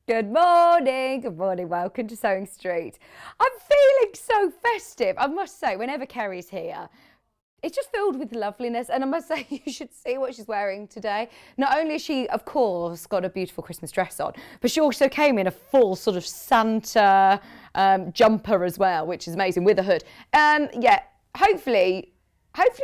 Good morning, welcome to Sewing Street. I'm feeling so festive, I must say, whenever Kerrie's here. It's just filled with loveliness, and I must say you should see what she's wearing today. Not only has she, of course, got a beautiful Christmas dress on, but she also came in a full sort of Santa jumper as well, which is amazing, with a hood. Yeah, hopefully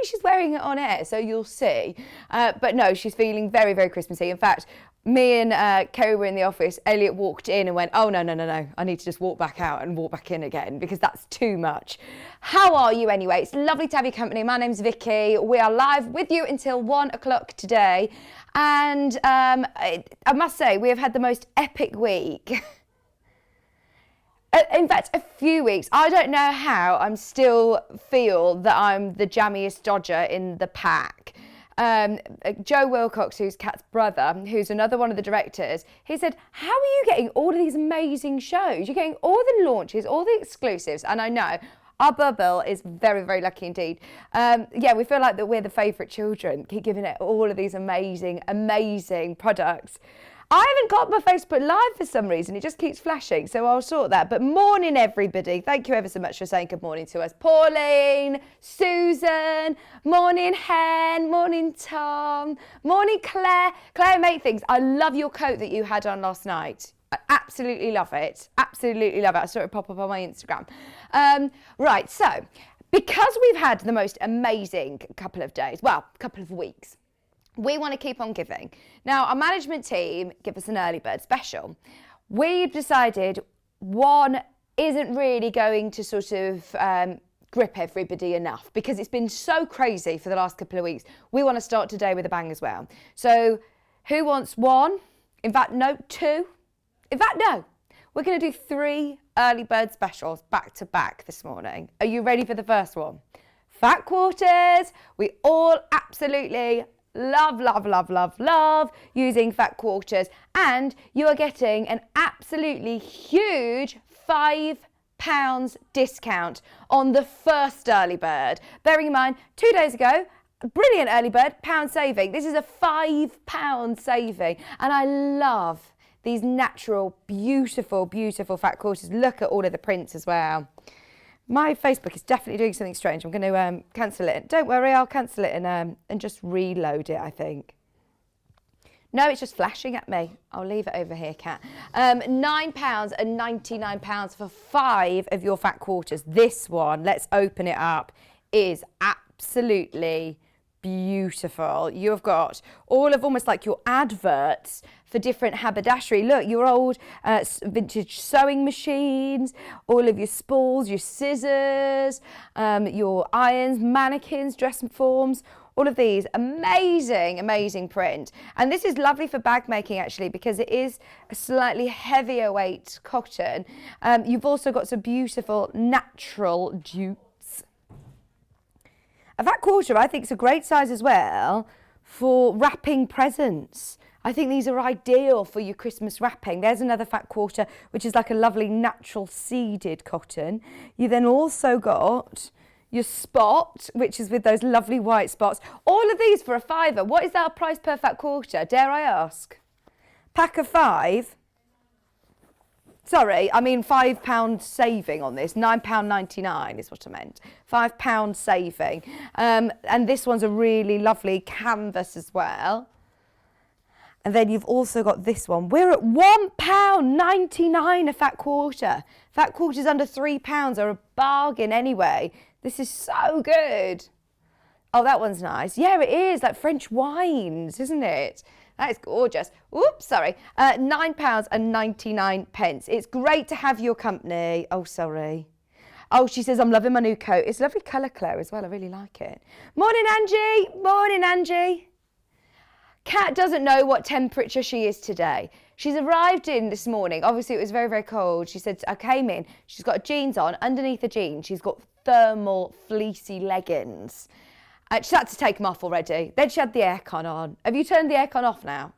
she's wearing it on air, so you'll see. But no, she's feeling very, very Christmassy. In fact, me and Kerrie were in the office. Elliot walked in and went, oh, no. I need to just walk back out and walk back in again because that's too much. How are you anyway? It's lovely to have your company. My name's Vicky. We are live with you until 1 o'clock today. And I must say, we have had the most epic week. In fact, a few weeks. I don't know how I'm still feel that I'm the jammiest dodger in the pack. Joe Wilcox, who's Kat's brother, who's another one of the directors, he said, how are you getting all of these amazing shows? You're getting all the launches, all the exclusives. And I know our bubble is very, very lucky indeed. Yeah, we feel like that we're the favourite children, keep giving it all of these amazing, amazing products. I haven't got my Facebook Live for some reason. It just keeps flashing, so I'll sort that. But morning, everybody. Thank you ever so much for saying good morning to us. Pauline, Susan, morning, Hen, morning, Tom, morning, Claire. Claire, mate things. I love your coat that you had on last night. I absolutely love it. Absolutely love it. I saw it pop up on my Instagram. Right, so because we've had the most amazing couple of days, well, couple of weeks, we want to keep on giving. Now, our management team give us an early bird special. We've decided one isn't really going to sort of grip everybody enough because it's been so crazy for the last couple of weeks. We want to start today with a bang as well. So who wants one? In fact, no, two. In fact, no. We're going to do 3 early bird specials back to back this morning. Are you ready for the first one? Fat quarters. We all absolutely love using fat quarters, and you are getting an absolutely huge £5 discount on the first early bird. Bearing in mind, 2 days ago, brilliant early bird, pound saving. This is a £5 saving, and I love these natural, beautiful fat quarters. Look at all of the prints as well. My Facebook is definitely doing something strange. I'm going to cancel it. Don't worry, I'll cancel it and just reload it, I think. No, it's just flashing at me. I'll leave it over here, Kat. £9.99 for 5 of your fat quarters. This one, let's open it up, is absolutely beautiful. You've got all of almost like your adverts for different haberdashery. Look, your old vintage sewing machines, all of your spools, your scissors, your irons, mannequins, dress forms, all of these amazing print. And this is lovely for bag making actually because it is a slightly heavier weight cotton. You've also got some beautiful natural jutes. A fat quarter, I think, is a great size as well for wrapping presents. I think these are ideal for your Christmas wrapping. There's another fat quarter, which is like a lovely natural seeded cotton. You then also got your spot, which is with those lovely white spots. All of these for a £5. What is our price per fat quarter? Dare I ask? Pack of 5. Sorry, I mean £5 saving on this. £9.99 is what I meant. £5 saving. And this one's a really lovely canvas as well. And then you've also got this one. We're at £1.99 a fat quarter. Fat quarters under £3 are a bargain anyway. This is so good. Oh, that one's nice. Yeah, it is, like French wines, isn't it? That is gorgeous. Oops, sorry. £9.99. It's great to have your company. Oh, sorry. Oh, she says, I'm loving my new coat. It's a lovely colour, Clare, as well. I really like it. Morning, Angie. Morning, Angie. Kat doesn't know what temperature she is today. She's arrived in this morning. Obviously, it was very, very cold. She said, I came in. She's got jeans on. Underneath the jeans, she's got thermal fleecy leggings. She's had to take them off already. Then she had the aircon on. Have you turned the aircon off now?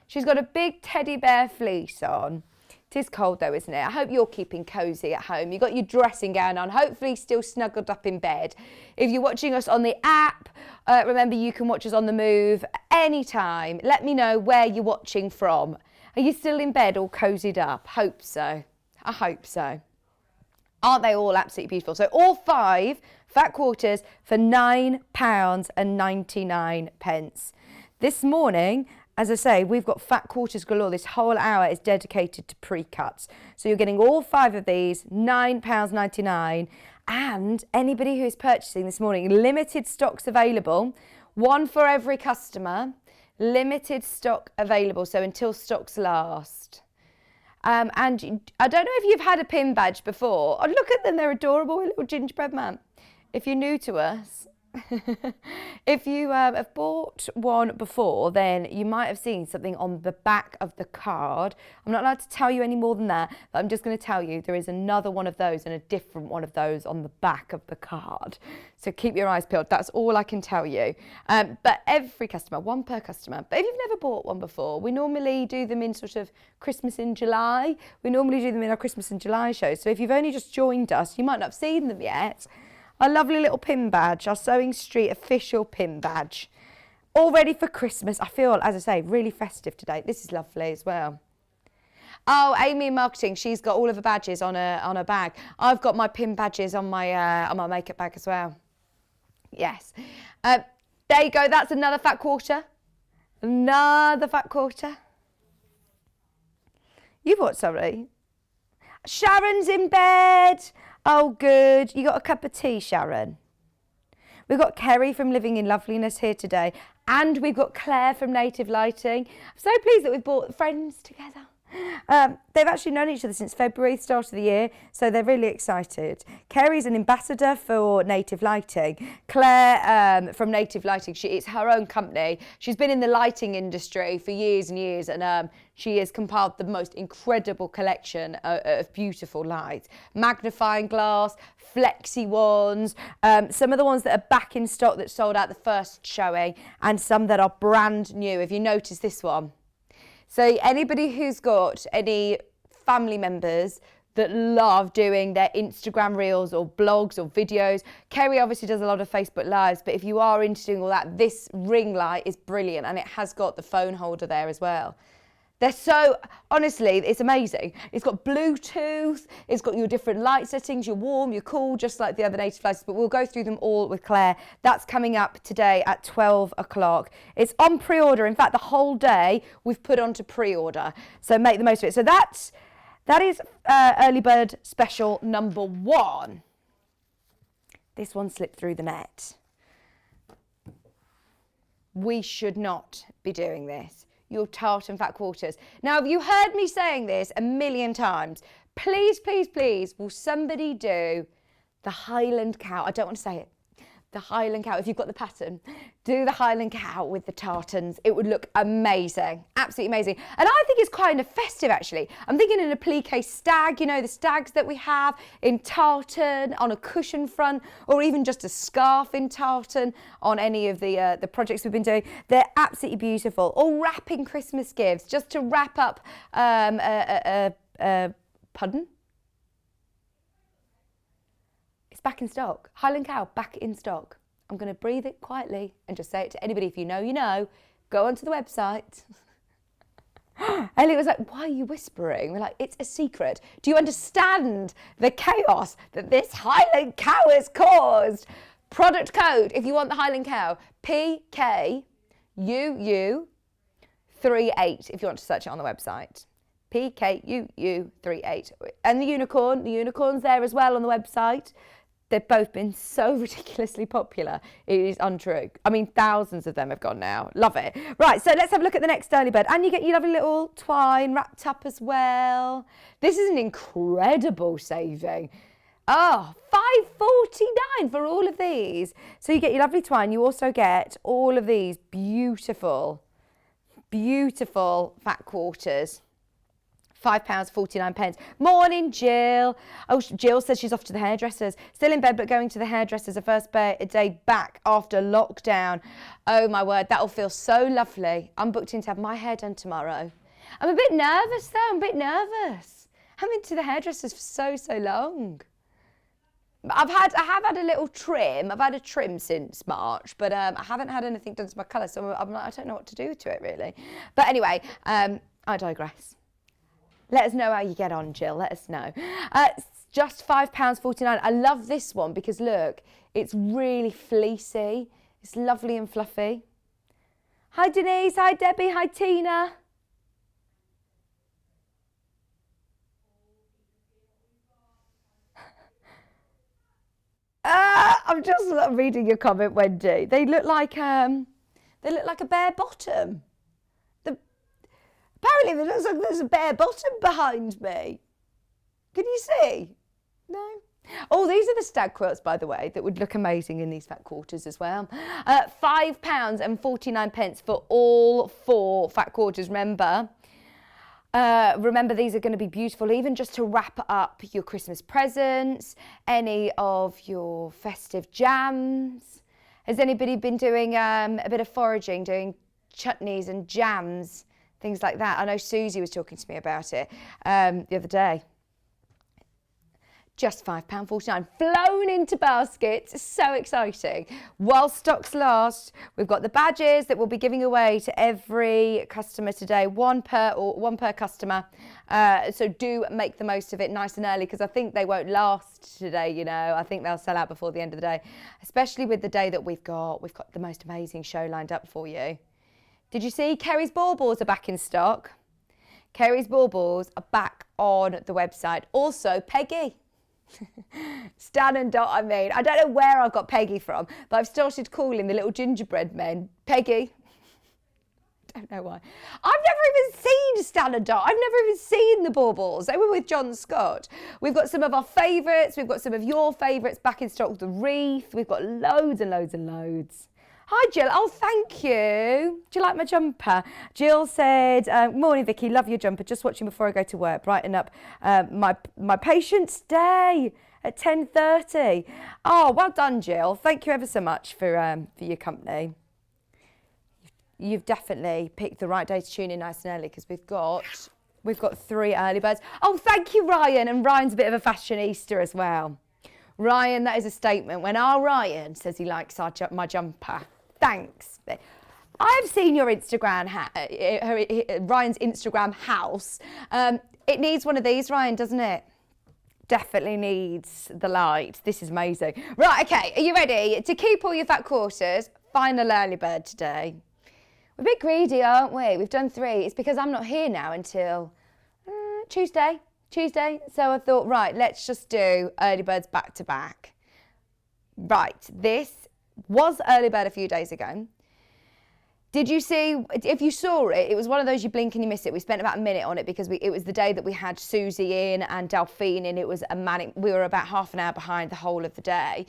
She's got a big teddy bear fleece on. It is cold though, isn't it? I hope you're keeping cosy at home. You've got your dressing gown on, hopefully still snuggled up in bed. If you're watching us on the app, remember you can watch us on the move anytime. Let me know where you're watching from. Are you still in bed all cozied up? Hope so. I hope so. Aren't they all absolutely beautiful? So all 5 fat quarters for £9.99. This morning, as I say, we've got fat quarters galore. This whole hour is dedicated to pre-cuts. So you're getting all 5 of these, £9.99. And anybody who is purchasing this morning, limited stocks available, 1 for every customer, limited stock available. So until stocks last. And I don't know if you've had a pin badge before. Oh, look at them, they're adorable, little gingerbread man. If you're new to us, if you have bought one before, then you might have seen something on the back of the card. I'm not allowed to tell you any more than that, but I'm just going to tell you there is another one of those and a different one of those on the back of the card. So keep your eyes peeled. That's all I can tell you. But every customer, 1 per customer. But if you've never bought one before, we normally do them in sort of Christmas in July. We normally do them in our Christmas in July shows. So if you've only just joined us, you might not have seen them yet. A lovely little pin badge, our Sewing Street official pin badge. All ready for Christmas. I feel, as I say, really festive today. This is lovely as well. Oh, Amy in marketing, she's got all of her badges on her bag. I've got my pin badges on my makeup bag as well. Yes. There you go. That's another fat quarter. Another fat quarter. You've what, sorry? Sharon's in bed. Oh, good. You got a cup of tea, Sharon? We've got Kerrie from Living in Loveliness here today. And we've got Clare from Native Lighting. I'm so pleased that we've brought friends together. They've actually known each other since February, start of the year, so they're really excited. Kerrie's an ambassador for Native Lighting. Clare from Native Lighting, it's her own company. She's been in the lighting industry for years and years, and she has compiled the most incredible collection of beautiful lights. Magnifying glass, flexi ones, some of the ones that are back in stock that sold out the first showing, and some that are brand new. Have you noticed this one? So anybody who's got any family members that love doing their Instagram reels or blogs or videos, Kerrie obviously does a lot of Facebook Lives, but if you are into doing all that, this ring light is brilliant, and it has got the phone holder there as well. They're so, honestly, it's amazing. It's got Bluetooth, it's got your different light settings, you're warm, you're cool, just like the other Native Lights, but we'll go through them all with Clare. That's coming up today at 12 o'clock. It's on pre-order. In fact, the whole day we've put on to pre-order, so make the most of it. So that is early bird special number 1. This one slipped through the net. We should not be doing this. Your tartan fat quarters. Now, have you heard me saying this a million times? Please, please, please, will somebody do the Highland cow? I don't want to say it. The Highland cow, if you've got the pattern, do the Highland cow with the tartans. It would look amazing, absolutely amazing. And I think it's kind of festive, actually. I'm thinking in a plique stag, you know, the stags that we have in tartan, on a cushion front, or even just a scarf in tartan on any of the projects we've been doing. They're absolutely beautiful. All wrapping Christmas gifts, just to wrap up, pardon? It's back in stock. Highland cow, back in stock. I'm going to breathe it quietly and just say it to anybody. If you know, you know. Go onto the website. Elliot was like, why are you whispering? We're like, it's a secret. Do you understand the chaos that this Highland cow has caused? Product code, if you want the Highland cow, PKUU38, if you want to search it on the website. PKUU38. And the unicorn's there as well on the website. They've both been so ridiculously popular. It is untrue. I mean, thousands of them have gone now. Love it. Right, so let's have a look at the next early bird. And you get your lovely little twine wrapped up as well. This is an incredible saving. Oh, $5.49 for all of these. So you get your lovely twine. You also get all of these beautiful, beautiful fat quarters. £5.49. Morning, Jill. Oh, Jill says she's off to the hairdressers. Still in bed, but going to the hairdressers. Her first day back after lockdown. Oh, my word. That'll feel so lovely. I'm booked in to have my hair done tomorrow. I'm a bit nervous, though. I'm a bit nervous. I haven't been to the hairdressers for so long. I have had a little trim. I've had a trim since March, but I haven't had anything done to my colour, so I'm like, I don't know what to do to it, really. But anyway, I digress. Let us know how you get on, Jill. Let us know. Just £5.49. I love this one because look, it's really fleecy. It's lovely and fluffy. Hi Denise, hi Debbie, hi Tina. I'm just reading your comment, Wendy. They look like a bare bottom. Apparently, it looks like there's a bare bottom behind me. Can you see? No. Oh, these are the stag quilts, by the way, that would look amazing in these fat quarters as well. £5.49 for all 4 fat quarters. Remember, these are going to be beautiful, even just to wrap up your Christmas presents, any of your festive jams. Has anybody been doing a bit of foraging, doing chutneys and jams, things like that? I know Susie was talking to me about it the other day. Just £5.49, flown into baskets. So exciting. While stocks last, we've got the badges that we'll be giving away to every customer today, one per customer. So do make the most of it nice and early, because I think they won't last today, you know. I think they'll sell out before the end of the day, especially with the day that we've got the most amazing show lined up for you. Did you see Kerrie's baubles are back in stock? Kerrie's baubles are back on the website. Also, Peggy. Stan and Dot, I mean. I don't know where I've got Peggy from, but I've started calling the little gingerbread men Peggy. Don't know why. I've never even seen Stan and Dot. I've never even seen the baubles. They were with John Scott. We've got some of our favourites. We've got some of your favourites back in stock. The wreath. We've got loads and loads and loads. Hi, Jill. Oh, thank you. Do you like my jumper? Jill said, morning, Vicky. Love your jumper. Just watching before I go to work. Brighten up my patient's day at 10:30. Oh, well done, Jill. Thank you ever so much for your company. You've definitely picked the right day to tune in nice and early, because we've got 3 early birds. Oh, thank you, Ryan. And Ryan's a bit of a fashionista as well. Ryan, that is a statement. When our Ryan says he likes my jumper. Thanks. I've seen your Instagram, Ryan's Instagram house. It needs one of these, Ryan, doesn't it? Definitely needs the light. This is amazing. Right, okay, are you ready to keep all your fat quarters? Final early bird today. We're a bit greedy, aren't we? We've done 3. It's because I'm not here now until Tuesday. So I thought, right, let's just do early birds back to back. Right, this was early bird a few days ago. Did you see, if you saw it, it was one of those you blink and you miss it. We spent about a minute on it because it was the day that we had Susie in and Delphine in. It was a manic, we were about half an hour behind the whole of the day.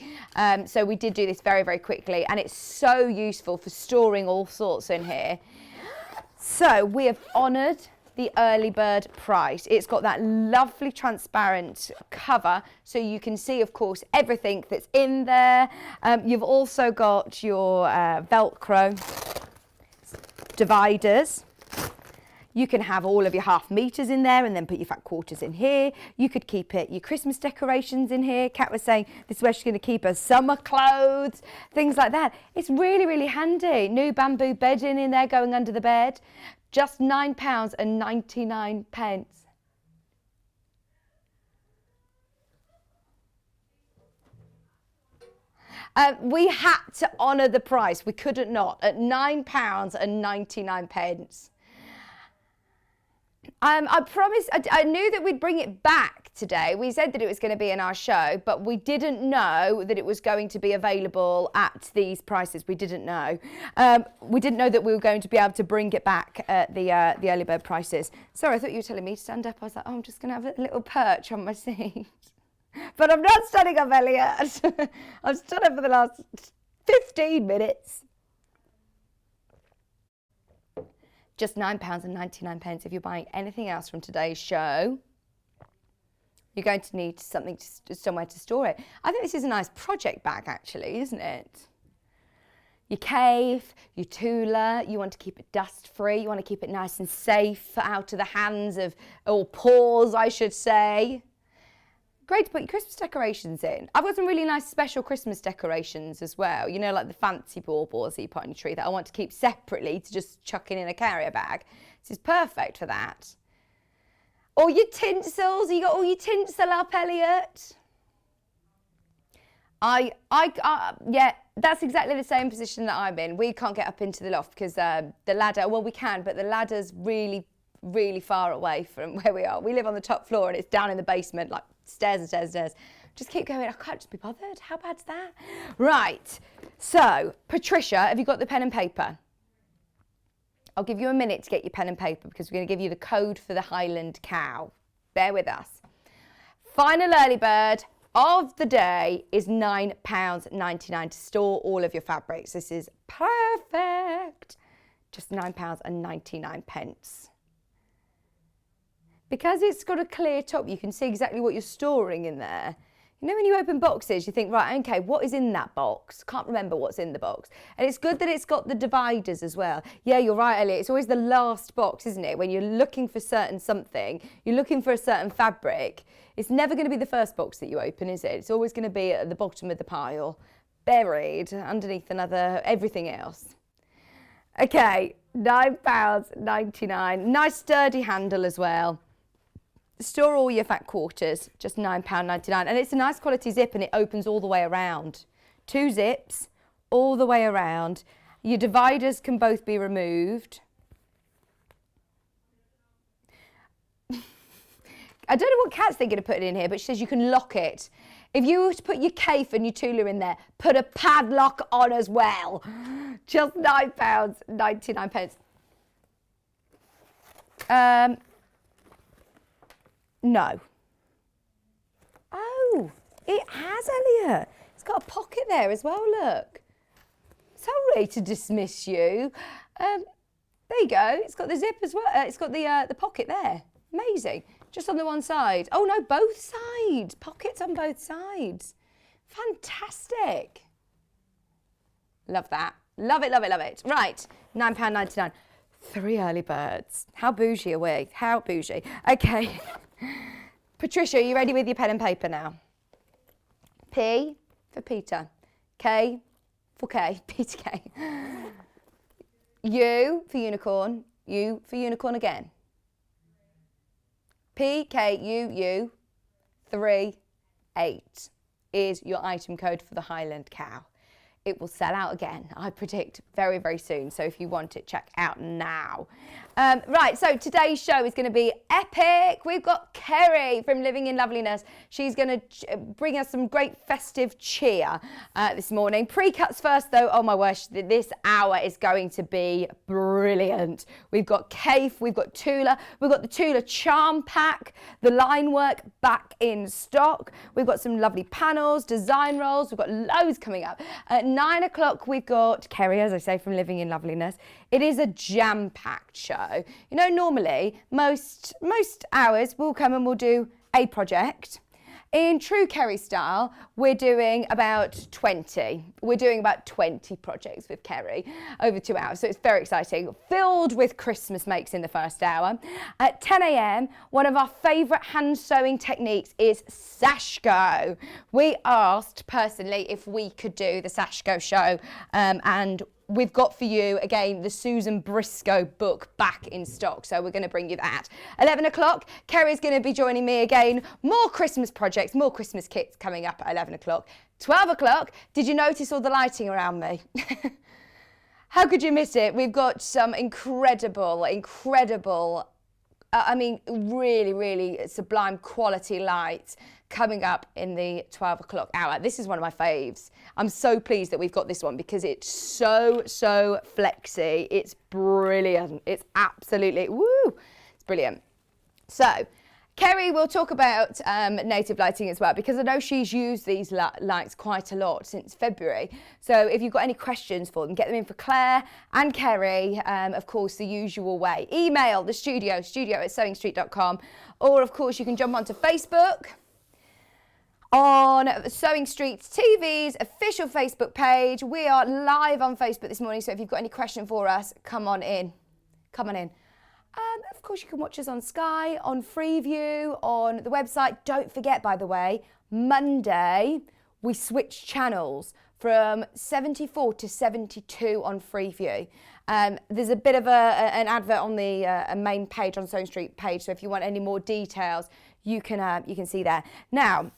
So we did do this very, very quickly, and it's so useful for storing all sorts in here. So we have honoured the early bird price. It's got that lovely transparent cover, so you can see, of course, everything that's in there. You've also got your Velcro dividers. You can have all of your half meters in there and then put your fat quarters in here. You could keep your Christmas decorations in here. Kat was saying this is where she's going to keep her summer clothes, things like that. It's really, really handy. New bamboo bedding in there going under the bed. Just £9.99. We had to honour the price. We couldn't not. At £9.99. I promised, I knew that we'd bring it back today. We said that it was going to be in our show, but we didn't know that it was going to be available at these prices. We didn't know. We didn't know that we were going to be able to bring it back at the early bird prices. Sorry, I thought you were telling me to stand up. I was like, oh, I'm just going to have a little perch on my seat. But I'm not standing up, Elliot. I've stood up for the last 15 minutes. Just £9.99. If you're buying anything else from today's show, you're going to need somewhere to store it. I think this is a nice project bag, actually, isn't it? Your cave, your Tula, you want to keep it dust-free. You want to keep it nice and safe, out of the hands of, or paws, I should say. great to put your Christmas decorations in. I've got some really nice special Christmas decorations as well. You know, like the fancy baubles that you put on your tree that I want to keep separately to just chuck in a carrier bag. This is perfect for that. All your tinsels, you got all your tinsel up, Elliot? Yeah, that's exactly the same position that I'm in. We can't get up into the loft because the ladder, well, we can, but the ladder's really, really far away from where we are. We live on the top floor and it's down in the basement, like stairs and stairs and stairs. Just keep going. I can't just be bothered. How bad's that? Right. So, Patricia, have you got the pen and paper? I'll give you a minute to get your pen and paper because we're going to give you the code for the Highland cow. Bear with us. Final early bird of the day is £9.99 to store all of your fabrics. This is perfect. Just £9.99. Because it's got a clear top, you can see exactly what you're storing in there. You know when you open boxes, you think, right, okay, what is in that box? Can't remember what's in the box. And it's good that it's got the dividers as well. Yeah, you're right, Elliot. It's always the last box, isn't it? When you're looking for something, you're looking for a certain fabric. It's never going to be the first box that you open, is it? It's always going to be at the bottom of the pile, buried underneath everything else. Okay, £9.99. Nice sturdy handle as well. Store all your fat quarters, just £9.99. And it's a nice quality zip and it opens all the way around. 2 zips all the way around. Your dividers can both be removed. I don't know what Kat's thinking of putting in here, but she says you can lock it. If you were to put your Cafe and your Tula in there, put a padlock on as well. Just £9.99. No. Oh, it has, Elliot. It's got a pocket there as well, look. Sorry to dismiss you. There you go. It's got the zip as well. It's got the pocket there. Amazing. Just on the one side. Oh, no, both sides. Pockets on both sides. Fantastic. Love that. Love it, love it, love it. Right, £9.99. 3 early birds. How bougie are we? How bougie. Okay. Patricia, are you ready with your pen and paper now? P for Peter. K for K. Peter K. U for unicorn. U for unicorn again. P, K, U, 3, 8 is your item code for the Highland cow. It will sell out again, I predict, very, very soon. So if you want it, check out now. Right, so today's show is going to be epic. We've got Kerrie from Living in Loveliness. She's going to bring us some great festive cheer this morning. Pre-cuts first, though. Oh, my gosh, this hour is going to be brilliant. We've got Cafe, we've got Tula. We've got the Tula Charm Pack, the line work back in stock. We've got some lovely panels, design rolls. We've got loads coming up. At 9 o'clock, we've got Kerrie, as I say, from Living in Loveliness. It is a jam-packed show. You know, normally, most hours we'll come and we'll do a project. In true Kerrie style, we're doing about 20. We're doing about 20 projects with Kerrie over 2 hours. So it's very exciting. Filled with Christmas makes in the first hour. At 10 a.m, one of our favourite hand sewing techniques is Sashkio. We asked personally if we could do the Sashkio show and we've got for you, again, the Susan Briscoe book back in stock, so we're going to bring you that. 11 o'clock, Kerrie's going to be joining me again. More Christmas projects, more Christmas kits coming up at 11 o'clock. 12 o'clock, did you notice all the lighting around me? How could you miss it? We've got some incredible, I mean, really, really sublime quality lights coming up in the 12 o'clock hour. This is one of my faves. I'm so pleased that we've got this one because it's so flexy. It's brilliant. It's absolutely, woo, it's brilliant. So, Kerrie will talk about native lighting as well because I know she's used these lights quite a lot since February. So if you've got any questions for them, get them in for Clare and Kerrie, of course, the usual way. Email the studio@sewingstreet.com, or of course you can jump onto Facebook on Sewing Street TV's official Facebook page. We are live on Facebook this morning, so if you've got any question for us, come on in. Come on in. Of course, you can watch us on Sky, on Freeview, on the website. Don't forget, by the way, Monday, we switched channels from 74 to 72 on Freeview. There's a bit of an advert on the main page, on Sewing Street page, so if you want any more details, you can see there. Now,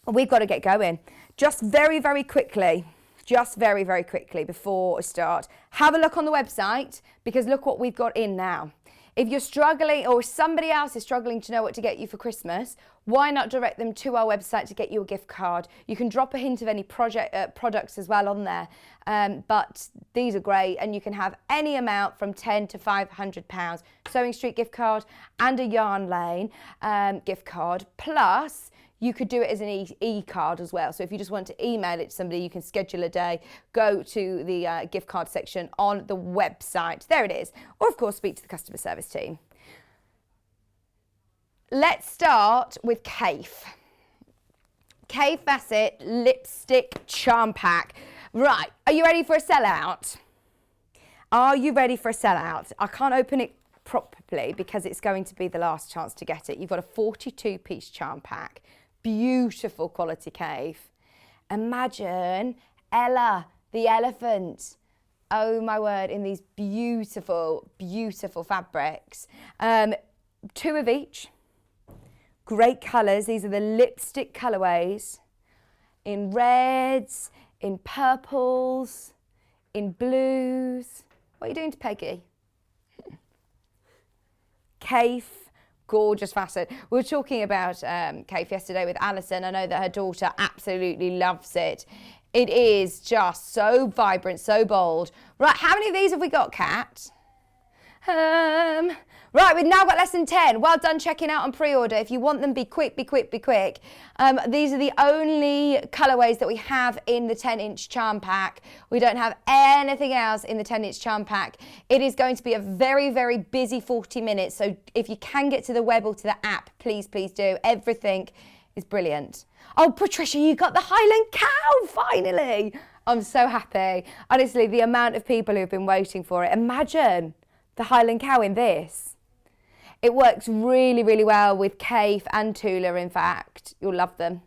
we've got to get going. Just very, very quickly before I start, have a look on the website, because look what we've got in now. If you're struggling, or somebody else is struggling to know what to get you for Christmas, why not direct them to our website to get you a gift card? You can drop a hint of any products as well on there, but these are great, and you can have any amount from £10 to £500. Sewing Street gift card and a Yarn Lane gift card, plus you could do it as an e-card as well. So if you just want to email it to somebody, you can schedule a day, go to the gift card section on the website. There it is. Or, of course, speak to the customer service team. Let's start with Kafe. Kafe Facet Lipstick Charm Pack. Right, are you ready for a sellout? Are you ready for a sellout? I can't open it properly because it's going to be the last chance to get it. You've got a 42-piece charm pack. Beautiful quality Kafe. Imagine Ella, the elephant. Oh my word, in these beautiful, beautiful fabrics. 2 of each. Great colours. These are the lipstick colourways. In reds, in purples, in blues. What are you doing to Peggy? Kafe. Gorgeous facet. We were talking about Kafe yesterday with Alison. I know that her daughter absolutely loves it. It is just so vibrant, so bold. Right, how many of these have we got, Kat? Right, we've now got less than 10. Well done checking out on pre-order. If you want them, be quick, be quick, be quick. These are the only colourways that we have in the 10-inch charm pack. We don't have anything else in the 10-inch charm pack. It is going to be a very, very busy 40 minutes. So if you can get to the web or to the app, please, please do. Everything is brilliant. Oh, Patricia, you got the Highland Cow, finally. I'm so happy. Honestly, the amount of people who've been waiting for it. Imagine the Highland Cow in this. It works really, really well with Kafe and Tula, in fact. You'll love them.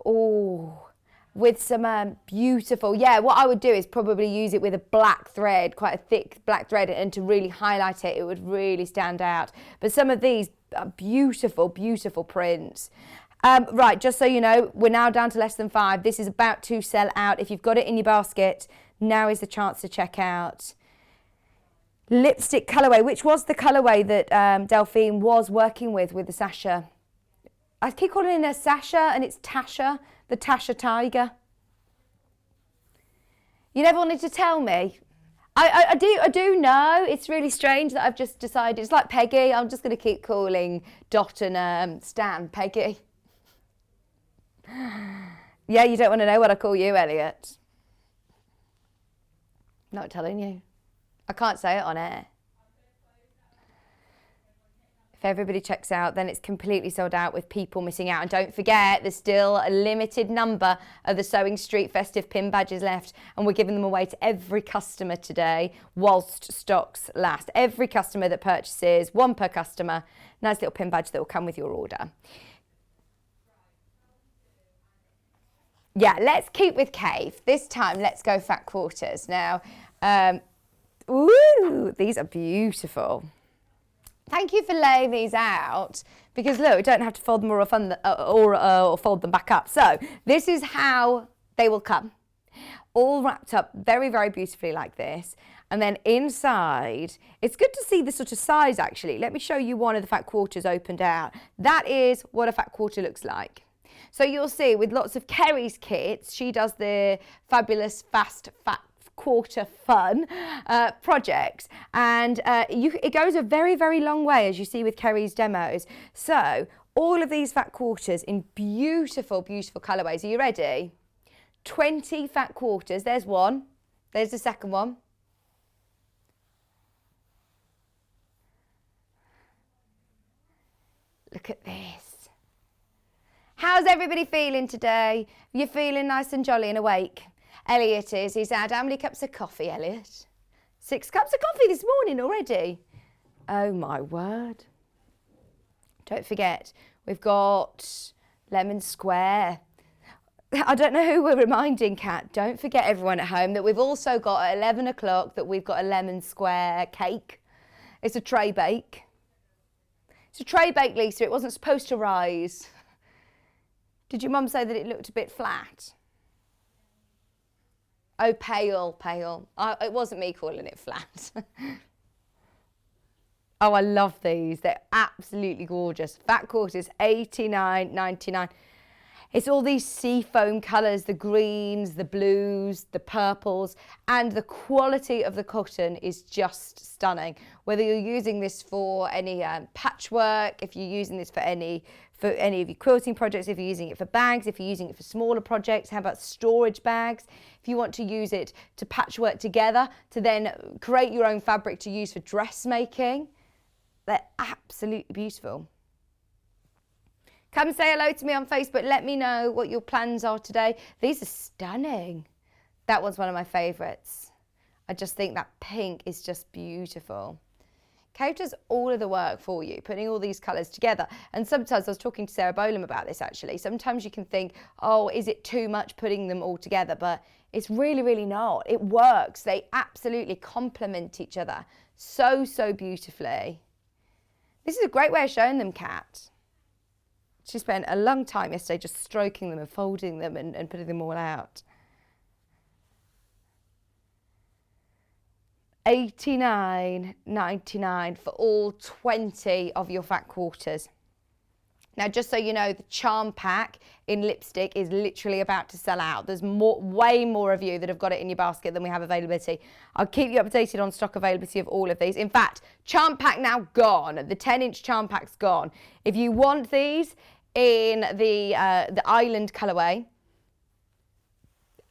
Oh, with some beautiful, yeah, what I would do is probably use it with a black thread, quite a thick black thread, and to really highlight it, it would really stand out. But some of these are beautiful, beautiful prints. Right, just so you know, we're now down to less than 5. This is about to sell out. If you've got it in your basket, now is the chance to check out. Lipstick colourway, which was the colourway that Delphine was working with the Sasha. I keep calling her Sasha, and it's Tasha, the Tasha Tiger. You never wanted to tell me. I do know. It's really strange that I've just decided. It's like Peggy. I'm just going to keep calling Dot and Stan Peggy. Yeah, you don't want to know what I call you, Elliot. Not telling you. I can't say it on air. If everybody checks out, then it's completely sold out with people missing out. And don't forget, there's still a limited number of the Sewing Street festive pin badges left, and we're giving them away to every customer today whilst stocks last. Every customer that purchases, 1 per customer, nice little pin badge that will come with your order. Yeah, let's keep with Kafe. This time, let's go fat quarters. Now, ooh, these are beautiful. Thank you for laying these out, because look, we don't have to fold them or fold them back up. So this is how they will come, all wrapped up very, very beautifully like this. And then inside, it's good to see the sort of size actually. Let me show you one of the fat quarters opened out. That is what a fat quarter looks like. So you'll see with lots of Kerrie's kits, she does the fabulous fast fat quarter fun projects, and it goes a very, very long way, as you see with Kerrie's demos. So all of these fat quarters in beautiful, beautiful colourways. Are you ready? 20 fat quarters. There's one. There's the second one. Look at this. How's everybody feeling today? You're feeling nice and jolly and awake? Elliot is. He's had how many cups of coffee, Elliot? 6 cups of coffee this morning already. Oh my word. Don't forget, we've got lemon square. I don't know who we're reminding, Kat. Don't forget, everyone at home, that we've also got at 11 o'clock that we've got a lemon square cake. It's a tray bake. It's a tray bake, Lisa. It wasn't supposed to rise. Did your mum say that it looked a bit flat? Oh, pale, pale. It wasn't me calling it flat. Oh, I love these. They're absolutely gorgeous. Fat quarters, $89.99. It's all these seafoam colours, the greens, the blues, the purples, and the quality of the cotton is just stunning. Whether you're using this for any patchwork, if you're using this for any of your quilting projects, if you're using it for bags, if you're using it for smaller projects, how about storage bags? If you want to use it to patchwork together, to then create your own fabric to use for dressmaking, they're absolutely beautiful. Come say hello to me on Facebook. Let me know what your plans are today. These are stunning. That one's one of my favourites. I just think that pink is just beautiful. Kate does all of the work for you, putting all these colours together. And sometimes, I was talking to Sarah Bolam about this actually, sometimes you can think, oh, is it too much putting them all together? But it's really, really not. It works. They absolutely complement each other so, so beautifully. This is a great way of showing them, Kat. She spent a long time yesterday just stroking them and folding them and putting them all out. $89.99 for all 20 of your fat quarters. Now, just so you know, the charm pack in lipstick is literally about to sell out. There's way more of you that have got it in your basket than we have availability. I'll keep you updated on stock availability of all of these. In fact, charm pack now gone. The 10-inch charm pack's gone. If you want these in the island colourway,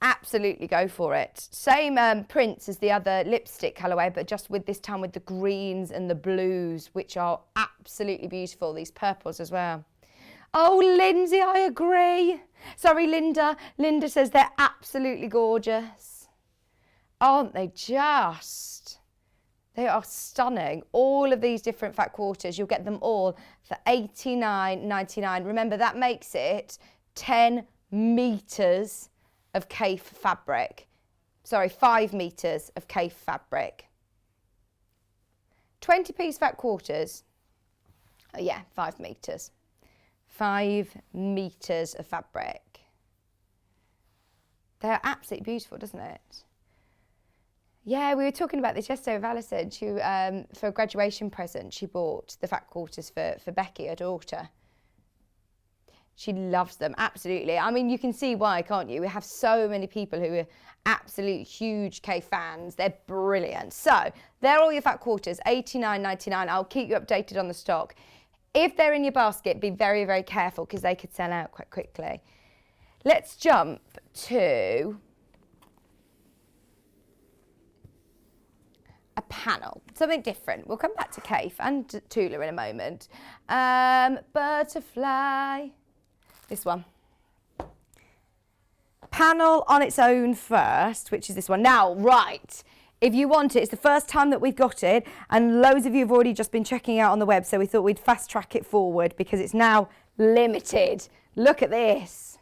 absolutely go for it. Same prints as the other lipstick colourway, but just with this time with the greens and the blues, which are absolutely beautiful. These purples as well. Oh, Lindsay, I agree. Sorry, Linda. Linda says they're absolutely gorgeous. Aren't they just? They are stunning. All of these different fat quarters, you'll get them all for $89.99. Remember, that makes it 10 metres of Kaffe fabric. Sorry, 5 metres of Kaffe fabric. 20-piece fat quarters. Oh yeah, 5 metres. 5 metres of fabric. They're absolutely beautiful, doesn't it? Yeah, we were talking about this yesterday with Alison. She, for a graduation present, she bought the fat quarters for Becky, her daughter. She loves them, absolutely. I mean, you can see why, can't you? We have so many people who are absolute huge Kaffe fans. They're brilliant. So, they're all your fat quarters, $89.99. I'll keep you updated on the stock. If they're in your basket, be very, very careful because they could sell out quite quickly. Let's jump to a panel, something different. We'll come back to Kaffe and Tula in a moment. Butterfly. This one. Panel on its own first, which is this one. Now, right, if you want it, it's the first time that we've got it, and loads of you have already just been checking out on the web, so we thought we'd fast track it forward because it's now limited. Look at this.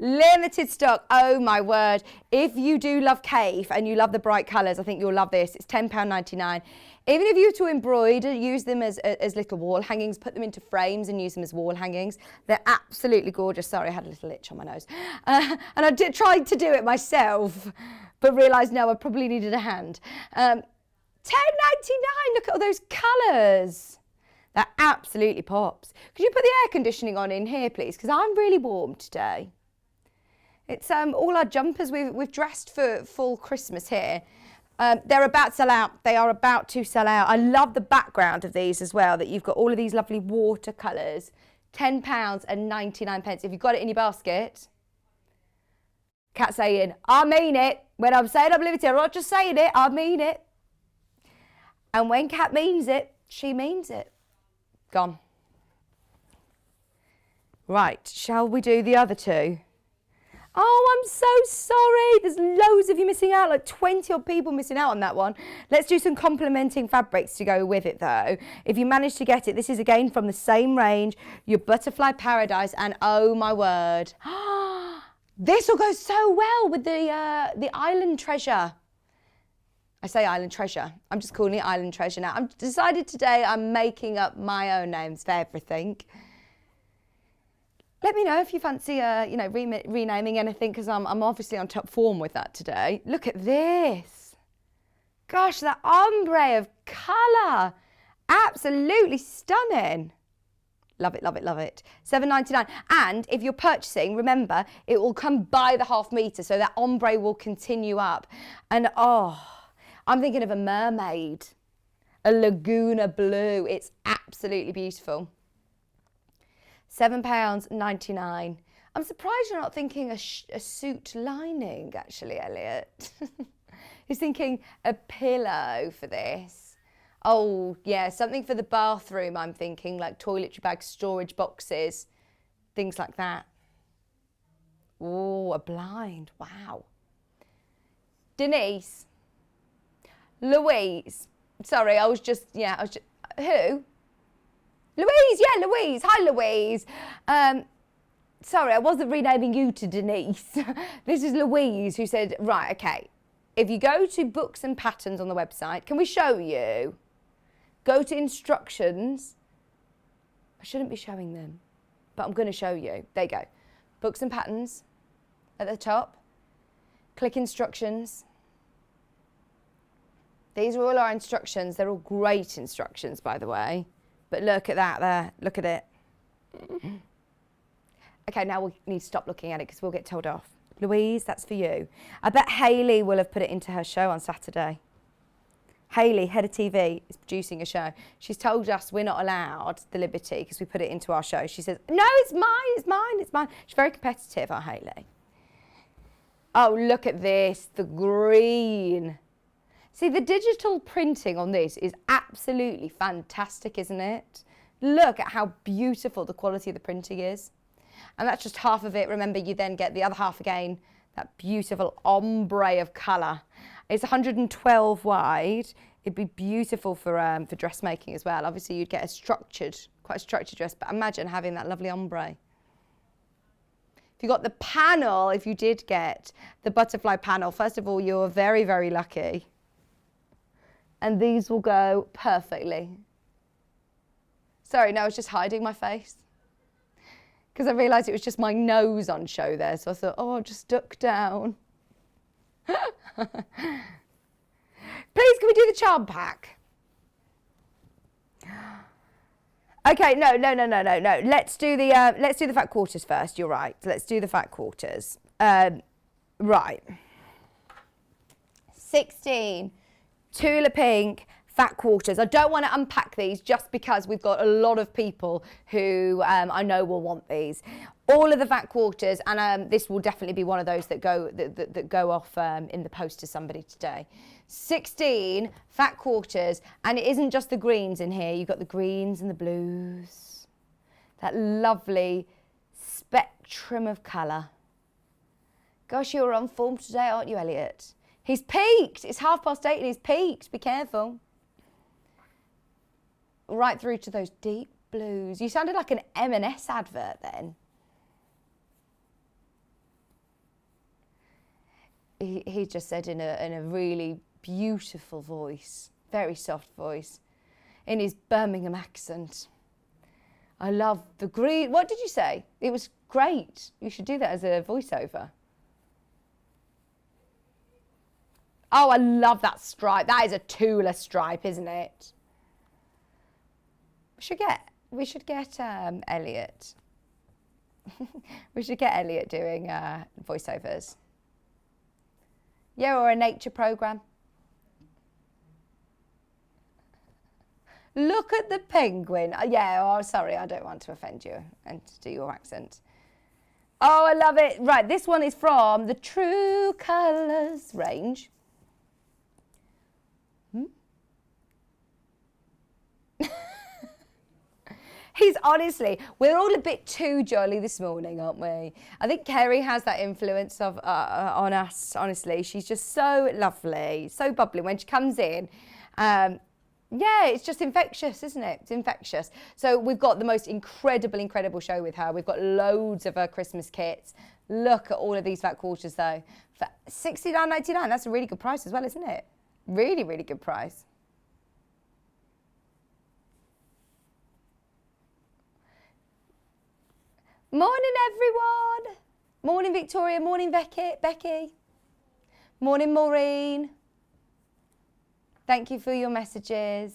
Limited stock. Oh my word. If you do love Kaffe and you love the bright colours, I think you'll love this. It's £10.99. Even if you were to embroider, use them as little wall hangings, put them into frames and use them as wall hangings. They're absolutely gorgeous. Sorry, I had a little itch on my nose. And I tried to do it myself, but realised, no, I probably needed a hand. £10.99. Look at all those colours. That absolutely pops. Could you put the air conditioning on in here, please? Because I'm really warm today. It's all our jumpers. We've dressed for full Christmas here. They're about to sell out. They are about to sell out. I love the background of these as well, that you've got all of these lovely watercolours. £10.99. If you've got it in your basket. Kat saying, I mean it. When I'm saying I'm limited, I'm not just saying it, I mean it. And when Kat means it, she means it. Gone. Right, shall we do the other two? Oh, I'm so sorry. There's loads of you missing out, like 20 odd people missing out on that one. Let's do some complementing fabrics to go with it though. If you manage to get it, this is again from the same range, your Butterfly Paradise, and oh my word. This will go so well with the Island Treasure. I say Island Treasure. I'm just calling it Island Treasure now. I've decided today I'm making up my own names for everything. Let me know if you fancy, renaming anything, because I'm obviously on top form with that today. Look at this. Gosh, that ombre of colour. Absolutely stunning. Love it, love it, love it. $7.99. And if you're purchasing, remember, it will come by the ½ metre, so that ombre will continue up. And oh, I'm thinking of a mermaid, a Laguna blue. It's absolutely beautiful. £7.99. I'm surprised you're not thinking a suit lining, actually, Elliot. He's thinking a pillow for this. Oh, yeah, something for the bathroom, I'm thinking, like toiletry bags, storage boxes, things like that. Oh, a blind. Wow. Denise. Louise. Sorry, who? Louise, yeah, Louise. Hi, Louise. Sorry, I wasn't renaming you to Denise. This is Louise who said, right, okay, if you go to books and patterns on the website, can we show you? Go to instructions. I shouldn't be showing them, but I'm going to show you. There you go. Books and patterns at the top. Click instructions. These are all our instructions. They're all great instructions, by the way. But look at that there. Look at it. Okay, now we need to stop looking at it because we'll get told off. Louise, that's for you. I bet Hayley will have put it into her show on Saturday. Hayley, head of TV, is producing a show. She's told us we're not allowed the liberty because we put it into our show. She says, no, it's mine, it's mine, it's mine. She's very competitive, our Hayley. Oh, look at this, the green. See, the digital printing on this is absolutely fantastic, isn't it? Look at how beautiful the quality of the printing is. And that's just half of it. Remember, you then get the other half again, that beautiful ombre of colour. It's 112 wide. It'd be beautiful for dressmaking as well. Obviously, you'd get quite a structured dress, but imagine having that lovely ombre. If you got the panel, if you did get the butterfly panel, first of all, you're very, very lucky. And these will go perfectly. Sorry, no, I was just hiding my face. Because I realised it was just my nose on show there. So I thought, oh, I'll just duck down. Please, can we do the charm pack? Okay, no. Let's do the fat quarters first. You're right. Let's do the fat quarters. Right. 16 Tula Pink fat quarters. I don't want to unpack these just because we've got a lot of people who I know will want these. All of the fat quarters, and this will definitely be one of those that go off in the post to somebody today. 16 fat quarters, and it isn't just the greens in here. You've got the greens and the blues. That lovely spectrum of colour. Gosh, you're on form today, aren't you, Elliot? He's peaked. It's 8:30 and he's peaked. Be careful. Right through to those deep blues. You sounded like an M&S advert then. He just said in a really beautiful voice, very soft voice, in his Birmingham accent. I love the green. What did you say? It was great. You should do that as a voiceover. Oh, I love that stripe. That is a Tula stripe, isn't it? We should get Elliot. We should get Elliot doing voiceovers. Yeah, or a nature program. Look at the penguin. Yeah, oh, sorry, I don't want to offend you and to do your accent. Oh, I love it. Right, this one is from the True Colours range. He's honestly, we're all a bit too jolly this morning, aren't we? I think Kerrie has that influence of on us, honestly. She's just so lovely, so bubbly when she comes in. Yeah, it's just infectious, isn't it? It's infectious. So we've got the most incredible show with her. We've got loads of her Christmas kits. Look at all of these fat quarters, though. For $69.99, that's a really good price as well, isn't it? Really, really good price. Morning, everyone. Morning, Victoria. Morning, Becky. Morning, Maureen. Thank you for your messages.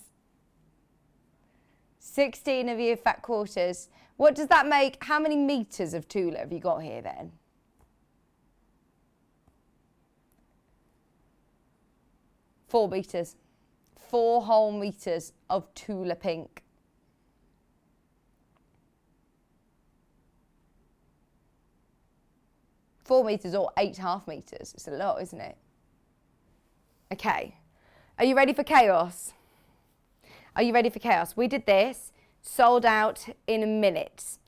16 of you fat quarters. What does that make? How many meters of Tula have you got here then? 4 meters. 4 whole meters of Tula pink. $4 meters or 8.5 meters. It's a lot, isn't it? Okay. Are you ready for chaos? Are you ready for chaos? We did this, sold out in minutes.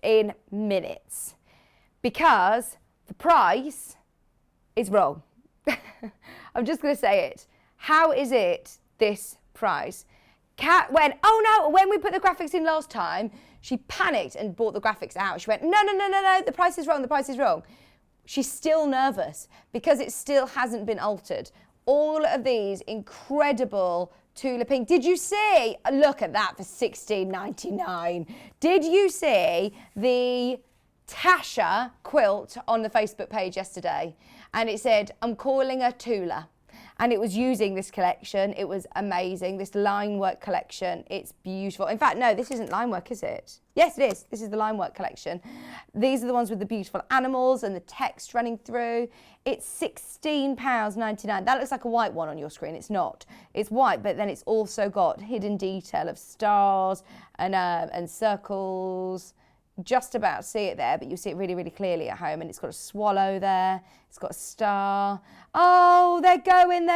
Because the price is wrong. I'm just going to say it. How is it this price? Kat went, oh no, when we put the graphics in last time, she panicked and bought the graphics out. She went, no, the price is wrong. She's still nervous because it still hasn't been altered. All of these incredible Tula pink. Did you see? Look at that for $16.99. Did you see the Tasha quilt on the Facebook page yesterday? And it said, I'm calling her Tula. And it was using this collection. It was amazing. This line work collection. It's beautiful. In fact, no, this isn't line work, is it? Yes, it is. This is the line work collection. These are the ones with the beautiful animals and the text running through. It's £16.99. That looks like a white one on your screen. It's not. It's white, but then it's also got hidden detail of stars and circles. Just about see it there, but you see it really, really clearly at home. And it's got a swallow there. It's got a star. Oh, they're going.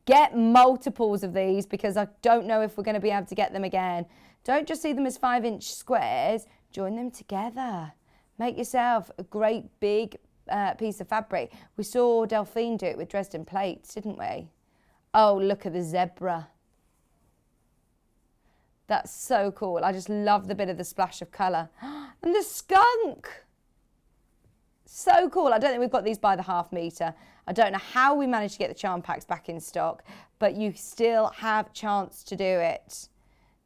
Get multiples of these because I don't know if we're going to be able to get them again. Don't just see them as 5-inch squares. Join them together. Make yourself a great big piece of fabric. We saw Delphine do it with Dresden plates, didn't we? Oh, look at the zebra. That's so cool. I just love the bit of the splash of colour. And the skunk. So cool. I don't think we've got these by the half metre. I don't know how we managed to get the charm packs back in stock, but you still have a chance to do it.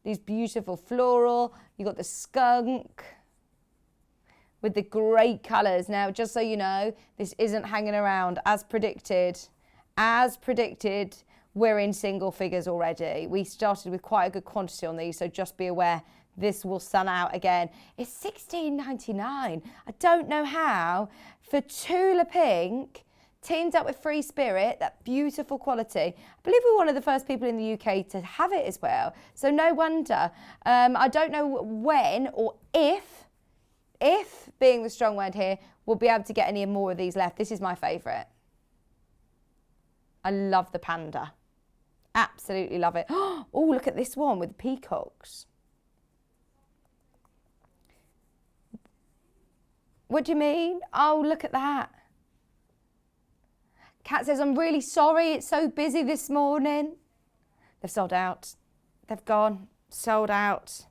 These beautiful floral. You've got the skunk with the great colours. Now, just so you know, this isn't hanging around as predicted. We're in single figures already. We started with quite a good quantity on these, so just be aware this will sell out again. It's $16.99. I don't know how. For Tula Pink, teamed up with Free Spirit, that beautiful quality. I believe we're one of the first people in the UK to have it as well. So no wonder. I don't know when or if being the strong word here, we'll be able to get any more of these left. This is my favourite. I love the panda. Absolutely love it. Oh, look at this one with the peacocks. What do you mean? Oh, look at that. Kat says, I'm really sorry. It's so busy this morning. They've sold out. They've gone. Sold out.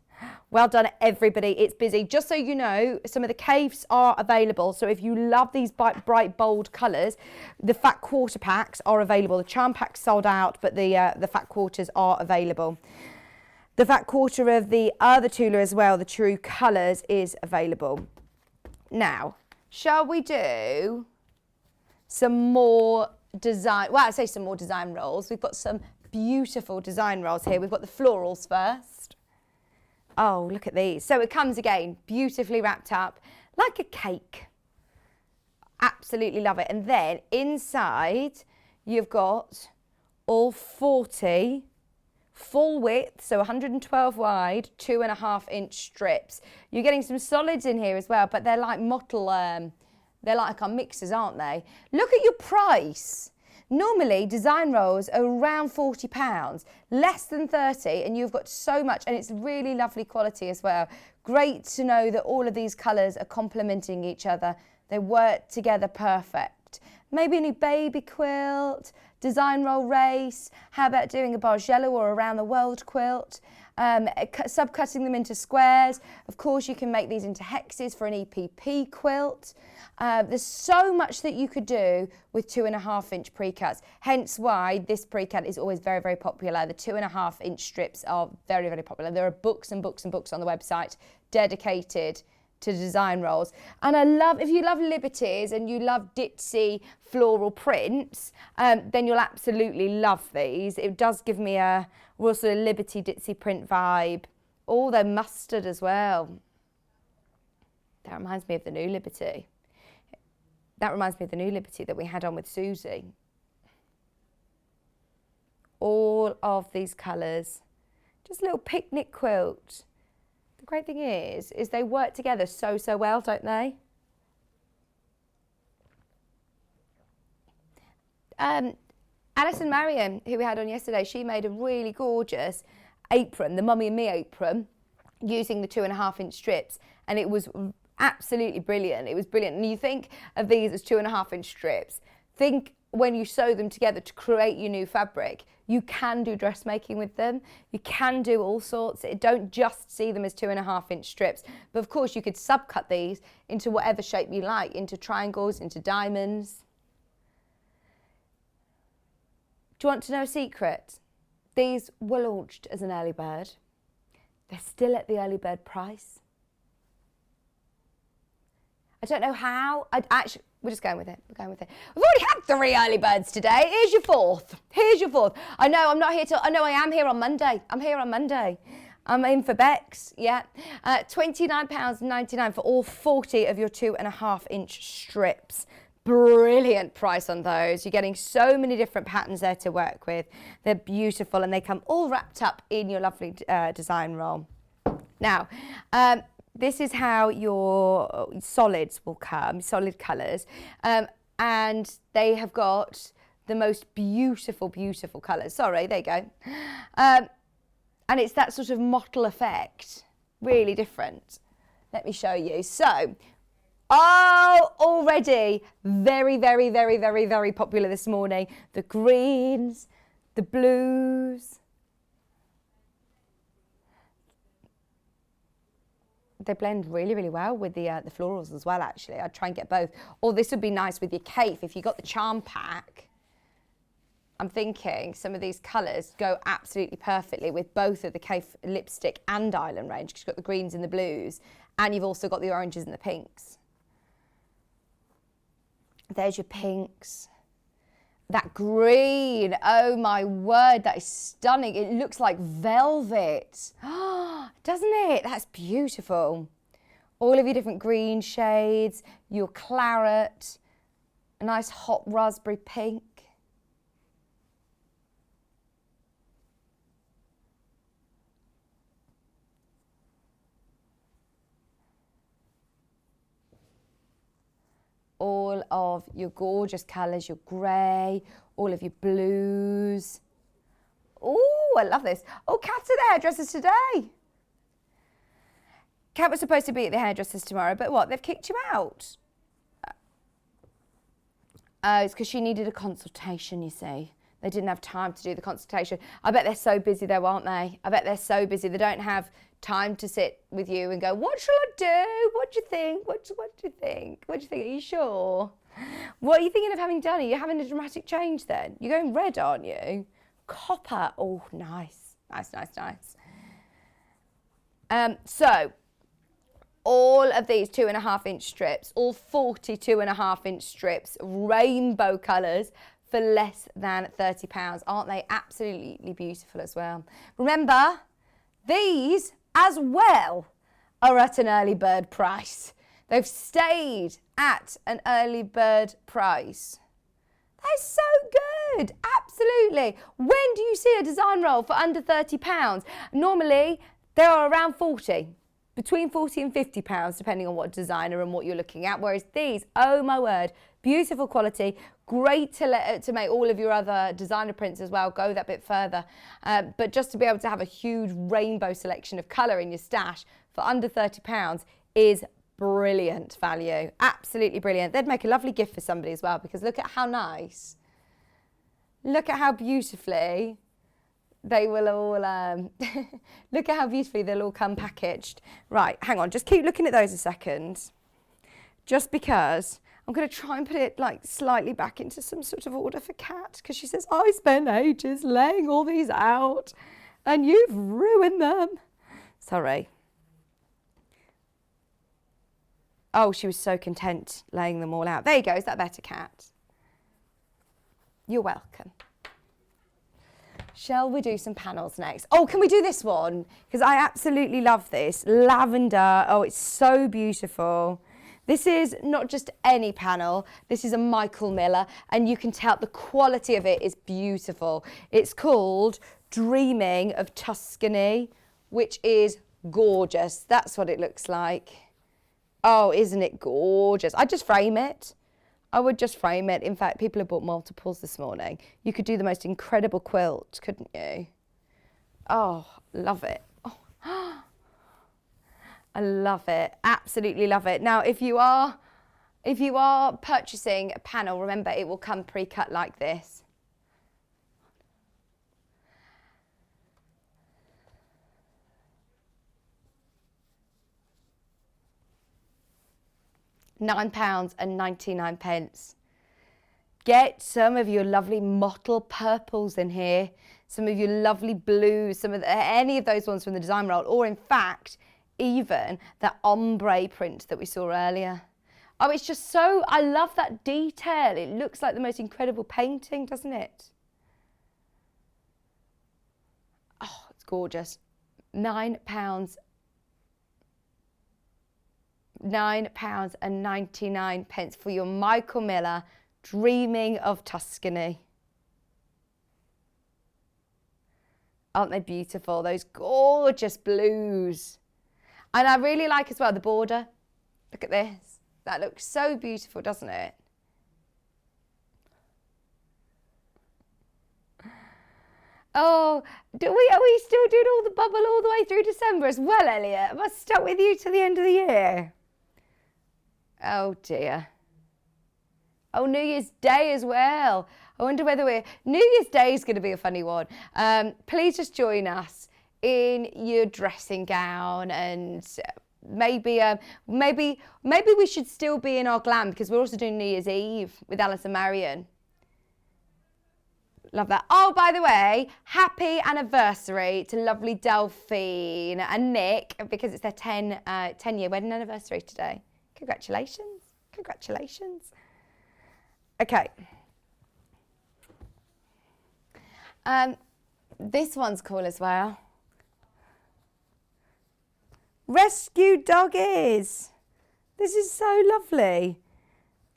Well done, everybody. It's busy. Just so you know, some of the caves are available. So if you love these bright, bold colours, the fat quarter packs are available. The charm packs sold out, but the fat quarters are available. The fat quarter of the other Tula as well, the true colours, is available. Now, shall we do some more design? Well, I say some more design rolls. We've got some beautiful design rolls here. We've got the florals first. Oh, look at these. So it comes again, beautifully wrapped up like a cake. Absolutely love it. And then inside, you've got all 40 full width, so 112 wide, 2.5-inch strips. You're getting some solids in here as well, but they're like mottle, they're like our mixers, aren't they? Look at your price. Normally, design rolls are around £40, less than 30, and you've got so much, and it's really lovely quality as well. Great to know that all of these colours are complementing each other. They work together perfect. Maybe a new baby quilt, design roll race. How about doing a Bargello or around the world quilt? Subcutting them into squares. Of course, you can make these into hexes for an EPP quilt. There's so much that you could do with 2.5-inch pre-cuts. Hence why this pre-cut is always very, very popular. The 2.5-inch strips are very, very popular. There are books and books and books on the website dedicated to design rolls. And I love, if you love Liberties and you love ditzy floral prints, then you'll absolutely love these. It does give me a real sort of Liberty ditzy print vibe. Oh, they're mustard as well. That reminds me of the new Liberty. That reminds me of the new Liberty that we had on with Susie. All of these colours. Just a little picnic quilt. The great thing is they work together so, so well, don't they? Alice and Marion, who we had on yesterday, she made a really gorgeous apron, the Mummy and Me apron, using the 2.5-inch strips, and it was absolutely brilliant. It was brilliant. And you think of these as 2.5-inch strips. Think when you sew them together to create your new fabric, you can do dressmaking with them. You can do all sorts. Don't just see them as 2.5-inch strips. But of course, you could subcut these into whatever shape you like, into triangles, into diamonds. Do you want to know a secret? These were launched as an early bird. They're still at the early bird price. I don't know how. We're just going with it. We're going with it. We've already had 3 early birds today. Here's your 4th. Here's your 4th. I know I'm not here till. I know I am here on Monday. I'm here on Monday. I'm in for Bex. Yeah. £29.99 for all 40 of your 2.5-inch strips. Brilliant price on those. You're getting so many different patterns there to work with. They're beautiful and they come all wrapped up in your lovely design roll. Now, this is how your solids will come, solid colours, and they have got the most beautiful, beautiful colours. Sorry, there you go. And it's that sort of mottle effect, really different. Let me show you. So, already very, very, very, very, very popular this morning. The greens, the blues. They blend really, really well with the florals as well, actually. I'd try and get both. Or this would be nice with your cape. If you got the charm pack, I'm thinking some of these colours go absolutely perfectly with both of the cape lipstick and island range, because you've got the greens and the blues, and you've also got the oranges and the pinks. There's your pinks. That green, oh my word, that is stunning. It looks like velvet. Doesn't it? That's beautiful. All of your different green shades, your claret, a nice hot raspberry pink. All of your gorgeous colours, your grey, all of your blues. Oh, I love this. Oh, Kat's at the hairdressers today. Kat was supposed to be at the hairdressers tomorrow, but what? They've kicked you out. It's because she needed a consultation, you see. They didn't have time to do the consultation. I bet they're so busy though, aren't they? I bet they're so busy. They don't have time to sit with you and go, what shall I do? What do you think? What do you think? What do you think? Are you sure? What are you thinking of having done? Are you having a dramatic change then? You're going red, aren't you? Copper. Oh, nice. Nice, nice, nice. So, all of these 2.5-inch strips, all 40 2.5-inch strips, rainbow colours, for less than £30. Aren't they absolutely beautiful as well? Remember, these as well are at an early bird price. They've stayed at an early bird price. They're so good, absolutely. When do you see a design roll for under £30? Normally, they are around 40. Between 40 and £50, depending on what designer and what you're looking at. Whereas these, oh my word, beautiful quality, Great to make all of your other designer prints as well, go that bit further. But just to be able to have a huge rainbow selection of colour in your stash for under £30 is brilliant value. Absolutely brilliant. They'd make a lovely gift for somebody as well, because look at how nice. Look at how beautifully they will all, look at how beautifully they'll all come packaged. Right, hang on, just keep looking at those a second. Just because I'm going to try and put it like slightly back into some sort of order for Kat, because she says, I spent ages laying all these out and you've ruined them. Sorry. Oh, she was so content laying them all out. There you go. Is that better, Kat? You're welcome. Shall we do some panels next? Oh, can we do this one? Because I absolutely love this. Lavender. Oh, it's so beautiful. This is not just any panel. This is a Michael Miller, and you can tell the quality of it is beautiful. It's called Dreaming of Tuscany, which is gorgeous. That's what it looks like. Oh, isn't it gorgeous? I'd just frame it. I would just frame it. In fact, people have bought multiples this morning. You could do the most incredible quilt, couldn't you? Oh, love it. Oh. I love it. Absolutely love it. Now, if you are purchasing a panel, remember it will come pre-cut like this. £9.99. Get some of your lovely mottled purples in here, some of your lovely blues, any of those ones from the design roll, or in fact, even that ombre print that we saw earlier. Oh, it's just so, I love that detail. It looks like the most incredible painting, doesn't it? Oh, it's gorgeous. £9.99 for your Michael Miller Dreaming of Tuscany. Aren't they beautiful? Those gorgeous blues. And I really like as well the border. Look at this. That looks so beautiful, doesn't it? Oh, are we still doing all the bubble all the way through December as well, Elliot? Am I stuck with you till the end of the year? Oh dear. Oh, New Year's Day as well. I wonder whether New Year's Day is going to be a funny one. Please just join us in your dressing gown, and maybe we should still be in our glam, because we're also doing New Year's Eve with Alice and Marion. Love that. Oh, by the way, happy anniversary to lovely Delphine and Nick, because it's their 10-year wedding anniversary today. Congratulations. Congratulations. Okay. This one's cool as well. Rescue doggies. This is so lovely.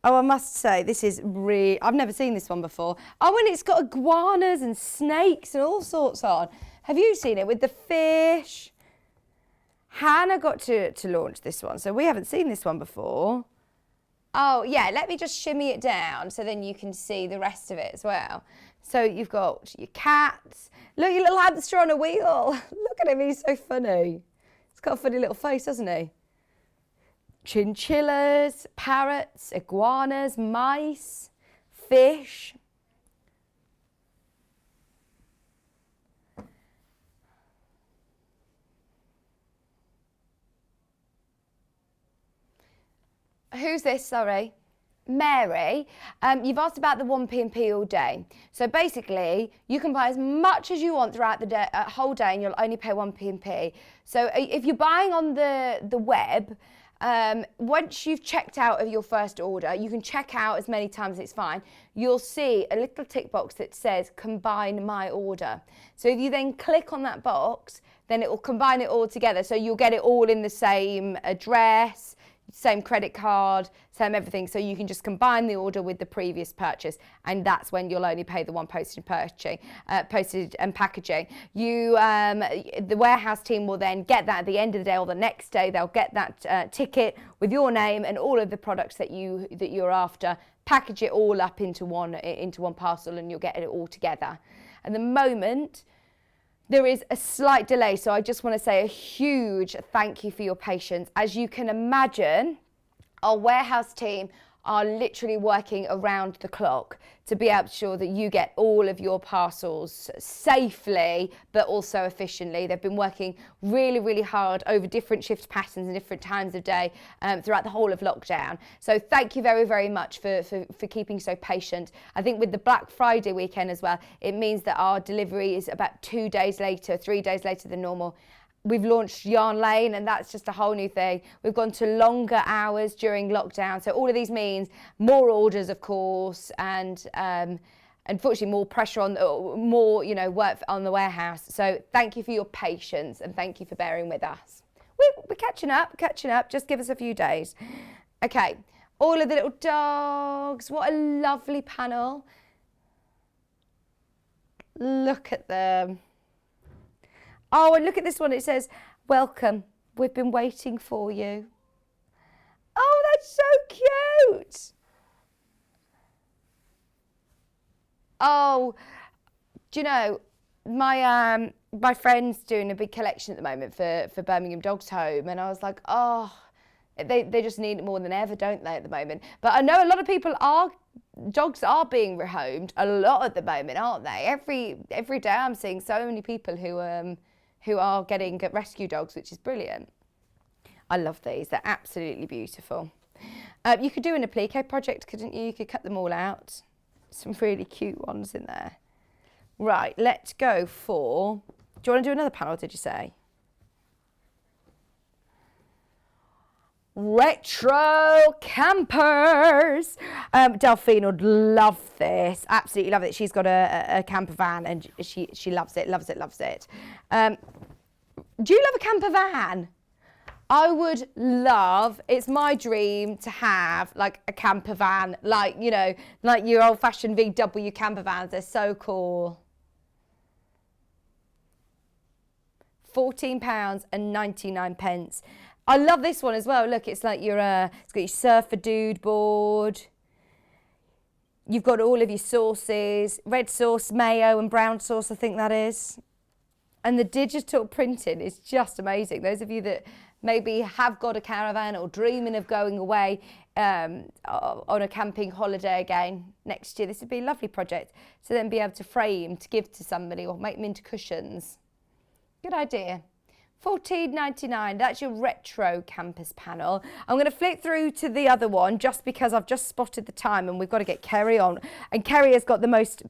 Oh, I must say, this is really, I've never seen this one before. Oh, and it's got iguanas and snakes and all sorts on. Have you seen it with the fish? Hannah got to launch this one, so we haven't seen this one before. Oh, yeah, let me just shimmy it down so then you can see the rest of it as well. So you've got your cats. Look, your little hamster on a wheel. Look at him, he's so funny. He's got a funny little face, hasn't he? Chinchillas, parrots, iguanas, mice, fish. Who's this, sorry? Mary, you've asked about the 1P&P all day. So basically, you can buy as much as you want throughout the day, whole day, and you'll only pay 1P&P. So if you're buying on the web, once you've checked out of your first order, you can check out as many times as it's fine. You'll see a little tick box that says combine my order. So if you then click on that box, then it will combine it all together. So you'll get it all in the same address, same credit card, same everything, so you can just combine the order with the previous purchase, and that's when you'll only pay the one postage and packaging. The warehouse team will then get that at the end of the day or the next day. They'll get that ticket with your name and all of the products that you're after package it all up into one parcel, and you'll get it all together. At the moment, there is a slight delay, so I just want to say a huge thank you for your patience. As you can imagine, our warehouse team are literally working around the clock to be able to ensure that you get all of your parcels safely, but also efficiently. They've been working really, really hard over different shift patterns and different times of day throughout the whole of lockdown. So thank you very, very much for keeping so patient. I think with the Black Friday weekend as well, it means that our delivery is about 2 days later, 3 days later than normal. We've launched Yarn Lane, and that's just a whole new thing. We've gone to longer hours during lockdown. So all of these means more orders, of course, and unfortunately more pressure on, more, work on the warehouse. So thank you for your patience, and thank you for bearing with us. We're catching up. Just give us a few days. Okay, all of the little dogs. What a lovely panel. Look at them. Oh, and look at this one. It says, welcome. We've been waiting for you. Oh, that's so cute. Oh, do you know, my friend's doing a big collection at the moment for Birmingham Dogs Home. And I was like, oh, they just need it more than ever, don't they, at the moment? But I know a lot of people dogs are being rehomed a lot at the moment, aren't they? Every day I'm seeing so many people who are getting rescue dogs, which is brilliant. I love these. They're absolutely beautiful. You could do an applique project, couldn't you? You could cut them all out. Some really cute ones in there. Right, let's go for... Do you want to do another panel, did you say? Retro campers. Delphine would love this, absolutely love it. She's got a camper van, and she loves it. Do you love a camper van? I would love, it's my dream to have like a camper van, like your old-fashioned VW camper vans. They're so cool. £14.99. I love this one as well. Look, it's like it's got your surfer dude board. You've got all of your sauces, red sauce, mayo and brown sauce, I think that is. And the digital printing is just amazing. Those of you that maybe have got a caravan or dreaming of going away on a camping holiday again next year, this would be a lovely project to then be able to frame, to give to somebody, or make them into cushions. Good idea. £14.99, that's your retro campus panel. I'm going to flip through to the other one just because I've just spotted the time and we've got to get Kerrie on. And Kerrie has got the most,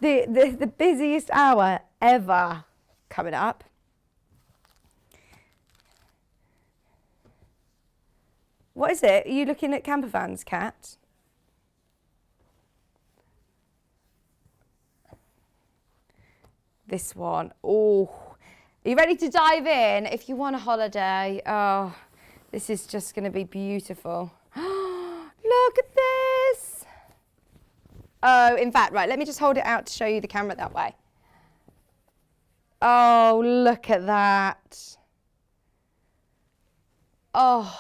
the busiest hour ever coming up. What is it? Are you looking at camper vans, Kat? This one. Oh. Are you ready to dive in? If you want a holiday, oh, this is just going to be beautiful. Look at this. Oh, in fact, right, let me just hold it out to show you the camera that way. Oh, look at that. Oh.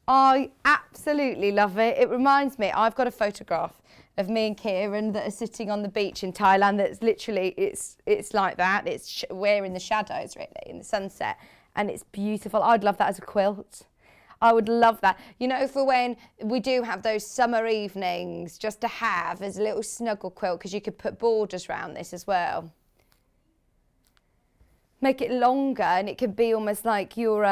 I absolutely love it. It reminds me, I've got a photograph of me and Kieran that are sitting on the beach in Thailand. That's literally, it's like that. We're in the shadows, really, in the sunset, and it's beautiful. I'd love that as a quilt. I would love that. For when we do have those summer evenings, just to have as a little snuggle quilt, because you could put borders around this as well. Make it longer, and it could be almost like your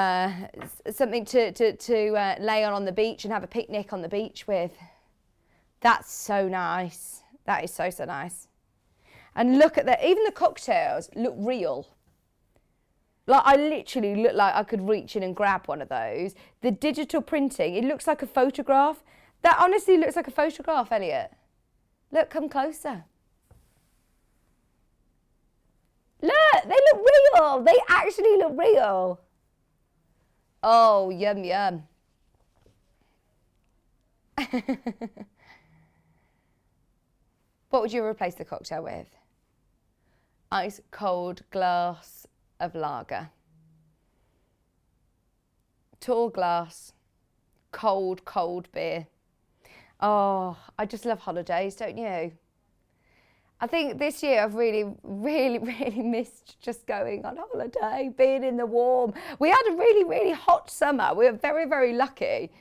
something to lay on the beach and have a picnic on the beach with. That's so nice. That is so nice. And look at that. Even the cocktails look real. Like, I literally look like I could reach in and grab one of those. The digital printing, it looks like a photograph. That honestly looks like a photograph, Elliot. Look, come closer. Look, they look real. They actually look real. Oh, yum, yum. What would you replace the cocktail with? Ice cold glass of lager. Tall glass, cold, cold beer. Oh, I just love holidays, don't you? I think this year I've really, really, really missed just going on holiday, being in the warm. We had a really, really hot summer. We were very, very lucky.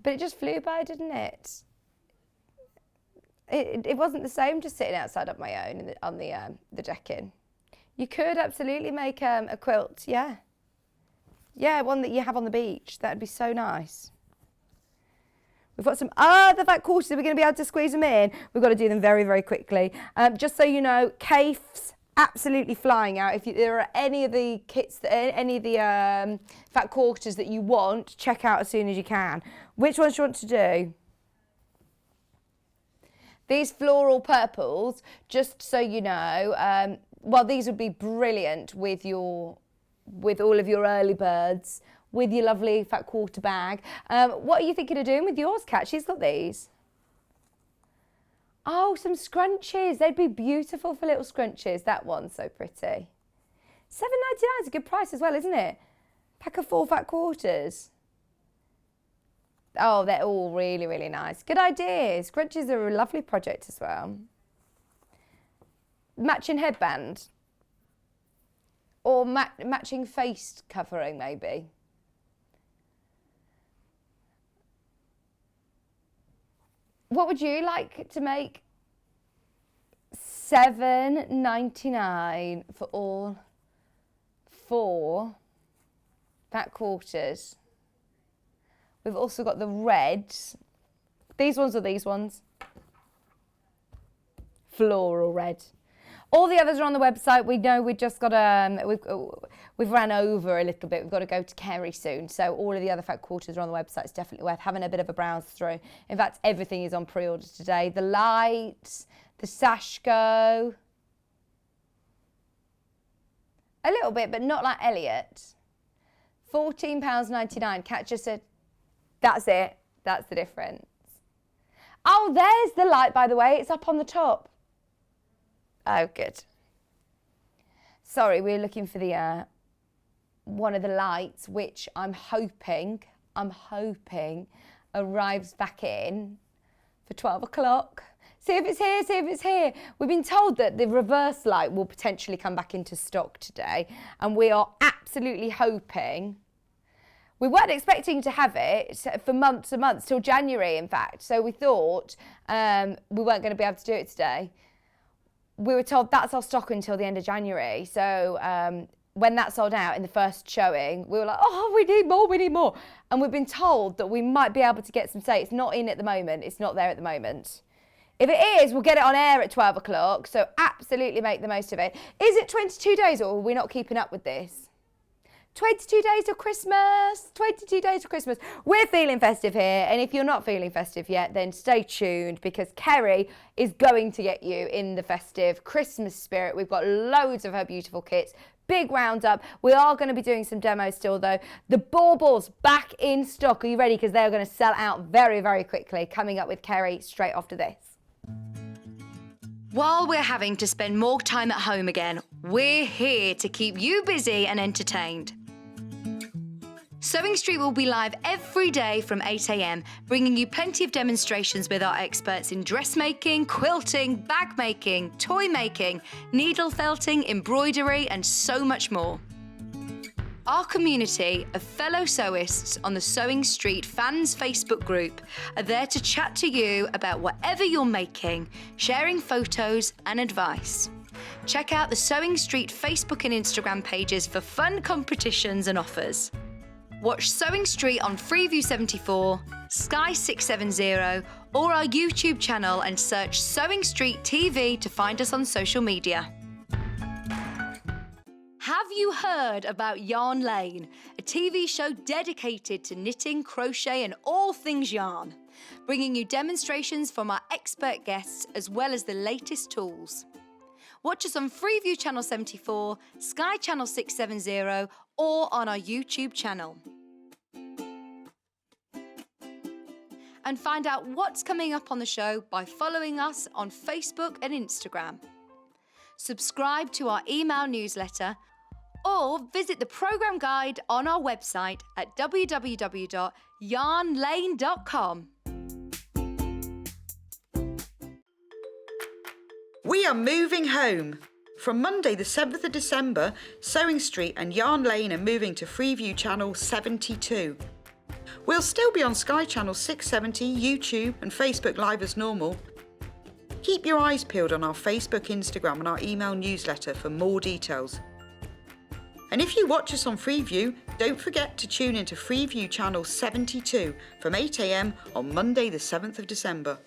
But it just flew by, didn't it? It wasn't the same just sitting outside on my own on the decking. You could absolutely make a quilt, yeah. Yeah, one that you have on the beach. That'd be so nice. We've got some other fat quarters. Are we going to be able to squeeze them in? We've got to do them very, very quickly. Just so you know, Kaif's absolutely flying out. If there are any of the kits, any of the fat quarters that you want, check out as soon as you can. Which ones do you want to do? These floral purples, just so you know, well, these would be brilliant with all of your early birds, with your lovely fat quarter bag. What are you thinking of doing with yours, Kat? She's got these. Oh, some scrunchies. They'd be beautiful for little scrunchies. That one's so pretty. $7.99 is a good price as well, isn't it? Pack of 4 fat quarters. Oh, they're all really, really nice. Good ideas. Scrunchies are a lovely project as well. Matching headband. Or matching face covering, maybe. What would you like to make? $7.99 for all 4 fat quarters. We've also got the reds. These ones or these ones? Floral red. All the others are on the website. We know we've just got we've ran over a little bit. We've got to go to Kerrie soon. So all of the other fat quarters are on the website. It's definitely worth having a bit of a browse through. In fact, everything is on pre-order today. The lights, the Sashkio. A little bit, but not like Elliot. £14.99. Kat just said, that's it. That's the difference. Oh, there's the light, by the way. It's up on the top. Oh, good. Sorry, we're looking for the one of the lights, which I'm hoping arrives back in for 12 o'clock. See if it's here, see if it's here. We've been told that the reverse light will potentially come back into stock today, and we are absolutely hoping. We weren't expecting to have it for months and months, till January, in fact. So we thought we weren't going to be able to do it today. We were told that's our stock until the end of January. So when that sold out in the first showing, we were like, oh, we need more, we need more. And we've been told that we might be able to get some say. It's not in at the moment. It's not there at the moment. If it is, we'll get it on air at 12 o'clock. So absolutely make the most of it. Is it 22 days or are we not keeping up with this? 22 days to Christmas, 22 days to Christmas. We're feeling festive here, and if you're not feeling festive yet, then stay tuned because Kerrie is going to get you in the festive Christmas spirit. We've got loads of her beautiful kits, big roundup. We are going to be doing some demos still though. The baubles back in stock. Are you ready? Because they're going to sell out very, very quickly. Coming up with Kerrie straight after this. While we're having to spend more time at home again, we're here to keep you busy and entertained. Sewing Street will be live every day from 8 a.m, bringing you plenty of demonstrations with our experts in dressmaking, quilting, bag making, toy making, needle felting, embroidery, and so much more. Our community of fellow sewists on the Sewing Street fans Facebook group are there to chat to you about whatever you're making, sharing photos and advice. Check out the Sewing Street Facebook and Instagram pages for fun competitions and offers. Watch Sewing Street on Freeview 74, Sky 670, or our YouTube channel and search Sewing Street TV to find us on social media. Have you heard about Yarn Lane, a TV show dedicated to knitting, crochet, and all things yarn, bringing you demonstrations from our expert guests as well as the latest tools? Watch us on Freeview Channel 74, Sky Channel 670, or on our YouTube channel. And find out what's coming up on the show by following us on Facebook and Instagram. Subscribe to our email newsletter, or visit the programme guide on our website at www.yarnlane.com. We are moving home. From Monday the 7th of December, Sewing Street and Yarn Lane are moving to Freeview Channel 72. We'll still be on Sky Channel 670, YouTube and Facebook Live as normal. Keep your eyes peeled on our Facebook, Instagram and our email newsletter for more details. And if you watch us on Freeview, don't forget to tune into Freeview Channel 72 from 8 AM on Monday the 7th of December.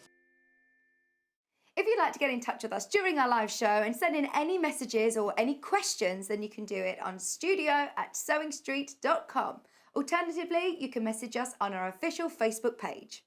If you'd like to get in touch with us during our live show and send in any messages or any questions, then you can do it on studio@sewingstreet.com. Alternatively, you can message us on our official Facebook page.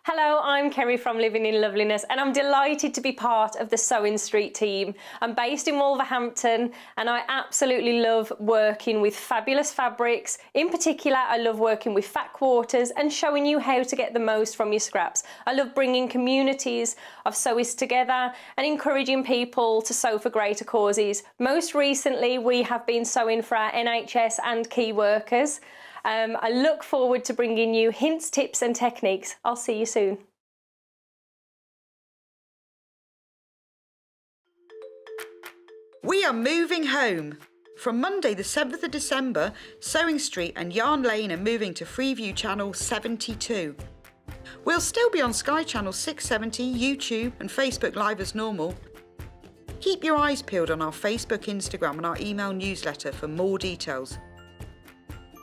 Hello, I'm Kerrie from Living in Loveliness and I'm delighted to be part of the Sewing Street team. I'm based in Wolverhampton and I absolutely love working with fabulous fabrics. In particular, I love working with fat quarters and showing you how to get the most from your scraps. I love bringing communities of sewists together and encouraging people to sew for greater causes. Most recently, we have been sewing for our NHS and key workers. I look forward to bringing you hints, tips and techniques. I'll see you soon. We are moving home. From Monday the 7th of December, Sewing Street and Yarn Lane are moving to Freeview Channel 72. We'll still be on Sky Channel 670, YouTube and Facebook Live as normal. Keep your eyes peeled on our Facebook, Instagram and our email newsletter for more details.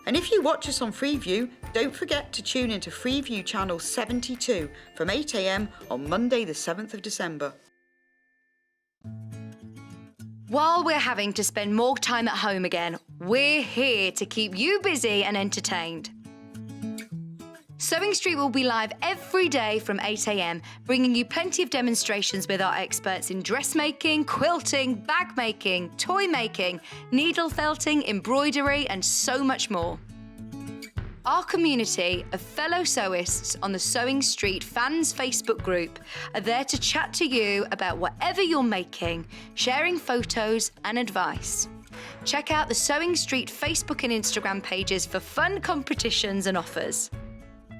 And if you watch us on Freeview, don't forget to tune into Freeview Channel 72 from 8 AM on Monday the 7th of December. While we're having to spend more time at home again, we're here to keep you busy and entertained. Sewing Street will be live every day from 8 AM, bringing you plenty of demonstrations with our experts in dressmaking, quilting, bag making, toy making, needle felting, embroidery, and so much more. Our community of fellow sewists on the Sewing Street fans Facebook group are there to chat to you about whatever you're making, sharing photos and advice. Check out the Sewing Street Facebook and Instagram pages for fun competitions and offers.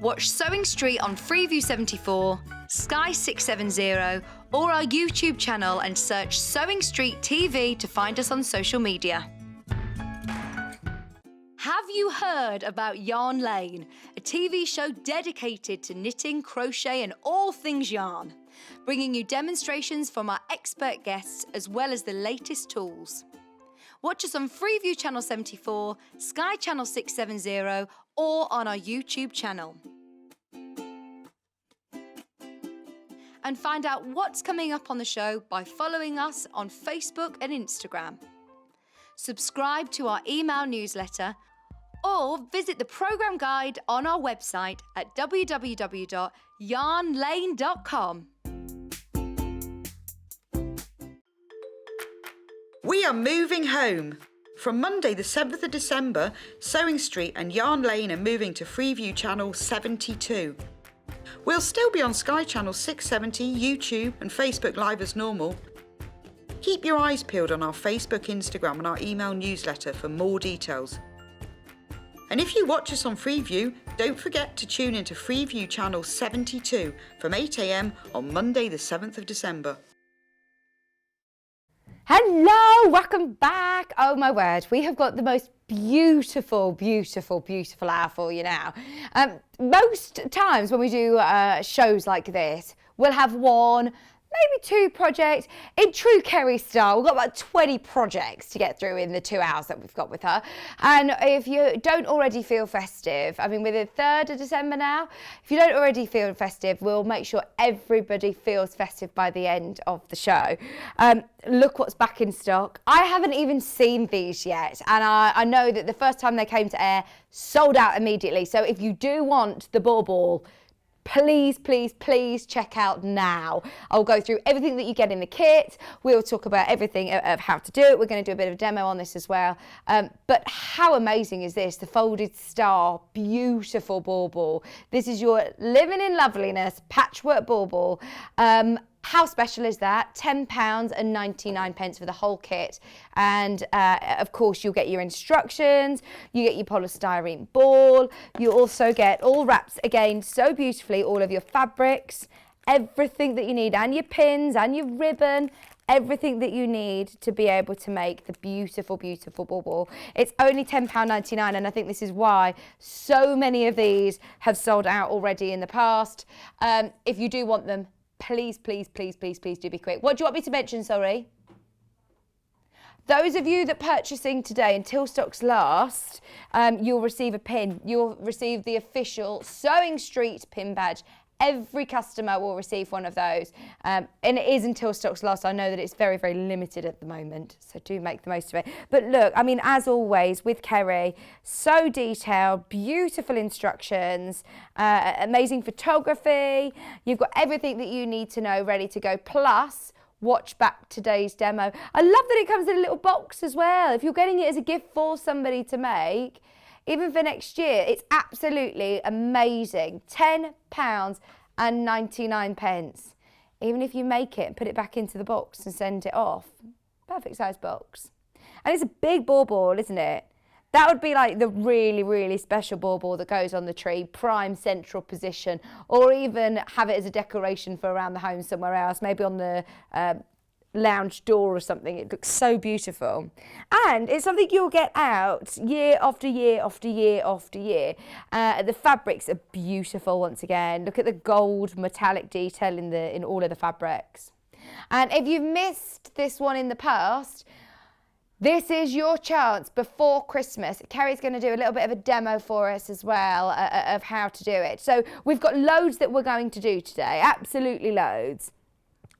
Watch Sewing Street on Freeview 74, Sky 670 or our YouTube channel and search Sewing Street TV to find us on social media. Have you heard about Yarn Lane, a TV show dedicated to knitting, crochet and all things yarn, bringing you demonstrations from our expert guests as well as the latest tools. Watch us on Freeview Channel 74, Sky Channel 670 or on our YouTube channel. And find out what's coming up on the show by following us on Facebook and Instagram. Subscribe to our email newsletter or visit the programme guide on our website at www.yarnlane.com. We are moving home. From Monday the 7th of December, Sewing Street and Yarn Lane are moving to Freeview Channel 72. We'll still be on Sky Channel 670, YouTube and Facebook Live as normal. Keep your eyes peeled on our Facebook, Instagram and our email newsletter for more details. And if you watch us on Freeview, don't forget to tune into Freeview Channel 72 from 8 AM on Monday the 7th of December. Hello, welcome back. Oh my word, we have got the most beautiful, beautiful, beautiful hour for you now. Most times when we do shows like this, we'll have one, maybe two projects. In true Kerrie style, we've got about 20 projects to get through in the 2 hours that we've got with her. And if you don't already feel festive, I mean, we're the 3rd of December now. If you don't already feel festive, we'll make sure everybody feels festive by the end of the show. Look what's back in stock. I haven't even seen these yet. And I know that the first time they came to air, sold out immediately. So if you do want the bauble, please, please, please check out now. I'll go through everything that you get in the kit. We'll talk about everything of how to do it. We're going to do a bit of a demo on this as well. But how amazing is this? The folded star, beautiful bauble. This is your Living in Loveliness patchwork bauble. How special is that? £10.99 for the whole kit. And of course, you'll get your instructions, you get your polystyrene ball, you also get all wrapped again so beautifully, all of your fabrics, everything that you need, and your pins and your ribbon, everything that you need to be able to make the beautiful, beautiful bauble. It's only £10.99, and I think this is why so many of these have sold out already in the past. If you do want them, please, please, please, please, please do be quick. What do you want me to mention, sorry? Those of you that are purchasing today until stocks last, you'll receive a pin. You'll receive the official Sewing Street pin badge. Every customer will receive one of those. And it is until stocks last. I know that it's very, very limited at the moment, so do make the most of it. But look, I mean, as always with Kerrie, so detailed, beautiful instructions, amazing photography. You've got everything that you need to know ready to go. Plus, watch back today's demo. I love that it comes in a little box as well. If you're getting it as a gift for somebody to make, even for next year, it's absolutely amazing. £10.99. Even if you make it and put it back into the box and send it off, perfect size box. And it's a big bauble, isn't it? That would be like the really, really special bauble that goes on the tree, prime central position, or even have it as a decoration for around the home somewhere else, maybe on the lounge door or something. It looks so beautiful, and it's something you'll get out year after year after year after year. The fabrics are beautiful. Once again, look at the gold metallic detail in all of the fabrics. And if you've missed this one in the past, this is your chance before Christmas. Kerrie's going to do a little bit of a demo for us as well of how to do it. So we've got loads that we're going to do today, absolutely loads.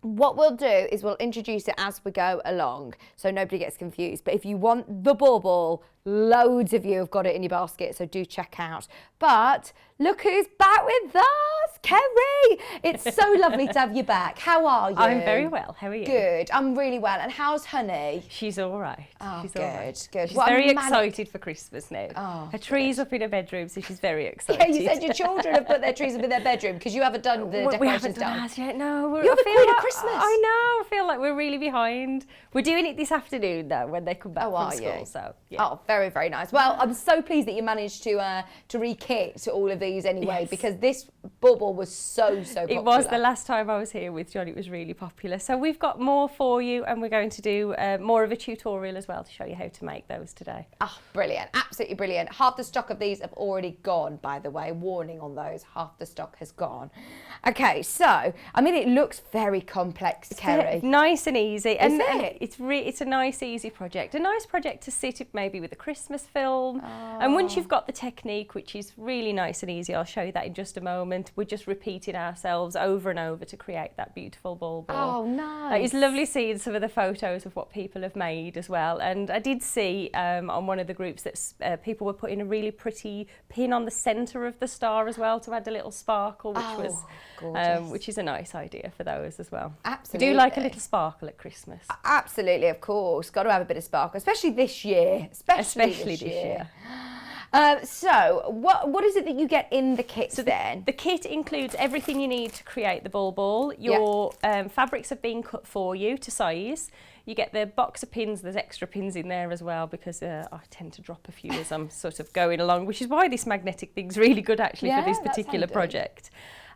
What we'll do is we'll introduce it as we go along, so nobody gets confused. But if you want the bauble, loads of you have got it in your basket, so do check out. But look who's back with us, Kerrie. It's so lovely to have you back. How are you? I'm very well. How are you? Good. I'm really well. And how's Honey? She's all right. Oh, she's good, all right. good. She's What a very manic- excited for Christmas now. Oh, her tree's up in her bedroom, so she's very excited. Yeah, you said your children have put their trees up in their bedroom because you haven't done the We decorations haven't done done. ours yet. No, You're the I feel queen of like- Christmas. I know. I feel like we're really behind. We're doing it this afternoon though, when they come back from school. So yeah. Oh, very, very nice. Well, I'm so pleased that you managed to re-kit all of these anyway, Yes. because this bauble was so popular. It was the last time I was here with John. It was really popular. So we've got more for you, and we're going to do more of a tutorial as well to show you how to make those today. Oh, brilliant. Absolutely brilliant. Half the stock of these have already gone, by the way. Warning on those. Half the stock has gone. Okay, so, I mean, it looks very complex, Kerrie. Nice and easy. Is And it? it's a nice, easy project. A nice project to sit maybe with a Christmas film. And once you've got the technique, which is really nice and easy, I'll show you that in just a moment. We're just repeating ourselves over and over to create that beautiful bauble. Oh, nice. It's lovely seeing some of the photos of what people have made as well. And I did see on one of the groups that people were putting a really pretty pin on the centre of the star as well to add a little sparkle, which is a nice idea for those as well. Absolutely. We do like a little sparkle at Christmas. Absolutely, of course. Got to have a bit of sparkle, especially this year. Especially this year. So, what is it that you get in the kit then? The kit includes everything you need to create the bauble. Your fabrics have been cut for you to size. You get the box of pins. There's extra pins in there as well because I tend to drop a few as I'm sort of going along, which is why this magnetic thing's really good actually for this particular project.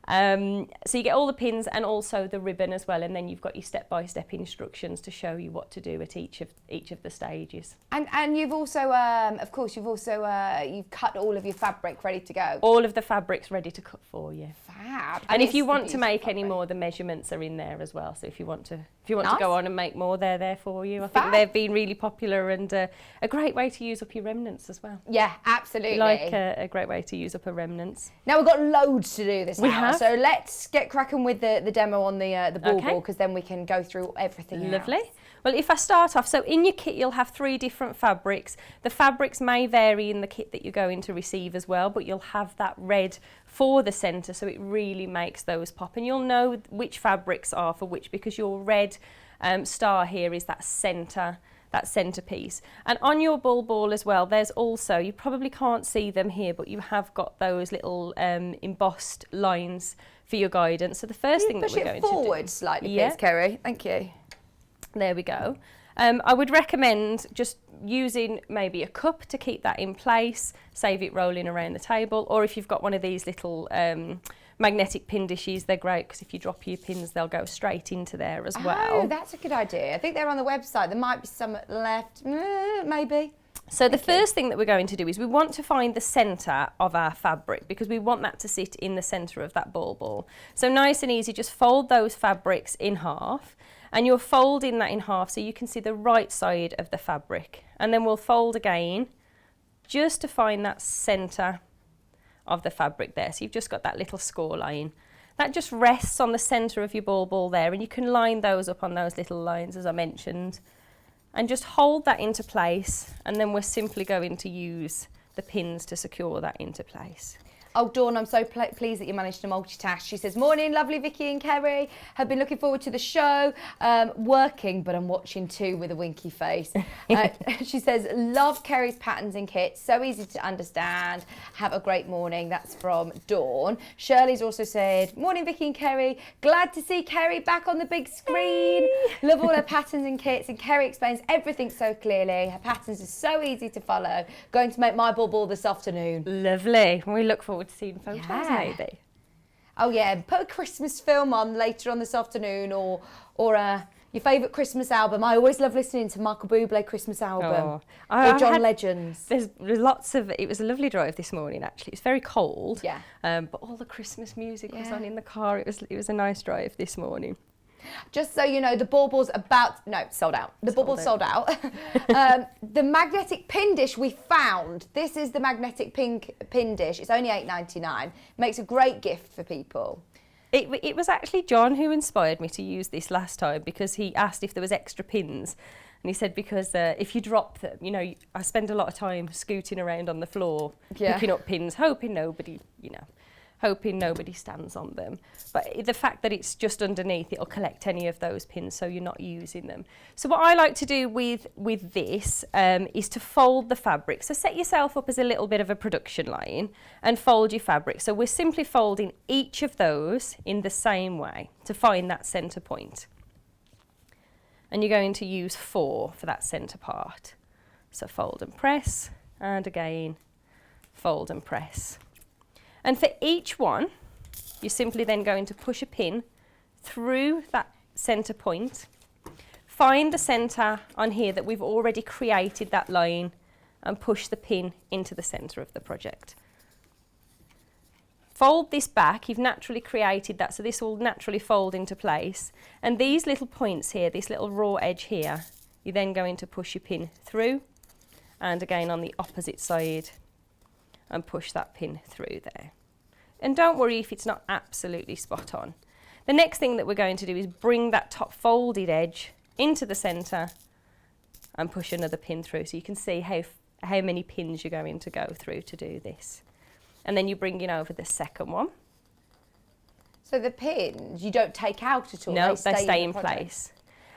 So you get all the pins and also the ribbon as well, and then you've got your step-by-step instructions to show you what to do at each of the stages. And you've also, of course, you've cut all of your fabric ready to go. All of the fabrics ready to cut for you. Fab. And if you want to make any more, the measurements are in there as well. So if you want to go on and make more, they're there for you. I think they've been really popular and a great way to use up your remnants as well. Yeah, absolutely. Like a great way to use up a remnants. Now we've got loads to do this We hour, have. so let's get cracking with the demo on the bauble, because then we can go through everything Lovely. else. Well, if I start off, so in your kit you'll have 3 different fabrics. The fabrics may vary in the kit that you're going to receive as well, but you'll have that red for the centre, so it really makes those pop. And you'll know which fabrics are for which, because your red star here is that centrepiece. And on your ball as well, there's also, you probably can't see them here, but you have got those little embossed lines for your guidance. So the first thing that we're going to do... Push it forward slightly, please, Kerrie. Thank you. There we go. I would recommend just using maybe a cup to keep that in place, save it rolling around the table, or if you've got one of these little magnetic pin dishes, they're great because if you drop your pins, they'll go straight into there as well. Oh, that's a good idea. I think they're on the website. There might be some left, maybe. So the first thing that we're going to do is we want to find the centre of our fabric, because we want that to sit in the centre of that ball. So nice and easy, just fold those fabrics in half, and you're folding that in half so you can see the right side of the fabric. And then we'll fold again just to find that centre of the fabric there. So you've just got that little score line. That just rests on the centre of your ball there, and you can line those up on those little lines as I mentioned. And just hold that into place, and then we're simply going to use the pins to secure that into place. Oh, Dawn, I'm so pleased that you managed to multitask. She says, morning, lovely Vicky and Kerrie. Have been looking forward to the show. Working, but I'm watching too with a winky face. She says, love Kerrie's patterns and kits. So easy to understand. Have a great morning. That's from Dawn. Shirley's also said, morning, Vicky and Kerrie. Glad to see Kerrie back on the big screen. Love all her patterns and kits. And Kerrie explains everything so clearly. Her patterns are so easy to follow. Going to make my ball this afternoon. Lovely. We look forward to seeing photos, maybe. Oh yeah, put a Christmas film on later on this afternoon, or your favourite Christmas album. I always love listening to Michael Bublé Christmas album, or John Legend's. There's lots of, it was a lovely drive this morning actually. It's very cold, yeah. But all the Christmas music was on in the car. It was a nice drive this morning. Just so you know, the baubles sold out. The baubles sold out. The magnetic pin dish we found. This is the magnetic pin dish. It's only $8.99. Makes a great gift for people. It was actually John who inspired me to use this last time, because he asked if there was extra pins. And he said, because if you drop them, you know, I spend a lot of time scooting around on the floor, picking up pins, hoping nobody stands on them. But the fact that it's just underneath, it'll collect any of those pins, so you're not using them. So what I like to do with this is to fold the fabric. So set yourself up as a little bit of a production line and fold your fabric. So we're simply folding each of those in the same way to find that centre point. And you're going to use 4 for that centre part. So fold and press, and again, fold and press. And for each one, you're simply then going to push a pin through that centre point, find the centre on here that we've already created that line, and push the pin into the centre of the project. Fold this back, you've naturally created that, so this will naturally fold into place. And these little points here, this little raw edge here, you're then going to push your pin through, and again on the opposite side, and push that pin through there. And don't worry if it's not absolutely spot on. The next thing that we're going to do is bring that top folded edge into the centre and push another pin through, so you can see how many pins you're going to go through to do this. And then you're bringing over the second one. So the pins, you don't take out at all? No, they stay in place.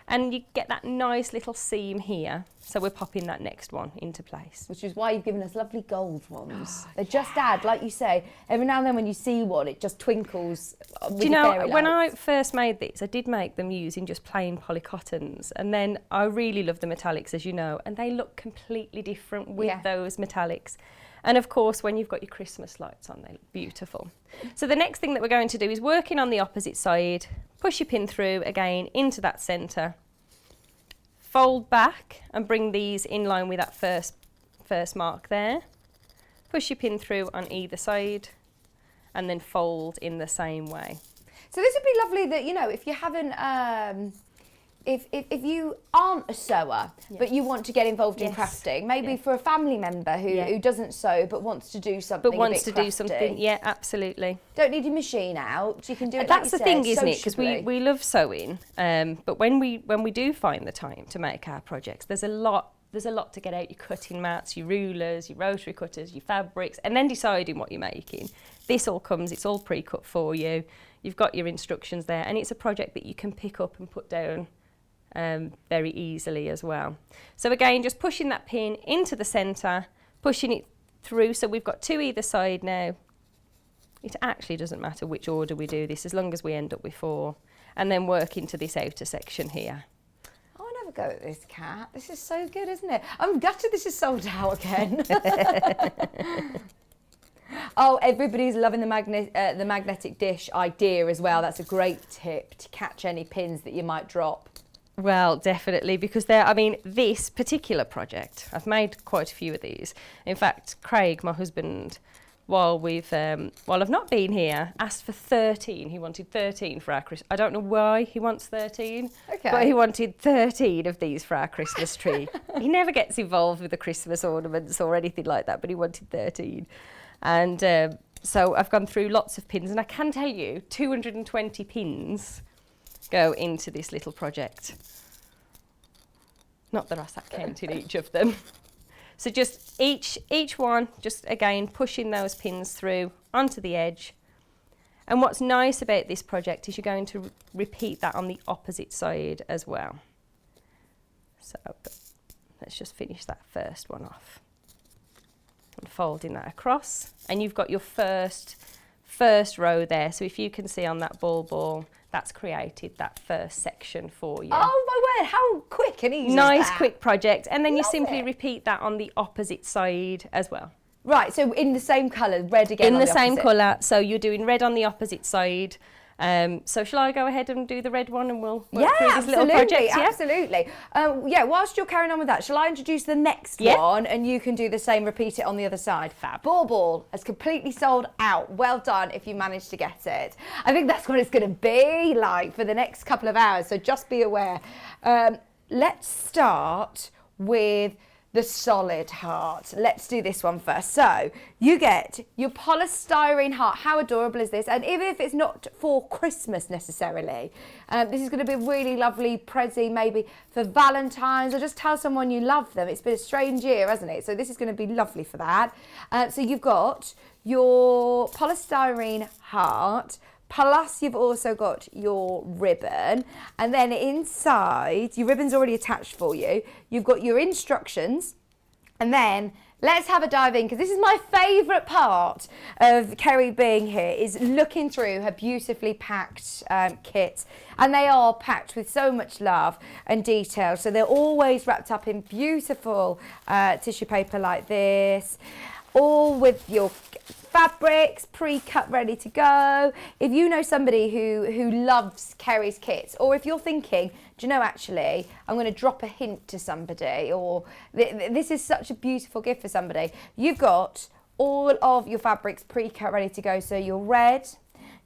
And you get that nice little seam here. So we're popping that next one into place. Which is why you've given us lovely gold ones. They just add, like you say, every now and then when you see one, it just twinkles with Do you know, fairy when I lights. first made these, I did make them using just plain polycottons. And then I really love the metallics, as you know, and they look completely different with those metallics. And of course, when you've got your Christmas lights on, they look beautiful. So the next thing that we're going to do is working on the opposite side, push your pin through again into that centre, fold back and bring these in line with that first mark there, push your pin through on either side, and then fold in the same way. So this would be lovely that, you know, if you haven't, if you aren't a sewer, but you want to get involved in crafting, maybe for a family member who doesn't sew but wants to do something yeah, absolutely. Don't need your machine out, you can do it. That's like the thing, isn't it? Because we love sewing, but when we do find the time to make our projects, there's a lot there's a lot to get out, your cutting mats, your rulers, your rotary cutters, your fabrics, and then deciding what you're making. This all comes, it's all pre-cut for you. You've got your instructions there, and it's a project that you can pick up and put down very easily as well. So again, just pushing that pin into the centre, pushing it through, so we've got 2 either side now. It actually doesn't matter which order we do this, as long as we end up with 4, and then work into this outer section here. Go at this, Kat. This is so good, isn't it? I'm gutted this is sold out again. Oh, everybody's loving the magnetic dish idea as well. That's a great tip to catch any pins that you might drop. Well, definitely, because I mean, this particular project, I've made quite a few of these. In fact, Craig, my husband, while I've not been here, asked for 13. He wanted 13 for our Christmas. I don't know why he wants 13, but he wanted 13 of these for our Christmas tree. He never gets involved with the Christmas ornaments or anything like that, but he wanted 13. And so I've gone through lots of pins, and I can tell you 220 pins go into this little project. Not that I sat counting each of them. So just each one, just again, pushing those pins through onto the edge. And what's nice about this project is you're going to repeat that on the opposite side as well. So let's just finish that first one off. And folding that across. And you've got your first row there. So if you can see on that ball, that's created that first section for you. Oh my word, how quick and easy. Nice quick project. And then you simply repeat that on the opposite side as well. Right, so in the same colour, red again. In the same colour, so you're doing red on the opposite side. So shall I go ahead and do the red one, and we'll work through this little project? Yeah, absolutely. Yeah, whilst you're carrying on with that, shall I introduce the next one, and you can do the same, repeat it on the other side? Fab. Ball has completely sold out. Well done if you managed to get it. I think that's what it's going to be like for the next couple of hours, so just be aware. Let's start with the solid heart. Let's do this one first. So you get your polystyrene heart. How adorable is this? And even if it's not for Christmas necessarily, this is going to be a really lovely present, maybe for Valentine's, or just tell someone you love them. It's been a strange year, hasn't it? So this is going to be lovely for that. So you've got your polystyrene heart, plus you've also got your ribbon, and then inside, your ribbon's already attached for you, you've got your instructions, and then let's have a dive in, because this is my favourite part of Kerrie being here, is looking through her beautifully packed kits, and they are packed with so much love and detail, so they're always wrapped up in beautiful tissue paper like this, all with your fabrics pre-cut, ready to go. If you know somebody who loves Kerrie's kits, or if you're thinking, do you know, actually, I'm going to drop a hint to somebody, or this is such a beautiful gift for somebody, you've got all of your fabrics pre-cut, ready to go. So your red,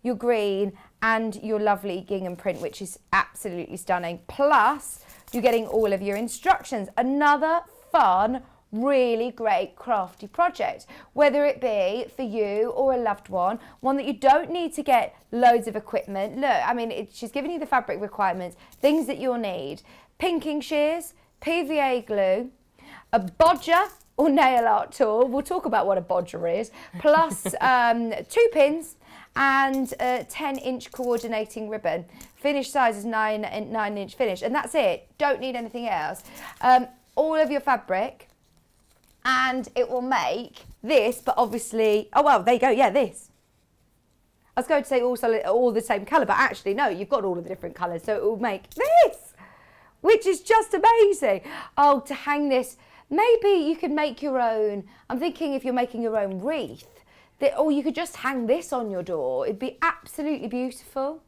your green, and your lovely gingham print, which is absolutely stunning. Plus, you're getting all of your instructions. Another fun, really great crafty project, whether it be for you or a loved one that you don't need to get loads of equipment. Look, I mean, she's giving you the fabric requirements, things that you'll need: pinking shears, PVA glue, a bodger or nail art tool. We'll talk about what a bodger is, plus 2 pins and a 10-inch coordinating ribbon. Finish size is 9-inch finish, and that's it. Don't need anything else. All of your fabric, and it will make this, but obviously, oh well, there you go, yeah, this. I was going to say all the same colour, but actually no, you've got all of the different colours, so it will make this, which is just amazing. Oh, to hang this, maybe you could make your own, I'm thinking if you're making your own wreath, or you could just hang this on your door. It'd be absolutely beautiful.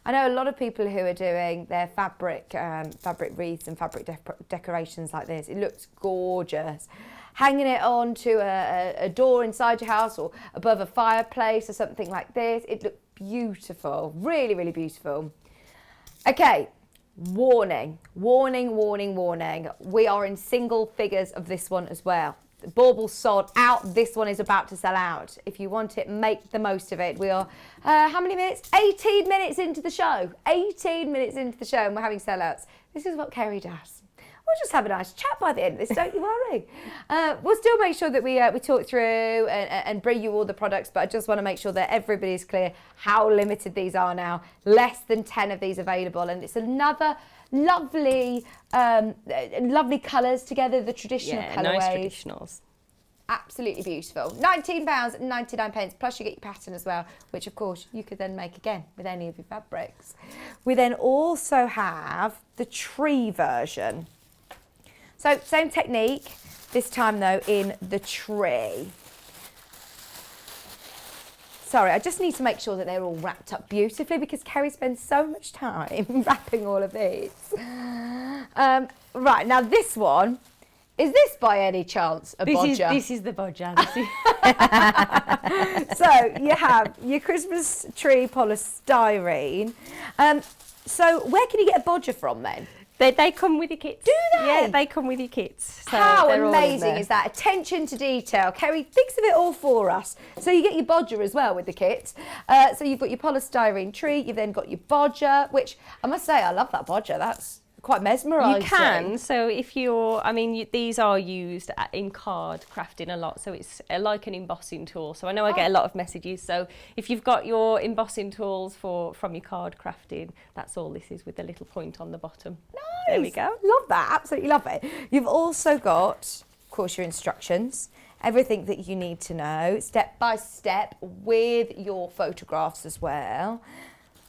I know a lot of people who are doing their fabric wreaths and fabric decorations like this. It looks gorgeous. Hanging it onto a door inside your house or above a fireplace or something like this. It looks beautiful. Really, really beautiful. Okay, warning. We are in single figures of this one as well. The bauble sold out. This one is about to sell out. If you want it, make the most of it. We are, how many minutes? 18 minutes into the show. 18 minutes into the show, and we're having sellouts. This is what Kerrie does. We'll just have a nice chat by the end of this, don't you worry. We'll still make sure that we talk through and bring you all the products, but I just want to make sure that everybody's clear how limited these are now. Less than 10 of these available, and it's another lovely colours together, the traditional colourways. Nice traditionals. Absolutely beautiful. £19.99, plus you get your pattern as well, which of course you could then make again with any of your fabrics. We then also have the tree version. So same technique, this time though in the tree. Sorry, I just need to make sure that they're all wrapped up beautifully because Kerrie spends so much time wrapping all of these. Right, now this one, is this by any chance a bodger? This is the bodger. So you have your Christmas tree polystyrene. So where can you get a bodger from then? They come with your kits. Do they? Yeah, they come with your kits. So How they're all in amazing there. is that? Attention to detail. Kerrie thinks of it all for us. So you get your bodger as well with the kit. So you've got your polystyrene tree. You've then got your bodger, which I must say, I love that bodger. That's quite mesmerising. You can. So if you're, these are used in card crafting a lot. So it's like an embossing tool. So I know I get a lot of messages. So if you've got your embossing tools from your card crafting, that's all this is with the little point on the bottom. Nice. There we go. Love that. Absolutely love it. You've also got, of course, your instructions. Everything that you need to know, step by step, with your photographs as well.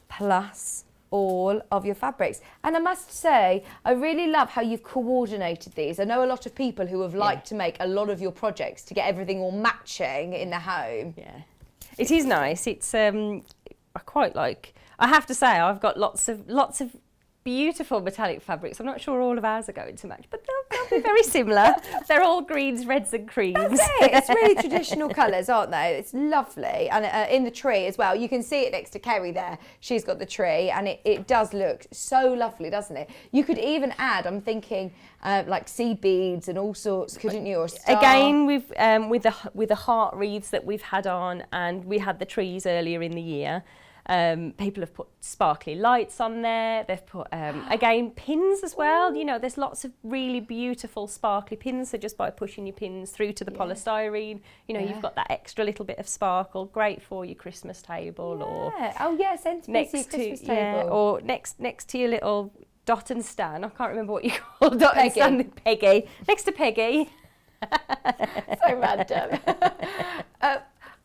Plus all of your fabrics. And I must say, I really love how you've coordinated these. I know a lot of people who have liked to make a lot of your projects to get everything all matching in the home. Yeah, it is nice. It's I quite like. I have to say, I've got lots of beautiful metallic fabrics. I'm not sure all of ours are going to match, but they'll be very similar. They're all greens, reds and creams. That's it. It's really traditional colours, aren't they? It's lovely. And in the tree as well, you can see it next to Kerrie there. She's got the tree and it does look so lovely, doesn't it? You could even add, I'm thinking, like seed beads and all sorts, couldn't you? Or star. Again, with the heart wreaths that we've had on, and we had the trees earlier in the year. People have put sparkly lights on there. They've put, again, pins as well. You know, there's lots of really beautiful sparkly pins. So just by pushing your pins through to the polystyrene, you know, you've got that extra little bit of sparkle. Great for your Christmas table or centrepiece Christmas table. or next to your little Dot and Stan. I can't remember what you call Dot and Stan. Peggy. Next to Peggy. So random.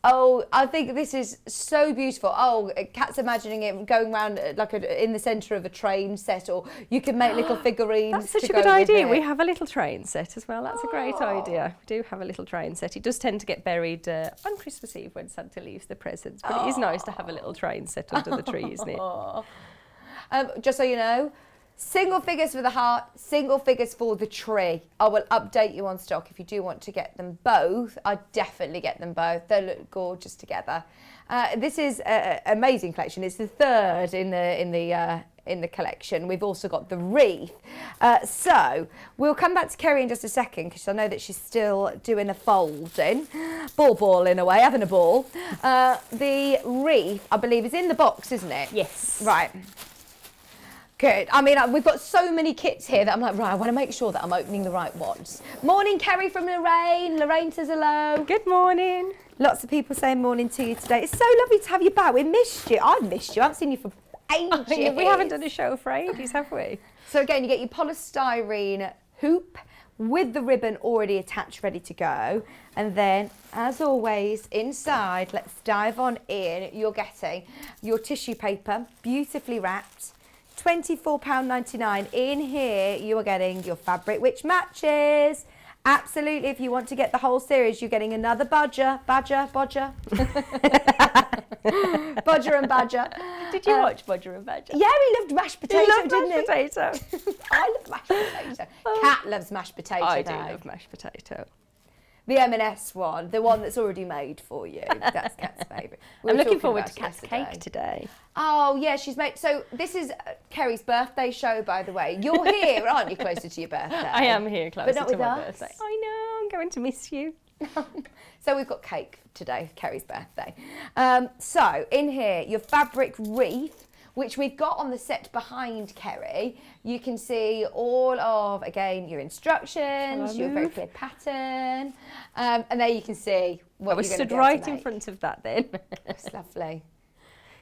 Oh, I think this is so beautiful. Oh, Kat's imagining it going around like in the centre of a train set, or you can make little figurines. That's such to a good go with idea. it. We have a little train set as well. That's a great idea. We do have a little train set. It does tend to get buried on Christmas Eve when Santa leaves the presents, but it is nice to have a little train set under the tree, isn't it? Just so you know, single figures for the heart, single figures for the tree. I will update you on stock if you do want to get them both. I definitely get them both. They look gorgeous together. This is an amazing collection. It's the third in the collection. We've also got the wreath. So we'll come back to Kerrie in just a second because I know that she's still doing a folding, ball in a way, having a ball. The wreath, I believe, is in the box, isn't it? Yes. Right. Good. I mean, we've got so many kits here that I'm like, right, I want to make sure that I'm opening the right ones. Morning, Kerrie from Lorraine. Lorraine says hello. Good morning. Lots of people saying morning to you today. It's so lovely to have you back. We missed you. I've missed you. I haven't seen you for ages. We haven't done a show for ages, have we? So again, you get your polystyrene hoop with the ribbon already attached, ready to go. And then, as always, inside, let's dive on in. You're getting your tissue paper, beautifully wrapped. £24.99. In here, you are getting your fabric, which matches. Absolutely, if you want to get the whole series, you're getting another bodger. Bodger and badger. Did you watch Bodger and Badger? Yeah, we loved mashed potato, didn't mashed potato. I love mashed potato. Kat loves mashed potato. I do love mashed potato. The M&S one, the one that's already made for you. That's Kat's favourite. I'm looking forward to Kat's cake today. Oh, yeah, she's made... So this is Kerrie's birthday show, by the way. You're here, aren't you, closer to your birthday? I am here closer not to with my us. birthday. I know, I'm going to miss you. So we've got cake today, Kerrie's birthday. So in here, your fabric wreath which we've got on the set behind Kerrie. You can see all of, again, your instructions, your very clear pattern, and there you can see what you're going to be able to make. I was stood right in front of that then. It's lovely.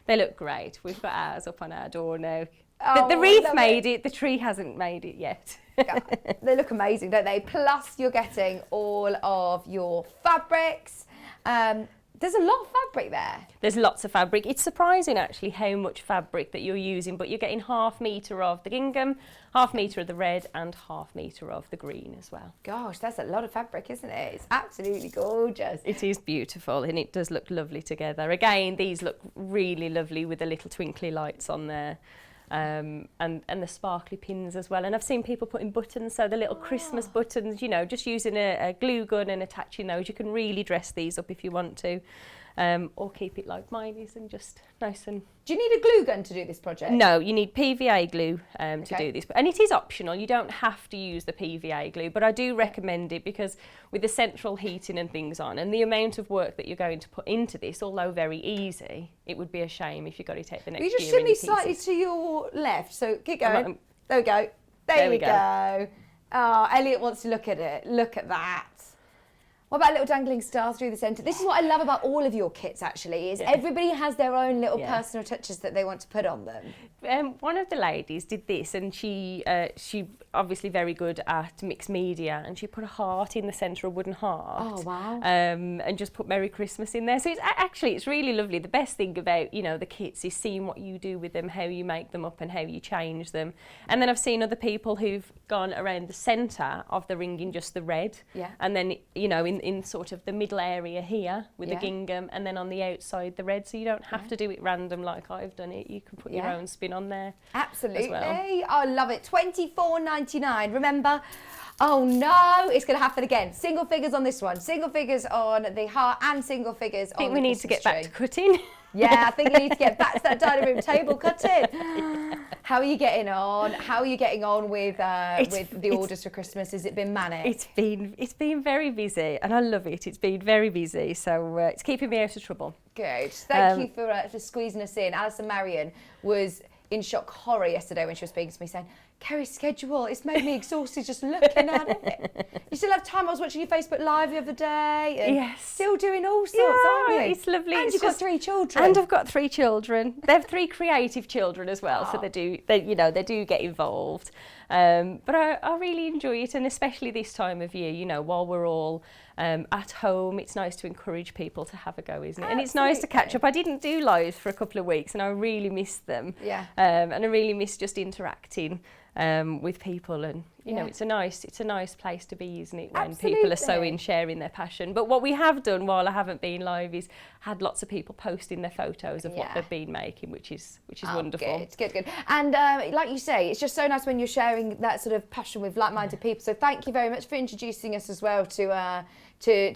They look great. We've got ours up on our door now. Oh, the wreath made it, the tree hasn't made it yet. Yeah, they look amazing, don't they? Plus you're getting all of your fabrics. There's a lot of fabric there. There's lots of fabric. It's surprising actually how much fabric that you're using, but you're getting 1/2 metre of the gingham, 1/2 metre of the red and 1/2 metre of the green as well. Gosh, that's a lot of fabric, isn't it? It's absolutely gorgeous. It is beautiful and it does look lovely together. Again, these look really lovely with the little twinkly lights on there. And the sparkly pins as well. And I've seen people putting buttons, so the little Christmas buttons, you know, just using a glue gun and attaching those. You can really dress these up if you want to, or keep it like mine is and just nice and... Do you need a glue gun to do this project? No, you need PVA glue to do this. And it is optional. You don't have to use the PVA glue, but I do recommend it because with the central heating and things on and the amount of work that you're going to put into this, although very easy, it would be a shame if you got to take the next year. You just shimmy slightly to your left, so keep going. There we go. There we go. Oh, Elliot wants to look at it. Look at that. What about little dangling stars through the centre? This is what I love about all of your kits, actually, is everybody has their own little personal touches that they want to put on them. One of the ladies did this, and she obviously very good at mixed media, and she put a heart in the centre, a wooden heart. Oh, wow. And just put Merry Christmas in there. So it's really lovely. The best thing about, you know, the kits is seeing what you do with them, how you make them up and how you change them. And then I've seen other people who've gone around the centre of the ring in just the red. Yeah. And then, you know, in sort of the middle area here with the gingham, and then on the outside the red, so you don't have to do it random like I've done it. You can put your own spin on there. Absolutely. As well. I love it. $24.99. Remember? Oh no, it's going to happen again. Single figures on this one, single figures on the heart, and single figures on the I think we need to get back to cutting. Yeah, I think you need to get back to that dining room table cutting. How are you getting on? How are you getting on with the orders for Christmas? Has it been manic? It's been very busy, and I love it. It's been very busy, so it's keeping me out of trouble. Good. Thank you for squeezing us in. Alison Marion was in shock horror yesterday when she was speaking to me, saying, Kerrie's schedule, it's made me exhausted just looking at it. You still have time. I was watching your Facebook Live the other day. And yes. Still doing all sorts, aren't you? It's lovely. And you've got 3 children. And I've got 3 children. They have 3 creative children as well, so they do get involved. But I really enjoy it, and especially this time of year, you know, while we're all at home, it's nice to encourage people to have a go, isn't it? And it's nice to catch up. I didn't do lives for a couple of weeks, and I really missed them. Yeah. And I really miss just interacting with people, and you know, it's a nice place to be, isn't it, when people are so in sharing their passion. But what we have done while I haven't been live is had lots of people posting their photos of what they've been making, which is wonderful. Good. And like you say, it's just so nice when you're sharing that sort of passion with like-minded people. So thank you very much for introducing us as well to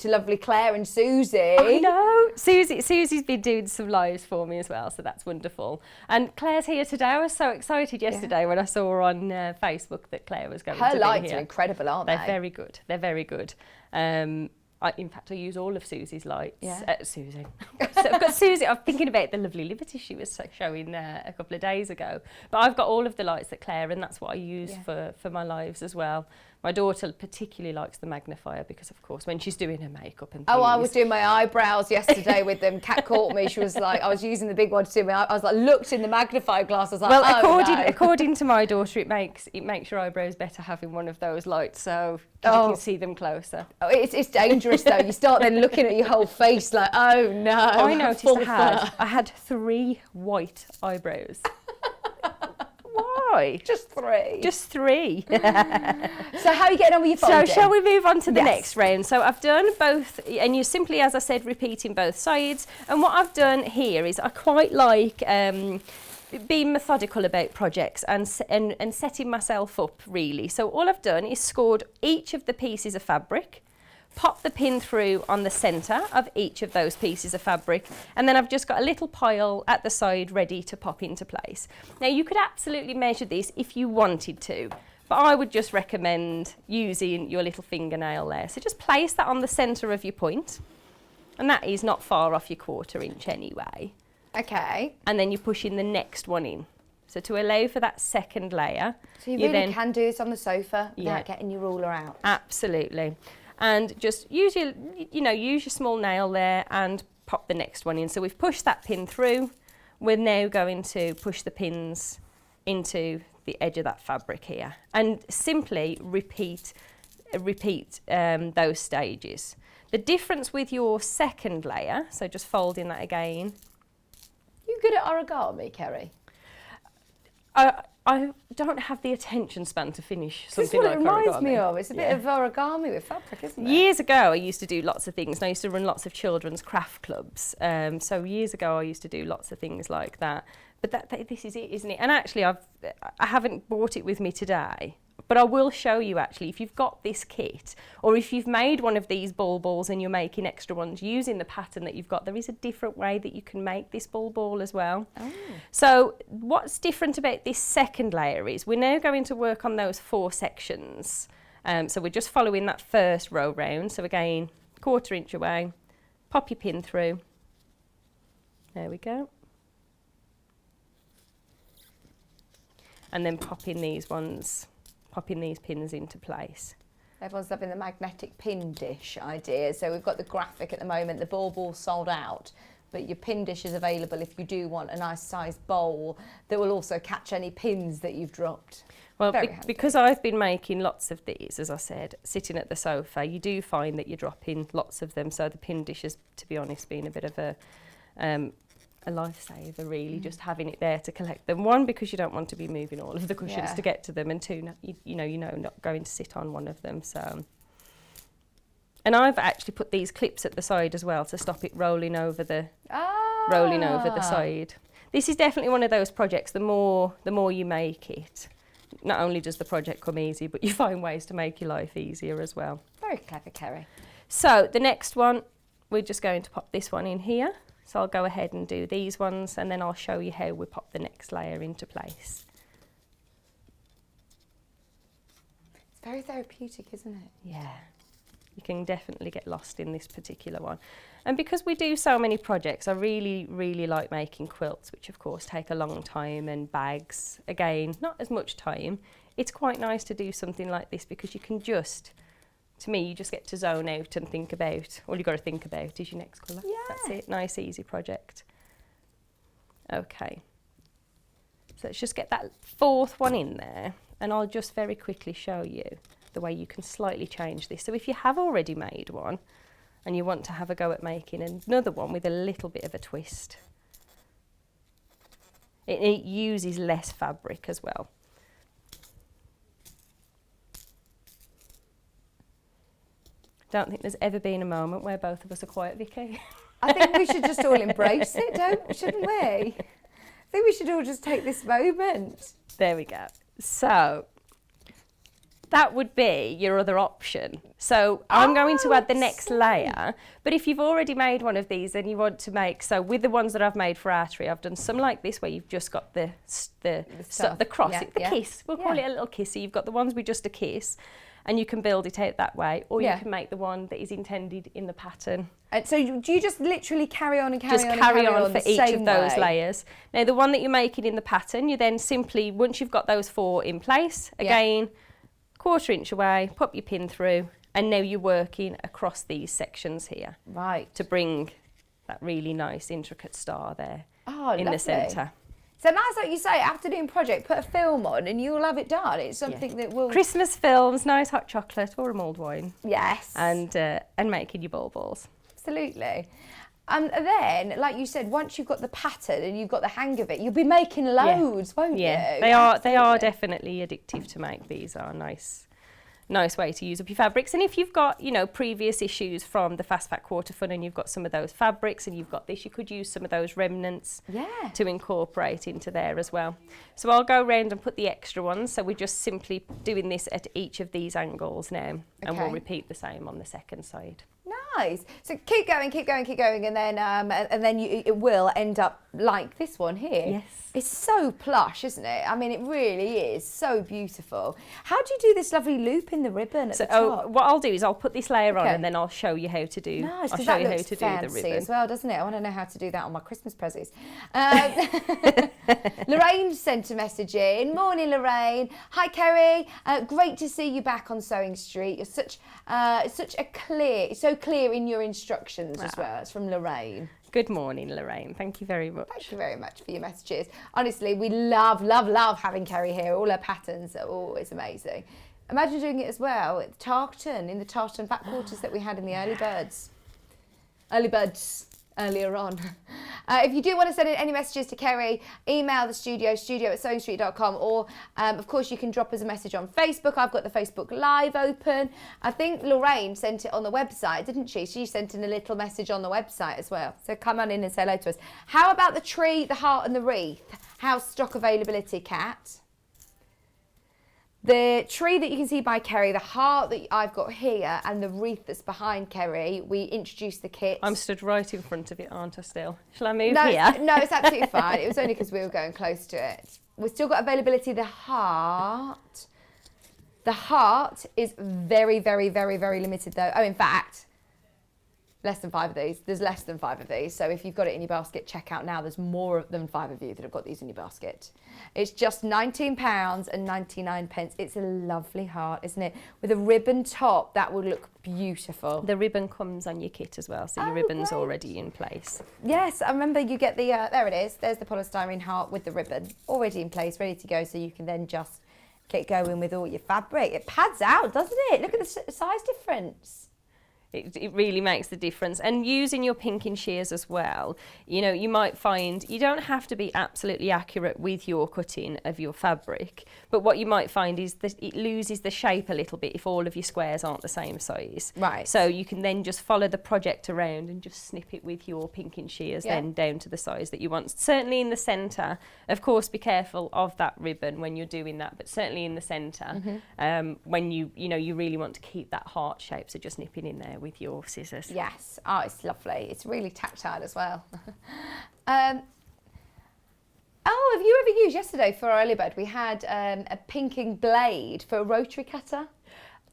lovely Claire and Susie. I know. Susie's been doing some lives for me as well, so that's wonderful. And Claire's here today. I was so excited yesterday when I saw her on Facebook that Claire was going to be here. Her lights are incredible, aren't they? They're very good. They're very good. In fact, I use all of Susie's lights. Yeah. Susie. So I've got Susie. I'm thinking about the lovely Liberty she was showing a couple of days ago. But I've got all of the lights that Claire, and that's what I use for my lives as well. My daughter particularly likes the magnifier because, of course, when she's doing her makeup and things. Oh, I was doing my eyebrows yesterday with them. Kat caught me. She was like, I was using the big one to do my. I was like, looked in the magnifying glass. I was like, well, according to my daughter, it makes your eyebrows better having one of those lights, so you can see them closer. Oh, it's dangerous though. You start then looking at your whole face like, oh no. I noticed I had 3 white eyebrows. Why? Just 3. Just 3. So how are you getting on with your folding? So shall we move on to the next round? So I've done both, and you're simply, as I said, repeating both sides. And what I've done here is I quite like being methodical about projects and setting myself up, really. So all I've done is scored each of the pieces of fabric, pop the pin through on the centre of each of those pieces of fabric, and then I've just got a little pile at the side ready to pop into place. Now you could absolutely measure this if you wanted to, but I would just recommend using your little fingernail there. So just place that on the centre of your point, and that is not far off your 1/4 inch anyway. Okay. and then you're pushing the next one in. So to allow for that second layer. So you really then can do this on the sofa without Yeah. getting your ruler out. Absolutely. And just use your, use your small nail there and pop the next one in. So we've pushed that pin through. We're now going to push the pins into the edge of that fabric here, and simply repeat those stages. The difference with your second layer, so just folding that again. You good at origami, Kerrie? I don't have the attention span to finish This is something what like it reminds origami. me of. It's a bit Yeah. of origami with fabric, isn't it? Years ago, I used to do lots of things. And I used to run lots of children's craft clubs. So years ago, I used to do lots of things like that. But this is it, isn't it? And actually, I haven't brought it with me today. But I will show you actually, if you've got this kit, or if you've made one of these ball balls and you're making extra ones using the pattern that you've got, there is a different way that you can make this ball ball as well. Oh. So what's different about this second layer is we're now going to work on those 4 sections. So we're just following that first row round. So again, 1/4 inch away, pop your pin through. There we go. And then popping these pins into place. Everyone's loving the magnetic pin dish idea. So we've got the graphic at the moment, the ball ball's sold out, but your pin dish is available if you do want a nice sized bowl that will also catch any pins that you've dropped. Well, Very handy. because I've been making lots of these, as I said, sitting at the sofa, you do find that you're dropping lots of them. So the pin dish has, to be honest, been a bit of a lifesaver, really, just having it there to collect them. 1, because you don't want to be moving all of the cushions Yeah. to get to them, and 2, you're not going to sit on one of them. So, and I've actually put these clips at the side as well to stop it rolling over the side. This is definitely one of those projects. The more you make it, not only does the project come easy, but you find ways to make your life easier as well. Very clever, Kerrie. So the next one, we're just going to pop this one in here. So I'll go ahead and do these ones, and then I'll show you how we pop the next layer into place. It's very therapeutic, isn't it? Yeah, you can definitely get lost in this particular one. And because we do so many projects, I really, really like making quilts, which of course take a long time, and bags, again, not as much time. It's quite nice to do something like this because you can just, to me, you just get to zone out and think about, all you've got to think about is your next colour. Yeah. That's it, nice, easy project. Okay, so let's just get that 4th one in there, and I'll just very quickly show you the way you can slightly change this. So if you have already made one and you want to have a go at making another one with a little bit of a twist, it uses less fabric as well. Don't think there's ever been a moment where both of us are quiet, Vicky. I think we should just all embrace it, shouldn't we? I think we should all just take this moment. There we go. So that would be your other option. So I'm going to add the next layer, but if you've already made one of these and you want to make, so with the ones that I've made for artery, I've done some like this where you've just got the cross, the kiss. We'll call it a little kiss. So you've got the ones with just a kiss, and you can build it out that way, or you can make the one that is intended in the pattern. And so do you just literally carry on and carry Just on and carry on for the each same of those way? layers. Now the one that you're making in the pattern, you then simply, once you've got those 4 in place, again, 1/4 inch away, pop your pin through, and now you're working across these sections here. Right. To bring that really nice intricate star there in lovely. the centre. So nice, like you say, afternoon project, put a film on and you'll have it done. It's something that will... Christmas films, nice hot chocolate or a mulled wine. Yes. And making your ball balls. Absolutely. And then, like you said, once you've got the pattern and you've got the hang of it, you'll be making loads, won't you? They are definitely addictive to make. These are nice way to use up your fabrics. And if you've got, previous issues from the Fast Fat Quarter Fun and you've got some of those fabrics and you've got this, you could use some of those remnants to incorporate into there as well. So I'll go around and put the extra ones. So we're just simply doing this at each of these angles now, and we'll repeat the same on the second side. nice. So keep going, and then it will end up like this one here. Yes. It's so plush, isn't it? I mean, it really is so beautiful. How do you do this lovely loop in the ribbon at the top? What I'll do is I'll put this layer on Okay. and then I'll show you how to do. Nice, I'll because show that you how looks to do the fancy ribbon as well, doesn't it? I want to know how to do that on my Christmas presents. Lorraine sent a message in. Morning, Lorraine. Hi, Kerrie. Great to see you back on Sewing Street. You're so clear in your instructions as well. It's from Lorraine. Good morning, Lorraine. Thank you very much. Thank you very much for your messages. Honestly, we love having Kerrie here. All her patterns are always amazing. Imagine doing it as well at Tartan, in the tartan backwaters that we had in the early birds earlier on. If you do want to send in any messages to Kerrie, email the studio@sewingstreet.com, or of course you can drop us a message on Facebook. I've got the Facebook Live open. I think Lorraine sent it on the website, didn't she? She sent in a little message on the website as well. So come on in and say hello to us. How about the tree, the heart and the wreath? How's stock availability, Kat? The tree that you can see by Kerrie, the heart that I've got here, and the wreath that's behind Kerrie, we introduced the kit. I'm stood right in front of it, aren't I still? Shall I move No, here? no, it's absolutely fine. It was only because we were going close to it. We've still got availability. The heart is very, very, very, very limited though. Oh, in fact, less than 5 of these. There's less than 5 of these. So if you've got it in your basket, check out now. There's more than 5 of you that have got these in your basket. It's just £19.99. It's a lovely heart, isn't it? With a ribbon top, that would look beautiful. The ribbon comes on your kit as well, so your ribbon's great. already in place. Yes, I remember you get the, there it is. There's the polystyrene heart with the ribbon already in place, ready to go. So you can then just get going with all your fabric. It pads out, doesn't it? Look at the size difference. It really makes the difference. And using your pinking shears as well, you know, you might find you don't have to be absolutely accurate with your cutting of your fabric, but what you might find is that it loses the shape a little bit if all of your squares aren't the same size. Right. So you can then just follow the project around and just snip it with your pinking shears then down to the size that you want. Certainly in the centre, of course, be careful of that ribbon when you're doing that, but certainly in the centre, when you know, you really want to keep that heart shape, so just nipping in there with your scissors. Yes, oh, it's lovely. It's really tactile as well. Oh, have you ever used, yesterday for our early bird, we had a pinking blade for a rotary cutter.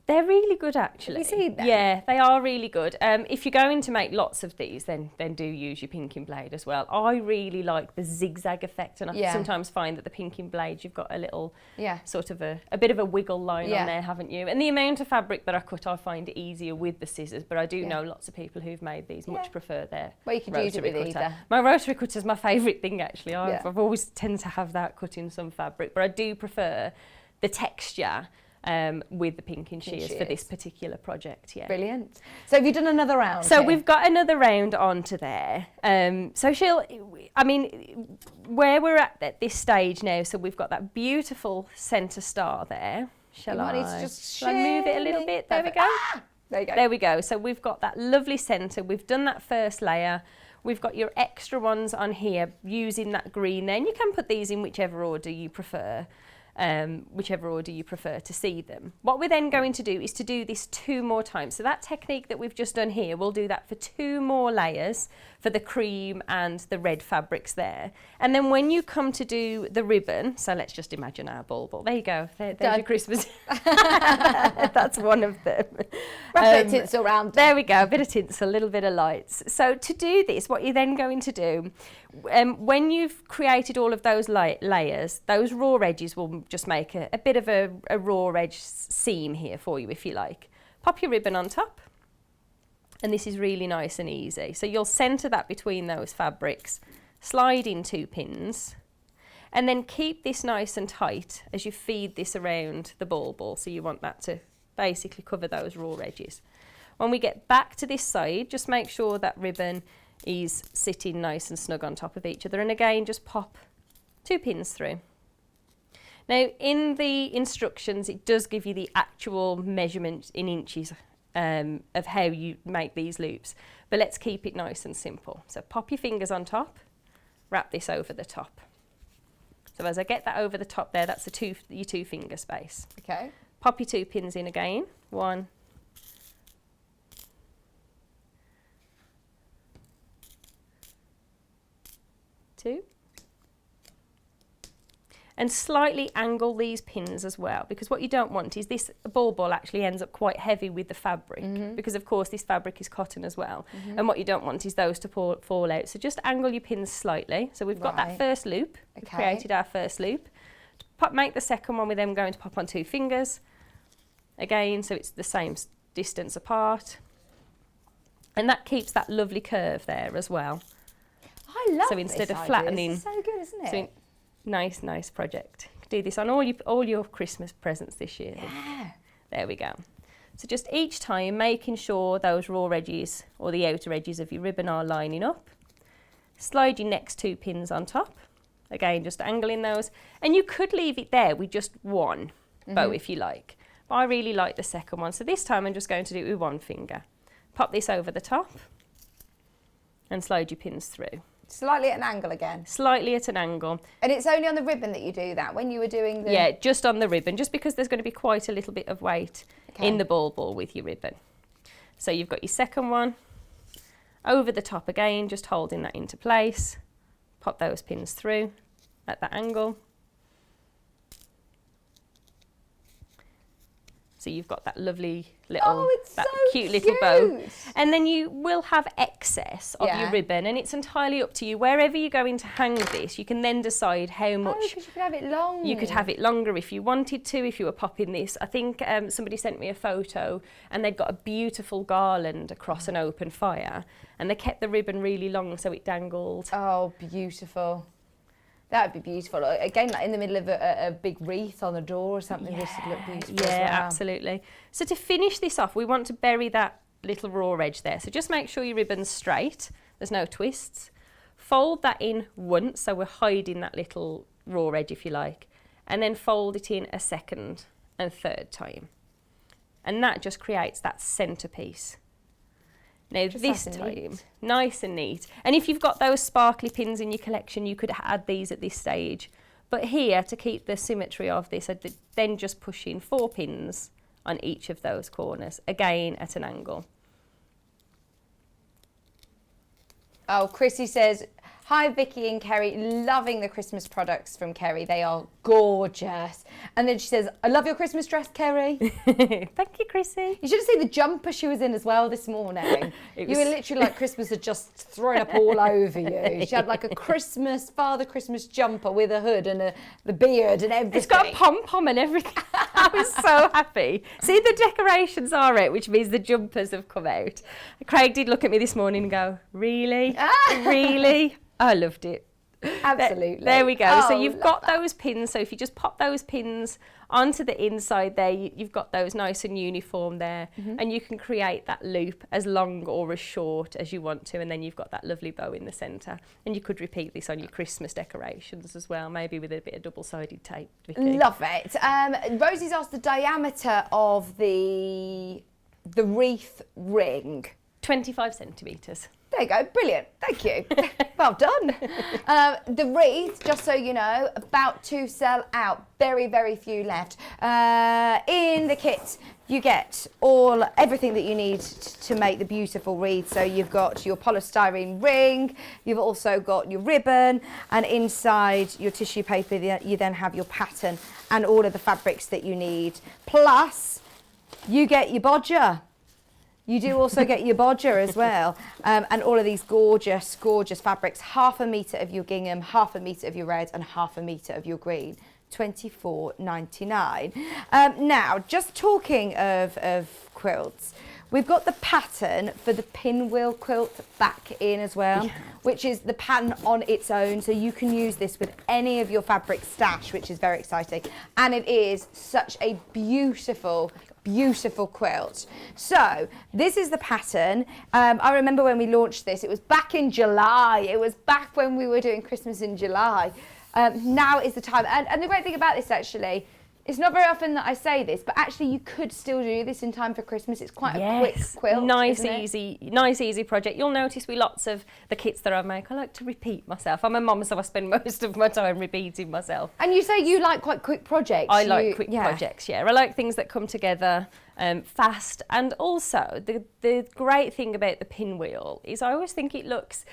They're really good, actually. Have you seen them? Yeah, they are really good. If you're going to make lots of these, then do use your pinking blade as well. I really like the zigzag effect, and I sometimes find that the pinking blade, you've got a little sort of a bit of a wiggle line on there, haven't you? And the amount of fabric that I cut, I find it easier with the scissors, but I do know lots of people who've made these much prefer their Well, you could use it with cutter. either. My rotary cutter is my favourite thing, actually. I've always tend to have that cut in some fabric, but I do prefer the texture with the pinking shears for this particular project. Brilliant. So have you done another round? So we've got another round onto there. So where we're at this stage now, so we've got that beautiful centre star there. Shall I move it a little bit? There we go. There you go. There we go. So we've got that lovely centre. We've done that first layer. We've got your extra ones on here using that green there. And you can put these in whichever order you prefer. To see them. What we're then going to do is to do this 2 more times. So that technique that we've just done here, we'll do that for 2 more layers for the cream and the red fabrics there. And then when you come to do the ribbon, so let's just imagine our bauble. There you go. There's your Christmas. That's one of them. Wrap a bit of tinsel around. There we go. A bit of tinsel, a little bit of lights. So to do this, what you're then going to do, when you've created all of those layers, those raw edges will just make a bit of a raw edge seam here for you, if you like. Pop your ribbon on top, and this is really nice and easy. So you'll centre that between those fabrics, slide in 2 pins, and then keep this nice and tight as you feed this around the ball. So you want that to basically cover those raw edges. When we get back to this side, just make sure that ribbon is sitting nice and snug on top of each other, and again just pop 2 pins through. Now in the instructions it does give you the actual measurement in inches of how you make these loops, but let's keep it nice and simple. So pop your fingers on top, wrap this over the top. So as I get that over the top there, that's your 2 finger space. Okay. Pop your 2 pins in again, 1 2. And slightly angle these pins as well, because what you don't want is this ball actually ends up quite heavy with the fabric, because of course this fabric is cotton as well. And what you don't want is those to fall out. So just angle your pins slightly. So we've got that first loop, we've created our first loop. Make the second one with them going to pop on 2 fingers. Again, so it's the same distance apart. And that keeps that lovely curve there as well. I love so instead this of idea. flattening. This is so good, isn't it? So nice project. Do this on all your Christmas presents this year. Yeah. There we go. So just each time making sure those raw edges or the outer edges of your ribbon are lining up. Slide your next 2 pins on top. Again, just angling those. And you could leave it there with just one bow if you like. But I really like the second one. So this time I'm just going to do it with 1 finger. Pop this over the top and slide your pins through. Slightly at an angle again. Slightly at an angle. And it's only on the ribbon that you do that, when you were doing the... Yeah, just on the ribbon, just because there's going to be quite a little bit of weight in the ball with your ribbon. So you've got your second one, over the top again, just holding that into place. Pop those pins through at that angle. So you've got that lovely little, cute little bow. And then you will have excess of your ribbon, and it's entirely up to you. Wherever you're going to hang this, you can then decide how much. Oh, because you could have it long. You could have it longer if you wanted to, if you were popping this. I think somebody sent me a photo and they'd got a beautiful garland across an open fire, and they kept the ribbon really long so it dangled. Oh, beautiful. That would be beautiful. Again, like in the middle of a big wreath on the door or something, this would look beautiful as well. Absolutely. So to finish this off, we want to bury that little raw edge there. So just make sure your ribbon's straight, there's no twists. Fold that in once, so we're hiding that little raw edge if you like, and then fold it in a second and third time. And that just creates that centrepiece. Now just this time, nice and neat. And if you've got those sparkly pins in your collection, you could add these at this stage. But here, to keep the symmetry of this, I'd then just push in 4 pins on each of those corners, again at an angle. Oh, Chrissy says, hi Vicky and Kerrie, loving the Christmas products from Kerrie. They are gorgeous. And then she says, I love your Christmas dress, Kerrie. Thank you, Chrissy. You should have seen the jumper she was in as well this morning. You were literally like Christmas had just thrown up all over you. She had like a Father Christmas jumper with a hood and the beard and everything. It's got a pom-pom and everything. I was so happy. See, the decorations are out, which means the jumpers have come out. Craig did look at me this morning and go, really? Really? I loved it. Absolutely. There we go. So you've got those pins. So if you just pop those pins onto the inside there, you've got those nice and uniform there. And you can create that loop as long or as short as you want to. And then you've got that lovely bow in the centre. And you could repeat this on your Christmas decorations as well, maybe with a bit of double-sided tape. Vicky. Love it. Rosie's asked the diameter of the wreath ring. 25 centimetres. There you go, brilliant, thank you. Well done. The wreath, just so you know, about to sell out. Very, very few left. In the kit, you get everything that you need to make the beautiful wreath. So you've got your polystyrene ring, you've also got your ribbon, and inside your tissue paper, you then have your pattern and all of the fabrics that you need. Plus, you get your bodger. You do also get your bodger as well, and all of these gorgeous, gorgeous fabrics. 1/2 metre of your gingham, 1/2 metre of your red, and 1/2 metre of your green. £24.99. Now, just talking of quilts, we've got the pattern for the pinwheel quilt back in as well, which is the pattern on its own. So you can use this with any of your fabric stash, which is very exciting. And it is such a beautiful quilt. So this is the pattern. I remember when we launched this, it was back in July. It was back when we were doing Christmas in July. Now is the time. And the great thing about this actually, it's not very often that I say this, but actually you could still do this in time for Christmas. It's quite a quick quilt. Nice, easy project. You'll notice with lots of the kits that I make, I like to repeat myself. I'm a mum, so I spend most of my time repeating myself. And you say you like quite quick projects. I like quick projects, yeah. I like things that come together fast. And also, the great thing about the pinwheel is I always think it looks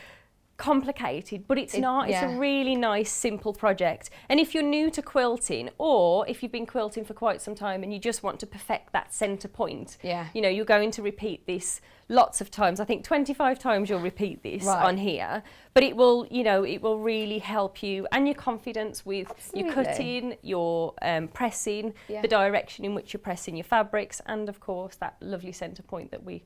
complicated, but it's not. It's yeah. a really nice, simple project. And if you're new to quilting, or if you've been quilting for quite some time and you just want to perfect that centre point, Yeah. you know, you're going to repeat this lots of times. I think 25 times you'll repeat this on here, but it will, you know, it will really help you and your confidence with your cutting, your pressing, the direction in which you're pressing your fabrics, and of course that lovely centre point that we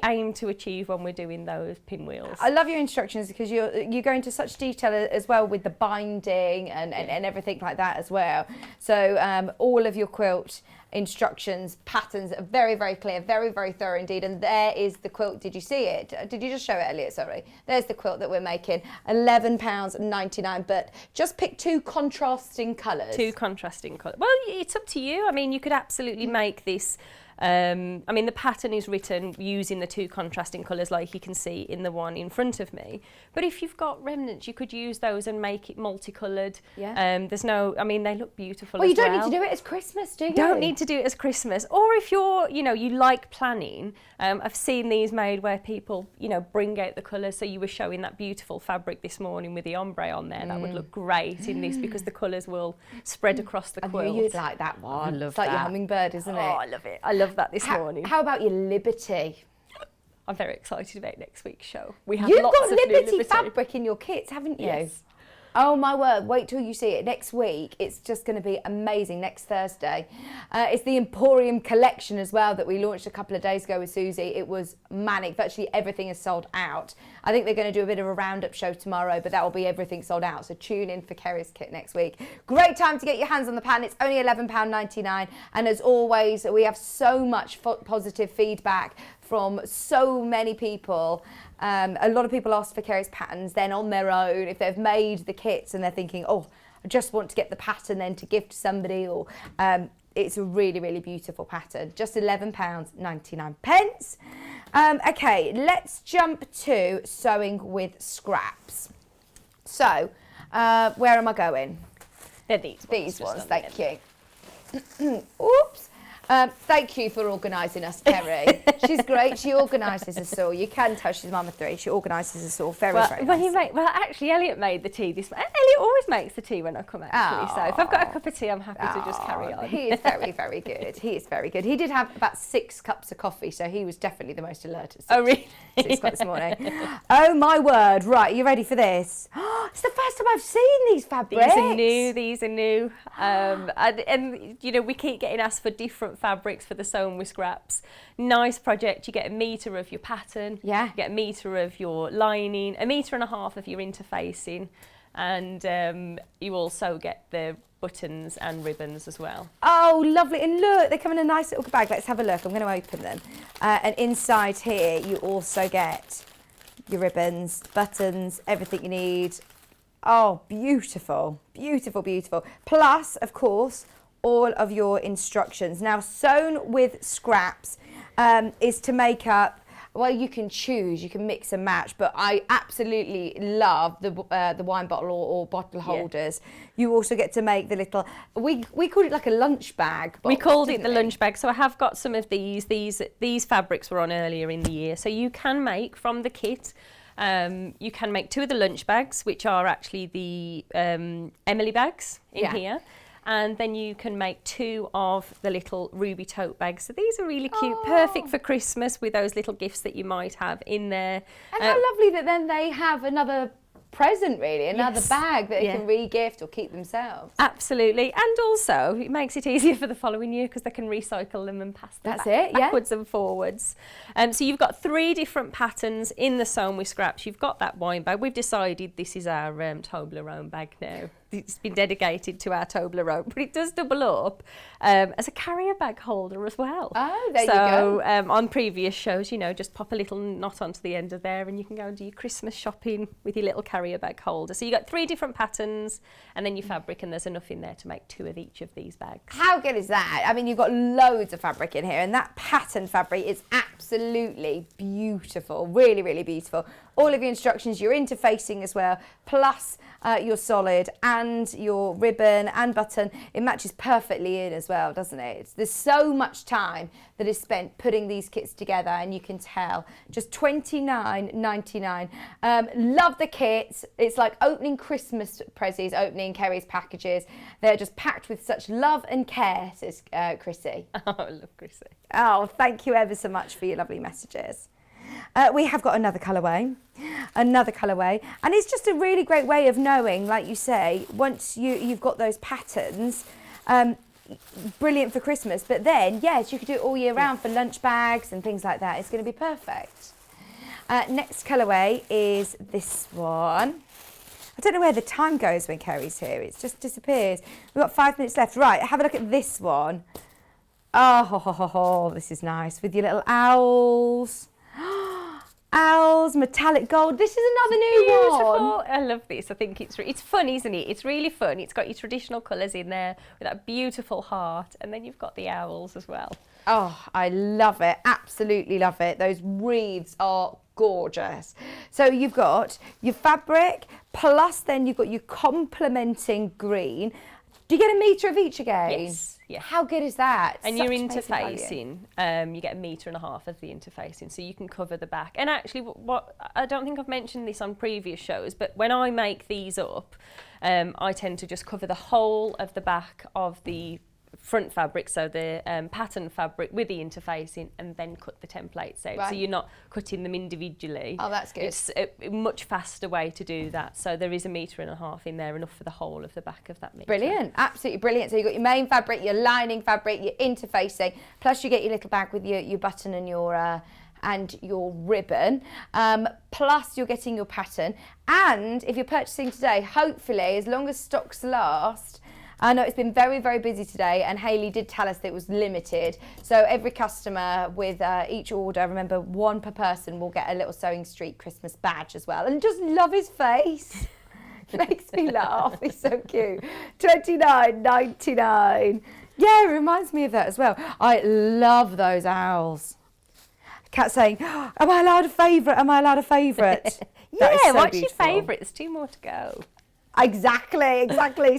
aim to achieve when we're doing those pinwheels. I love your instructions because you go into such detail as well with the binding and everything like that as well. So all of your quilt instructions, patterns are very, very clear, very, very thorough indeed. And there is the quilt. Did you see it? Did you just show it, Elliot? Sorry. There's the quilt that we're making. £11.99, but just pick two contrasting colours. Two contrasting colours. Well, it's up to you. I mean, you could absolutely make this. I mean, the pattern is written using the two contrasting colours like you can see in the one in front of me. But if you've got remnants, you could use those and make it multicoloured. Yeah. There's no, I mean, they look beautiful Well, as you don't need to do it as Christmas, do you? Don't need to do it as Christmas. Or if you're, you know, you like planning, I've seen these made where people, you know, bring out the colours. So you were showing that beautiful fabric this morning with the ombre on there. That would look great in this because the colours will spread across the quilt. I knew you'd like that one. I love it's like that. your hummingbird, isn't it? Oh, I love it. I love that this morning. How about your Liberty? I'm very excited about next week's show. We have You've lots got of new Liberty fabric in your kits, haven't you? Yes. Oh my word, wait till you see it next week. It's just going to be amazing next Thursday. It's the Emporium collection as well that we launched a couple of days ago with Susie. It was manic. Virtually everything is sold out. I think they're going to do a bit of a roundup show tomorrow, but that will be everything sold out. So tune in for Kerrie's kit next week. Great time to get your hands on the pattern. It's only £11.99. And as always, we have so much positive feedback from so many people. A lot of people ask for Kerrie's patterns then on their own if they've made the kits and they're thinking, oh, I just want to get the pattern then to gift to somebody, or it's a really, really beautiful pattern. Just £11.99. Okay, let's jump to sewing with scraps. So, where am I going? They're these Ones, thank you. Oops. Thank you for organising us, Kerrie. She's great. She organises us all. You can tell she's mama three. She organises us all very, very nicely. Well, actually, Elliot made the tea this morning. Elliot always makes the tea when I come, actually. So if I've got a cup of tea, I'm happy to just carry on. He is very, very good. He is very good. He did have about 6 cups of coffee, so he was definitely the most alert at 6 really? 6 o'clock this morning. Oh, my word. Right, you ready for this? It's the first time I've seen these fabrics. These are new. And, you know, we keep getting asked for different fabrics for the Sewn with Scraps. Nice project. You get a metre of your pattern. Yeah. You get a metre of your lining, 1.5 metres of your interfacing, and you also get the buttons and ribbons as well. Oh, lovely. And look, they come in a nice little bag. Let's have a look. I'm going to open them. And inside here, you also get your ribbons, buttons, everything you need. Oh, beautiful. Beautiful, beautiful. Plus, of course, all of your instructions. Now, Sewn with Scraps is to make up, well, you can choose, you can mix and match, but I absolutely love the wine bottle or bottle holders. You also get to make the little, we called it like a lunch bag box, we called it the lunch bag. So I have got some of these fabrics were on earlier in the year. So you can make from the kit, you can make 2 of the lunch bags, which are actually the Emily bags in here. And then you can make 2 of the little ruby tote bags. So these are really cute, perfect for Christmas with those little gifts that you might have in there. And how lovely that then they have another present, really, another bag that they can re-gift or keep themselves. Absolutely. And also it makes it easier for the following year because they can recycle them and pass them backwards and forwards. So you've got 3 different patterns in the Sewn with Scraps. You've got that wine bag. We've decided this is our Toblerone bag now. It's been dedicated to our Toblerone, but it does double up as a carrier bag holder as well. Oh, there you go. So on previous shows, you know, just pop a little knot onto the end of there and you can go and do your Christmas shopping with your little carrier bag holder. So you got 3 different patterns and then your fabric, and there's enough in there to make 2 of each of these bags. How good is that? I mean, you've got loads of fabric in here, and that pattern fabric is absolutely beautiful. Really, really beautiful. All of your instructions, your interfacing as well, plus your solid and and your ribbon and button, it matches perfectly in as well, doesn't it? There's so much time that is spent putting these kits together, and you can tell. Just $29.99. Love the kits. It's like opening Christmas prezzies, opening Kerrie's packages. They're just packed with such love and care, says Chrissy. Oh, I love Chrissy. Oh, thank you ever so much for your lovely messages. We have got another colourway, and it's just a really great way of knowing, like you say, once you've got those patterns, brilliant for Christmas, but then, yes, you could do it all year round for lunch bags and things like that. It's going to be perfect. Next colourway is this one. I don't know where the time goes when Kerrie's here. It just disappears. We've got 5 minutes left. Right, have a look at this one. Oh, this is nice with your little owls. Owls, metallic gold. This is another new one. I love this. I think it's fun, isn't it? It's really fun. It's got your traditional colours in there with that beautiful heart, and then you've got the owls as well. Oh, I love it. Absolutely love it. Those wreaths are gorgeous. So you've got your fabric, plus then you've got your complementing green. Do you get a metre of each again? Yes. Yeah. How good is that? And Such you're amazing value. interfacing, you get 1.5 metres of the interfacing, so you can cover the back. And actually, what I don't think I've mentioned this on previous shows, but when I make these up, I tend to just cover the whole of the back of the front fabric, so the pattern fabric with the interfacing, and then cut the templates out. Right. So you're not cutting them individually. Oh, that's good. It's a much faster way to do that. So there is 1.5 metres in there, enough for the whole of the back of that metre. Brilliant, absolutely brilliant. So you've got your main fabric, your lining fabric, your interfacing, plus you get your little bag with your button and your ribbon, plus you're getting your pattern. And if you're purchasing today, hopefully, as long as stocks last, I know it's been very, very busy today, and Hayley did tell us that it was limited. So every customer with each order, remember, 1 per person, will get a little Sewing Street Christmas badge as well. And just love his face. Makes me laugh. He's so cute. $29.99. Yeah, it reminds me of that as well. I love those owls. Cat saying, "Am I allowed a favourite? Am I allowed a favourite?" Yeah, so what's beautiful. your favourite? There's 2 more to go. Exactly.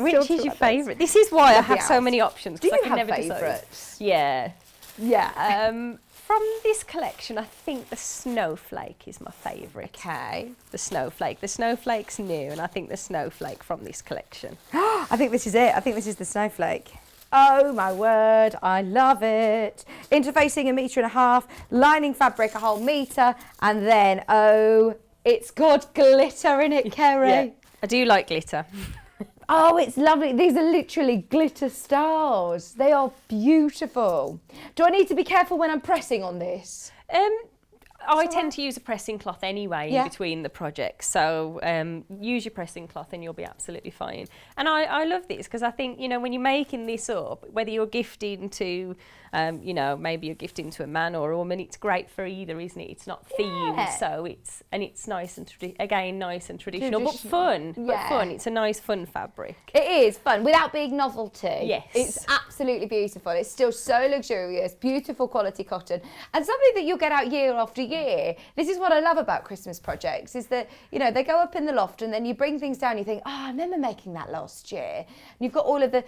Which is your favourite? This is why I have so many options. Do you I can have never decide. favourites? Yeah. Yeah. From this collection, I think the snowflake is my favourite. Okay. The snowflake. The snowflake's new, and I think the snowflake from this collection. I think this is it. I think this is the snowflake. Oh my word, I love it. Interfacing 1.5 metres, lining fabric a whole metre, and then, oh, it's got glitter in it, Kerrie. Yeah, I do like glitter. Oh, it's lovely. These are literally glitter stars. They are beautiful. Do I need to be careful when I'm pressing on this? I tend to use a pressing cloth anyway Yeah. in between the projects, so use your pressing cloth and you'll be absolutely fine. And I love this because I think, you know, when you're making this up, whether you're gifting to, you know, maybe you're gifting to a man or a woman, it's great for either, isn't it? It's not themed, Yeah. so it's nice and nice and traditional, but Traditional. fun. Yeah. But fun. It's a nice fun fabric. It is fun without being novelty. Yes. It's absolutely beautiful. It's still so luxurious, beautiful quality cotton, and something that you'll get out year after year. This is what I love about Christmas projects, is that, you know, they go up in the loft and then you bring things down, you think, oh, I remember making that last year. And you've got all of the,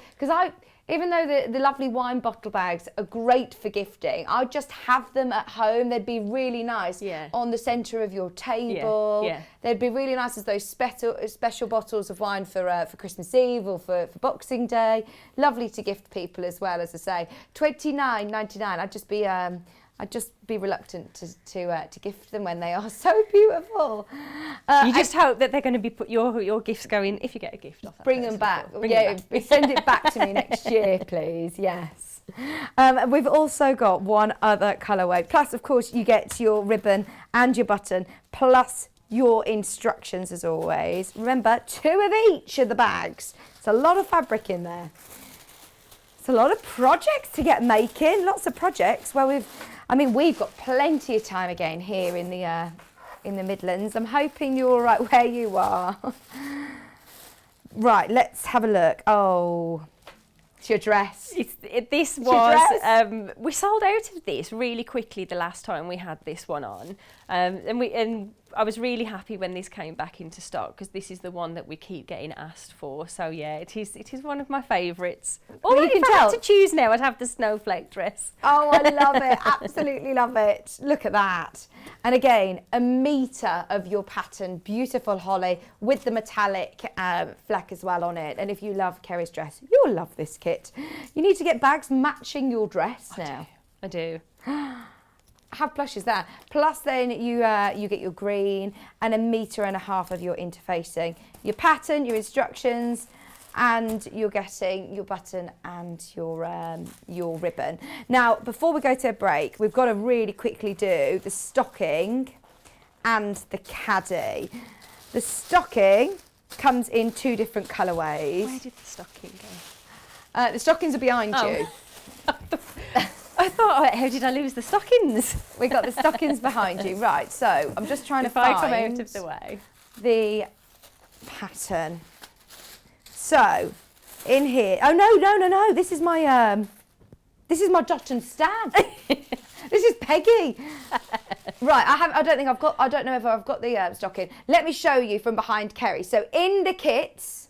even though the lovely wine bottle bags are great for gifting, I'd just have them at home. They'd be really nice on the centre of your table. Yeah. They'd be really nice as those special bottles of wine for Christmas Eve or for Boxing Day. Lovely to gift people as well, as I say. $29.99. I'd just be reluctant to gift them when they are so beautiful. You just hope that they're going to be your gifts going, if you get a gift off that Bring them person, back. bring them back. Send it back to me next year, please. Yes. We've also got one other colourway. Plus, of course, you get your ribbon and your button, plus your instructions as always. Remember, 2 of each of the bags. It's a lot of fabric in there. It's a lot of projects to get making. Lots of projects. Well, we've got plenty of time again here in the Midlands. I'm hoping you're all right where you are. Right, let's have a look. Oh, it's your dress. This your was, dress. we sold out of this really quickly the last time we had this one on. And I was really happy when this came back into stock because this is the one that we keep getting asked for. So yeah, it is one of my favourites. Although you can if I had tell. to choose now, I'd have the snowflake dress. Oh, I love it. Absolutely love it. Look at that. And again, 1 metre of your pattern, beautiful holly with the metallic fleck as well on it. And if you love Kerrie's dress, you'll love this kit. You need to get bags matching your dress now. I do. How plush is that? Plus then you get your green and 1.5 meters of your interfacing. Your pattern, your instructions, and you're getting your button and your ribbon. Now, before we go to a break, we've got to really quickly do the stocking and the caddy. The stocking comes in 2 different colourways. Where did the stocking go? The stockings are behind you. I thought, how did I lose the stockings? We got the stockings behind you. Right, so I'm just trying to If I find come out of the way. the pattern. So, in here, oh no, this is my dot and stab. This is Peggy. Right, I don't know if I've got the stocking. Let me show you from behind Kerrie. So in the kits,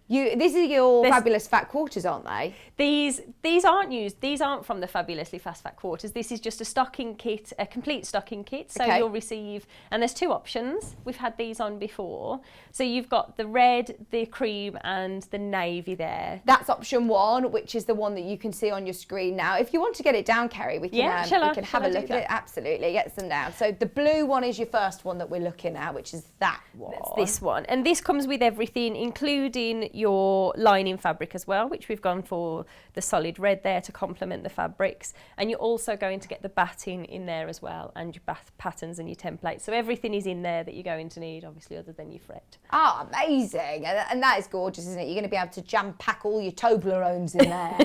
these are your fabulous fat quarters, aren't they? These aren't used. These aren't from the Fabulously Fast Fat Quarters. This is just a stocking kit, a complete stocking kit. So you'll receive, and there's 2 options. We've had these on before. So you've got the red, the cream, and the navy there. That's option 1, which is the one that you can see on your screen now. If you want to get it down, Kerrie, we can have a look at it. Absolutely, get them down. So the blue one is your first one that we're looking at, which is that one. It's this one, and this comes with everything, including your lining fabric as well, which we've gone for the solid red there to complement the fabrics, and you're also going to get the batting in there as well, and your patterns and your templates. So everything is in there that you're going to need, obviously, other than your fret. Oh, amazing. And that is gorgeous, isn't it? You're going to be able to jam pack all your Toblerones in there.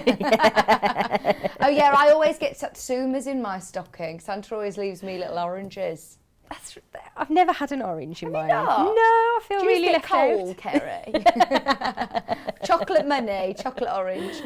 Oh yeah, I always get Satsumas in my stocking. Santa always leaves me little oranges. I've never had an orange in mine. not? No, I feel Do you really just get left coal, out. Kerrie? Chocolate money, chocolate orange.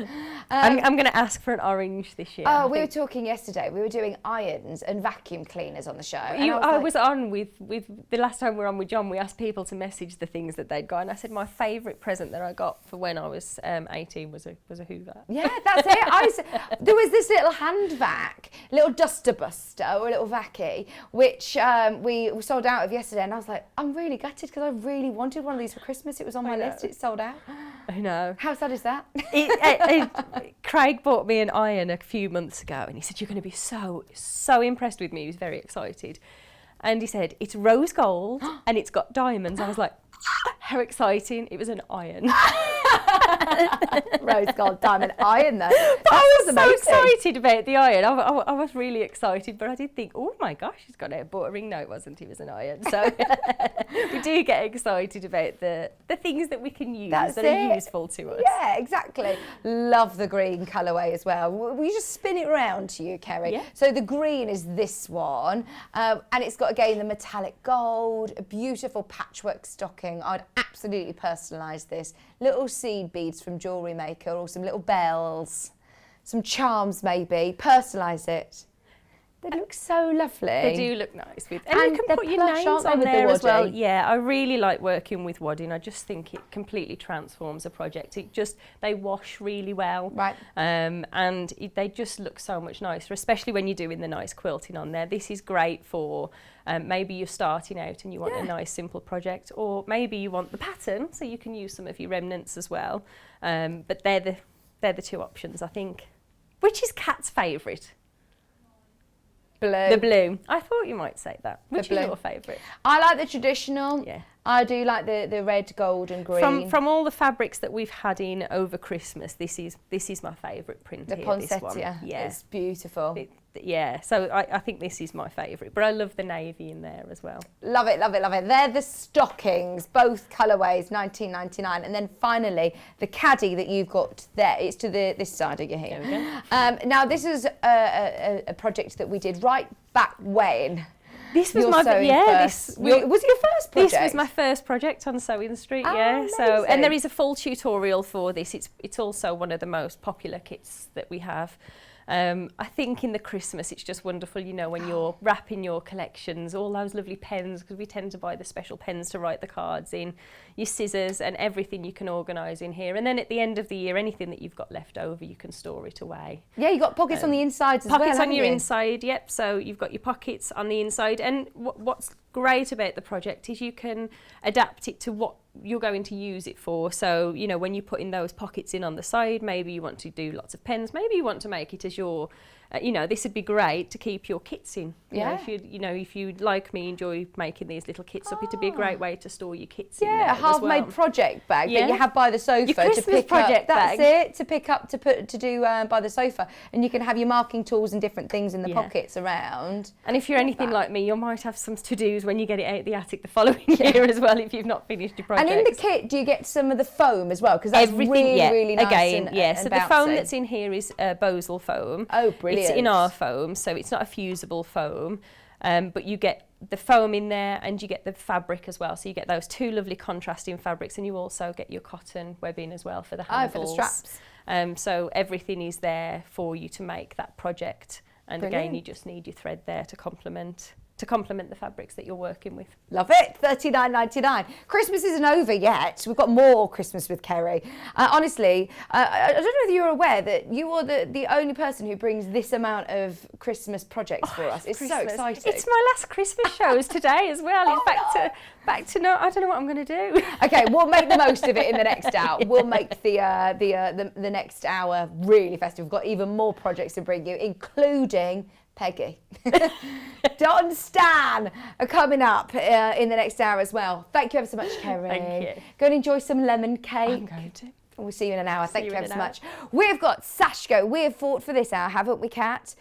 I'm going to ask for an orange this year. Oh, we were talking yesterday. We were doing irons and vacuum cleaners on the show. And I was on with the last time we were on with John. We asked people to message the things that they'd got, and I said my favourite present that I got for when I was 18 was a Hoover. Yeah, that's it. There was this little hand vac, little duster buster or a little vacky, which we sold out of yesterday, and I was like, I'm really gutted because I really wanted one of these for Christmas. It was on my list. It's sold out. I know. How sad is that? Craig bought me an iron a few months ago, and he said, you're going to be so impressed with me. He was very excited. And he said, it's rose gold and it's got diamonds. I was like, how exciting. It was an iron. Rose gold diamond iron though. But I was so excited about the iron. I was really excited, but I did think, oh my gosh, he's got a bought a ring. No, it wasn't. It was an iron. So we do get excited about the things that we can use that are useful to us. Yeah, exactly. Love the green colourway as well. Will you just spin it around to you, Kerrie? Yeah. So the green is this one, and it's got again the metallic gold, a beautiful patchwork stocking. I'd absolutely personalise this. Little seed beads from Jewellery Maker or some little bells, some charms maybe. Personalise it. They look so lovely. They do look nice. And you can they're put your plush, names aren't they, on with the there as well. wadding? Yeah, I really like working with wadding. I just think it completely transforms a project. They wash really well. Right. They just look so much nicer, especially when you're doing the nice quilting on there. This is great for maybe you're starting out and you want a nice simple project, or maybe you want the pattern so you can use some of your remnants as well. But they're the 2 options, I think. Which is Kat's favourite? Blue. The blue. I thought you might say that. Which blue. is your favourite? I like the traditional. Yeah. I do like the red, gold and green. From all the fabrics that we've had in over Christmas, this is my favourite print the here. poinsettia. This one. Yeah. It's beautiful. So I think this is my favourite, but I love the navy in there as well. Love it, love it, love it. They're the stockings, both colourways, $19.99. And then finally, the caddy that you've got there, it's to this side of your hair. There we go. Now, this is a project that we did right back when. This was was your first project? This was my first project on Sewing Street, yeah. Amazing. So, and there is a full tutorial for this. It's also one of the most popular kits that we have. I think in the Christmas it's just wonderful, you know, when you're wrapping your collections, all those lovely pens, because we tend to buy the special pens to write the cards in, your scissors and everything you can organise in here. And then at the end of the year, anything that you've got left over, you can store it away. Yeah, you've got pockets on the insides as well, Pockets on your you? inside, yep. So you've got your pockets on the inside. And what's great about the project is you can adapt it to what you're going to use it for. So, you know, when you put in those pockets in on the side, maybe you want to do lots of pens, maybe you want to make it as your, you know, this would be great to keep your kits in. Yeah. You know, if you like me, enjoy making these little kits up, it'd be a great way to store your kits in there. Yeah, a half-made project bag that you have by the sofa your to Christmas pick project up. bag. That's it, to pick up, to do by the sofa. And you can have your marking tools and different things in the pockets around. And if you're anything like me, you might have some to-dos when you get it out the attic the following year as well, if you've not finished your project. And in the kit, do you get some of the foam as well? Because that's really nice. Again, and so the foam that's in here is Bosal foam. Oh, brilliant. It's in our foam, so it's not a fusible foam, but you get the foam in there and you get the fabric as well. So you get those two lovely contrasting fabrics, and you also get your cotton webbing as well for the handles. For the straps. So everything is there for you to make that project. And Brilliant. again, you just need your thread there to complement the fabrics that you're working with. Love it. $39.99. Christmas isn't over yet. We've got more Christmas with Kerrie. Honestly, I don't know if you're aware that you are the only person who brings this amount of Christmas projects for us. It's Christmas. so exciting. It's my last Christmas shows today as well. In fact, back to no, I don't know what I'm going to do. Okay, we'll make the most of it in the next hour. We'll make the next hour really festive. We've got even more projects to bring you, including Peggy. Don Stan are coming up in the next hour as well. Thank you ever so much, Kerrie. Thank you. Go and enjoy some lemon cake. I'm going to. We'll see you in an hour. Thank you ever in so an hour. much. We've got Sashkio. We have fought for this hour, haven't we, Kat?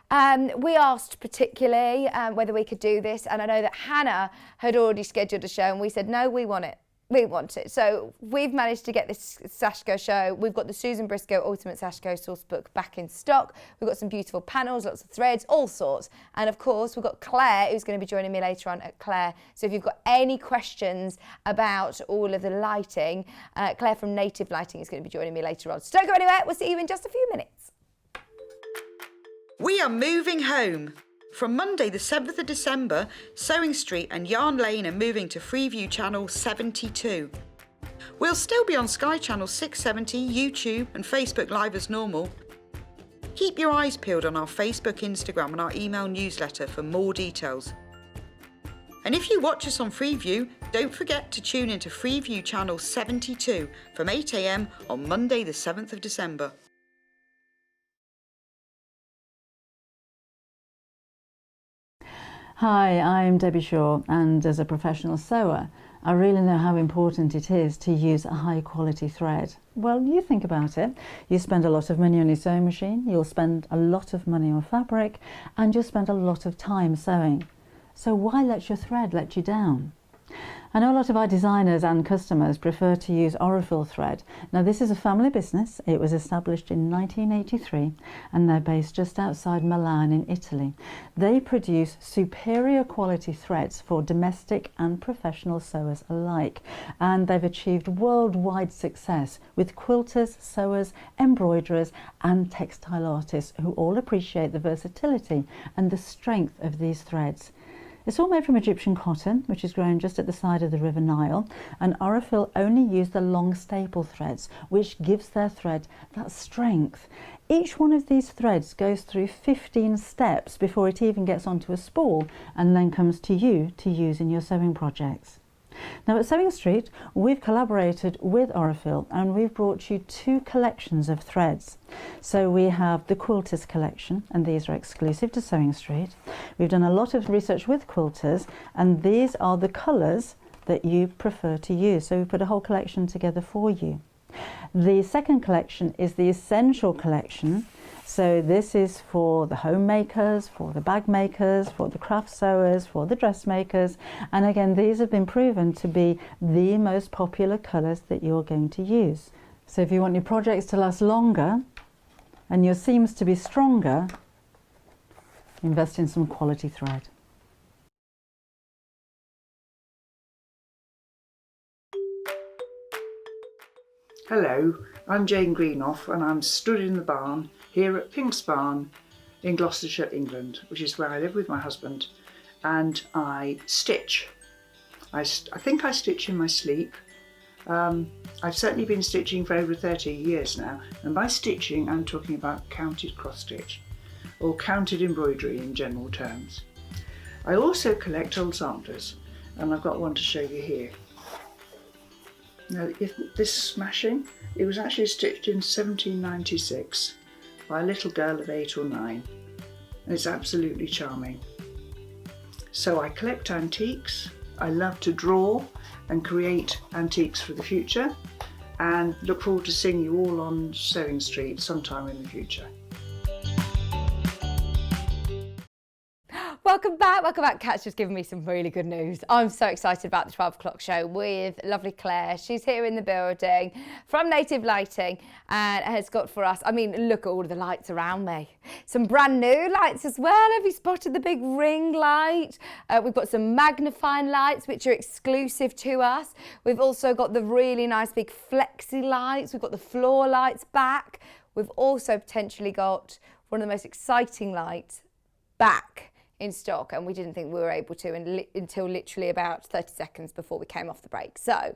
We asked particularly whether we could do this, and I know that Hannah had already scheduled a show, and we said, no, we want it. We want it. So we've managed to get this Sashkio show. We've got the Susan Briscoe Ultimate Sashkio Source Book back in stock. We've got some beautiful panels, lots of threads, all sorts. And of course, we've got Clare, who's going to be joining me later on at Clare. So if you've got any questions about all of the lighting, Clare from Native Lighting is going to be joining me later on. So don't go anywhere. We'll see you in just a few minutes. We are moving home. From Monday the 7th of December, Sewing Street and Yarn Lane are moving to Freeview Channel 72. We'll still be on Sky Channel 670, YouTube and Facebook Live as normal. Keep your eyes peeled on our Facebook, Instagram and our email newsletter for more details. And if you watch us on Freeview, don't forget to tune into Freeview Channel 72 from 8 AM on Monday the 7th of December. Hi, I'm Debbie Shaw, and as a professional sewer, I really know how important it is to use a high quality thread. Well, you think about it. You spend a lot of money on your sewing machine, you'll spend a lot of money on fabric, and you'll spend a lot of time sewing. So why let your thread let you down? I know a lot of our designers and customers prefer to use Aurifil thread. Now, this is a family business. It was established in 1983 and they're based just outside Milan in Italy. They produce superior quality threads for domestic and professional sewers alike, and they've achieved worldwide success with quilters, sewers, embroiderers and textile artists who all appreciate the versatility and the strength of these threads. It's all made from Egyptian cotton, which is grown just at the side of the River Nile, and Aurifil only use the long staple threads, which gives their thread that strength. Each one of these threads goes through 15 steps before it even gets onto a spool and then comes to you to use in your sewing projects. Now at Sewing Street, we've collaborated with Aurifil and we've brought you two collections of threads. So we have the Quilters collection, and these are exclusive to Sewing Street. We've done a lot of research with quilters, and these are the colours that you prefer to use. So we put a whole collection together for you. The second collection is the Essential collection. So this is for the homemakers, for the bag makers, for the craft sewers, for the dressmakers. And again, these have been proven to be the most popular colours that you're going to use. So if you want your projects to last longer and your seams to be stronger, invest in some quality thread. Hello, I'm Jane Greenoff and I'm stood in the barn here at Pink's Barn in Gloucestershire, England, which is where I live with my husband, and I stitch. I think I stitch in my sleep. I've certainly been stitching for over 30 years now, and by stitching I'm talking about counted cross stitch or counted embroidery in general terms. I also collect old samplers, and I've got one to show you here. Now, if this smashing, it was actually stitched in 1796 by a little girl of 8 or 9, and it's absolutely charming. So I collect antiques, I love to draw and create antiques for the future, and look forward to seeing you all on Sewing Street sometime in the future. Welcome back. Kat's just given me some really good news. I'm so excited about the 12 o'clock show with lovely Claire. She's here in the building from Native Lighting and has got for us, I mean, look at all of the lights around me. Some brand new lights as well. Have you spotted the big ring light? We've got some magnifying lights which are exclusive to us. We've also got the really nice big flexi lights. We've got the floor lights back. We've also potentially got one of the most exciting lights back in stock, and we didn't think we were able to until literally about 30 seconds before we came off the break. So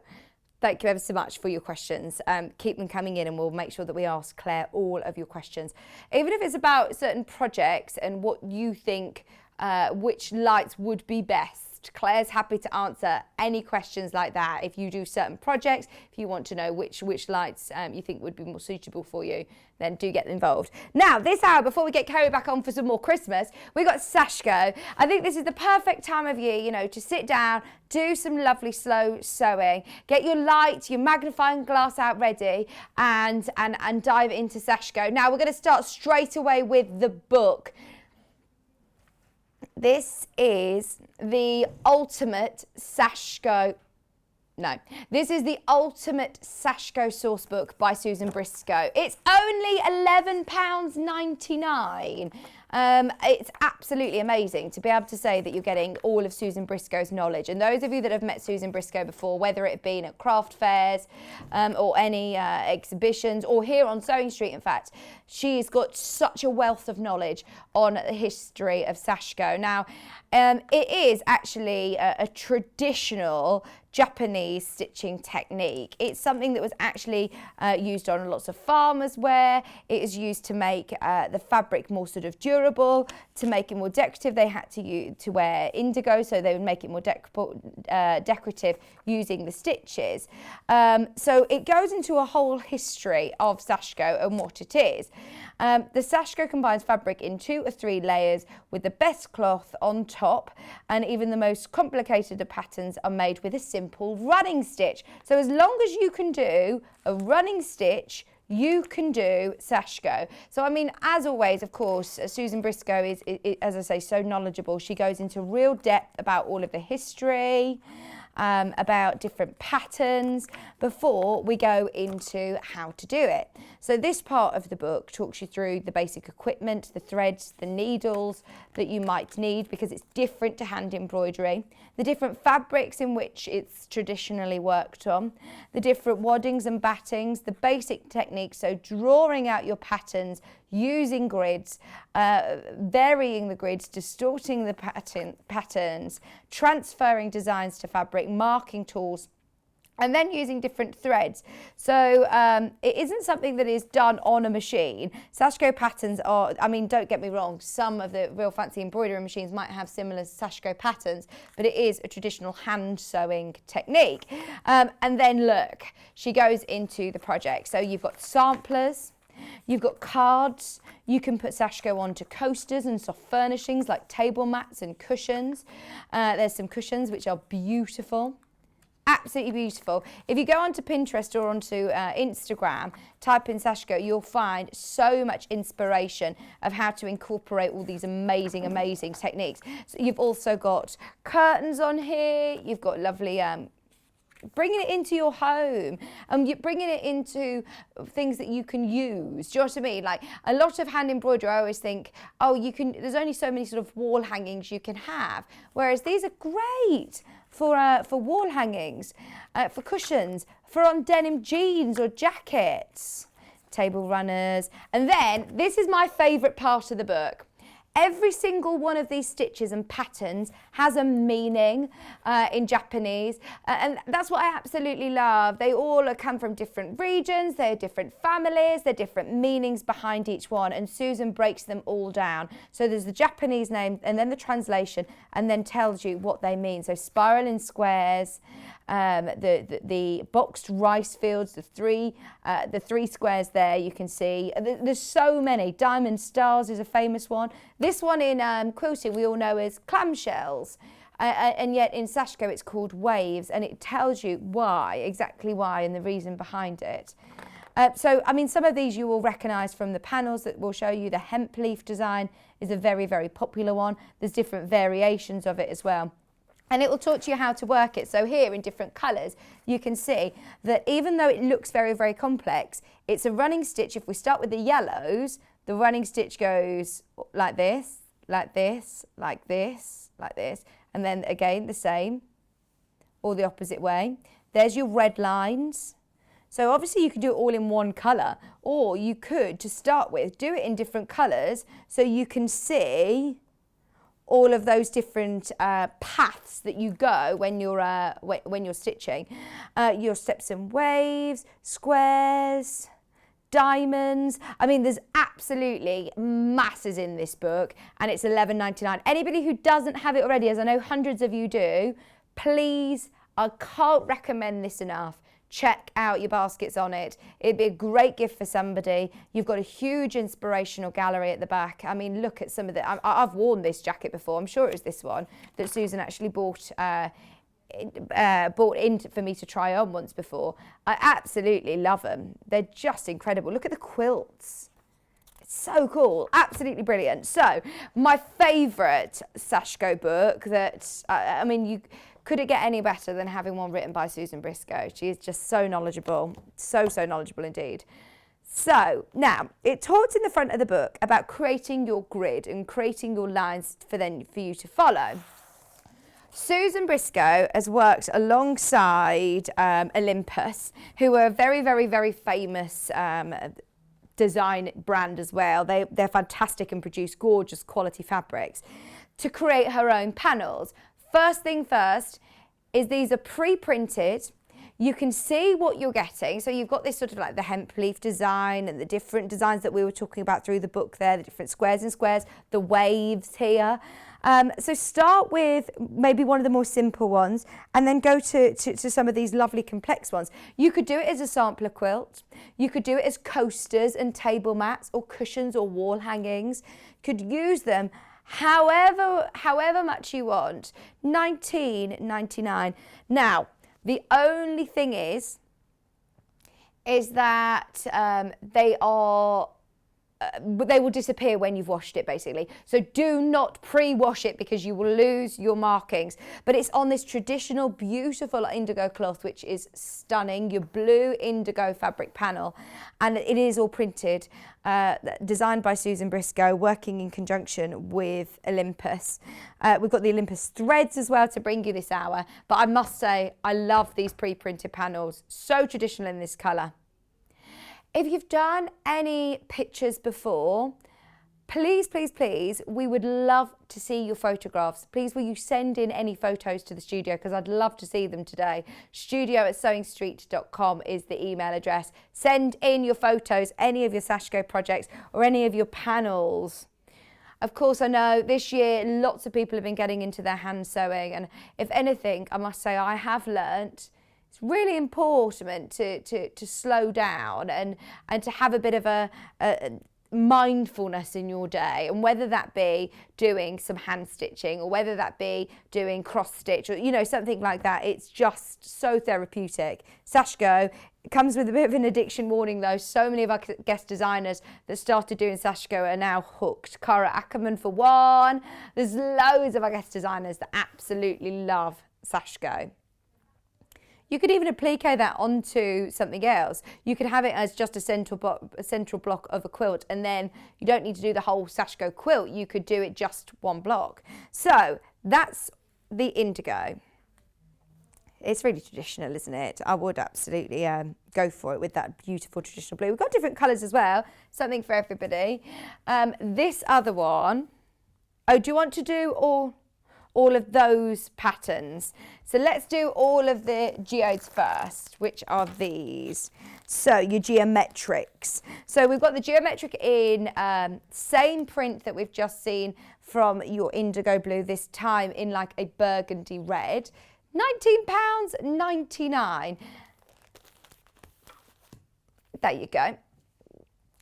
thank you ever so much for your questions. Keep them coming in and we'll make sure that we ask Claire all of your questions. Even if it's about certain projects and what you think which lights would be best. Claire's happy to answer any questions like that. If you do certain projects, if you want to know which lights you think would be more suitable for you, then do get involved. Now, this hour, before we get Kerrie back on for some more Christmas, we got Sashkio. I think this is the perfect time of year, you know, to sit down, do some lovely slow sewing, get your light, your magnifying glass out ready, and dive into Sashkio. Now, we're going to start straight away with the book. This is the ultimate Sashkio. No, this is the ultimate Sashkio source book by Susan Briscoe. It's only £11.99. It's absolutely amazing to be able to say that you're getting all of Susan Briscoe's knowledge. And those of you that have met Susan Briscoe before, whether it been at craft fairs or any exhibitions or here on Sewing Street, in fact, she's got such a wealth of knowledge on the history of Sashkio. Now, it is actually a traditional Japanese stitching technique. It's something that was actually used on lots of farmers' wear. It is used to make the fabric more sort of durable. To make it more decorative, they had to wear indigo, so they would make it more decorative using the stitches. So it goes into a whole history of Sashkio and what it is. The Sashkio combines fabric in 2 or 3 layers with the best cloth on top, and even the most complicated of patterns are made with a simple running stitch. So as long as you can do a running stitch, you can do Sashkio. So I mean, as always, of course, Susan Briscoe is, as I say, so knowledgeable. She goes into real depth about all of the history, about different patterns before we go into how to do it. So this part of the book talks you through the basic equipment, the threads, the needles that you might need because it's different to hand embroidery, the different fabrics in which it's traditionally worked on, the different waddings and battings, the basic techniques, so drawing out your patterns, using grids, varying the grids, distorting the patterns, transferring designs to fabric, marking tools, and then using different threads. So it isn't something that is done on a machine. Sashkio patterns are, I mean, don't get me wrong, some of the real fancy embroidery machines might have similar Sashkio patterns, but it is a traditional hand sewing technique. And then look, she goes into the project. So you've got samplers, you've got cards, you can put Sashkio onto coasters and soft furnishings like table mats and cushions. There's some cushions which are beautiful. Absolutely beautiful. If you go onto Pinterest or onto Instagram, type in Sashkio, you'll find so much inspiration of how to incorporate all these amazing, amazing techniques. So you've also got curtains on here. You've got lovely bringing it into your home and you're bringing it into things that you can use. Do you know what I mean? Like a lot of hand embroidery, I always think, oh, there's only so many sort of wall hangings you can have. Whereas these are great for wall hangings, for cushions, for on denim jeans or jackets, table runners. And then this is my favourite part of the book. Every single one of these stitches and patterns has a meaning in Japanese, and that's what I absolutely love. They all come from different regions, they're different families, they're different meanings behind each one, and Susan breaks them all down. So there's the Japanese name and then the translation, and then tells you what they mean. So spiral and squares, the boxed rice fields, the three squares there you can see. There's so many. Diamond stars is a famous one. This one in quilting we all know as clamshells, and yet in Sashkio it's called waves, and it tells you why, exactly why, and the reason behind it. So, I mean, some of these you will recognise from the panels that will show you. The hemp leaf design is a very, very popular one. There's different variations of it as well. And it will talk to you how to work it. So here in different colours, you can see that even though it looks very, very complex, it's a running stitch. If we start with the yellows, the running stitch goes like this, like this, like this, like this. And then again, the same, or the opposite way. There's your red lines. So obviously you could do it all in one colour, or you could, to start with, do it in different colours so you can see all of those different paths that you go when you're stitching. Your steps and waves, squares, diamonds. I mean, there's absolutely masses in this book, and it's $11.99. Anybody who doesn't have it already, as I know hundreds of you do, please, I can't recommend this enough. Check out your baskets on it. It'd be a great gift for somebody. You've got a huge inspirational gallery at the back. I mean, look at some of the... I've worn this jacket before. I'm sure it was this one that Susan actually bought in for me to try on once before. I absolutely love them. They're just incredible. Look at the quilts. It's so cool. Absolutely brilliant. So, my favourite Sashkio book that, I mean, you... Could it get any better than having one written by Susan Briscoe? She is just so knowledgeable, so knowledgeable indeed. So now, it talks in the front of the book about creating your grid and creating your lines for you to follow. Susan Briscoe has worked alongside Olympus, who are a very, very, very famous design brand as well. They're fantastic and produce gorgeous quality fabrics, to create her own panels. First thing first is these are pre-printed. You can see what you're getting. So you've got this sort of like the hemp leaf design and the different designs that we were talking about through the book there, the different squares and squares, the waves here. So start with maybe one of the more simple ones and then go to some of these lovely complex ones. You could do it as a sampler quilt. You could do it as coasters and table mats or cushions or wall hangings. You could use them however much you want. $19.99. Now, the only thing is that they will disappear when you've washed it, basically. So do not pre-wash it because you will lose your markings. But it's on this traditional, beautiful indigo cloth, which is stunning, your blue indigo fabric panel. And it is all printed, designed by Susan Briscoe, working in conjunction with Olympus. We've got the Olympus threads as well to bring you this hour. But I must say, I love these pre-printed panels. So traditional in this colour. If you've done any pictures before, please, please, please, we would love to see your photographs. Please, will you send in any photos to the studio, because I'd love to see them today. studio@sewingstreet.com is the email address. Send in your photos, any of your Sashkio projects or any of your panels. Of course, I know this year lots of people have been getting into their hand sewing, and if anything, I must say I have learnt it's really important to slow down and to have a bit of a mindfulness in your day, and whether that be doing some hand stitching or whether that be doing cross stitch or, you know, something like that. It's just so therapeutic. Sashkio comes with a bit of an addiction warning though. So many of our guest designers that started doing Sashkio are now hooked. Cara Ackerman for one. There's loads of our guest designers that absolutely love Sashkio. You could even applique that onto something else. You could have it as just a central block of a quilt, and then you don't need to do the whole Sashkio quilt. You could do it just one block. So that's the indigo. it's really traditional, isn't it? I would absolutely go for it with that beautiful traditional blue. We've got different colours as well, something for everybody. This other one, oh, do you want to do all of those patterns? So let's do all of the geodes first, which are these. So your geometrics. So we've got the geometric in same print that we've just seen from your indigo blue, this time in like a burgundy red. £19.99. There you go.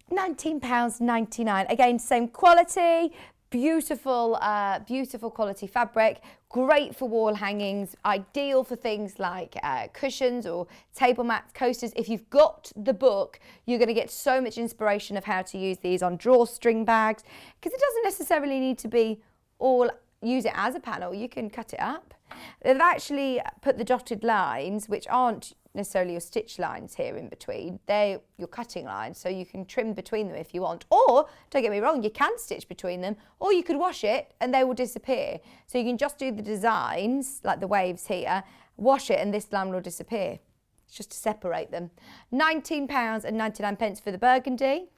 £19.99. Again, same quality. Beautiful, beautiful quality fabric, great for wall hangings, ideal for things like cushions or table mats, coasters. If you've got the book, you're going to get so much inspiration of how to use these on drawstring bags, because it doesn't necessarily need to be all, use it as a panel, you can cut it up. They've actually put the dotted lines, which aren't necessarily your stitch lines here in between, they're your cutting lines, so you can trim between them if you want, or don't get me wrong, you can stitch between them, or you could wash it and they will disappear. So you can just do the designs like the waves here, wash it and this line will disappear. It's just to separate them. £19.99 for the burgundy.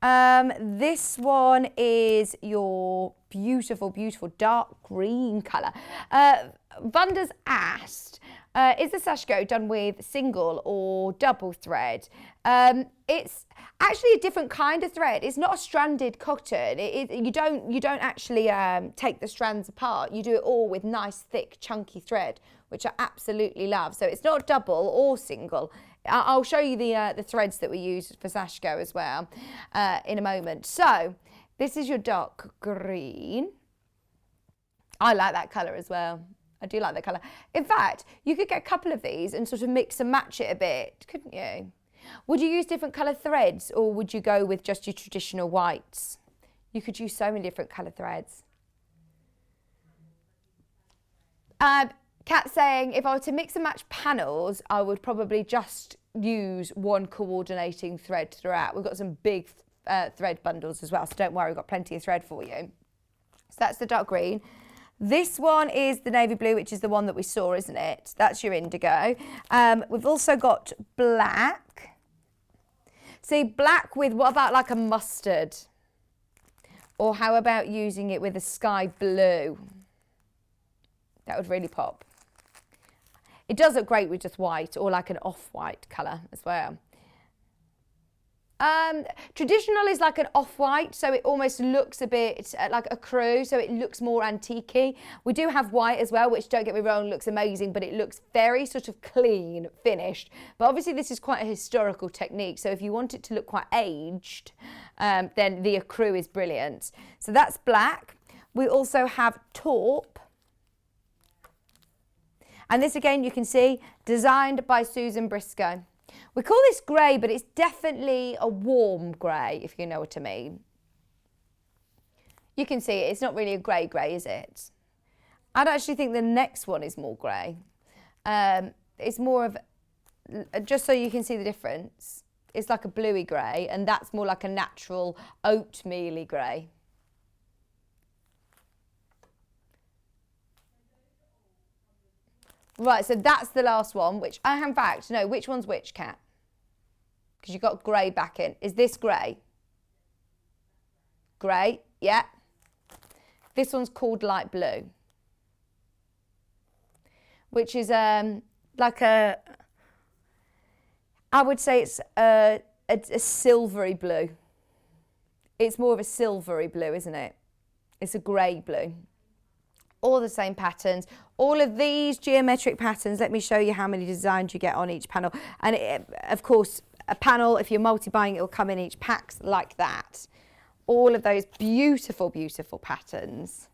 This one is your beautiful, beautiful dark green colour. Vanda's asked, is the Sashkio done with single or double thread? It's actually a different kind of thread. It's not a stranded cotton. You don't actually take the strands apart. You do it all with nice, thick, chunky thread, which I absolutely love. So it's not double or single. I'll show you the threads that we use for Sashkio as well in a moment. So this is your dark green. I like that colour as well. I do like that colour. In fact, you could get a couple of these and sort of mix and match it a bit, couldn't you? Would you use different colour threads, or would you go with just your traditional whites? You could use so many different colour threads. Kat saying, if I were to mix and match panels, I would probably just use one coordinating thread throughout. We've got some big thread bundles as well, so don't worry, we've got plenty of thread for you. So that's the dark green. This one is the navy blue, which is the one that we saw, isn't it? That's your indigo. We've also got black. See, black with, what about like a mustard? Or how about using it with a sky blue? That would really pop. It does look great with just white or like an off-white colour as well. Traditional is like an off-white, so it almost looks a bit like a crew, so it looks more antique-y. We do have white as well, which, don't get me wrong, looks amazing, but it looks very sort of clean, finished. But obviously this is quite a historical technique, so if you want it to look quite aged, then the crew is brilliant. So that's black. We also have taupe. And this again, you can see, designed by Susan Briscoe. We call this grey, but it's definitely a warm grey, if you know what I mean. You can see it, it's not really a grey, is it? I'd actually think the next one is more grey. It's more of, just so you can see the difference, it's like a bluey grey, and that's more like a natural oatmeal-y grey. Right, so that's the last one, which I, in fact, no, which one's which, Kat? Because you've got grey back in. Is this grey? Grey, yeah. This one's called light blue, which is like a, I would say it's a silvery blue. It's more of a silvery blue, isn't it? It's a grey blue. All the same patterns, all of these geometric patterns. Let me show you how many designs you get on each panel. And it, of course, a panel, if you're multi-buying, it will come in each pack like that. All of those beautiful, beautiful patterns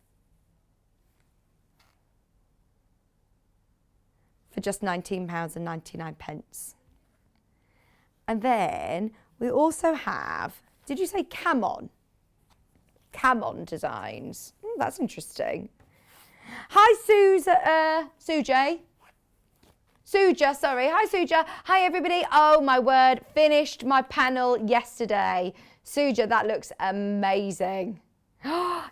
for just £19.99. And then we also have, did you say Camon? Camon designs. That's interesting. Hi, Suja, sorry. Hi, Suja. Hi, everybody. Oh, my word. Finished my panel yesterday. Suja, that looks amazing.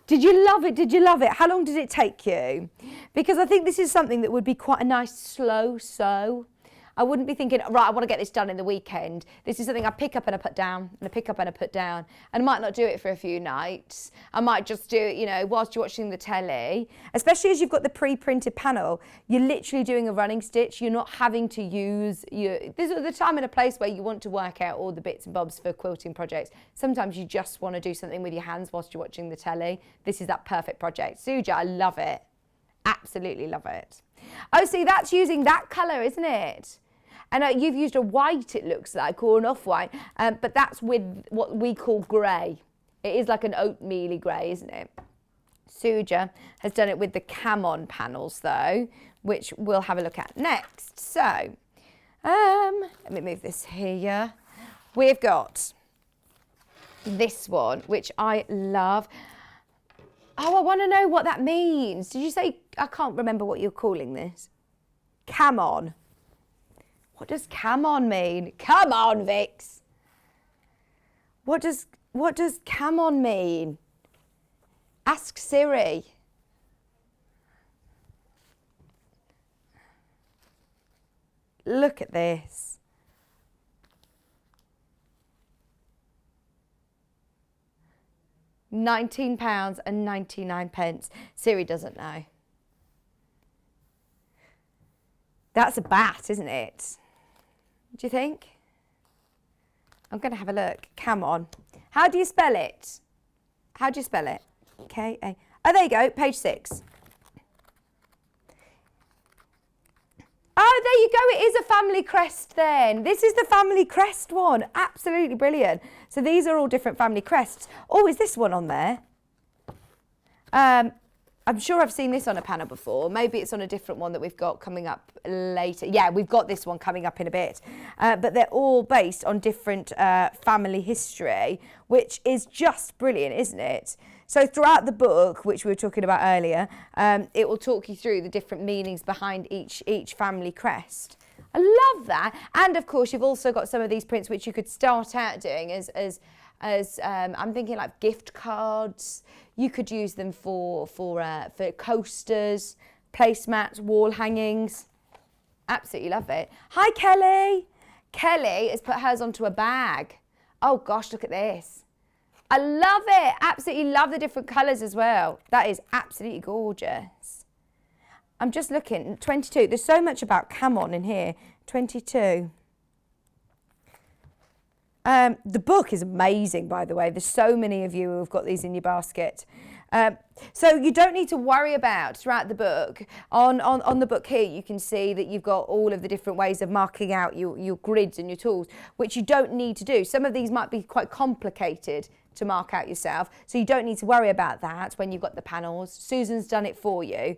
Did you love it? Did you love it? How long did it take you? Because I think this is something that would be quite a nice slow sew. I wouldn't be thinking, right, I want to get this done in the weekend. This is something I pick up and I put down, and I pick up and I put down. And I might not do it for a few nights. I might just do it, you know, whilst you're watching the telly. Especially as you've got the pre-printed panel, you're literally doing a running stitch. You're not having to use this is the time and a place where you want to work out all the bits and bobs for quilting projects. Sometimes you just want to do something with your hands whilst you're watching the telly. This is that perfect project. Suja, I love it. Absolutely love it. Oh, see, that's using that colour, isn't it? And you've used a white, it looks like, or an off-white, but that's with what we call grey. It is like an oatmeal-y grey, isn't it? Suja has done it with the Cam-On panels, though, which we'll have a look at next. So, let me move this here. We've got this one, which I love. Oh, I want to know what that means. Did you say, I can't remember what you're calling this. Cam-On. What does Cam-On mean? Come on, Vix. What does Cam-On mean? Ask Siri. Look at this. £19.99. Siri doesn't know. That's a bat, isn't it? Do you think? I'm going to have a look. Cam-On. How do you spell it? How do you spell it? K-A. Oh, there you go. Page 6. Oh, there you go. It is a family crest then. This is the family crest one. Absolutely brilliant. So these are all different family crests. Oh, is this one on there? I'm sure I've seen this on a panel before. Maybe it's on a different one that we've got coming up later. Yeah, we've got this one coming up in a bit. But they're all based on different family history, which is just brilliant, isn't it? So throughout the book, which we were talking about earlier, it will talk you through the different meanings behind each family crest. I love that. And of course, you've also got some of these prints which you could start out doing as I'm thinking like gift cards. You could use them for coasters, placemats, wall hangings. Absolutely love it. Hi, Kelly. Kelly has put hers onto a bag. Oh gosh, look at this. I love it. Absolutely love the different colours as well. That is absolutely gorgeous. I'm just looking, 22. There's so much about Cam-On in here. 22. The book is amazing, by the way. There's so many of you who have got these in your basket. So you don't need to worry about throughout the book. On the book here, you can see that you've got all of the different ways of marking out your grids and your tools, which you don't need to do. Some of these might be quite complicated to mark out yourself, so you don't need to worry about that when you've got the panels. Susan's done it for you.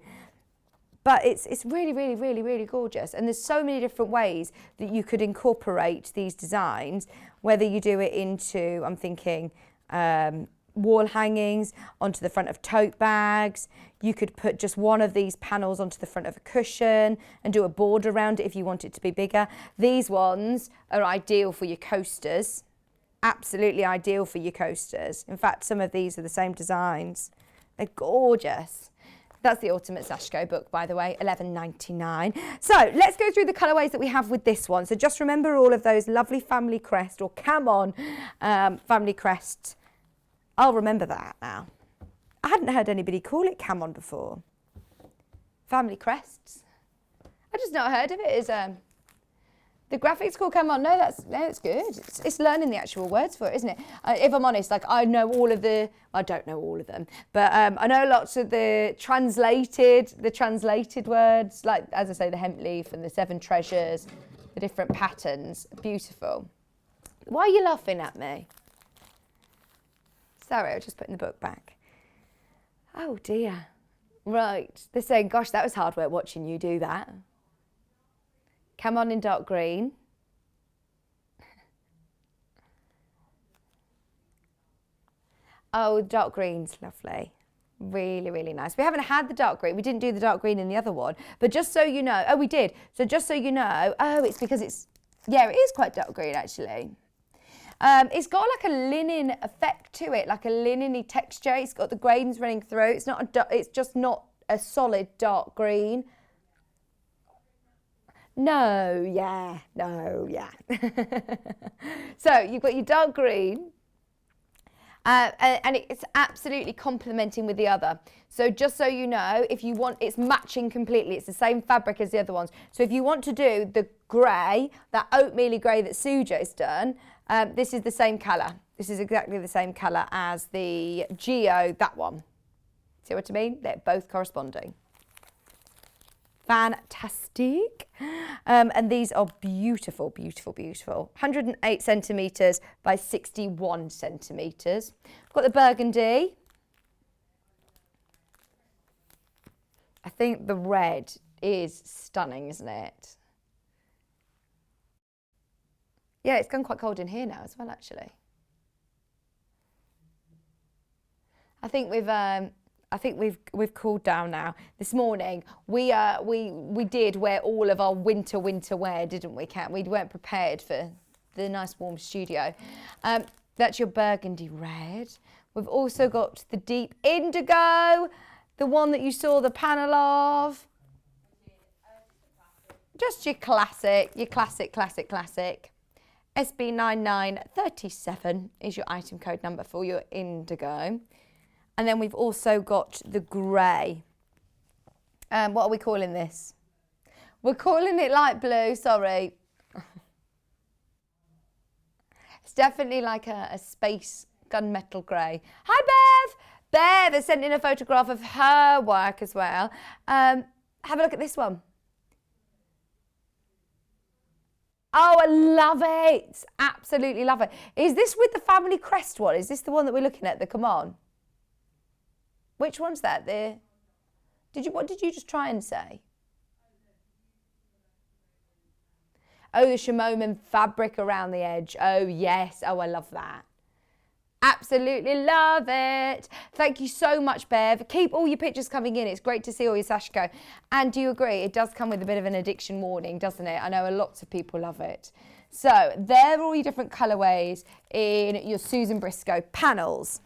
But it's really, really, really, really gorgeous. And there's so many different ways that you could incorporate these designs, whether you do it into, I'm thinking, wall hangings, onto the front of tote bags. You could put just one of these panels onto the front of a cushion and do a border around it if you want it to be bigger. These ones are ideal for your coasters. Absolutely ideal for your coasters. In fact, some of these are the same designs. They're gorgeous. That's the Ultimate Sashkio book, by the way, $11.99. So let's go through the colourways that we have with this one. So just remember all of those lovely family crest or Cam-On family crests. I'll remember that now. I hadn't heard anybody call it Cam-On before. Family crests. I just not heard of it as the graphics called Cam-On. No, that's good. It's learning the actual words for it, isn't it? If I'm honest, like I know all of the, I don't know all of them, but I know lots of the translated words, like as I say, the hemp leaf and the 7 treasures, the different patterns. Beautiful. Why are you laughing at me? Sorry, I was just putting the book back. Oh dear. Right, they're saying, gosh, that was hard work watching you do that. Cam-On in dark green. Oh, dark green's lovely. Really, really nice. We haven't had the dark green. We didn't do the dark green in the other one. But just so you know, oh, we did. So just so you know, oh, it's because it's, yeah, it is quite dark green actually. It's got like a linen effect to it, like a linen-y texture. It's got the grains running through. It's just not a solid dark green. No, yeah. So you've got your dark green, and it's absolutely complementing with the other. So just so you know, if you want, it's matching completely. It's the same fabric as the other ones. So if you want to do the grey, that oatmeal grey that Sujo's done, this is the same colour. This is exactly the same colour as the Geo, that one. See what I mean? They're both corresponding. Fantastic. And these are beautiful, beautiful, beautiful. 108 centimetres by 61 centimetres. Got the burgundy. I think the red is stunning, isn't it? Yeah, it's gone quite cold in here now as well, actually. I think we've cooled down now. This morning we did wear all of our winter wear, didn't we, Kat? We weren't prepared for the nice warm studio. That's your burgundy red. We've also got the deep indigo, the one that you saw the panel of. Just your classic. SB9937 is your item code number for your indigo. And then we've also got the grey. What are we calling this? We're calling it light blue, sorry. It's definitely like a space gunmetal grey. Hi, Bev! Bev has sent in a photograph of her work as well. Have a look at this one. Oh, I love it. Absolutely love it. Is this with the family crest one? Is this the one that we're looking at, the come on? Which one's that? What did you just try and say? Oh, the Shimomen fabric around the edge. Oh, yes. Oh, I love that. Absolutely love it. Thank you so much, Bev. Keep all your pictures coming in. It's great to see all your Sashko. And do you agree? It does come with a bit of an addiction warning, doesn't it? I know lots of people love it. So there are all your different colourways in your Susan Briscoe panels.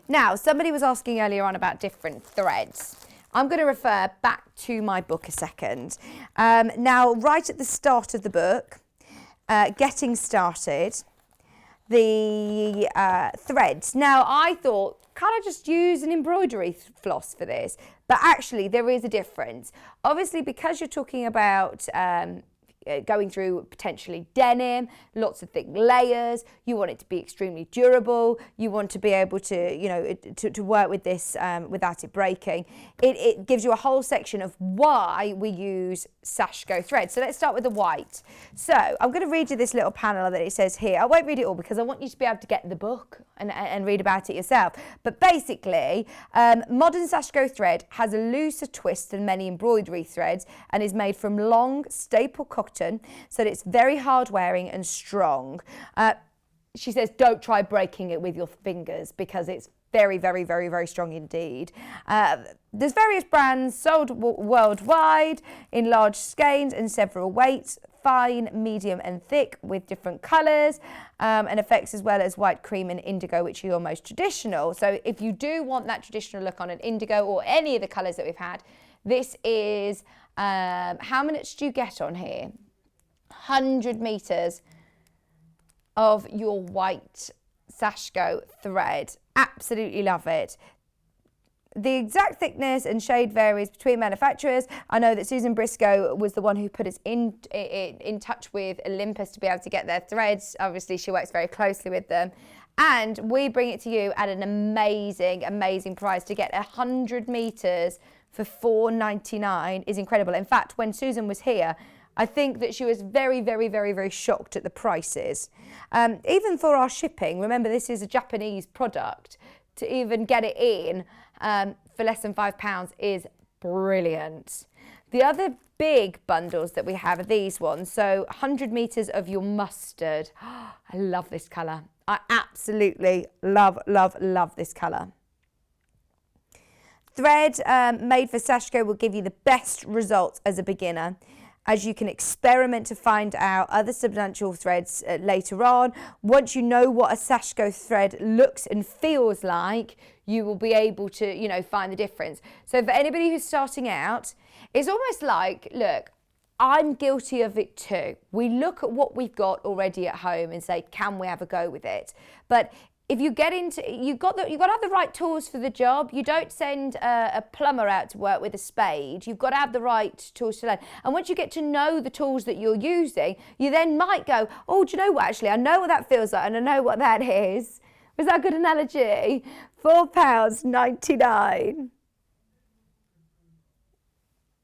Now, somebody was asking earlier on about different threads. I'm going to refer back to my book a second. Now, right at the start of the book, Getting Started, the threads. Now, I thought, can I just use an embroidery floss for this? But actually, there is a difference. Obviously, because you're talking about going through potentially denim, lots of thick layers, you want it to be extremely durable, you want to be able to, you know, to work with this without it breaking. It gives you a whole section of why we use Sashko thread. So let's start with the white. So I'm going to read you this little panel that it says here. I won't read it all because I want you to be able to get the book and read about it yourself. But basically, modern Sashko thread has a looser twist than many embroidery threads and is made from long, staple cotton, so that it's very hard wearing and strong. She says don't try breaking it with your fingers because it's very, very, very, very strong indeed. There's various brands sold worldwide in large skeins and several weights, fine, medium and thick with different colours and effects as well as white, cream and indigo, which are your most traditional. So if you do want that traditional look on an indigo or any of the colours that we've had, this is, how much do you get on here? 100 metres of your white Sashko thread. Absolutely love it. The exact thickness and shade varies between manufacturers. I know that Susan Briscoe was the one who put us in touch with Olympus to be able to get their threads. Obviously, she works very closely with them. And we bring it to you at an amazing, amazing price. To get 100 metres for $4.99 is incredible. In fact, when Susan was here, I think that she was very, very, very, very shocked at the prices. Even for our shipping, remember this is a Japanese product, to even get it in for less than £5 is brilliant. The other big bundles that we have are these ones. So 100 metres of your mustard. I love this colour. I absolutely love, love, love this colour. Thread made for Sashko will give you the best results as a beginner. as you can experiment to find out other substantial threads later on. Once you know what a Sashkio thread looks and feels like, you will be able to, you know, find the difference. So for anybody who's starting out, it's almost like, look, I'm guilty of it too. We look at what we've got already at home and say, can we have a go with it? But if you get into, you've got to have the right tools for the job. You don't send a plumber out to work with a spade. You've got to have the right tools to learn. And once you get to know the tools that you're using, you then might go, oh, do you know what, actually, I know what that feels like and I know what that is. Was that a good analogy? £4.99.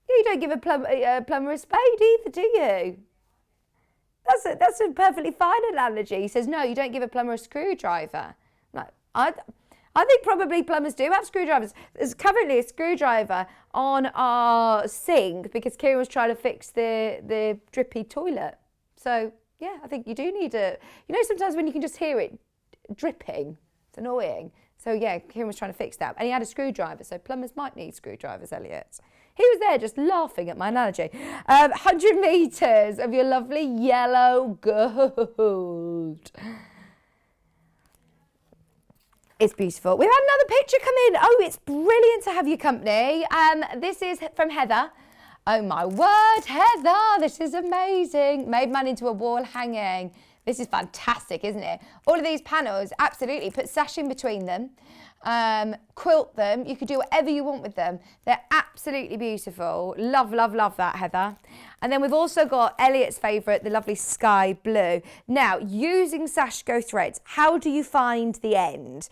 You don't give a plumber a spade either, do you? That's a perfectly fine analogy. He says, no, you don't give a plumber a screwdriver. Like, I think probably plumbers do have screwdrivers. There's currently a screwdriver on our sink because Kerrie was trying to fix the drippy toilet. So, yeah, I think you do need a... You know, sometimes when you can just hear it dripping, it's annoying. So, yeah, Kerrie was trying to fix that. And he had a screwdriver, so plumbers might need screwdrivers, Elliot. He was there just laughing at my analogy. 100 metres of your lovely yellow gold. It's beautiful. We've had another picture come in. Oh, it's brilliant to have your company. This is from Heather. Oh my word, Heather, this is amazing. Made mine into a wall hanging. This is fantastic, isn't it? All of these panels, absolutely. Put sash in between them. Quilt them. You could do whatever you want with them. They're absolutely beautiful. Love, love, love that, Heather. And then we've also got Elliot's favourite, the lovely sky blue. Now, using Sashkio threads, how do you find the end?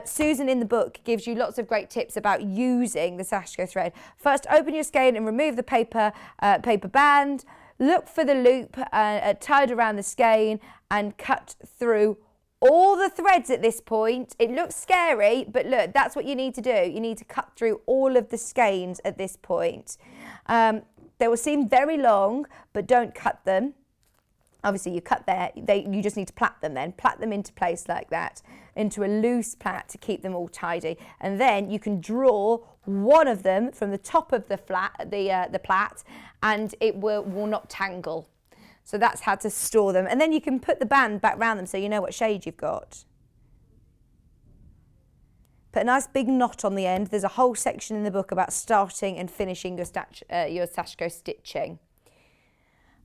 Susan in the book gives you lots of great tips about using the Sashkio thread. First, open your skein and remove the paper band. Look for the loop tied around the skein and cut through all the threads at this point. It looks scary, but look, that's what you need to do. You need to cut through all of the skeins at this point. They will seem very long, but don't cut them. Obviously, you cut there, you just need to plait them then. Plait them into place like that, into a loose plait to keep them all tidy. And then you can draw one of them from the top of the plait, and it will not tangle. So that's how to store them. And then you can put the band back round them so you know what shade you've got. Put a nice big knot on the end. There's a whole section in the book about starting and finishing your Sashkio stitching.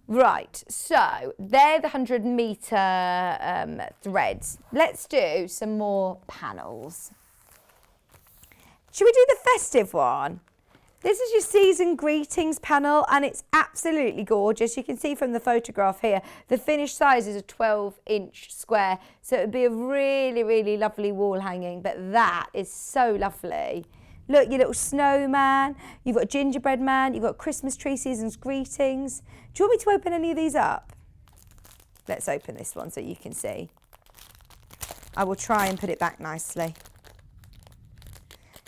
Right, so they're the 100 metre threads. Let's do some more panels. Should we do the festive one? This is your season greetings panel and it's absolutely gorgeous. You can see from the photograph here, the finished size is a 12-inch square. So it would be a really, really lovely wall hanging, but that is so lovely. Look, your little snowman, you've got a gingerbread man, you've got Christmas tree season's greetings. Do you want me to open any of these up? Let's open this one so you can see. I will try and put it back nicely.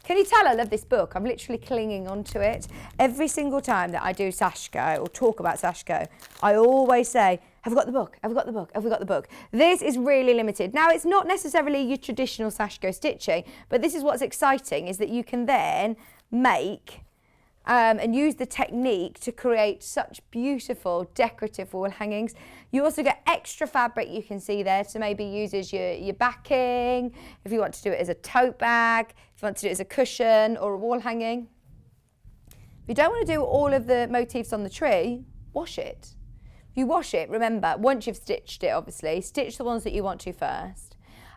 Can you tell I love this book? I'm literally clinging onto it. Every single time that I do Sashkio or talk about Sashkio, I always say, have we got the book? Have we got the book? Have we got the book? This is really limited. Now, it's not necessarily your traditional Sashkio stitching, but this is what's exciting, is that you can then make and use the technique to create such beautiful decorative wall hangings. You also get extra fabric you can see there to maybe use as your backing, if you want to do it as a tote bag, if you want to do it as a cushion or a wall hanging. If you don't want to do all of the motifs on the tree, wash it. If you wash it, remember, once you've stitched it, obviously, stitch the ones that you want to first.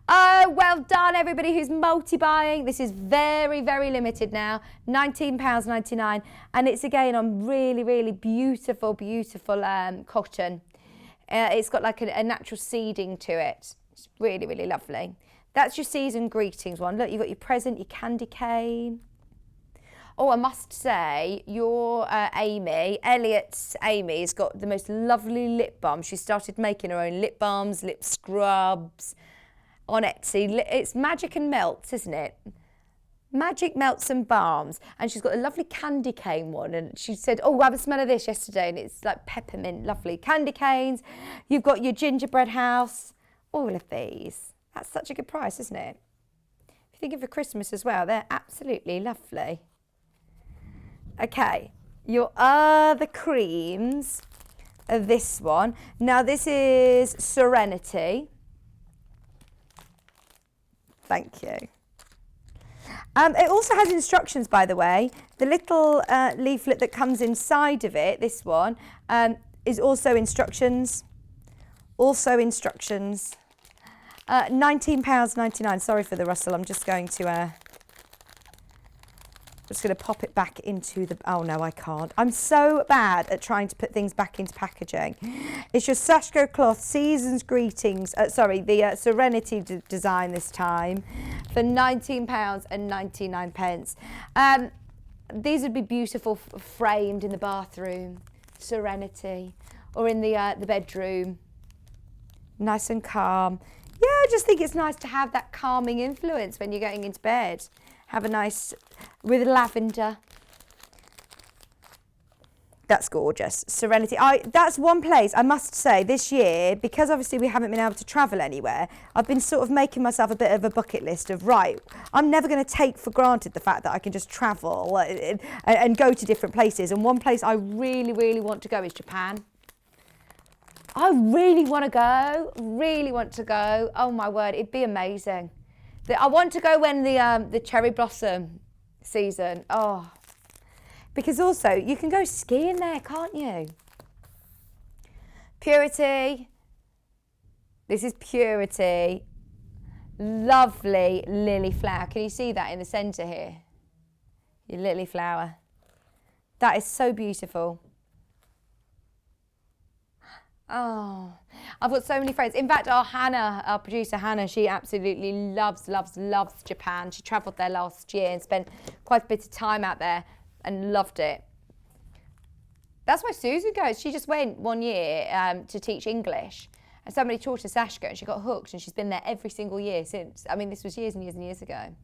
Oh, well done, everybody who's multi-buying. This is very, very limited now, £19.99. And it's, again, on really, really beautiful, beautiful cotton. It's got like a natural seeding to it. It's really, really lovely. That's your season greetings one. Look, you've got your present, your candy cane. Oh, I must say, your Elliot's Amy has got the most lovely lip balm. She started making her own lip balms, lip scrubs on Etsy. It's Magic and Melts, isn't it? Magic Melts and Balms. And she's got a lovely candy cane one. And she said, oh, I had a smell of this yesterday. And it's like peppermint, lovely candy canes. You've got your gingerbread house. All of these. That's such a good price, isn't it? If you think of for Christmas as well, they're absolutely lovely. Okay, your other creams are this one. Now this is Serenity. Thank you. It also has instructions, by the way. The little leaflet that comes inside of it, this one, is also instructions. Also instructions. £19.99. Sorry for the rustle. I'm just going to pop it back into the, oh no, I can't. I'm so bad at trying to put things back into packaging. It's your Sashkio cloth Season's Greetings, the Serenity design this time, for £19.99. These would be beautiful framed in the bathroom, Serenity, or in the bedroom, nice and calm. Yeah, I just think it's nice to have that calming influence when you're going into bed. Have a nice, with lavender. That's gorgeous. Serenity. That's one place, I must say, this year, because obviously we haven't been able to travel anywhere, I've been sort of making myself a bit of a bucket list of, right, I'm never going to take for granted the fact that I can just travel and go to different places. And one place I really, really want to go is Japan. I really want to go. Oh my word, it'd be amazing. I want to go when the cherry blossom season. Oh, because also you can go skiing there, can't you? Purity. This is Purity. Lovely lily flower. Can you see that in the centre here? Your lily flower. That is so beautiful. Oh, I've got so many friends. In fact, our producer Hannah, she absolutely loves Japan. She travelled there last year and spent quite a bit of time out there and loved it. That's why Susan goes. She just went one year to teach English, and somebody taught her Sashkio and she got hooked, and she's been there every single year since. I mean, this was years and years and years ago.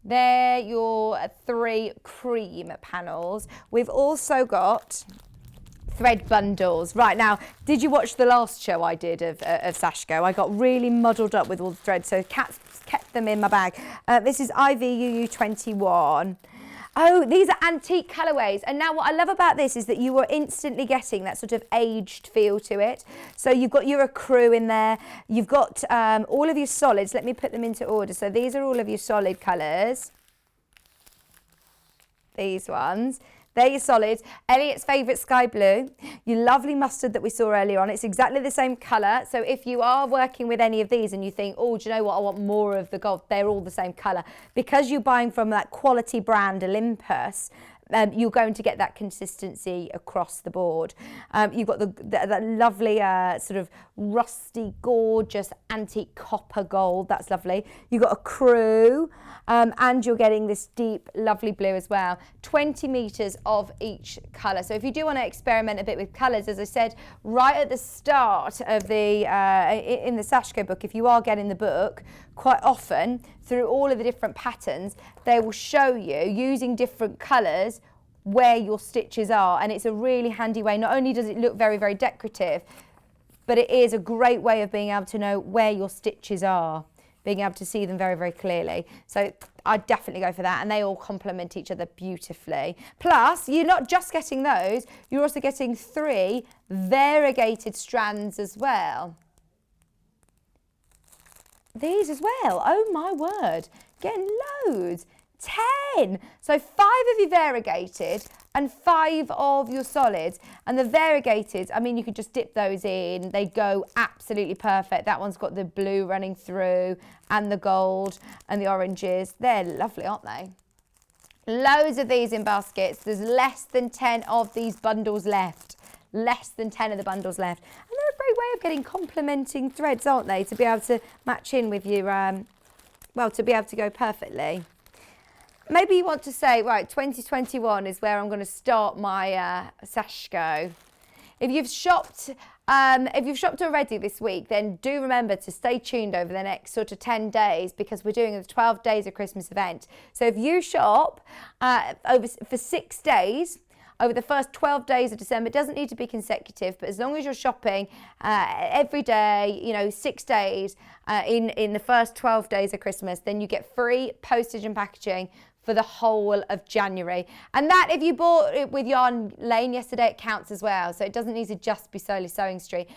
They're your 3 cream panels. We've also got thread bundles. Right, now, did you watch the last show I did of Sashkio? I got really muddled up with all the threads, so Kat's kept them in my bag. This is IVUU21. Oh, these are antique colourways. And now what I love about this is that you are instantly getting that sort of aged feel to it. So you've got your accrue in there. You've got all of your solids. Let me put them into order. So these are all of your solid colours. These ones. They're your solids. Elliot's favourite sky blue. Your lovely mustard that we saw earlier on. It's exactly the same colour. So if you are working with any of these and you think, oh, do you know what? I want more of the gold. They're all the same colour. Because you're buying from that quality brand Olympus, you're going to get that consistency across the board. You've got that lovely sort of rusty, gorgeous antique copper gold. That's lovely. You've got a crew, and you're getting this deep, lovely blue as well. 20 metres of each colour. So if you do want to experiment a bit with colours, as I said, right at the start of the, in the Sashkio book, if you are getting the book, quite often through all of the different patterns, they will show you using different colours where your stitches are, and it's a really handy way. Not only does it look very, very decorative, but it is a great way of being able to know where your stitches are, being able to see them very, very clearly. So I'd definitely go for that, and they all complement each other beautifully. Plus, you're not just getting those, you're also getting 3 variegated strands as well. These as well. Oh my word. Getting loads. 10. So 5 of your variegated and 5 of your solids. And the variegated, I mean, you could just dip those in. They go absolutely perfect. That one's got the blue running through and the gold and the oranges. They're lovely, aren't they? Loads of these in baskets. There's less than 10 of these bundles left. Less than 10 of the bundles left. And they're a great way of getting complementing threads, aren't they? To be able to match in with your, well, to be able to go perfectly. Maybe you want to say, right, 2021 is where I'm going to start my Sashkio. If you've shopped already this week, then do remember to stay tuned over the next sort of 10 days, because we're doing the 12 days of Christmas event. So if you shop for 6 days, over the first 12 days of December, it doesn't need to be consecutive, but as long as you're shopping every day, you know, 6 days in the first 12 days of Christmas, then you get free postage and packaging for the whole of January. And that, if you bought it with Yarn Lane yesterday, it counts as well. So it doesn't need to just be solely Sewing Street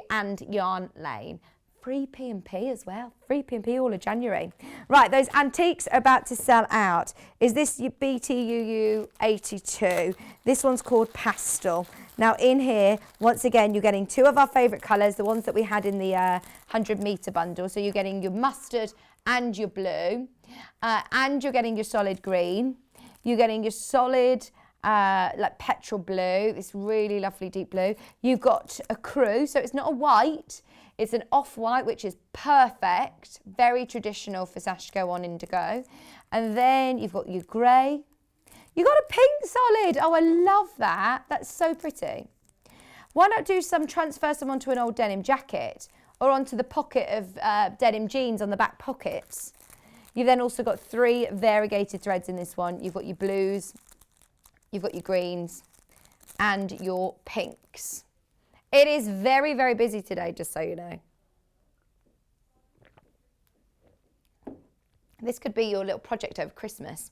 and Yarn Lane. Free P&P as well. Free P&P all of January. Right, those antiques are about to sell out. Is this your BTUU 82? This one's called Pastel. Now in here, once again, you're getting two of our favourite colours, the ones that we had in the 100 metre bundle. So you're getting your mustard and your blue, and you're getting your solid green. You're getting your solid like petrol blue, this really lovely deep blue. You've got a crew, so it's not a white, it's an off-white, which is perfect, very traditional for Sashkio on indigo. And then you've got your grey. You've got a pink solid. Oh, I love that. That's so pretty. Why not transfer some onto an old denim jacket or onto the pocket of denim jeans on the back pockets? You've then also got 3 variegated threads in this one. You've got your blues, you've got your greens and your pinks. It is very, very busy today, just so you know. This could be your little project over Christmas.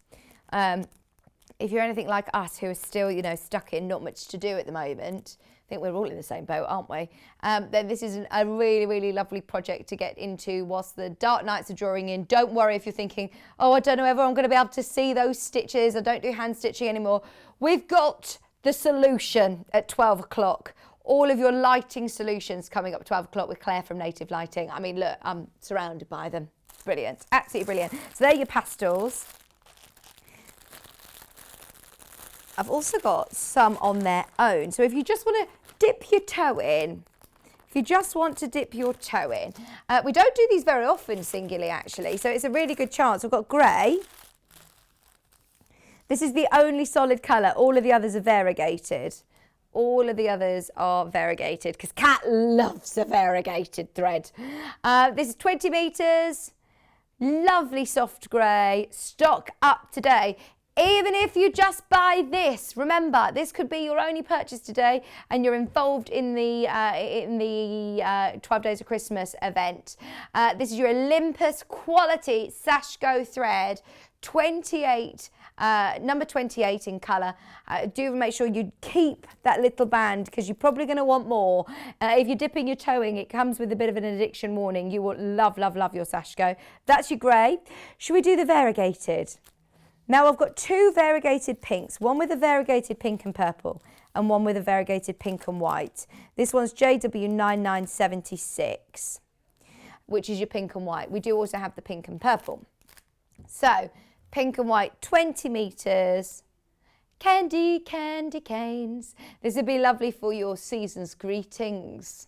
If you're anything like us who are still, you know, stuck in not much to do at the moment, I think we're all in the same boat, aren't we? Then this is a really, really lovely project to get into whilst the dark nights are drawing in. Don't worry if you're thinking, oh, I don't know whether I'm going to be able to see those stitches. I don't do hand stitching anymore. We've got the solution at 12 o'clock. All of your lighting solutions coming up at 12 o'clock with Clare from Native Lighting. I mean, look, I'm surrounded by them. Brilliant, absolutely brilliant. So they're your pastels. I've also got some on their own. So if you just want to dip your toe in, we don't do these very often singly, actually. So it's a really good chance. We've got grey. This is the only solid colour. All of the others are variegated. All of the others are variegated because Kat loves a variegated thread. This is 20 metres. Lovely soft grey. Stock up today. Even if you just buy this, remember, this could be your only purchase today and you're involved in the 12 Days of Christmas event. This is your Olympus quality Sashkio thread, 28, number 28 in colour. Do make sure you keep that little band because you're probably going to want more. If you're dipping your toe in, it comes with a bit of an addiction warning. You will love, love, love your Sashkio. That's your grey. Should we do the variegated? Now I've got 2 variegated pinks, one with a variegated pink and purple and one with a variegated pink and white. This one's JW9976, which is your pink and white. We do also have the pink and purple. So pink and white, 20 metres, candy, candy canes. This would be lovely for your season's greetings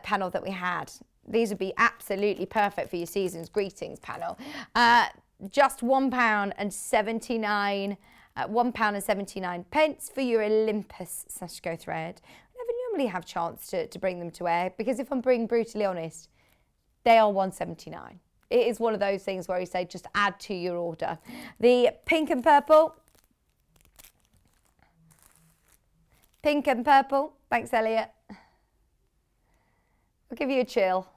panel that we had. These would be absolutely perfect for your season's greetings panel. Just £1.79, £1.79 for your Olympus Sashkio thread. I never normally have chance to bring them to air because if I'm being brutally honest, they are £1.79. It is one of those things where you say just add to your order. The pink and purple. Pink and purple. Thanks, Elliot. I'll give you a chill.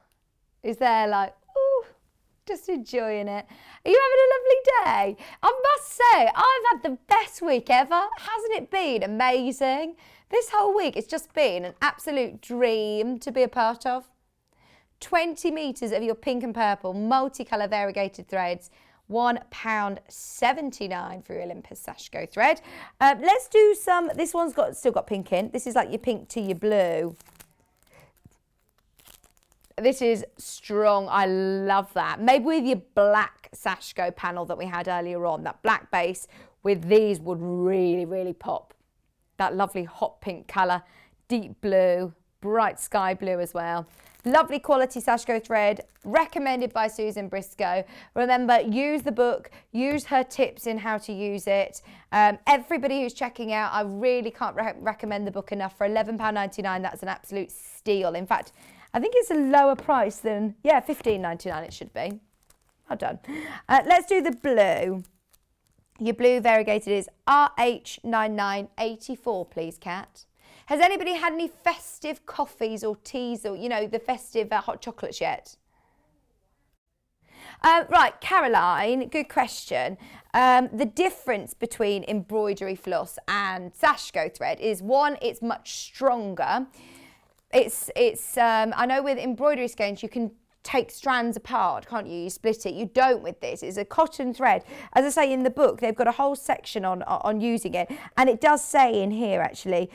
Is there like, ooh, just enjoying it. Are you having a lovely day? I must say, I've had the best week ever. Hasn't it been amazing? This whole week, it's just been an absolute dream to be a part of. 20 metres of your pink and purple multicolour variegated threads, £1.79 for your Olympus Sashkio thread. Let's do some, this one's still got pink in. This is like your pink to your blue. This is strong. I love that. Maybe with your black Sashkio panel that we had earlier on, that black base with these would really, really pop. That lovely hot pink colour, deep blue, bright sky blue as well. Lovely quality Sashkio thread, recommended by Susan Briscoe. Remember, use the book, use her tips in how to use it. Everybody who's checking out, I really can't recommend the book enough. For £11.99, that's an absolute steal. In fact, I think it's a lower price than, yeah, £15.99 it should be. Well done. Let's do the blue. Your blue variegated is RH9984, please, Kat. Has anybody had any festive coffees or teas or, you know, the festive hot chocolates yet? Right, Caroline, good question. The difference between embroidery floss and Sashko thread is, one, it's much stronger. I know with embroidery skeins you can take strands apart, can't you? You split it. You don't with this. It's a cotton thread. As I say in the book, they've got a whole section on using it, and it does say in here actually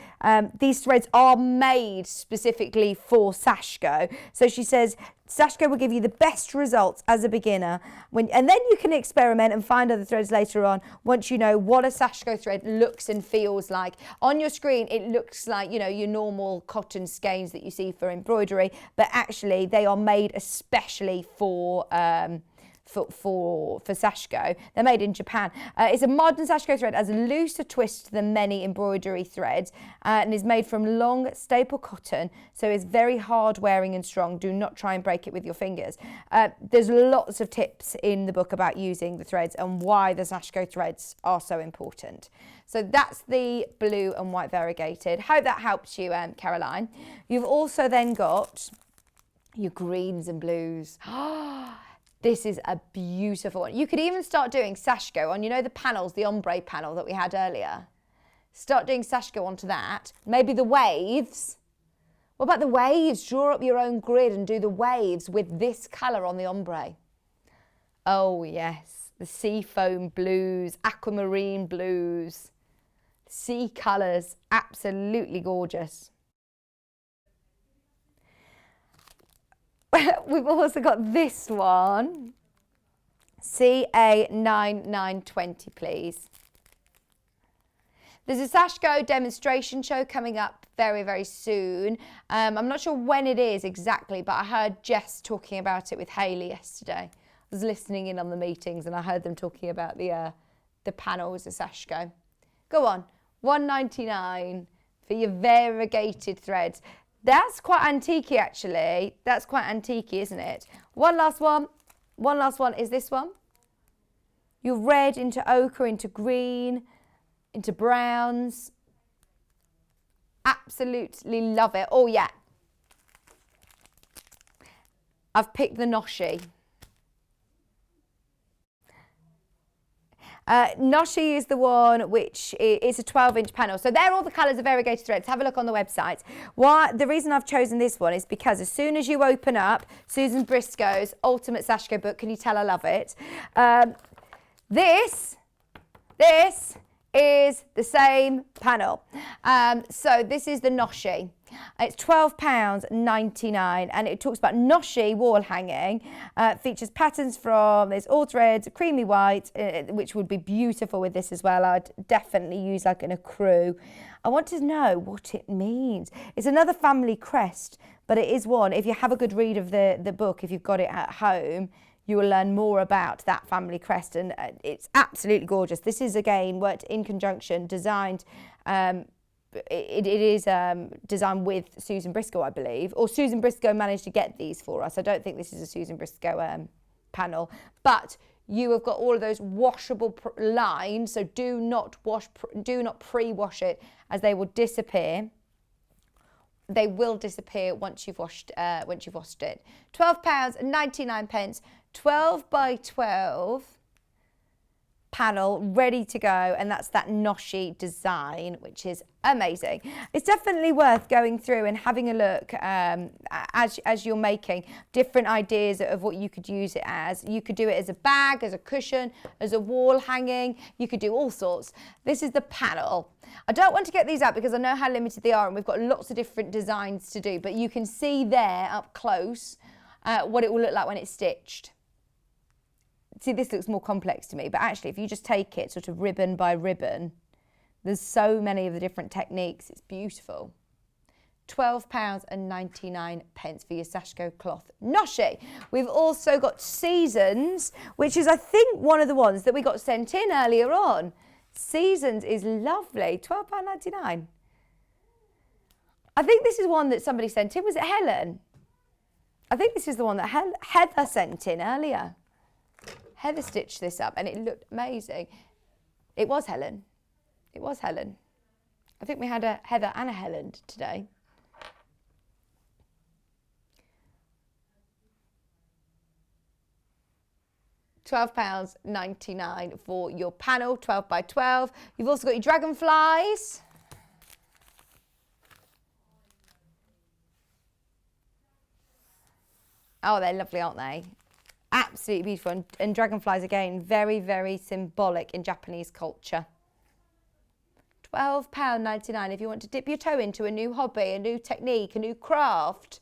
these threads are made specifically for Sashko. So she says Sashko will give you the best results as a beginner, and then you can experiment and find other threads later on once you know what a Sashko thread looks and feels like. On your screen it looks like, you know, your normal cotton skeins that you see for embroidery, but actually they are made especially for Sashko. They're made in Japan. It's a modern Sashko thread, has a looser twist than many embroidery threads, and is made from long staple cotton, so it's very hard wearing and strong. Do not try and break it with your fingers. There's lots of tips in the book about using the threads and why the Sashko threads are so important. So that's the blue and white variegated. Hope that helps you, Caroline. You've also then got your greens and blues. This is a beautiful one. You could even start doing Sashko on, you know, the panels, the ombre panel that we had earlier. Start doing Sashko onto that. Maybe the waves. What about the waves? Draw up your own grid and do the waves with this colour on the ombre. Oh yes, the sea foam blues, aquamarine blues, sea colours, absolutely gorgeous. We've also got this one, CA9920, please. There's a Sashko demonstration show coming up very, very soon. I'm not sure when it is exactly, but I heard Jess talking about it with Hayley yesterday. I was listening in on the meetings and I heard them talking about the panels of Sashko. Go on, $1.99 for your variegated threads. That's quite antique actually. That's quite antique, isn't it? One last one. One last one is this one. Your red into ochre, into green, into browns. Absolutely love it. Oh yeah. I've picked the Noshi. Noshi is the one which is a 12-inch panel. So they're all the colours of variegated threads. Have a look on the website. The reason I've chosen this one is because as soon as you open up Susan Briscoe's Ultimate Sashko book, can you tell I love it? This is the same panel. So this is the Noshi. It's £12.99 and it talks about Noshi wall hanging. Features patterns from, there's all threads, creamy white, which would be beautiful with this as well. I'd definitely use like in a crew. I want to know what it means. It's another family crest, but it is one. If you have a good read of the book, if you've got it at home, you will learn more about that family crest, and it's absolutely gorgeous. This is again worked in conjunction, designed. It is designed with Susan Briscoe, I believe, or Susan Briscoe managed to get these for us. I don't think this is a Susan Briscoe panel, but you have got all of those washable lines. So do not pre-wash it, as they will disappear. They will disappear once you've washed it. £12.99, 12 by 12 panel ready to go, and that's that Noshi design, which is amazing. It's definitely worth going through and having a look as you're making different ideas of what you could use it as. You could do it as a bag, as a cushion, as a wall hanging. You could do all sorts. This is the panel. I don't want to get these out because I know how limited they are and we've got lots of different designs to do, but you can see there up close what it will look like when it's stitched. See, this looks more complex to me, but actually if you just take it sort of ribbon by ribbon, there's so many of the different techniques. It's beautiful. £12.99 for your Sashko cloth Noshi. We've also got Seasons, which is I think one of the ones that we got sent in earlier on. Seasons is lovely, £12.99. I think this is one that somebody sent in. Was it Helen? I think this is the one that Heather sent in earlier. Heather stitched this up and it looked amazing. It was Helen. It was Helen. I think we had a Heather and a Helen today. £12.99 for your panel, 12 by 12. You've also got your dragonflies. Oh, they're lovely, aren't they? Absolutely beautiful. And dragonflies, again, very, very symbolic in Japanese culture. £12.99 if you want to dip your toe into a new hobby, a new technique, a new craft.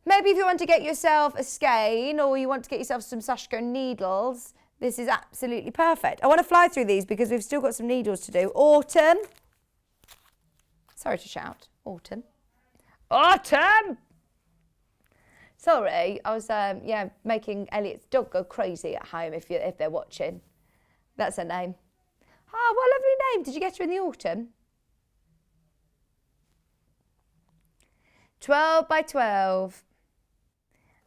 Maybe if you want to get yourself a skein or you want to get yourself some Sashkio needles, this is absolutely perfect. I want to fly through these because we've still got some needles to do. Autumn. Sorry to shout. Autumn. Autumn! Sorry, I was making Elliot's dog go crazy at home if they're watching. That's her name. Oh, what a lovely name. Did you get her in the autumn? 12 by 12.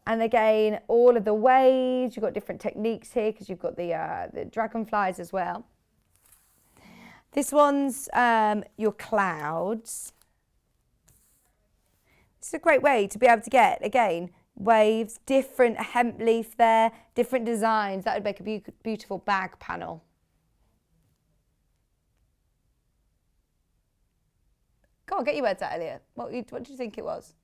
And again, all of the waves, you've got different techniques here because you've got the dragonflies as well. This one's your clouds. It's a great way to be able to get, again, waves, different hemp leaf there, different designs. That would make a beautiful bag panel. Go on, get your words out, Elliot. What do you think it was?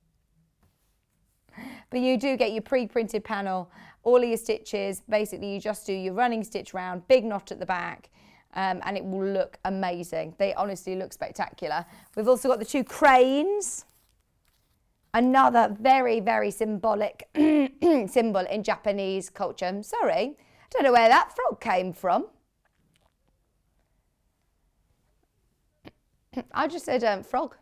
But you do get your pre-printed panel, all of your stitches. Basically, you just do your running stitch round, big knot at the back, and it will look amazing. They honestly look spectacular. We've also got the two cranes. Another very, very symbolic symbol in Japanese culture. I'm sorry, I don't know where that frog came from. I just said frog.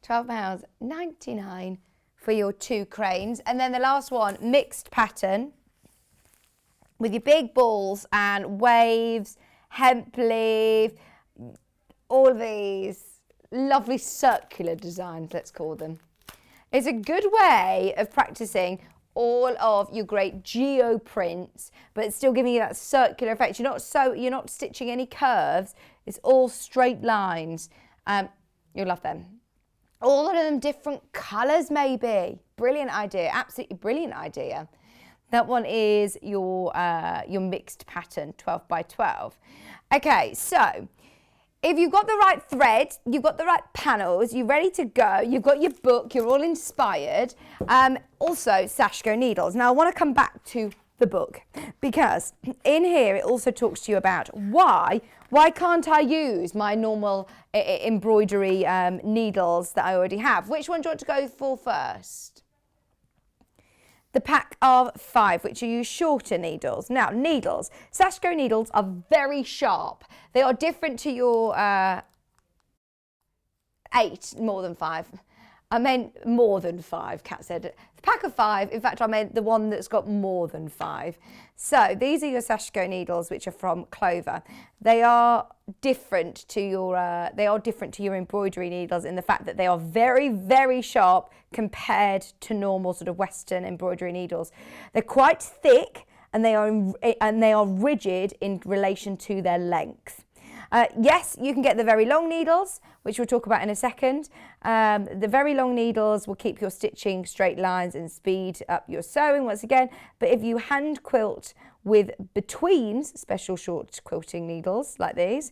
£12.99 for your two cranes. And then the last one, mixed pattern with your big balls and waves, hemp leaf, all these lovely circular designs, let's call them. It's a good way of practicing all of your great geoprints, but it's still giving you that circular effect. You're not stitching any curves. It's all straight lines. You'll love them. All of them different colours, maybe. Brilliant idea. Absolutely brilliant idea. That one is your mixed pattern, 12 by 12. Okay, so if you've got the right thread, you've got the right panels, you're ready to go, you've got your book, you're all inspired. Also, Sashkio needles. Now, I want to come back to the book because in here it also talks to you about why can't I use my normal embroidery needles that I already have. Which one do you want to go for first? The pack of 5, which are your shorter needles. Now, needles. Sashkio needles are very sharp. They are different to your 8, more than 5. I meant more than 5, Kat said. The pack of 5, in fact, I meant the one that's got more than 5. So these are your Sashkio needles, which are from Clover. They are different to your embroidery needles in the fact that they are very, very sharp compared to normal sort of Western embroidery needles. They're quite thick and they are rigid in relation to their length. Yes, you can get the very long needles, which we'll talk about in a second. The very long needles will keep your stitching straight lines and speed up your sewing once again. But if you hand quilt with betweens, special short quilting needles like these,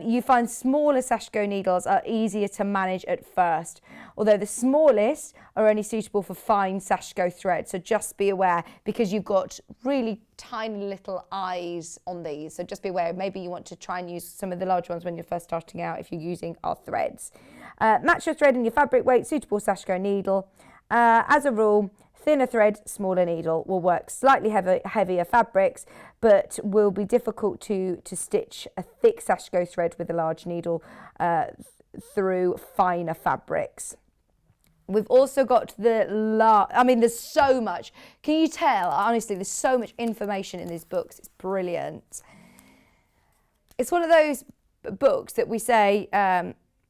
you find smaller Sashkio needles are easier to manage at first. Although the smallest are only suitable for fine Sashkio thread. So just be aware because you've got really tiny little eyes on these. So just be aware, maybe you want to try and use some of the large ones when you're first starting out if you're using our threads. Match your thread and your fabric weight, suitable Sashkio needle. As a rule, thinner thread, smaller needle will work. Slightly heavier fabrics, but will be difficult to stitch a thick Sashkio thread with a large needle through finer fabrics. We've also got there's so much. Can you tell? Honestly, there's so much information in these books. It's brilliant. It's one of those books that we say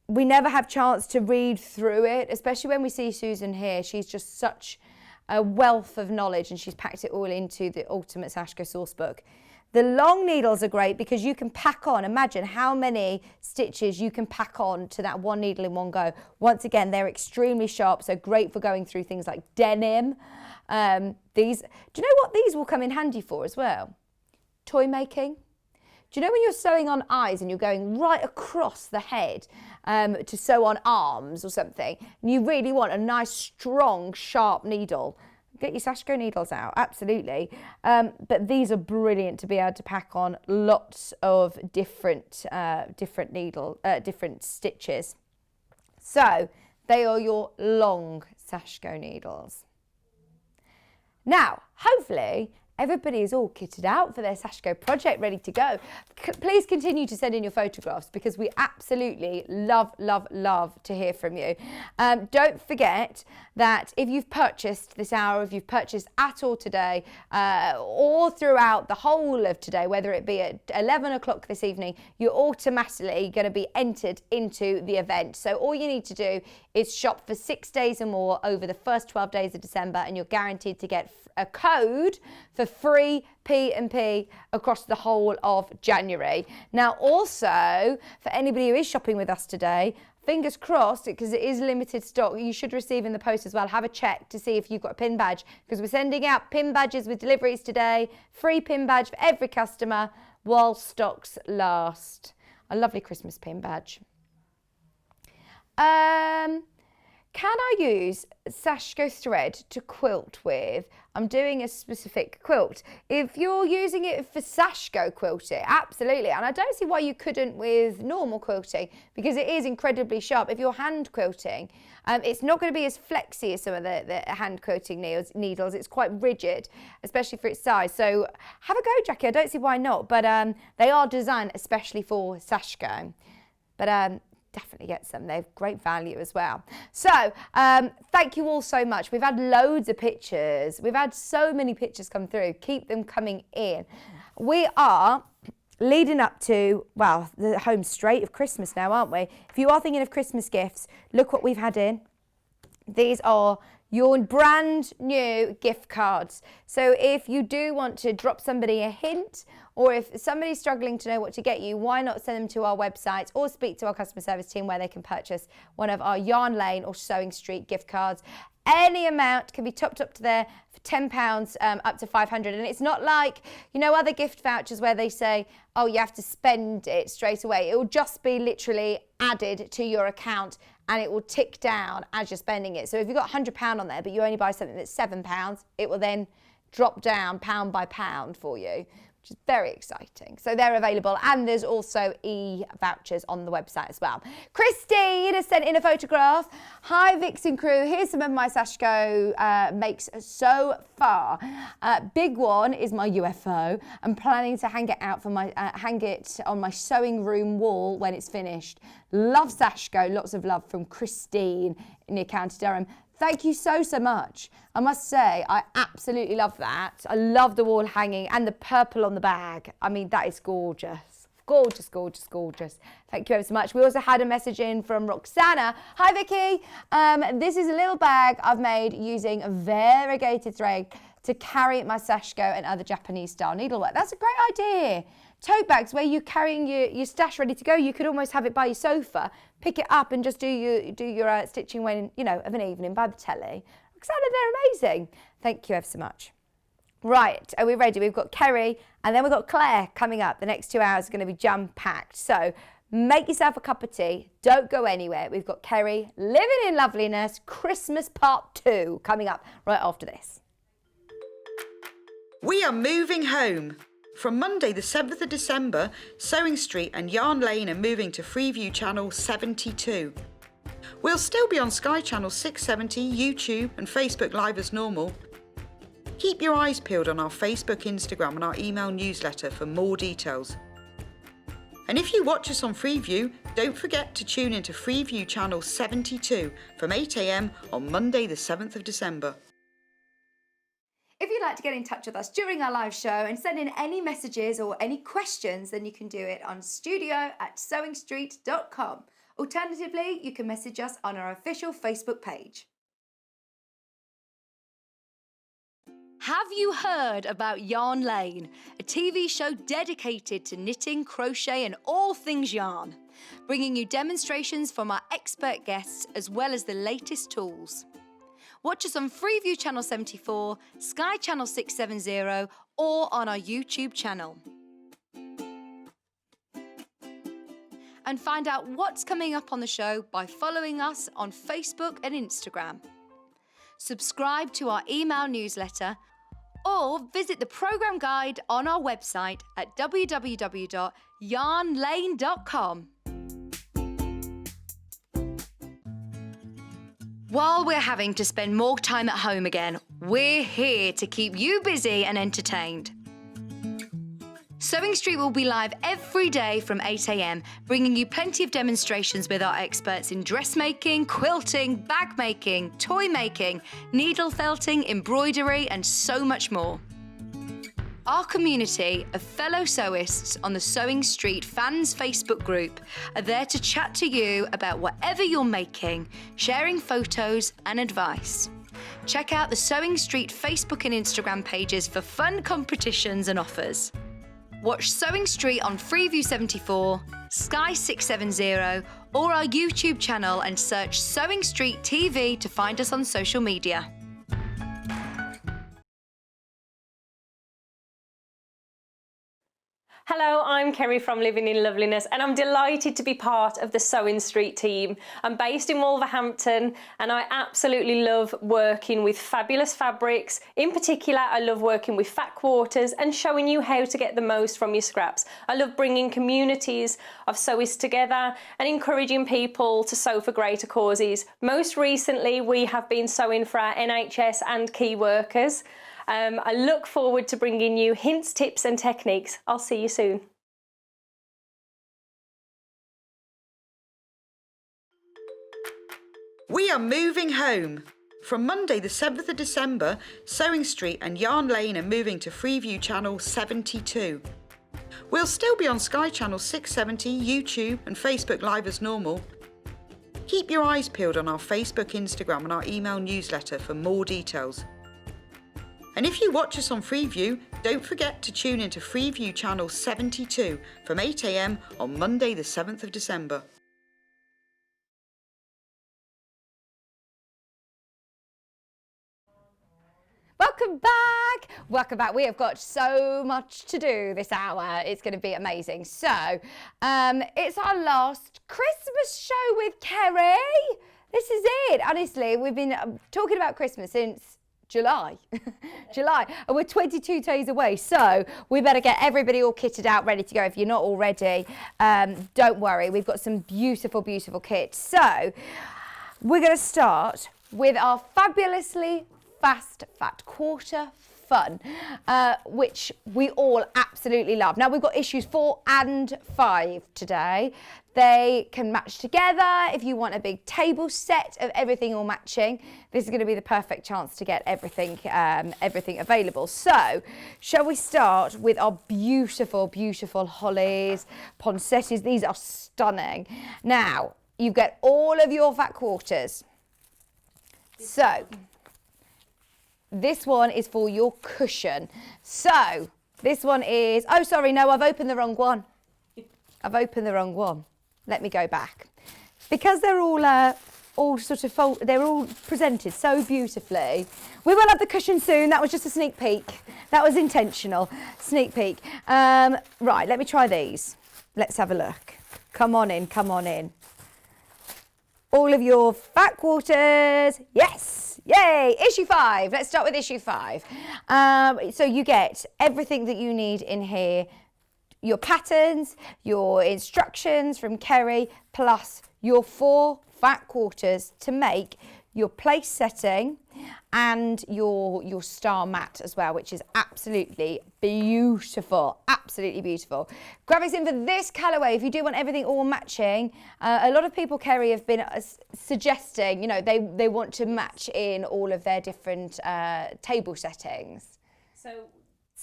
we never have chance to read through it, especially when we see Susan here. She's just such a wealth of knowledge and she's packed it all into the Ultimate Sashkio Source Book. The long needles are great because you can pack on, imagine how many stitches you can pack on to that one needle in one go. Once again, they're extremely sharp, so great for going through things like denim. Do you know what these will come in handy for as well? Toy making. Do you know when you're sewing on eyes and you're going right across the head to sew on arms or something, and you really want a nice, strong, sharp needle? Get your Sashkio needles out, absolutely. But these are brilliant to be able to pack on lots of different stitches. So they are your long Sashkio needles. Now, hopefully, everybody is all kitted out for their Sashkio project, ready to go. Please continue to send in your photographs because we absolutely love to hear from you. Don't forget that if you've purchased this hour, if you've purchased at all today or throughout the whole of today, whether it be at 11 o'clock this evening, you're automatically going to be entered into the event. So all you need to do is shop for 6 days or more over the first 12 days of December, and you're guaranteed to get a code for free P&P across the whole of January. Now also, for anybody who is shopping with us today, fingers crossed, because it is limited stock, you should receive in the post as well. Have a check to see if you've got a pin badge, because we're sending out pin badges with deliveries today. Free pin badge for every customer while stocks last. A lovely Christmas pin badge. Can I use Sashkio thread to quilt with? I'm doing a specific quilt. If you're using it for Sashkio quilting, absolutely. And I don't see why you couldn't with normal quilting, because it is incredibly sharp. If you're hand quilting, it's not going to be as flexy as some of the hand quilting needles. It's quite rigid, especially for its size. So have a go, Jackie. I don't see why not. But they are designed especially for Sashkio. But definitely get some. They have great value as well. So thank you all so much. We've had loads of pictures. We've had so many pictures come through. Keep them coming in. We are leading up to, well, the home straight of Christmas now, aren't we? If you are thinking of Christmas gifts, look what we've had in. These are your brand new gift cards. So if you do want to drop somebody a hint, or if somebody's struggling to know what to get you, why not send them to our website or speak to our customer service team where they can purchase one of our Yarn Lane or Sewing Street gift cards. Any amount can be topped up to there for £10 up to 500. And it's not like, you know, other gift vouchers where they say, oh, you have to spend it straight away. It will just be literally added to your account and it will tick down as you're spending it. So if you've got £100 on there, but you only buy something that's £7, it will then drop down pound by pound for you, which is very exciting. So they're available, and there's also e-vouchers on the website as well. Christine has sent in a photograph. Hi Vixen crew, here's some of my Sashkio makes so far. Big one is my UFO. I'm planning to hang it out for my hang it on my sewing room wall when it's finished. Love Sashkio, lots of love from Christine near County Durham. Thank you so much. I must say, I absolutely love that. I love the wall hanging and the purple on the bag. I mean, that is gorgeous. Gorgeous, gorgeous, gorgeous. Thank you ever so much. We also had a message in from Roxana. Hi, Vicky. This is a little bag I've made using a variegated thread to carry my Sashkio and other Japanese style needlework. That's a great idea. Tote bags where you're carrying your stash ready to go. You could almost have it by your sofa, pick it up and just do your stitching when, you know, of an evening by the telly. Roxana, they're amazing. Thank you ever so much. Right, are we ready? We've got Kerrie and then we've got Clare coming up. The next 2 hours are going to be jam-packed. So make yourself a cup of tea. Don't go anywhere. We've got Kerrie, Living in Loveliness, Christmas Part 2 coming up right after this. We are moving home. From Monday the 7th of December, Sewing Street and Yarn Lane are moving to Freeview Channel 72. We'll still be on Sky Channel 670, YouTube and Facebook Live as normal. Keep your eyes peeled on our Facebook, Instagram and our email newsletter for more details. And if you watch us on Freeview, don't forget to tune into Freeview Channel 72 from 8 AM on Monday the 7th of December. If you'd like to get in touch with us during our live show and send in any messages or any questions, then you can do it on studio@sewingstreet.com. Alternatively, you can message us on our official Facebook page. Have you heard about Yarn Lane, a TV show dedicated to knitting, crochet and all things yarn, bringing you demonstrations from our expert guests as well as the latest tools? Watch us on Freeview Channel 74, Sky Channel 670 or on our YouTube channel. And find out what's coming up on the show by following us on Facebook and Instagram. Subscribe to our email newsletter or visit the programme guide on our website at www.yarnlane.com. While we're having to spend more time at home again, we're here to keep you busy and entertained. Sewing Street will be live every day from 8 a.m, bringing you plenty of demonstrations with our experts in dressmaking, quilting, bag making, toy making, needle felting, embroidery, and so much more. Our community of fellow sewists on the Sewing Street fans Facebook group are there to chat to you about whatever you're making, sharing photos and advice. Check out the Sewing Street Facebook and Instagram pages for fun competitions and offers. Watch Sewing Street on Freeview 74, Sky 670 or our YouTube channel and search Sewing Street TV to find us on social media. Hello, I'm Kerrie from Living in Loveliness and I'm delighted to be part of the Sewing Street team. I'm based in Wolverhampton and I absolutely love working with fabulous fabrics. In particular, I love working with fat quarters and showing you how to get the most from your scraps. I love bringing communities of sewists together and encouraging people to sew for greater causes. Most recently, we have been sewing for our NHS and key workers. I look forward to bringing you hints, tips and techniques. I'll see you soon. We are moving home. From Monday the 7th of December, Sewing Street and Yarn Lane are moving to Freeview Channel 72. We'll still be on Sky Channel 670, YouTube and Facebook Live as normal. Keep your eyes peeled on our Facebook, Instagram and our email newsletter for more details. And if you watch us on Freeview, don't forget to tune into Freeview Channel 72 from 8 a.m. on Monday the 7th of December. Welcome back. Welcome back. We have got so much to do this hour. It's going to be amazing. So, it's our last Christmas show with Kerrie. This is it. Honestly, we've been talking about Christmas since July, and we're 22 days away, so we better get everybody all kitted out, ready to go. If you're not already, don't worry, we've got some beautiful, beautiful kits. So we're going to start with our fabulously fast fat quarter fun, which we all absolutely love. Now we've got issues 4 and 5 today. They can match together. If you want a big table set of everything all matching, this is going to be the perfect chance to get everything available. So, shall we start with our beautiful, beautiful hollies, poinsettias? These are stunning. Now, you get all of your fat quarters. So, this one is for your cushion. So, this one is, oh, sorry, no, I've opened the wrong one. I've opened the wrong one. Let me go back. Because they're all sort of they're all presented so beautifully. We will have the cushion soon. That was just a sneak peek. That was intentional. Sneak peek. Right, let me try these. Let's have a look. Come on in, come on in. All of your fat quarters. Yes. Yay. Issue 5. Let's start with issue 5. So you get everything that you need in here. Your patterns, your instructions from Kerrie, plus your 4 fat quarters to make your place setting and your star mat as well, which is absolutely beautiful, absolutely beautiful. Graphics in for this colourway, if you do want everything all matching. A lot of people, Kerrie, have been suggesting, you know, they want to match in all of their different table settings.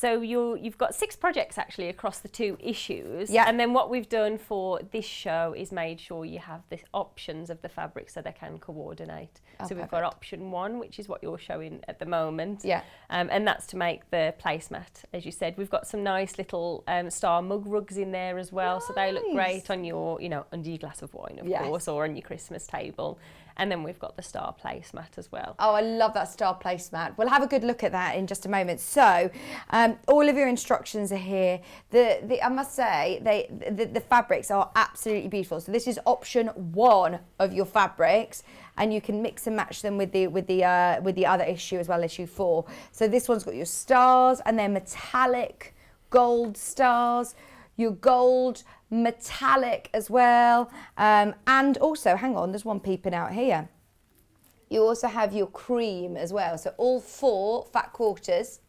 So you've got 6 projects actually across the 2 issues. Yeah. And then what we've done for this show is made sure you have the options of the fabric so they can coordinate. So we've got option 1, which is what you're showing at the moment. Yeah. And that's to make the placemat, as you said. We've got some nice little star mug rugs in there as well. So they look great on your, under your glass of wine, of course, or on your Christmas table. And then we've got the star placemat as well. Oh, I love that star placemat. We'll have a good look at that in just a moment. So, all of your instructions are here. I must say, the fabrics are absolutely beautiful. So this is option 1 of your fabrics, and you can mix and match them with the other issue as well, issue 4. So this one's got your stars, and they're metallic gold stars. Your gold metallic as well, and also, hang on, there's one peeping out here. You also have your cream as well. So all 4 fat quarters,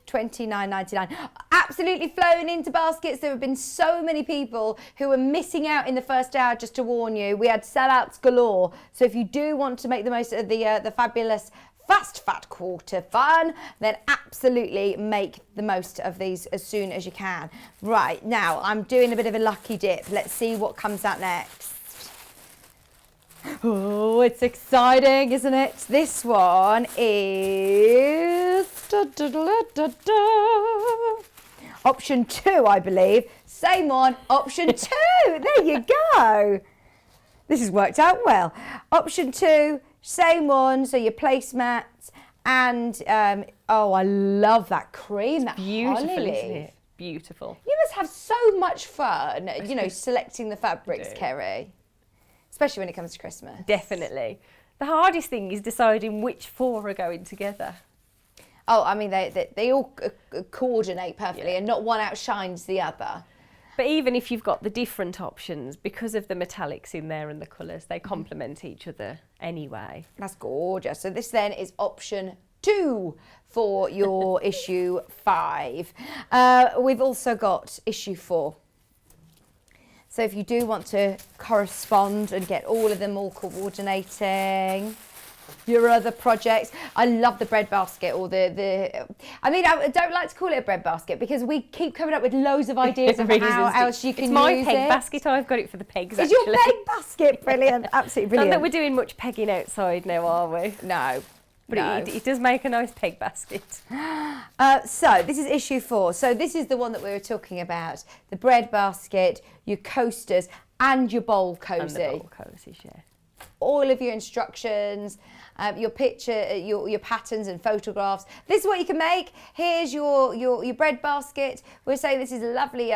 $29.99. Absolutely flowing into baskets. There have been so many people who are missing out in the first hour. Just to warn you, we had sellouts galore. So if you do want to make the most of the fabulous fast fat quarter fun, then absolutely make the most of these as soon as you can. Right, now I'm doing a bit of a lucky dip. Let's see what comes out next. Oh, it's exciting, isn't it? This one is option 2, I believe. Same one, option 2. There you go. This has worked out well. Option 2, same one, so your placemats, and oh, I love that cream. That Beautiful, holly isn't leaf. it? Beautiful. You must have so much fun, selecting the fabrics, Kerrie. Especially when it comes to Christmas. Definitely. The hardest thing is deciding which 4 are going together. Oh, I mean, they all coordinate perfectly, and not one outshines the other. But even if you've got the different options, because of the metallics in there and the colours, they complement each other anyway. That's gorgeous. So this then is option 2 for your issue 5. We've also got issue 4. So if you do want to correspond and get all of them all coordinating, your other projects. I love the bread basket, or I mean, I don't like to call it a bread basket because we keep coming up with loads of ideas of how else you can use it. It's my peg basket. I've got it for the pegs, It's your peg basket. Brilliant. Absolutely brilliant. Not that we're doing much pegging outside now, are we? No. But it does make a nice peg basket. So this is issue 4. So this is the one that we were talking about. The bread basket, your coasters, and your bowl cosy. And the bowl cozies, yeah. All of your instructions, your picture, your patterns and photographs. This is what you can make. Here's your bread basket. We're saying this is a lovely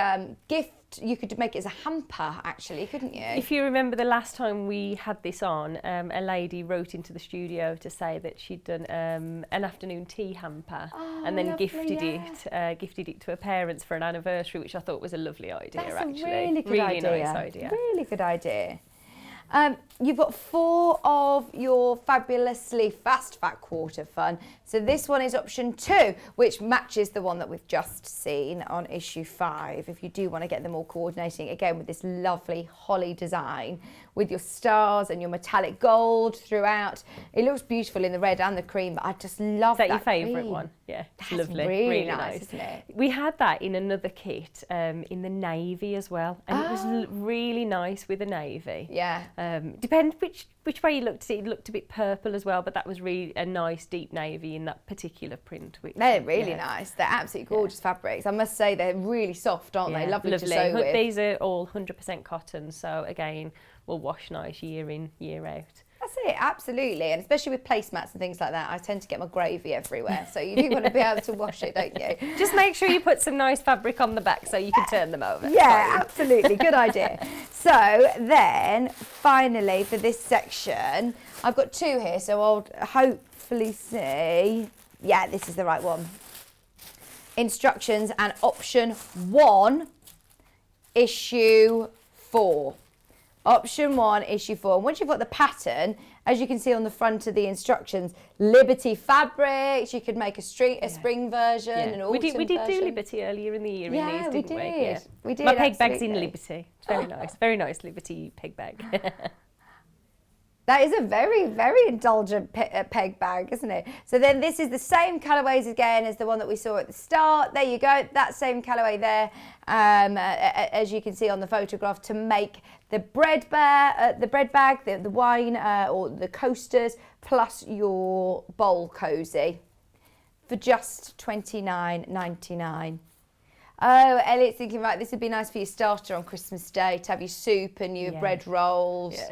gift. You could make it as a hamper, actually, couldn't you? If you remember the last time we had this on, a lady wrote into the studio to say that she'd done an afternoon tea hamper, and then lovely, gifted it to her parents for an anniversary, which I thought was a lovely idea. That's actually. a really good idea. Nice idea. Really good idea. You've got 4 of your fabulously fast fat quarter fun. So this one is option 2, which matches the one that we've just seen on issue 5. If you do want to get them all coordinating, again, with this lovely holly design, with your stars and your metallic gold throughout. It looks beautiful in the red and the cream, but I just love that. Is that your favourite cream. one? Yeah, it's That's lovely. really nice, isn't it? We had that in another kit, in the navy as well, and it was really nice with the navy. Yeah. Depends which way you looked at it. It looked a bit purple as well, but that was really a nice deep navy in that particular print. Which, They're really nice. They're absolutely gorgeous fabrics. I must say they're really soft, aren't they? Lovely to sew with. These are all 100% cotton, so again, will wash nice year in, year out. That's it, absolutely. And especially with placemats and things like that, I tend to get my gravy everywhere. So you do want to be able to wash it, don't you? Just make sure you put some nice fabric on the back so you can turn them over. Yeah, absolutely. Good idea. So then, finally, for this section, I've got 2 here. So I'll hopefully see. Yeah, this is the right one. Instructions and option 1, issue 4. Option 1, issue 4. And once you've got the pattern, as you can see on the front of the instructions, Liberty fabrics, you could make a spring version, an autumn version. We did do Liberty earlier in the year in these, didn't we? Yeah, we did. My peg bag's in Liberty. It's very nice. Very nice Liberty peg bag. That is a very, very indulgent peg bag, isn't it? So then this is the same colourways again as the one that we saw at the start. There you go, that same colourway there, as you can see on the photograph, to make the bread bag, the wine or the coasters, plus your bowl cosy for just $29.99. Oh, Elliot's thinking, right, this would be nice for your starter on Christmas Day, to have your soup and your bread rolls. Yeah.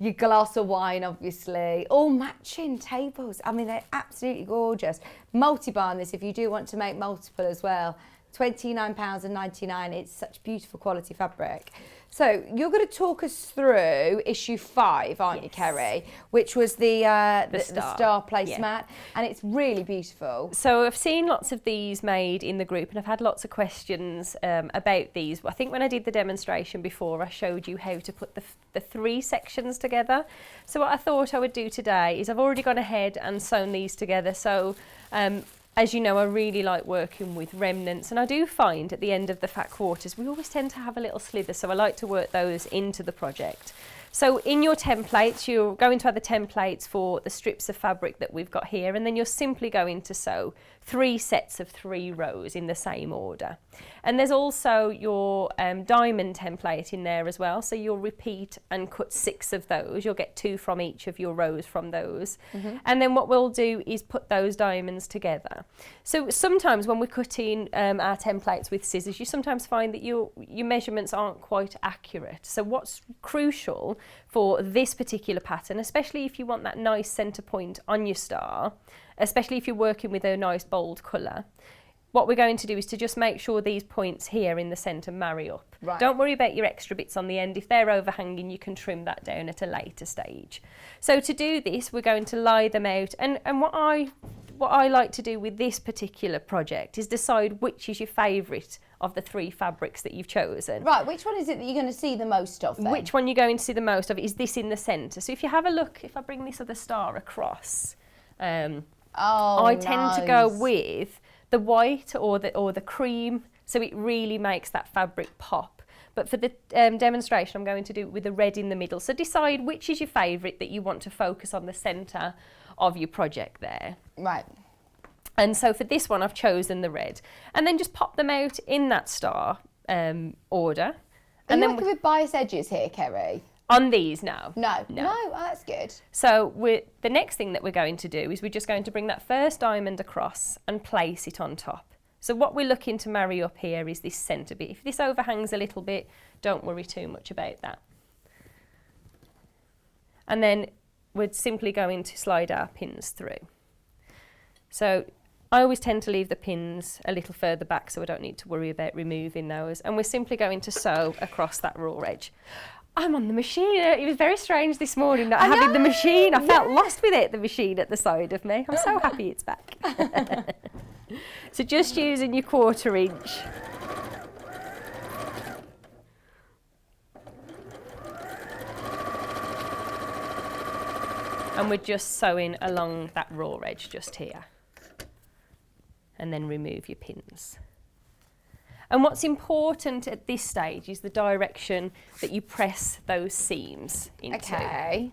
Your glass of wine, obviously. All matching tables. I mean, they're absolutely gorgeous. Multi-bar on this if you do want to make multiple as well. £29.99. It's such beautiful quality fabric. So you're going to talk us through issue 5, aren't you, Kerrie? Which was the star placemat, and it's really beautiful. So I've seen lots of these made in the group, and I've had lots of questions about these. I think when I did the demonstration before, I showed you how to put the 3 sections together. So what I thought I would do today is I've already gone ahead and sewn these together. So as you know, I really like working with remnants, and I do find at the end of the fat quarters we always tend to have a little slither, so I like to work those into the project. So in your templates, you're going to have the templates for the strips of fabric that we've got here, and then you're simply going to sew 3 sets of 3 rows in the same order. And there's also your diamond template in there as well, so you'll repeat and cut 6 of those. You'll get 2 from each of your rows from those. And then what we'll do is put those diamonds together. So sometimes when we're cutting our templates with scissors, you sometimes find that your measurements aren't quite accurate. So what's crucial for this particular pattern, especially if you want that nice centre point on your star, especially if you're working with a nice bold colour, what we're going to do is to just make sure these points here in the centre marry up. Right. Don't worry about your extra bits on the end. If they're overhanging, you can trim that down at a later stage. So to do this, we're going to lie them out. And what I like to do with this particular project is decide which is your favourite of the 3 fabrics that you've chosen. Right, which one is it that you're going to see the most of then? Which one you're going to see the most of is this in the centre. So if you have a look, if I bring this other star across, I tend to go with the white or the cream, so it really makes that fabric pop. But for the demonstration, I'm going to do it with the red in the middle. So decide which is your favourite that you want to focus on the centre of your project there. Right. And so for this one, I've chosen the red. And then just pop them out in that star order. And then working with bias edges here, Kerrie? On these, no. No. Oh, that's good. So the next thing that we're going to do is we're just going to bring that first diamond across and place it on top. So what we're looking to marry up here is this centre bit. If this overhangs a little bit, don't worry too much about that. And then we're simply going to slide our pins through. So I always tend to leave the pins a little further back so I don't need to worry about removing those. And we're simply going to sew across that raw edge. I'm on the machine. It was very strange this morning not having the machine. I felt lost without the machine at the side of me. I'm so happy it's back. So just using your 1/4 inch. And we're just sewing along that raw edge just here. And then remove your pins. And what's important at this stage is the direction that you press those seams into. Okay.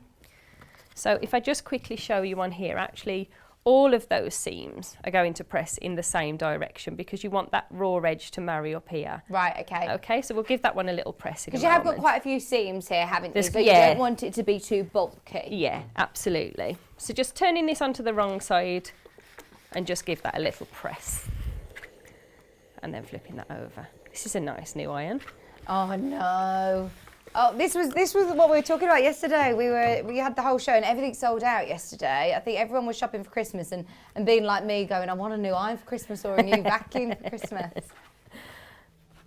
So if I just quickly show you on here, actually all of those seams are going to press in the same direction because you want that raw edge to marry up here. Right, okay. Okay, so we'll give that one a little press in a moment. Because you have got quite a few seams here, haven't you? So yeah. You don't want it to be too bulky. Yeah, absolutely. So just turning this onto the wrong side and just give that a little press. And then flipping that over. This is a nice new iron. Oh no. Oh, this was what we were talking about yesterday. We had the whole show and everything sold out yesterday. I think everyone was shopping for Christmas and being like me going, I want a new iron for Christmas or a new vacuum for Christmas.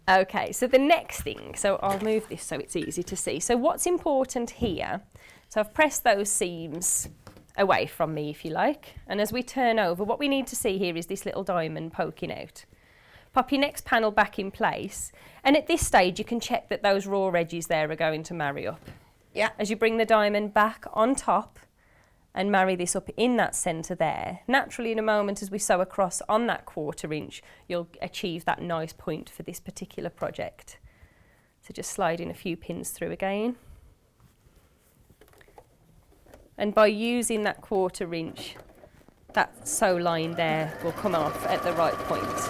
Okay, so the next thing, so I'll move this so it's easy to see. So what's important here, so I've pressed those seams away from me if you like. And as we turn over, what we need to see here is this little diamond poking out. Pop your next panel back in place, and at this stage you can check that those raw edges there are going to marry up. Yeah. As you bring the diamond back on top and marry this up in that centre there, naturally in a moment as we sew across on that 1/4 inch, you'll achieve that nice point for this particular project. So just slide in a few pins through again. And by using that 1/4 inch, that sew line there will come off at the right point.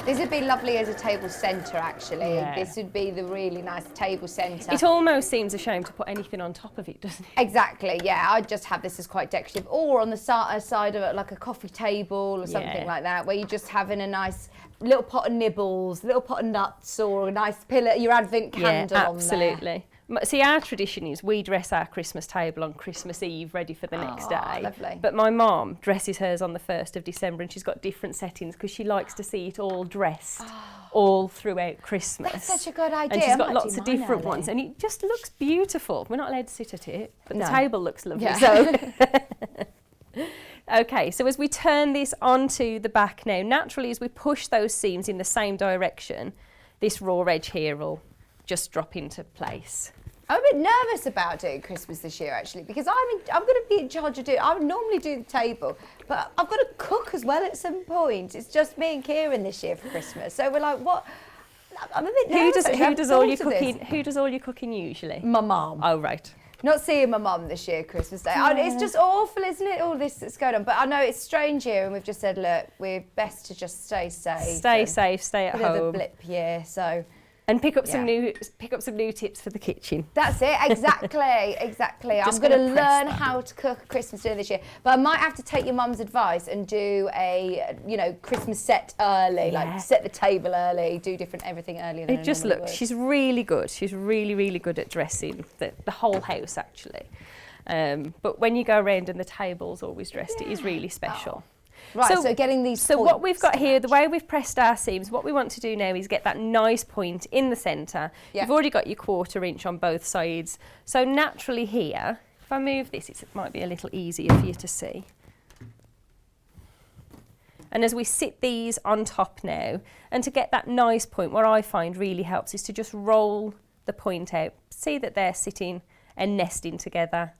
This would be lovely as a table centre, actually. Yeah. This would be the really nice table centre. It almost seems a shame to put anything on top of it, doesn't it? Exactly, yeah. I'd just have this as quite decorative. Or on the side of it, like a coffee table or something like that, where you're just having a nice little pot of nibbles, little pot of nuts, or a nice pillow, your Advent candle on there. Absolutely. See, our tradition is we dress our Christmas table on Christmas Eve, ready for the next day. Lovely. But my mum dresses hers on the 1st of December, and she's got different settings because she likes to see it all dressed all throughout Christmas. That's such a good idea. And she's I got might lots do of mine different early. ones, and it just looks beautiful. We're not allowed to sit at it, but No. the table looks lovely. Yeah. So. Okay, so as we turn this onto the back now, naturally as we push those seams in the same direction, this raw edge here will just drop into place. I'm a bit nervous about doing Christmas this year, actually, because I'm going to be in charge of doing. I would normally do the table, but I've got to cook as well at some point. It's just me and Kieran this year for Christmas, so we're like, what? I'm a bit nervous. Who does all your cooking? Who does all your cooking usually? My mum. Oh right. Not seeing my mum this year, Christmas Day. It's just awful, isn't it? All this that's going on. But I know it's strange here, and we've just said, look, we're best to just stay safe. Stay safe. Stay at Bit of a home. blip year, so. And pick up some new tips for the kitchen. That's it, exactly, exactly. I'm Just going to gonna press learn that. how to cook a Christmas dinner this year, but I might have to take your mum's advice and do a, Christmas set early, like set the table early, do everything earlier than It just I normally looks. would. She's really good. She's really, really good at dressing the whole house actually. But when you go around and the table's always dressed, it is really special. Right, so getting these So what we've got points. here, the way we've pressed our seams, what we want to do now is get that nice point in the centre. Yeah. You've already got your 1/4 inch on both sides. So naturally here, if I move this, it might be a little easier for you to see. And as we sit these on top now, and to get that nice point, what I find really helps is to just roll the point out. See that they're sitting and nesting together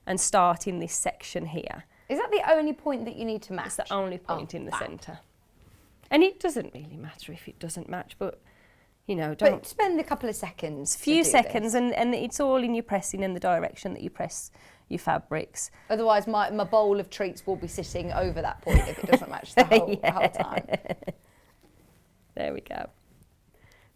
and start in this section here. Is that the only point that you need to match? It's the only point in the fab. centre. And it doesn't really matter if it doesn't match, but, don't... But spend a couple of seconds. to few do seconds, this. and it's all in your pressing and the direction that you press your fabrics. Otherwise, my bowl of treats will be sitting over that point if it doesn't match the whole time. There we go.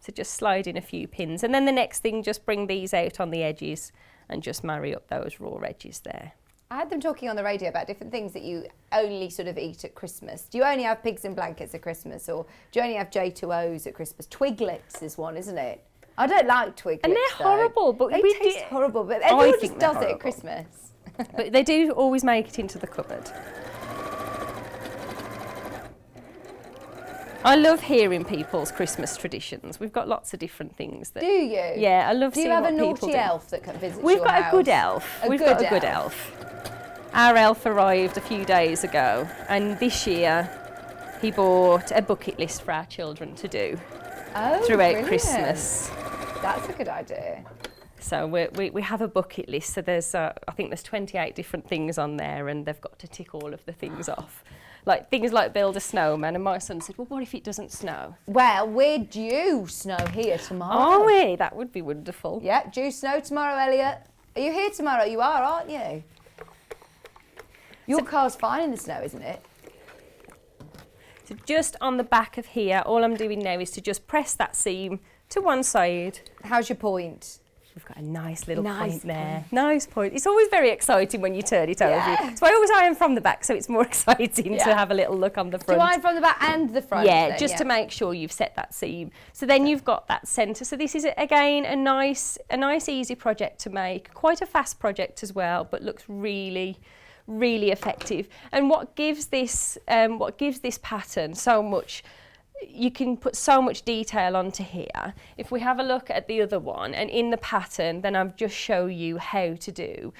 So just slide in a few pins. And then the next thing, just bring these out on the edges and just marry up those raw edges there. I had them talking on the radio about different things that you only sort of eat at Christmas. Do you only have pigs in blankets at Christmas, or do you only have J2Os at Christmas? Twiglets is one, isn't it? I don't like Twiglets. And they're horrible, but they we taste do- horrible. But everyone think just they're does it horrible. at Christmas. But they do always make it into the cupboard. I love hearing people's Christmas traditions. We've got lots of different things that... Do you? Yeah, I love Do you seeing have what a people naughty do. elf that can visit We've your got house? a good elf. We've got a good elf. Our elf arrived a few days ago, and this year he bought a bucket list for our children to do Oh, throughout brilliant. Christmas. That's a good idea. So we have a bucket list. So there's I think there's 28 different things on there, and they've got to tick all of the things off. Like things like build a snowman, and my son said, well, what if it doesn't snow? Well, we're due snow here tomorrow. Are we? That would be wonderful. Yeah, due snow tomorrow, Elliot. Are you here tomorrow? You are, aren't you? Your car's fine in the snow, isn't it? So just on the back of here, all I'm doing now is to just press that seam to one side. How's your point? We've got a nice little Nice point there. Nice point. It's always very exciting when you turn it over. Yeah. So I always iron from the back, so it's more exciting to have a little look on the Do front. you iron from the back and the front? Yeah, then? just to make sure you've set that seam. So then you've got that centre. So this is again a nice easy project to make. Quite a fast project as well, but looks really effective. And what gives this pattern so much, you can put so much detail onto here. If we have a look at the other one, and in the pattern, then I've just show you how to do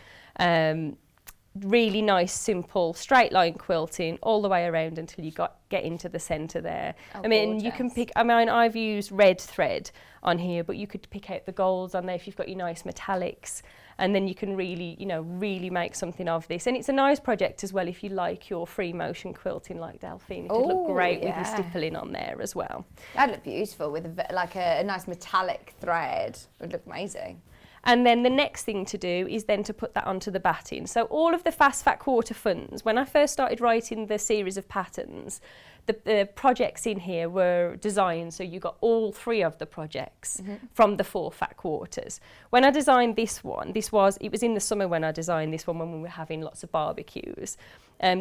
really nice, simple, straight line quilting all the way around until you get into the centre there. Oh, I mean, you can pick, I've used red thread on here, but you could pick out the golds on there if you've got your nice metallics, and then you can really make something of this. And it's a nice project as well if you like your free motion quilting like Delphine. It would look great with your stippling on there as well. That'd look beautiful with a nice metallic thread. It would look amazing. And then the next thing to do is then to put that onto the batting. So all of the fast fat quarter funds, when I first started writing the series of patterns, the projects in here were designed so you got all 3 of the projects from the 4 fat quarters. When I designed this one, it was in the summer when I designed this one when we were having lots of barbecues.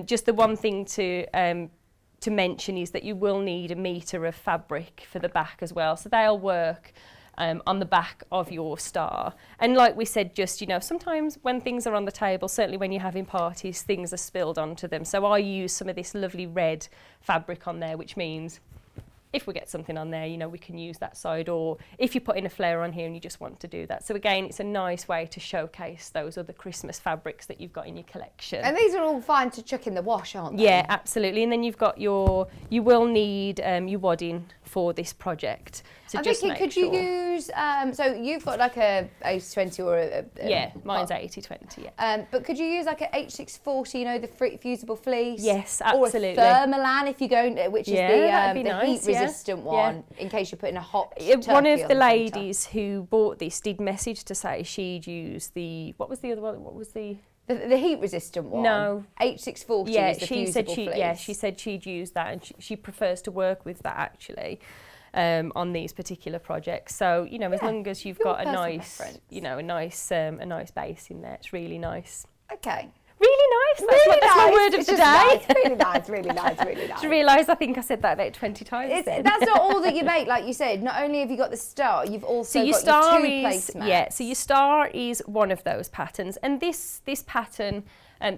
Just the one thing to mention is that you will need a metre of fabric for the back as well. So they'll work on the back of your star. And like we said, just, you know, sometimes when things are on the table, certainly when you're having parties, things are spilled onto them. So I use some of this lovely red fabric on there, which means if we get something on there, you know, we can use that side, or if you're putting a flare on here and you just want to do that. So again, it's a nice way to showcase those other Christmas fabrics that you've got in your collection. And these are all fine to chuck in the wash, aren't they? Yeah, absolutely. And then you've got you will need your wadding for this project. So I'm just thinking, make could you use, so you've got like a 80-20 or a yeah, mine's 80-20, yeah. but could you use like a H640, you know, the fusible fleece? Yes, absolutely. Or a Thermalan if you go, which is that'd be the nice, heat-resistant one, in case you're putting a hot One turkey of the on ladies who bought this did message to say she'd use the, what was the other one? What was the... The heat-resistant one? No. H640 is the fusible fleece. Yeah, she said she'd use that, and she prefers to work with that actually. On these particular projects, so you know, as long as you've got a nice, preference. You know, a nice base in there, it's really nice. Okay. Really nice. That's my word of the day. Nice. Really nice, really nice, really nice. I realised I think I said that about 20 times. That's not all that you make, like you said. Not only have you got the star, you've also got your 2 placemats. Yeah, so your star is one of those patterns, and this pattern,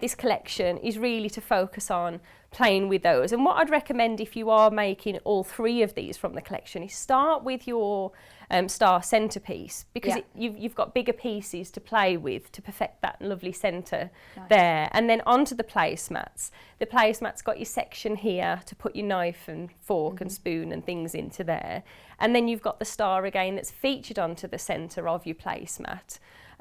this collection is really to focus on playing with those. And what I'd recommend if you are making all 3 of these from the collection is start with your star centrepiece, because you've got bigger pieces to play with to perfect that lovely centre there. And then onto the placemats. The placemat's got your section here to put your knife and fork and spoon and things into there. And then you've got the star again that's featured onto the centre of your placemat.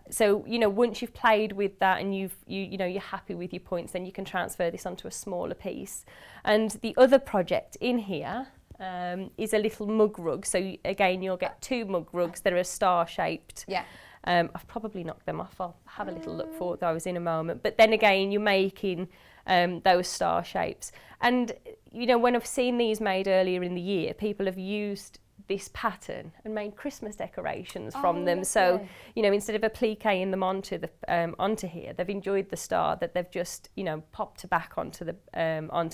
So, you know, once you've played with that and you're happy with your points, then you can transfer this onto a smaller piece. And the other project in here is a little mug rug. So again, you'll get 2 mug rugs that are star shaped. Yeah. I've probably knocked them off. I'll have a little look for those in a moment. But then again, you're making those star shapes. And, you know, when I've seen these made earlier in the year, people have used this pattern and made Christmas decorations from them. So, you know, instead of appliquing them onto here, they've enjoyed the star that they've just, you know, popped back onto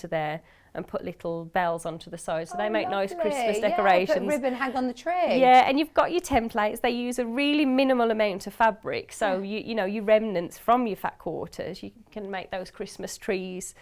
there and put little bells onto the side. So they make nice Christmas decorations. Put ribbon, hang on the tree. Yeah, and you've got your templates. They use a really minimal amount of fabric. So, you know, your remnants from your fat quarters, you can make those Christmas trees,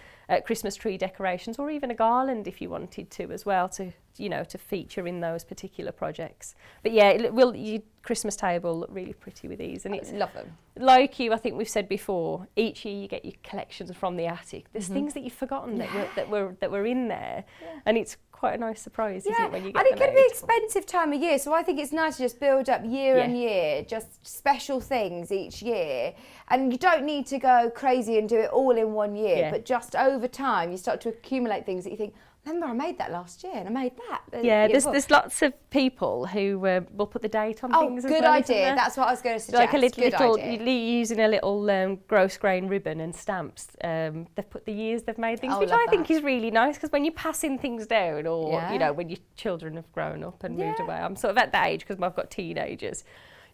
Christmas tree decorations, or even a garland if you wanted to as well, to, you know, to feature in those particular projects. But yeah, your Christmas table look really pretty with these, and it's love them. Like I think we've said before, each year you get your collections from the attic. There's things that you've forgotten that were in there, and it's quite a nice surprise, isn't it, when you get them and it can be expensive time of year, so I think it's nice to just build up year on year, just special things each year, and you don't need to go crazy and do it all in one year, but just over time you start to accumulate things that you think, remember I made that last year and I made that. Yeah, there's lots of people who will put the date on things as well. Good idea. That's what I was going to suggest. Like using a little gross grain ribbon and stamps. They've put the years they've made things, which I think is really nice, because when you're passing things down, or you know, when your children have grown up and moved away, I'm sort of at that age because I've got teenagers.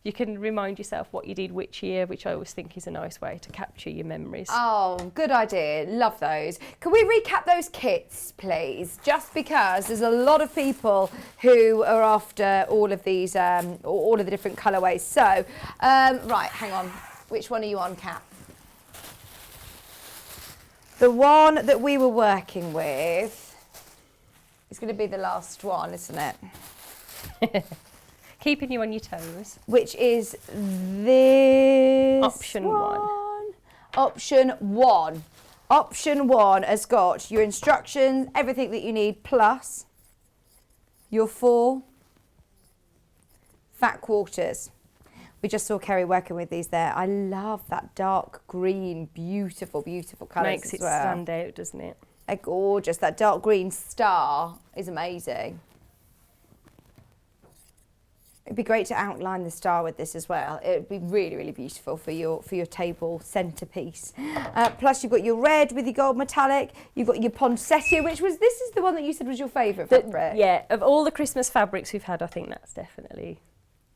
You can remind yourself what you did which year, which I always think is a nice way to capture your memories. Oh, good idea. Love those. Can we recap those kits, please? Just because there's a lot of people who are after all of these, all of the different colourways. So, right, hang on. Which one are you on, Kat? The one that we were working with is going to be the last one, isn't it? Keeping you on your toes. Which is this Option 1. Option 1. Option 1 has got your instructions, everything that you need, plus your 4 fat quarters. We just saw Kerrie working with these there. I love that dark green, beautiful, beautiful colours. Makes it stand out, doesn't it? They're gorgeous. That dark green star is amazing. It'd be great to outline the star with this as well. It would be really, really beautiful for your table centerpiece. Plus you've got your red with your gold metallic. You've got your poinsettia, this is the one that you said was your favourite fabric. Yeah, of all the Christmas fabrics we've had, I think that's definitely,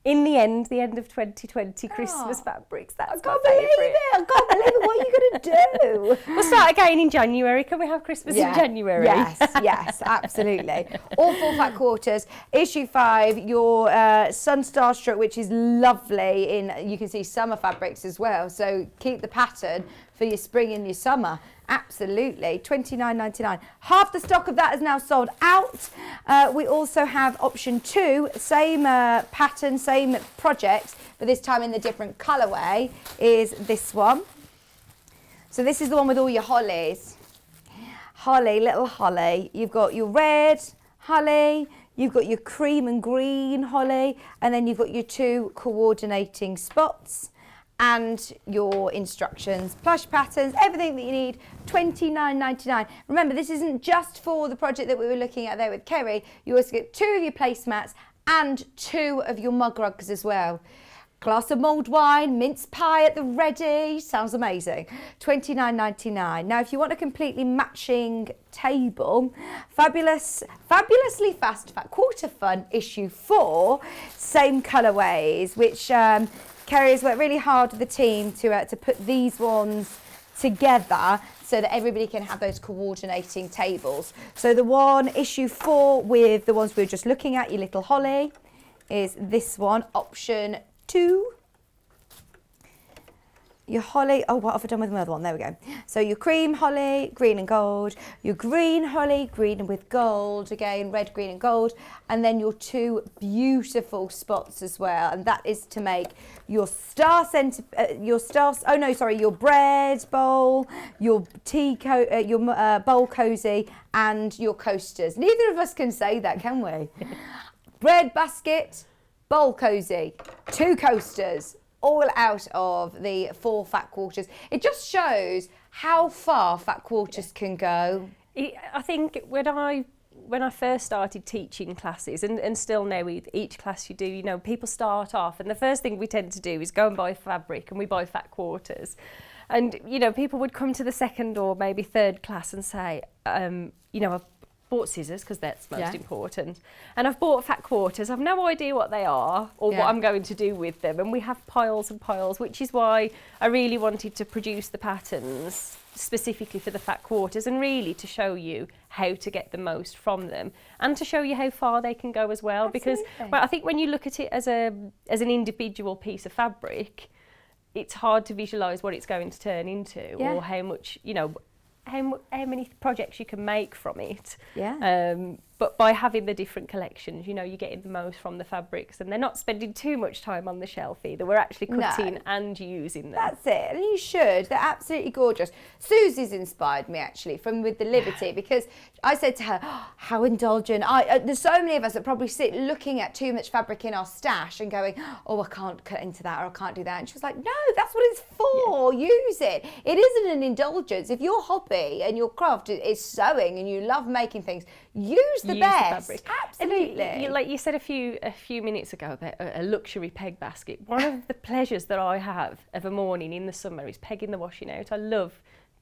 in the end of 2020 Christmas fabrics, that's my favourite. I can't believe it. What are you going to do? We'll start again in January. Can we have Christmas in January? Yes, absolutely. All 4 fat quarters. Issue 5, your Sun Starstruck, which is lovely you can see summer fabrics as well. So keep the pattern for your spring and your summer. Absolutely, $29.99. Half the stock of that is now sold out. We also have option 2, same pattern, same project, but this time in the different colourway, is this one. So this is the one with all your hollies. Holly, little holly. You've got your red holly, you've got your cream and green holly, and then you've got your 2 coordinating spots. And your instructions, plush patterns, everything that you need, $29.99. Remember, this isn't just for the project that we were looking at there with Kerrie. You also get 2 of your placemats and 2 of your mug rugs as well. Glass of mulled wine, mince pie at the ready. Sounds amazing. $29.99. Now, if you want a completely matching table, fabulously fast fat quarter fun issue 4, same colourways, which Kerrie has worked really hard with the team to put these ones together so that everybody can have those coordinating tables. So the one, issue 4, with the ones we were just looking at, your little holly, is this one, option 2. Your holly, oh, what have I done with my other one? There we go. So your cream holly, green and gold, your green holly, green with gold, again, red, green and gold, and then your 2 beautiful spots as well. And that is to make your your bread bowl, your bowl cozy, and your coasters. Neither of us can say that, can we? Bread basket, bowl cozy, 2 coasters, all out of the 4 fat quarters. It just shows how far fat quarters can go. I think when I first started teaching classes, and still now with each class you do, people start off, and the first thing we tend to do is go and buy fabric, and we buy fat quarters. And, people would come to the second or maybe third class and say, I've bought scissors because that's most important, and I've bought fat quarters. I've no idea what they are or what I'm going to do with them, and we have piles and piles, which is why I really wanted to produce the patterns specifically for the fat quarters, and really to show you how to get the most from them, and to show you how far they can go as well. Absolutely. Because I think when you look at it as an individual piece of fabric, it's hard to visualize what it's going to turn into, or how much how many projects you can make from it. But by having the different collections, you're getting the most from the fabrics, and they're not spending too much time on the shelf either. We're actually cutting and using them. That's it, and you should. They're absolutely gorgeous. Susie's inspired me actually with the Liberty, because I said to her, how indulgent. There's so many of us that probably sit looking at too much fabric in our stash and going, oh, I can't cut into that, or I can't do that. And she was like, no, that's what it's for. Use it. It isn't an indulgence. If your hobby and your craft is sewing and you love making things, use the best. Fabric. Absolutely. And like you said a few minutes ago about a luxury peg basket. One of the pleasures that I have of a morning in the summer is pegging the washing out. I love,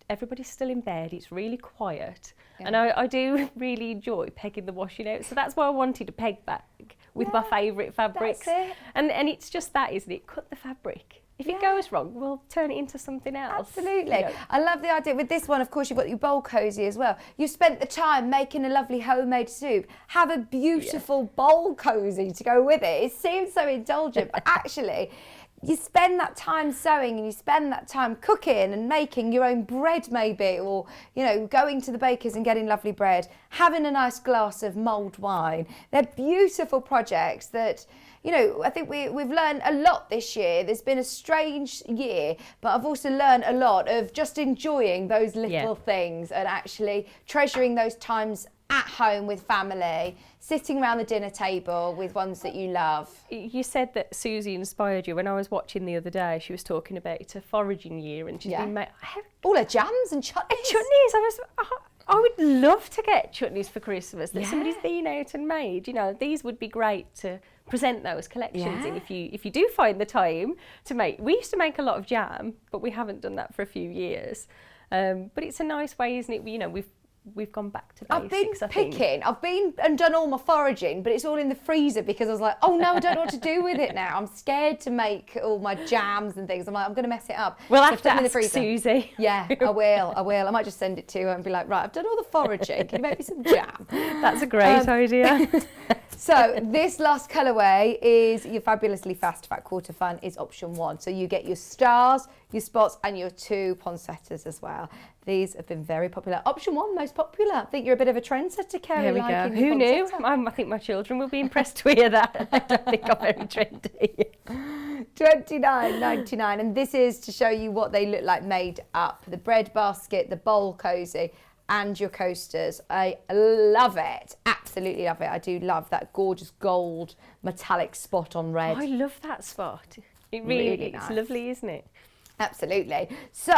everybody's still in bed, it's really quiet, and I do really enjoy pegging the washing out. So that's why I wanted a peg bag with my favourite fabrics. That's it. And it's just that, isn't it? Cut the fabric. If it goes wrong, we'll turn it into something else. Absolutely. I love the idea. With this one, of course, you've got your bowl cozy as well. You spent the time making a lovely homemade soup. Have a beautiful bowl cozy to go with it. It seems so indulgent, but actually, you spend that time sewing, and you spend that time cooking and making your own bread maybe, or, going to the baker's and getting lovely bread, having a nice glass of mulled wine. They're beautiful projects that, I think we've learned a lot this year. There's been a strange year, but I've also learned a lot of just enjoying those little things and actually treasuring those times at home with family, sitting around the dinner table with ones that you love. You said that Susie inspired you. When I was watching the other day, she was talking about it's a foraging year, and she's been all her jams and chutneys. I was, I would love to get chutneys for Christmas that somebody's been out and made. You know, these would be great to present those collections in if you do find the time to make. We used to make a lot of jam, but we haven't done that for a few years. But it's a nice way, isn't it? You know, we've gone back to basics. I've been picking. I've been and done all my foraging, but it's all in the freezer because I was like, oh no, I don't know what to do with it now. I'm scared to make all my jams and things. I'm like, I'm going to mess it up. We'll So have I've to put them in the ask freezer. Susie. Yeah, I will. I might just send it to her and be like, right, I've done all the foraging. Can you make me some jam? That's a great idea. So this last colourway is your fabulously fast fat quarter fun is option 1. So you get your stars, your spots and your 2 poinsettias as well. These have been very popular. Option 1, most popular. I think you're a bit of a trendsetter, Kerrie. There we go. Who knew? I think my children will be impressed to hear that. I don't think I'm very trendy. $29.99, and this is to show you what they look like made up. The bread basket, the bowl cozy, and your coasters. I love it. Absolutely love it. I do love that gorgeous gold metallic spot on red. I love that spot. It really nice. It's lovely, isn't it? Absolutely. So,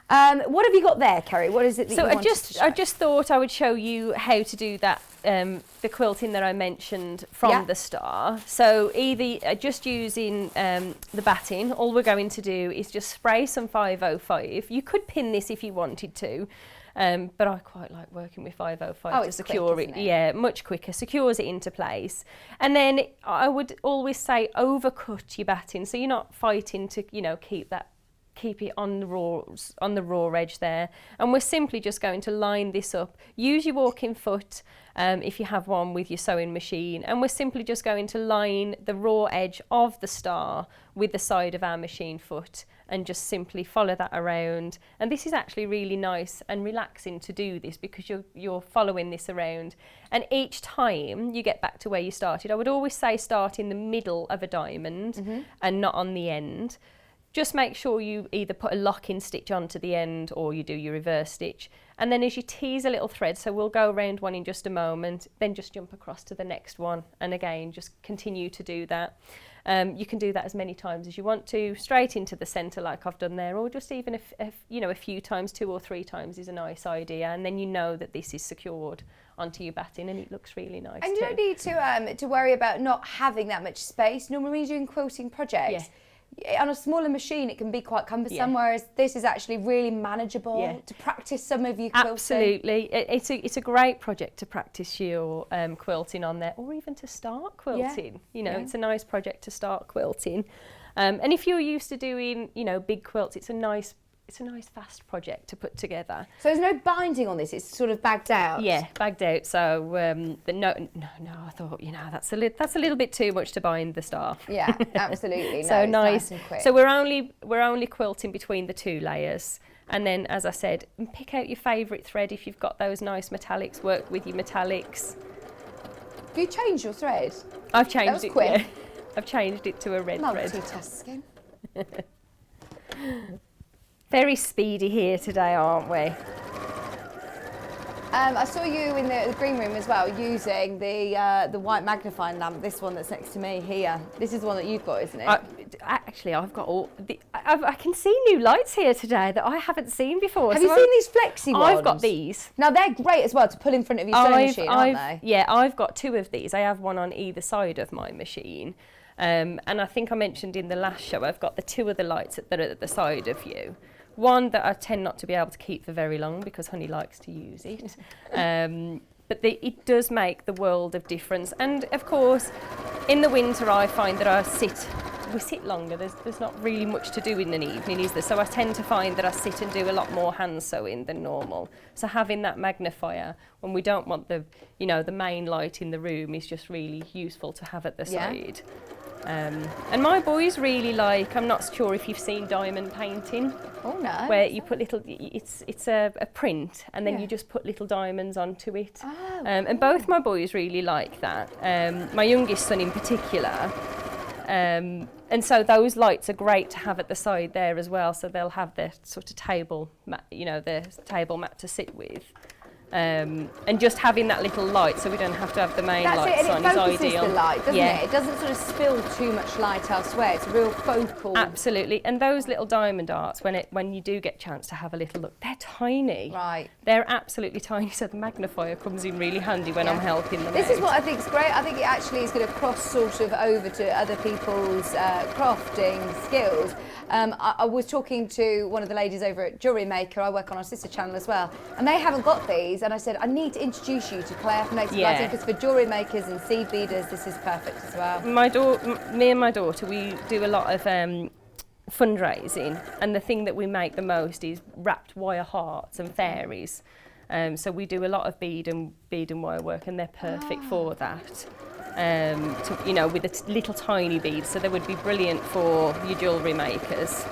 what have you got there, Kerrie? What is it that you wanted to show? I just thought I would show you how to do that, the quilting that I mentioned from the star. So either just using the batting, all we're going to do is just spray some 505. You could pin this if you wanted to, but I quite like working with 505 to secure quick, it. isn't it? Yeah, much quicker, secures it into place. And then I would always say overcut your batting, so you're not fighting to, you know, keep it on the raw edge there. And we're simply just going to line this up. Use your walking foot if you have one with your sewing machine, and we're simply just going to line the raw edge of the star with the side of our machine foot and just simply follow that around. And this is actually really nice and relaxing to do this because you're following this around, and each time you get back to where you started. I would always say start in the middle of a diamond and not on the end. Just make sure you either put a lock-in stitch onto the end or you do your reverse stitch. And then as you tease a little thread, so we'll go around one in just a moment, then just jump across to the next one. And again, just continue to do that. You can do that as many times as you want to, straight into the centre like I've done there, or just even a few times, 2 or 3 times is a nice idea. And then you know that this is secured onto your batting and it looks really nice. And you don't need to worry about not having that much space. Normally when you're doing quilting projects, on a smaller machine it can be quite cumbersome, whereas this is actually really manageable to practice some of your quilting. Absolutely. It's a great project to practice your quilting on there, or even to start quilting. You know, it's a nice project to start quilting. And if you're used to doing, you know, big quilts, it's a nice fast project to put together. So there's no binding on this, it's sort of bagged out? Yeah, bagged out. So, but no, I thought, you know, that's a little bit too much to bind the star. Yeah, absolutely. So it's nice and quick. So we're only quilting between the 2 layers. And then, as I said, pick out your favourite thread. If you've got those nice metallics, work with your metallics. Have you changed your thread? I've changed That was it. quick. Yeah. I've changed it to a red thread. Multitasking. Very speedy here today, aren't we? I saw you in the green room as well using the white magnifying lamp, this one that's next to me here. This is the one that you've got, isn't it? Actually, I've got all I can see new lights here today that I haven't seen before. Have you seen these flexi ones? I've got these. Now they're great as well to pull in front of your sewing machine, aren't they? Yeah, I've got 2 of these. I have one on either side of my machine. And I think I mentioned in the last show, I've got the 2 other lights that are at the side of you. One that I tend not to be able to keep for very long because Honey likes to use it. But it does make the world of difference. And of course, in the winter, I find that we sit longer. There's not really much to do in an evening, is there? So I tend to find that I sit and do a lot more hand sewing than normal. So having that magnifier when we don't want the main light in the room is just really useful to have at the side. And my boys really like, I'm not sure if you've seen diamond painting. Oh no. Where you put it's a print and then you just put little diamonds onto it. Oh, and both my boys really like that. My youngest son in particular. And so those lights are great to have at the side there as well. So they'll have their sort of table mat, the table mat to sit with. And just having that little light, so we don't have to have the main That's lights it, and on, it is focuses ideal. the light, doesn't Yeah. it? It doesn't sort of spill too much light elsewhere. It's a real focal. Absolutely, and those little diamond arts, when you do get a chance to have a little look, they're tiny. Right. They're absolutely tiny, so the magnifier comes in really handy when I'm helping them This out. is what I think is great. I think it actually is going to cross sort of over to other people's crafting skills. I was talking to one of the ladies over at Jewellery Maker. I work on our sister channel as well, and they haven't got these. And I said, I need to introduce you to Clare from Native Lighting, because for jewellery makers and seed beaders, this is perfect as well. Me and my daughter, we do a lot of fundraising, and the thing that we make the most is wrapped wire hearts and fairies. So we do a lot of bead and wire work, and they're perfect for that. With the little tiny beads, so they would be brilliant for your jewellery makers.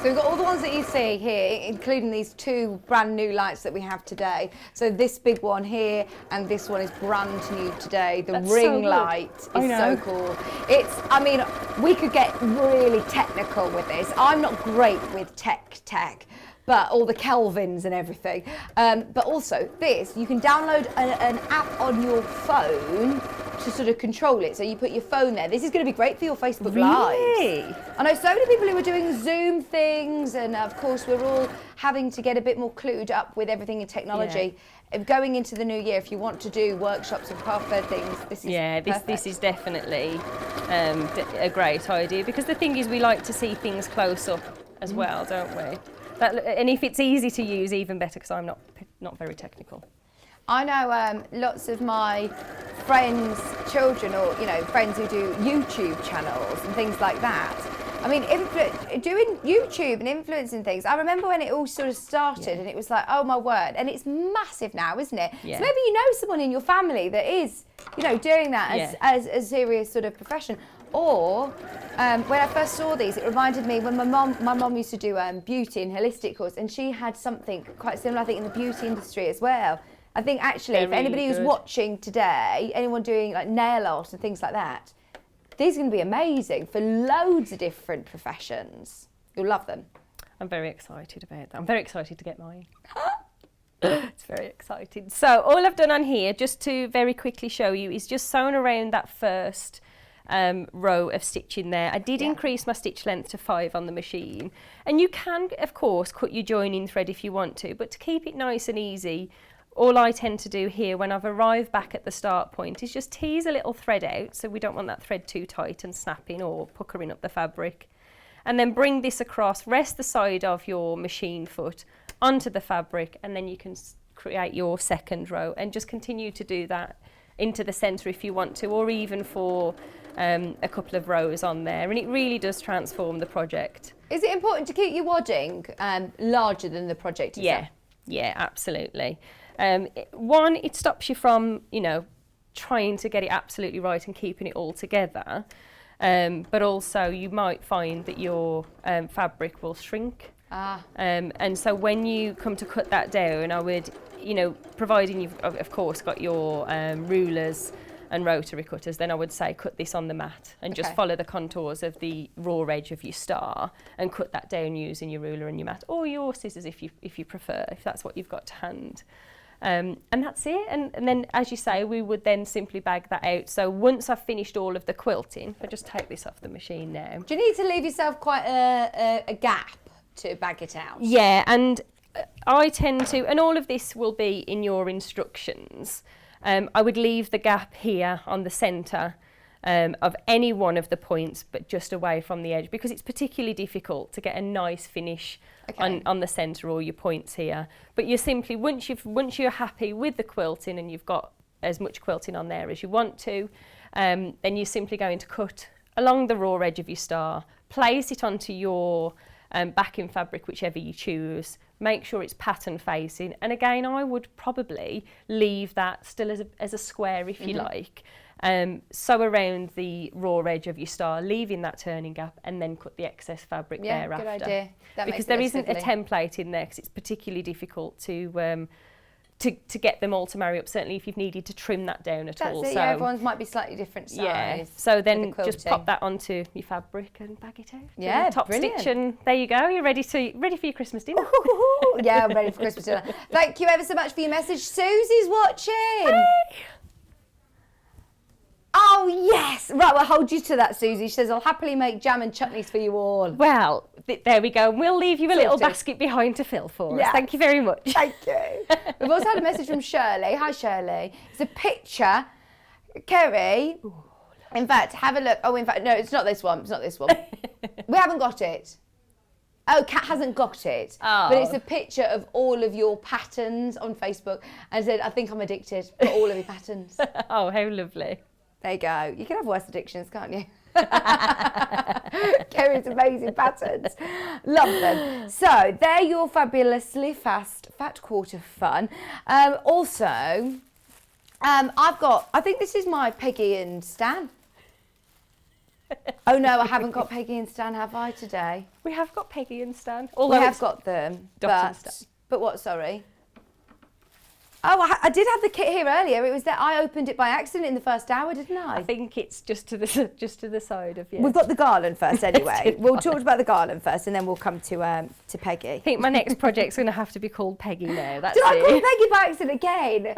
So we've got all the ones that you see here, including these two brand new lights that we have today. So this big one here, and this one is brand new today. The ring light is so cool. I mean, we could get really technical with this. I'm not great with tech, but all the Kelvins and everything. But also this, you can download an app on your phone to sort of control it. So you put your phone there. This is going to be great for your Facebook Lives. I know so many people who are doing Zoom things, and of course we're all having to get a bit more clued up with everything in technology. Going into the new year, if you want to do workshops and craft fair things, this is perfect. This is definitely a great idea, because the thing is, we like to see things close up as well, don't we? And if it's easy to use, even better, because I'm not very technical. I know lots of my friends' children, or friends who do YouTube channels and things like that. I mean, doing YouTube and influencing things. I remember when it all sort of started, and it was like, oh my word, and it's massive now, isn't it? Yeah. So maybe you know someone in your family that is, doing that as a serious sort of profession. Or when I first saw these, it reminded me when my mum used to do beauty and holistic course, and she had something quite similar, I think, in the beauty industry as well. I think actually, if anybody who's watching today, anyone doing like nail art and things like that, these are going to be amazing for loads of different professions. You'll love them. I'm very excited about that. I'm very excited to get mine. It's very exciting. So all I've done on here, just to very quickly show you, is just sewn around that first row of stitching there. I did increase my stitch length to 5 on the machine, and you can of course cut your joining thread if you want to, but to keep it nice and easy, all I tend to do here when I've arrived back at the start point is just tease a little thread out, so we don't want that thread too tight and snapping or puckering up the fabric, and then bring this across, rest the side of your machine foot onto the fabric, and then you can create your second row, and just continue to do that into the centre if you want to, or even for a couple of rows on there, and it really does transform the project. Is it important to keep your wadding larger than the project itself? Yeah, absolutely. One, it stops you from, trying to get it absolutely right and keeping it all together, but also you might find that your fabric will shrink. And so when you come to cut that down, I would, providing you've of course got your rulers and rotary cutters, then I would say cut this on the mat and just follow the contours of the raw edge of your star and cut that down using your ruler and your mat, or your scissors if you prefer, if that's what you've got to hand. And that's it. And then, as you say, we would then simply bag that out. So once I've finished all of the quilting, I just take this off the machine now. Do you need to leave yourself quite a gap to bag it out? Yeah, and I tend to, and all of this will be in your instructions, I would leave the gap here on the centre of any one of the points, but just away from the edge, because it's particularly difficult to get a nice finish on the centre or your points here. But you simply, once you're happy with the quilting and you've got as much quilting on there as you want to, then you're simply going to cut along the raw edge of your star, place it onto your backing fabric, whichever you choose. Make sure it's pattern facing, and again I would probably leave that still as a square if you like. Sew around the raw edge of your star, leaving that turning gap, and then cut the excess fabric thereafter. Good idea. That because makes there it isn't a fiddly. template in there, because it's particularly difficult to to get them all to marry up, certainly if you've needed to trim that down at all. That's it, So yeah, everyone's might be slightly different size. yeah, so then for the just quilting. pop that onto your fabric and bag it out. Yeah, and top brilliant. stitch, and there you go. You're ready for your Christmas dinner. Yeah, I'm ready for Christmas dinner. Thank you ever so much for your message. Susie's watching. Oh, yes. Right, we'll hold you to that, Susie. She says, I'll happily make jam and chutneys for you all. Well, there we go. We'll leave you a little Sorted. basket behind to fill for us. Yeah. Thank you very much. Thank you. We've also had a message from Shirley. Hi, Shirley. It's a picture. Kerrie. In fact, have a look. Oh, in fact, no, it's not this one. It's not this one. We haven't got it. Oh, Kat hasn't got it. Oh. But it's a picture of all of your patterns on Facebook and said, I think I'm addicted for all of your patterns. Oh, how lovely. There you go. You can have worse addictions, can't you? Kerrie's amazing patterns. Love them. So, they're your fabulously fast Fat Quarter fun. Also, I think this is my Peggy and Stan. Oh no, I haven't got Peggy and Stan, have I, today? We have got Peggy and Stan. We Although have got them, Dot and Stan. but what, sorry? Oh, I did have the kit here earlier. It was that I opened it by accident in the first hour, didn't I? I think it's just to the side of you. We've got the garland first anyway. do We'll talk about the garland first and then we'll come to Peggy. I think my next project's going to have to be called Peggy now. That's Did I call it. Peggy by accident again?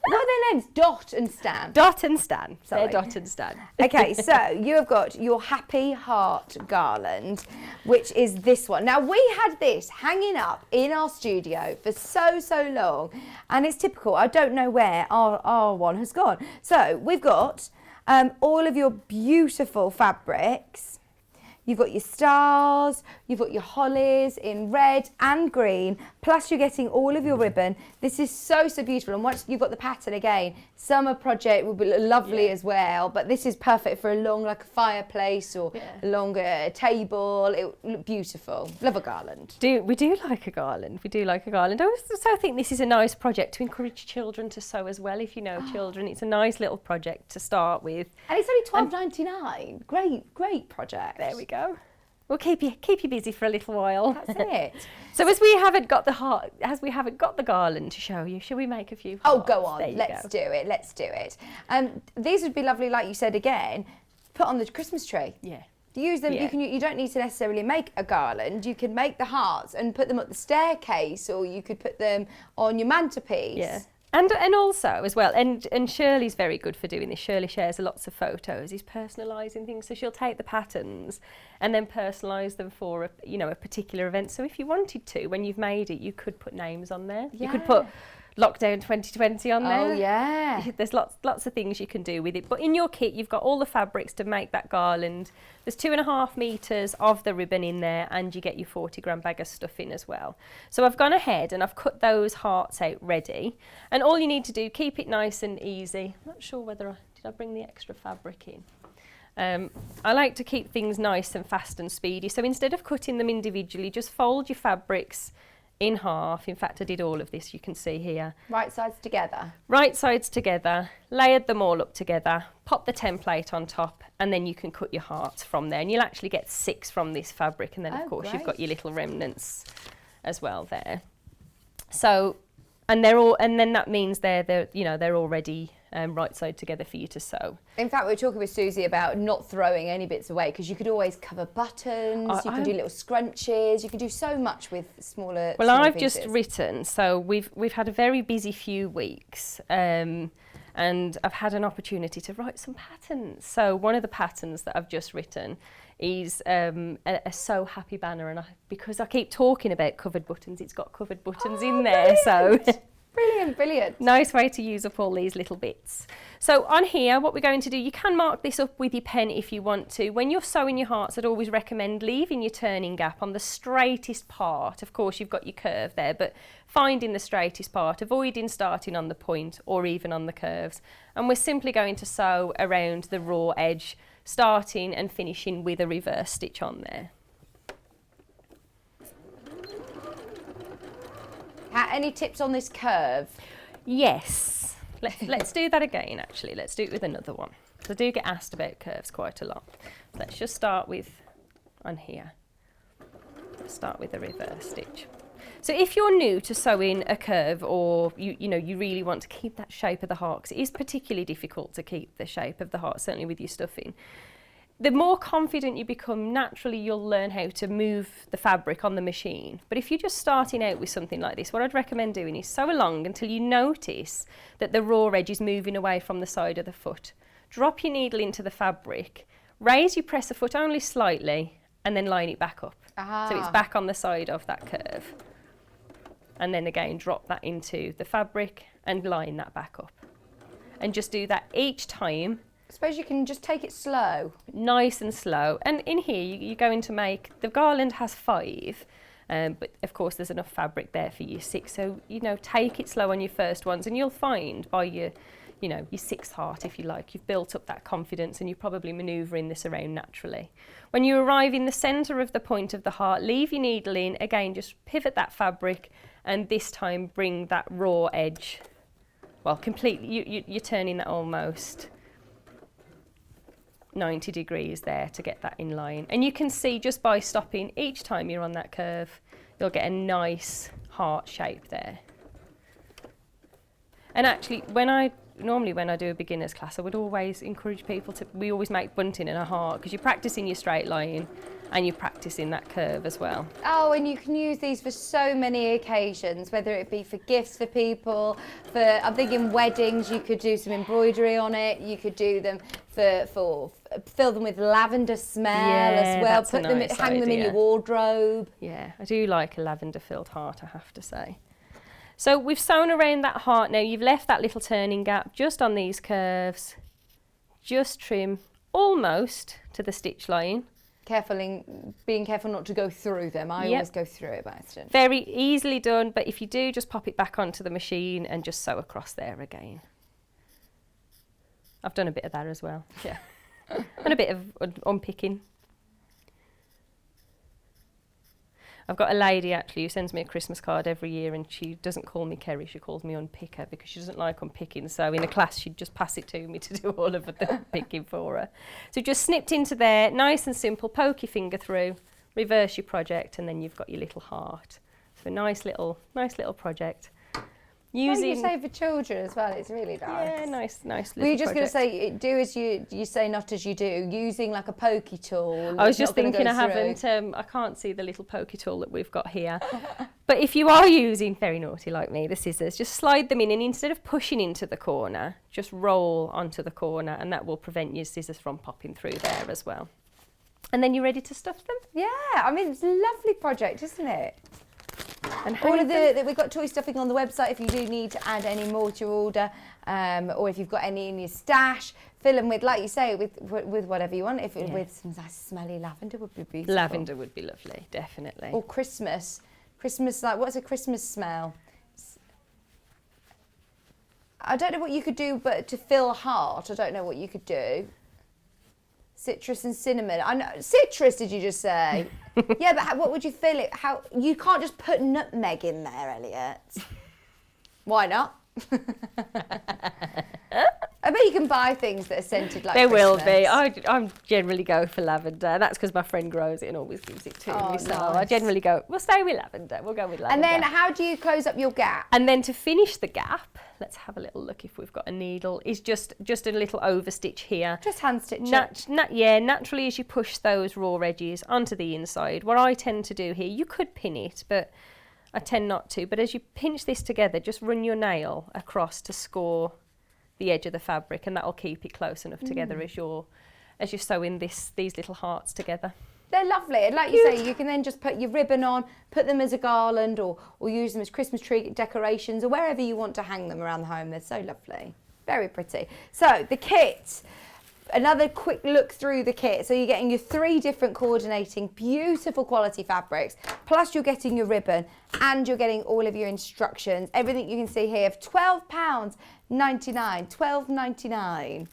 What are their names? Dot and Stan. Dot and Stan. Sorry. They're Dot and Stan. Okay, so you have got your Happy Heart garland, which is this one. Now, we had this hanging up in our studio for so long, and it's typical. I don't know where our one has gone. So we've got all of your beautiful fabrics. You've got your stars, you've got your hollies in red and green, plus you're getting all of your ribbon. This is so beautiful. And once you've got the pattern again, summer project will be lovely as well, but this is perfect for a long, like a fireplace or a longer table. It will look beautiful. Love a garland. We do like a garland. We do like a garland. I also think this is a nice project to encourage children to sew as well. If you know children, it's a nice little project to start with. And it's only £12.99. Great project. There we go. We'll keep you busy for a little while. That's it. So as we haven't got the garland to show you, shall we make a few? Oh, hearts? go on. There you Let's go. do it. Let's do it. These would be lovely, like you said again, put on the Christmas tree. Yeah. Use them. Yeah. You don't need to necessarily make a garland. You can make the hearts and put them up the staircase, or you could put them on your mantelpiece. Yeah. And also as well, and Shirley's very good for doing this. Shirley shares lots of photos. Is personalising things, so she'll take the patterns and then personalise them for a particular event. So if you wanted to, when you've made it, you could put names on there. You could put Lockdown 2020 on there. Oh yeah. There's lots of things you can do with it. But in your kit, you've got all the fabrics to make that garland. There's 2.5 meters of the ribbon in there, and you get your 40-gram bag of stuff in as well. So I've gone ahead and I've cut those hearts out ready. And all you need to do, keep it nice and easy. I'm not sure whether did I bring the extra fabric in. I like to keep things nice and fast and speedy. So instead of cutting them individually, just fold your fabrics in half. In fact, I did all of this, you can see here. Right sides together. Right sides together, layered them all up together, pop the template on top, and then you can cut your hearts from there. And you'll actually get 6 from this fabric, and then of course you've got your little remnants as well there. So, and then that means they're already right side together for you to sew. In fact, we were talking with Susie about not throwing any bits away, because you could always cover buttons, you can do little scrunches, you can do so much with smaller I've pieces. just written, so we've had a very busy few weeks, and I've had an opportunity to write some patterns. So one of the patterns that I've just written is a So Happy banner, and because I keep talking about covered buttons, it's got covered buttons in there. Brilliant. So Brilliant. nice way to use up all these little bits. So on here, what we're going to do, you can mark this up with your pen if you want to. When you're sewing your hearts, I'd always recommend leaving your turning gap on the straightest part. Of course, you've got your curve there, but finding the straightest part, avoiding starting on the point or even on the curves. And we're simply going to sew around the raw edge, starting and finishing with a reverse stitch on there. Any tips on this curve? Yes. Let's do that again, actually. Let's do it with another one. So I do get asked about curves quite a lot. Let's just start with on here. Let's start with a reverse stitch. So if you're new to sewing a curve, or you know you really want to keep that shape of the heart, because it is particularly difficult to keep the shape of the heart, certainly with your stuffing. The more confident you become, naturally you'll learn how to move the fabric on the machine. But if you're just starting out with something like this, what I'd recommend doing is sew along until you notice that the raw edge is moving away from the side of the foot. Drop your needle into the fabric, raise your presser foot only slightly, and then line it back up. So it's back on the side of that curve. And then again, drop that into the fabric and line that back up. And just do that each time. I suppose you can just take it slow. Nice and slow. And in here, you're going to make, the garland has 5, but of course there's enough fabric there for your 6. So, you know, take it slow on your first ones, and you'll find by your, you know, your 6th heart, if you like, you've built up that confidence and you're probably manoeuvring this around naturally. When you arrive in the centre of the point of the heart, leave your needle in, again, just pivot that fabric, and this time bring that raw edge, well, completely, you're turning that almost 90 degrees there to get that in line. And you can see just by stopping each time you're on that curve, you'll get a nice heart shape there. And actually, normally when I do a beginner's class, I would always encourage people to, we always make bunting and a heart, because you're practicing your straight line and you're practicing that curve as well. Oh, and you can use these for so many occasions, whether it be for gifts for people, for, I'm thinking weddings, you could do some embroidery on it, you could do them for fill them with lavender smell as well, that's a nice hang them in your wardrobe. Yeah, I do like a lavender filled heart, I have to say. So we've sewn around that heart now, you've left that little turning gap just on these curves. Just trim almost to the stitch line. Being careful not to go through them. I always go through it by accident. Very easily done, but if you do, just pop it back onto the machine and just sew across there again. I've done a bit of that as well. Yeah. And a bit of unpicking. I've got a lady actually who sends me a Christmas card every year, and she doesn't call me Kerrie, she calls me Unpicker, because she doesn't like unpicking. So in a class she'd just pass it to me to do all of the picking for her. So just snipped into there, nice and simple, poke your finger through, reverse your project, and then you've got your little heart. So a nice little project. Using, you say for children as well, it's really nice. Yeah, nice little Were you just going to project. say, do as you say, not as you do, using like a pokey tool? I was just thinking I haven't, I can't see the little pokey tool that we've got here. But if you are using, very naughty like me, the scissors, just slide them in, and instead of pushing into the corner, just roll onto the corner, and that will prevent your scissors from popping through there as well. And then you're ready to stuff them. Yeah, I mean, it's a lovely project, isn't it? And all of we've got toy stuffing on the website if you do need to add any more to your order, or if you've got any in your stash, fill them with, like you say, with whatever you want. With some nice smelly lavender would be beautiful. Lavender would be lovely, definitely. Or Christmas, like what's a Christmas smell? I don't know what you could do, but to fill a heart, I don't know what you could do. Citrus and cinnamon. I know citrus. Did you just say? Yeah, but what would you fill it? How you can't just put nutmeg in there, Elliot. Why not? I bet you can buy things that are scented like There Christmas. will be. I generally go for lavender. That's because my friend grows it and always gives it to me. So nice. I generally go, we'll stay with lavender. We'll go with lavender. And then how do you close up your gap? And then to finish the gap, let's have a little look if we've got a needle, is just a little overstitch here. Just hand stitch it. Naturally as you push those raw edges onto the inside. What I tend to do here, you could pin it, but I tend not to. But as you pinch this together, just run your nail across to score the edge of the fabric, and that'll keep it close enough together as you're sewing these little hearts together. They're lovely, and like you say, you can then just put your ribbon on, put them as a garland, or use them as Christmas tree decorations, or wherever you want to hang them around the home. They're so lovely, very pretty. So the kit, another quick look through the kit. So you're getting your 3 different coordinating, beautiful quality fabrics, plus you're getting your ribbon, and you're getting all of your instructions. Everything you can see here for £12.99, £12.99.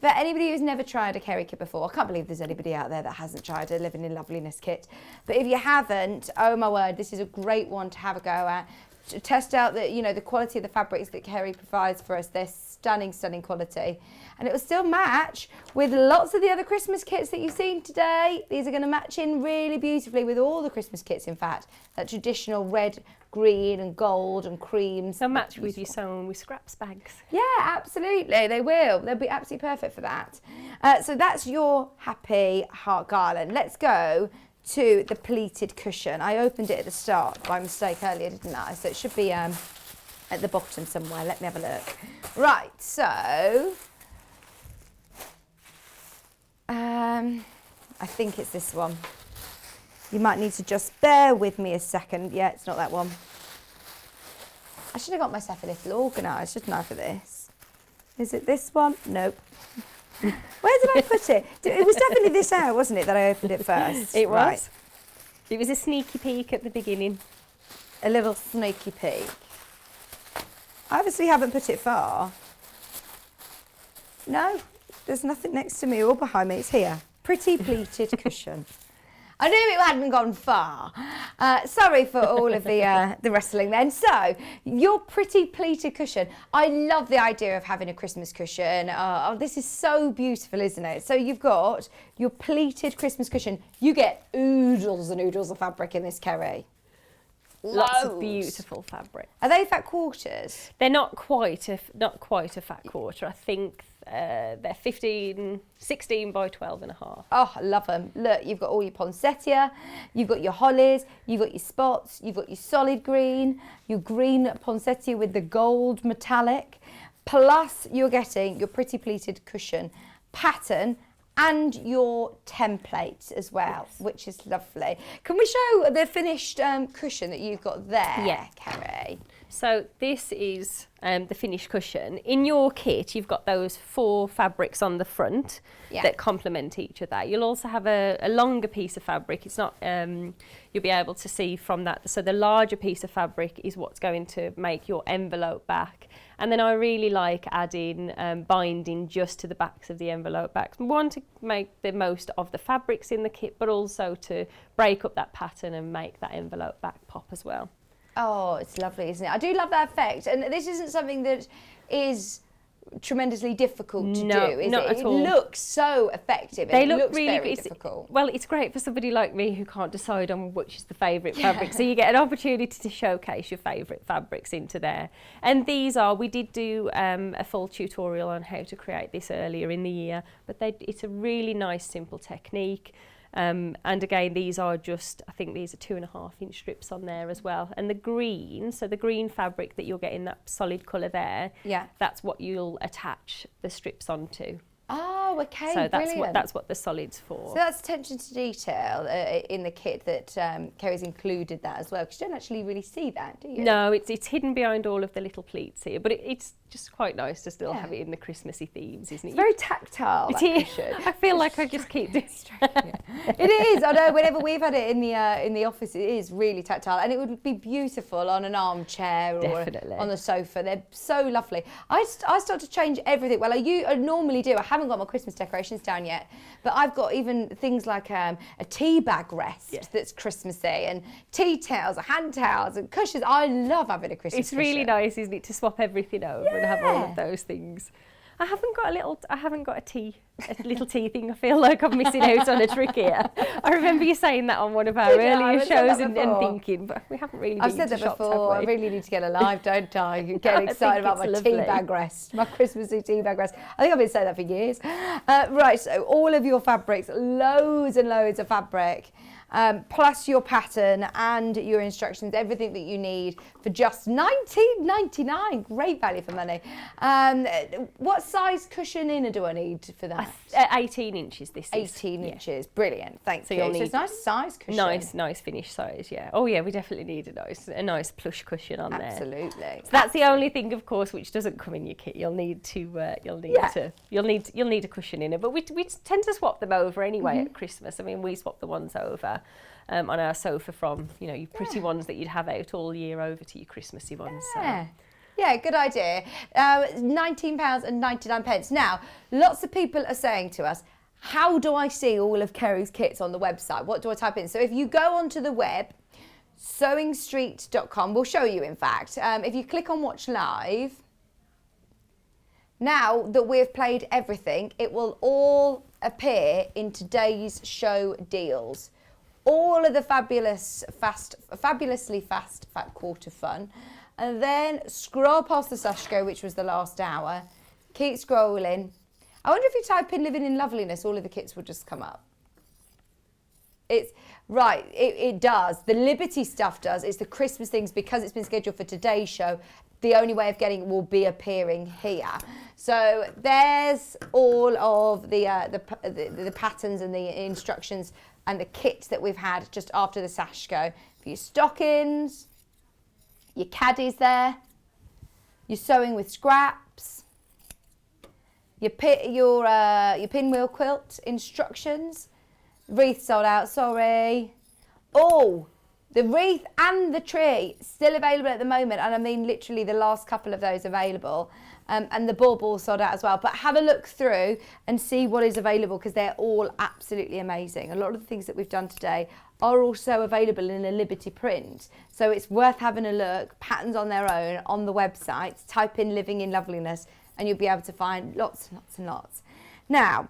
For anybody who's never tried a Kerrie kit before, I can't believe there's anybody out there that hasn't tried a Living in Loveliness kit. But if you haven't, oh my word, this is a great one to have a go at. test out the, you know, the quality of the fabrics that Kerrie provides for us. They're stunning, stunning quality. And it will still match with lots of the other Christmas kits that you've seen today. These are going to match in really beautifully with all the Christmas kits, in fact. That traditional red, green and gold and creams. They'll match with your sewn with scraps bags. Yeah, absolutely, they will. They'll be absolutely perfect for that. So that's your happy heart garland. Let's go to the pleated cushion. I opened it at the start by mistake earlier, didn't I? So it should be at the bottom somewhere. Let me have a look. Right, so I think it's this one. You might need to just bear with me a second. Yeah, it's not that one. I should have got myself a little organised, shouldn't I, for this? Is it this one? Nope. Where did I put it? It was definitely this hour, wasn't it, that I opened it first? It was. Right. It was a sneaky peek at the beginning. A little sneaky peek. I obviously haven't put it far. No, there's nothing next to me or behind me. It's here. Pretty pleated cushion. I knew it hadn't gone far. Sorry for all of the wrestling then. So, your pretty pleated cushion. I love the idea of having a Christmas cushion. Oh, this is so beautiful, isn't it? So you've got your pleated Christmas cushion. You get oodles and oodles of fabric in this, Kerrie. Lots of beautiful fabric. Are they fat quarters? They're not quite a fat quarter. I think they're 16 by 12 and a half. Oh, I love them. Look, you've got all your poinsettia, you've got your hollies, you've got your spots, you've got your solid green, your green poinsettia with the gold metallic, plus you're getting your pretty pleated cushion pattern and your template as well, yes, which is lovely. Can we show the finished cushion that you've got there, yeah, Kerrie? So this is the finished cushion. In your kit, you've got those 4 fabrics on the front, yeah, that complement each other. You'll also have a longer piece of fabric. It's not, you'll be able to see from that. So the larger piece of fabric is what's going to make your envelope back. And then I really like adding binding just to the backs of the envelope backs. One, to make the most of the fabrics in the kit, but also to break up that pattern and make that envelope back pop as well. Oh, it's lovely, isn't it? I do love that effect. And this isn't something that is tremendously difficult to do, is not it? at all. It looks so effective. They and look it looks really very difficult. Well, it's great for somebody like me who can't decide on which is the favourite fabric. So you get an opportunity to showcase your favourite fabrics into there. And these are, we did do a full tutorial on how to create this earlier in the year, but it's a really nice, simple technique. And again, these are just, I think these are 2.5-inch strips on there as well. And the green, so the green fabric that you'll get in that solid colour there, yeah, that's what you'll attach the strips onto. Oh, okay, so that's what the solid's for. So that's attention to detail in the kit that Kerrie's included that as well, because you don't actually really see that, do you? No, it's hidden behind all of the little pleats here, but it's just quite nice to still have it in the Christmassy themes, isn't it? It's very tactile, that cushion. I feel like I just keep doing It is, I know, whenever we've had it in the office, it is really tactile, and it would be beautiful on an armchair or on the sofa. They're so lovely. I start to change everything. Well, I normally do. I haven't got my Christmas decorations down yet, but I've got even things like a tea bag rest that's Christmassy, and tea towels, hand towels, and cushions. I love having a Christmas cushion. It's really nice, isn't it, to swap everything over and have all of those things. I haven't got a little tea thing. I feel like I'm missing out on a trick here. I remember you saying that on one of our earlier shows and thinking, but we haven't really. I've said that before. I really need to get alive, don't I? Get excited about my tea bag rest, my Christmassy tea bag rest. I think I've been saying that for years. Right, so all of your fabrics, loads and loads of fabric. Plus your pattern and your instructions, everything that you need for just $19.99. Great value for money. What size cushion inner do I need for that? 18 inches this is. 18 inches, brilliant. Thanks. So so it's a nice size cushion. Nice finish size, yeah. Oh yeah, we definitely need a nice plush cushion on there. Absolutely. So that's the only thing, of course, which doesn't come in your kit. You'll need a cushion in it, but we tend to swap them over anyway at Christmas. I mean, we swap the ones over on our sofa from, your pretty ones that you'd have out all year over to your Christmassy ones. Yeah. So. Yeah, good idea. £19.99. Now, lots of people are saying to us, how do I see all of Kerrie's kits on the website? What do I type in? So if you go onto the web, sewingstreet.com. We'll show you, in fact. If you click on watch live, now that we've played everything, it will all appear in today's show deals. All of the fabulously fast Fat Quarter fun. And then scroll past the Sashkio, which was the last hour. Keep scrolling. I wonder if you type in Living in Loveliness, all of the kits will just come up. It's right, it does. The Liberty stuff does. It's the Christmas things, because it's been scheduled for today's show. The only way of getting it will be appearing here. So there's all of the patterns and the instructions and the kits that we've had just after the Sashkio. For your stockings, your caddies there, your sewing with scraps, your pinwheel quilt instructions. Wreath sold out, sorry. Oh, the wreath and the tree still available at the moment, and I mean literally the last couple of those available. And the ball sold out as well. But have a look through and see what is available, because they're all absolutely amazing. A lot of the things that we've done today are also available in a Liberty print. So it's worth having a look. Patterns on their own on the website. Type in Living in Loveliness and you'll be able to find lots and lots and lots. Now,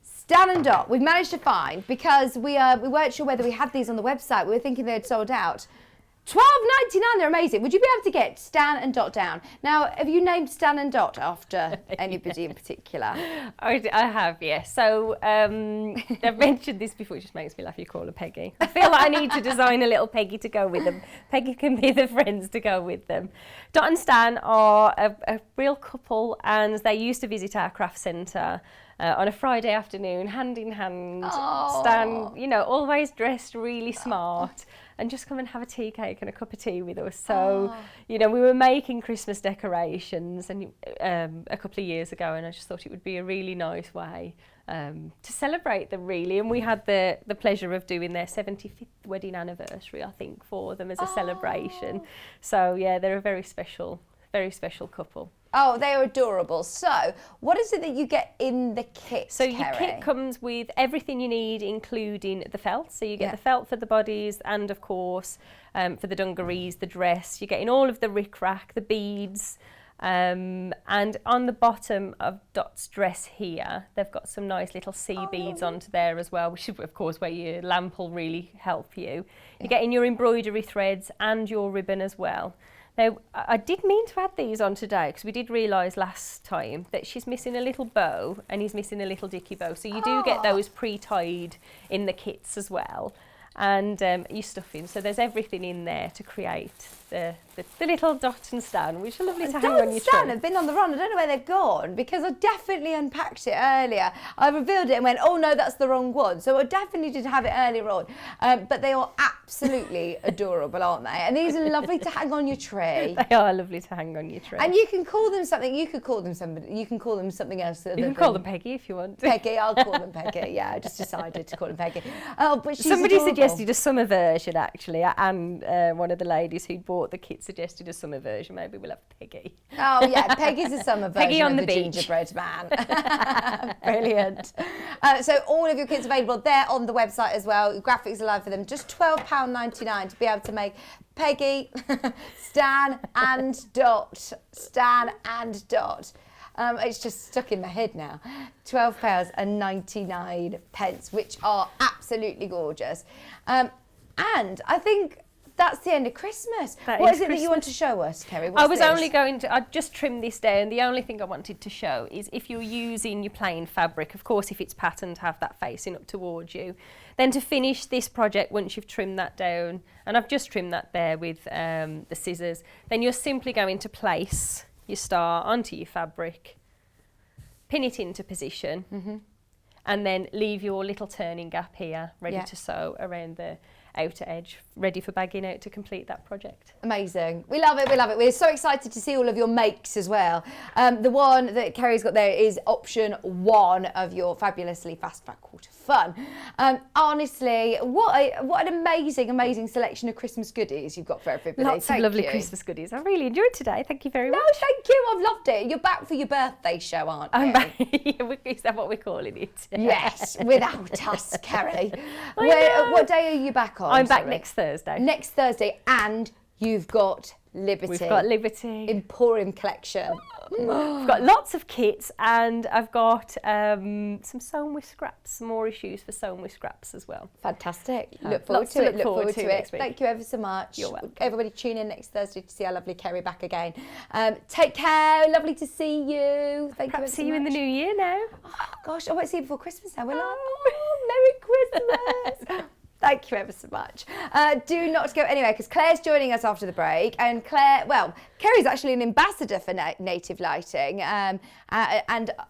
Stan and Dot, we've managed to find, because we weren't sure whether we had these on the website. We were thinking they had sold out. $12.99, they're amazing. Would you be able to get Stan and Dot down? Now, have you named Stan and Dot after anybody in particular? I have, yes. So I've mentioned this before, it just makes me laugh, you call her Peggy. I feel like I need to design a little Peggy to go with them. Peggy can be the friends to go with them. Dot and Stan are a real couple, and they used to visit our craft centre on a Friday afternoon, hand in hand. Aww. Stan, you know, always dressed really smart, and just come and have a tea cake and a cup of tea with us. So, you know, we were making Christmas decorations and a couple of years ago, and I just thought it would be a really nice way to celebrate them, really. And we had the pleasure of doing their 75th wedding anniversary, I think, for them as a celebration. So, yeah, they're a very special couple. Oh, they are adorable. So, what is it that you get in the kit, So your Kerrie? kit comes with everything you need, including the felt. So you get the felt for the bodies, and of course for the dungarees, the dress. You're getting all of the rick-rack, the beads, and on the bottom of Dot's dress here, they've got some nice little sea beads onto there as well, which is of course where your lamp will really help you. You're getting your embroidery threads and your ribbon as well. Now, I did mean to add these on today, because we did realise last time that she's missing a little bow and he's missing a little dicky bow. So you do get those pre-tied in the kits as well. And your stuffing. So there's everything in there to create the little Dot and Stan, which are lovely to hang on your Stan tree. have been on the run. I don't know where they've gone, because I definitely unpacked it earlier. I revealed it and went, oh no, that's the wrong one. So I definitely did have it earlier on. But they are absolutely adorable, aren't they? And these are lovely to hang on your tree. They are lovely to hang on your tree. And you can call them something. You could call them somebody. You can call them something else. You can call them Peggy if you want. Peggy. I'll call them Peggy. Yeah, I just decided to call them Peggy. Oh, but she's Somebody adorable. suggested a summer version, actually, and one of the ladies who'd bought the kit suggested a summer version. Maybe we'll have Peggy. Oh yeah, Peggy's a summer version Peggy on of the the beach. gingerbread man. Brilliant. So all of your kits available there on the website as well. Graphics are live for them. Just £12.99 to be able to make Peggy, Stan and Dot. Stan and Dot. It's just stuck in my head now. £12.99, which are absolutely gorgeous. And I think that's the end of Christmas. What is it that you want to show us, Kerrie? I was only going to, I'd just trimmed this down. The only thing I wanted to show is if you're using your plain fabric, of course, if it's patterned, have that facing up towards you. Then to finish this project, once you've trimmed that down, and I've just trimmed that there with the scissors, then you're simply going to place your star onto your fabric, pin it into position, and then leave your little turning gap here, ready to sew around the outer edge, ready for bagging out to complete that project. Amazing. We love it, we love it. We're so excited to see all of your makes as well. The one that Kerrie's got there is option 1 of your fabulously fast Fat Quarter fun. Honestly, what an amazing, amazing selection of Christmas goodies you've got for everybody. Lots of lovely you. Christmas goodies. I really enjoyed today. Thank you very much. No, thank you. I've loved it. You're back for your birthday show, aren't you? I'm back. Is that what we're calling it? Yes, without us, Kerrie. What day are you back on? I'm back sorry? next Thursday. Next Thursday, and you've got Liberty. We've got Liberty. Emporium collection. I've got lots of kits, and I've got some sewn with scraps, some more issues for sewn with scraps as well. Fantastic. Look forward Lots to to it. look forward to it. next week. Thank you ever so much. You're welcome. Everybody tune in next Thursday to see our lovely Kerrie back again. Take care. Lovely to see you. Thank you ever Perhaps so see you in the much. new year now. Oh, gosh, I won't see you before Christmas now, will I? Oh, Merry Christmas. Thank you ever so much. Do not go anywhere, because Claire's joining us after the break. And Claire, well, Kerrie's actually an ambassador for Native Lighting. And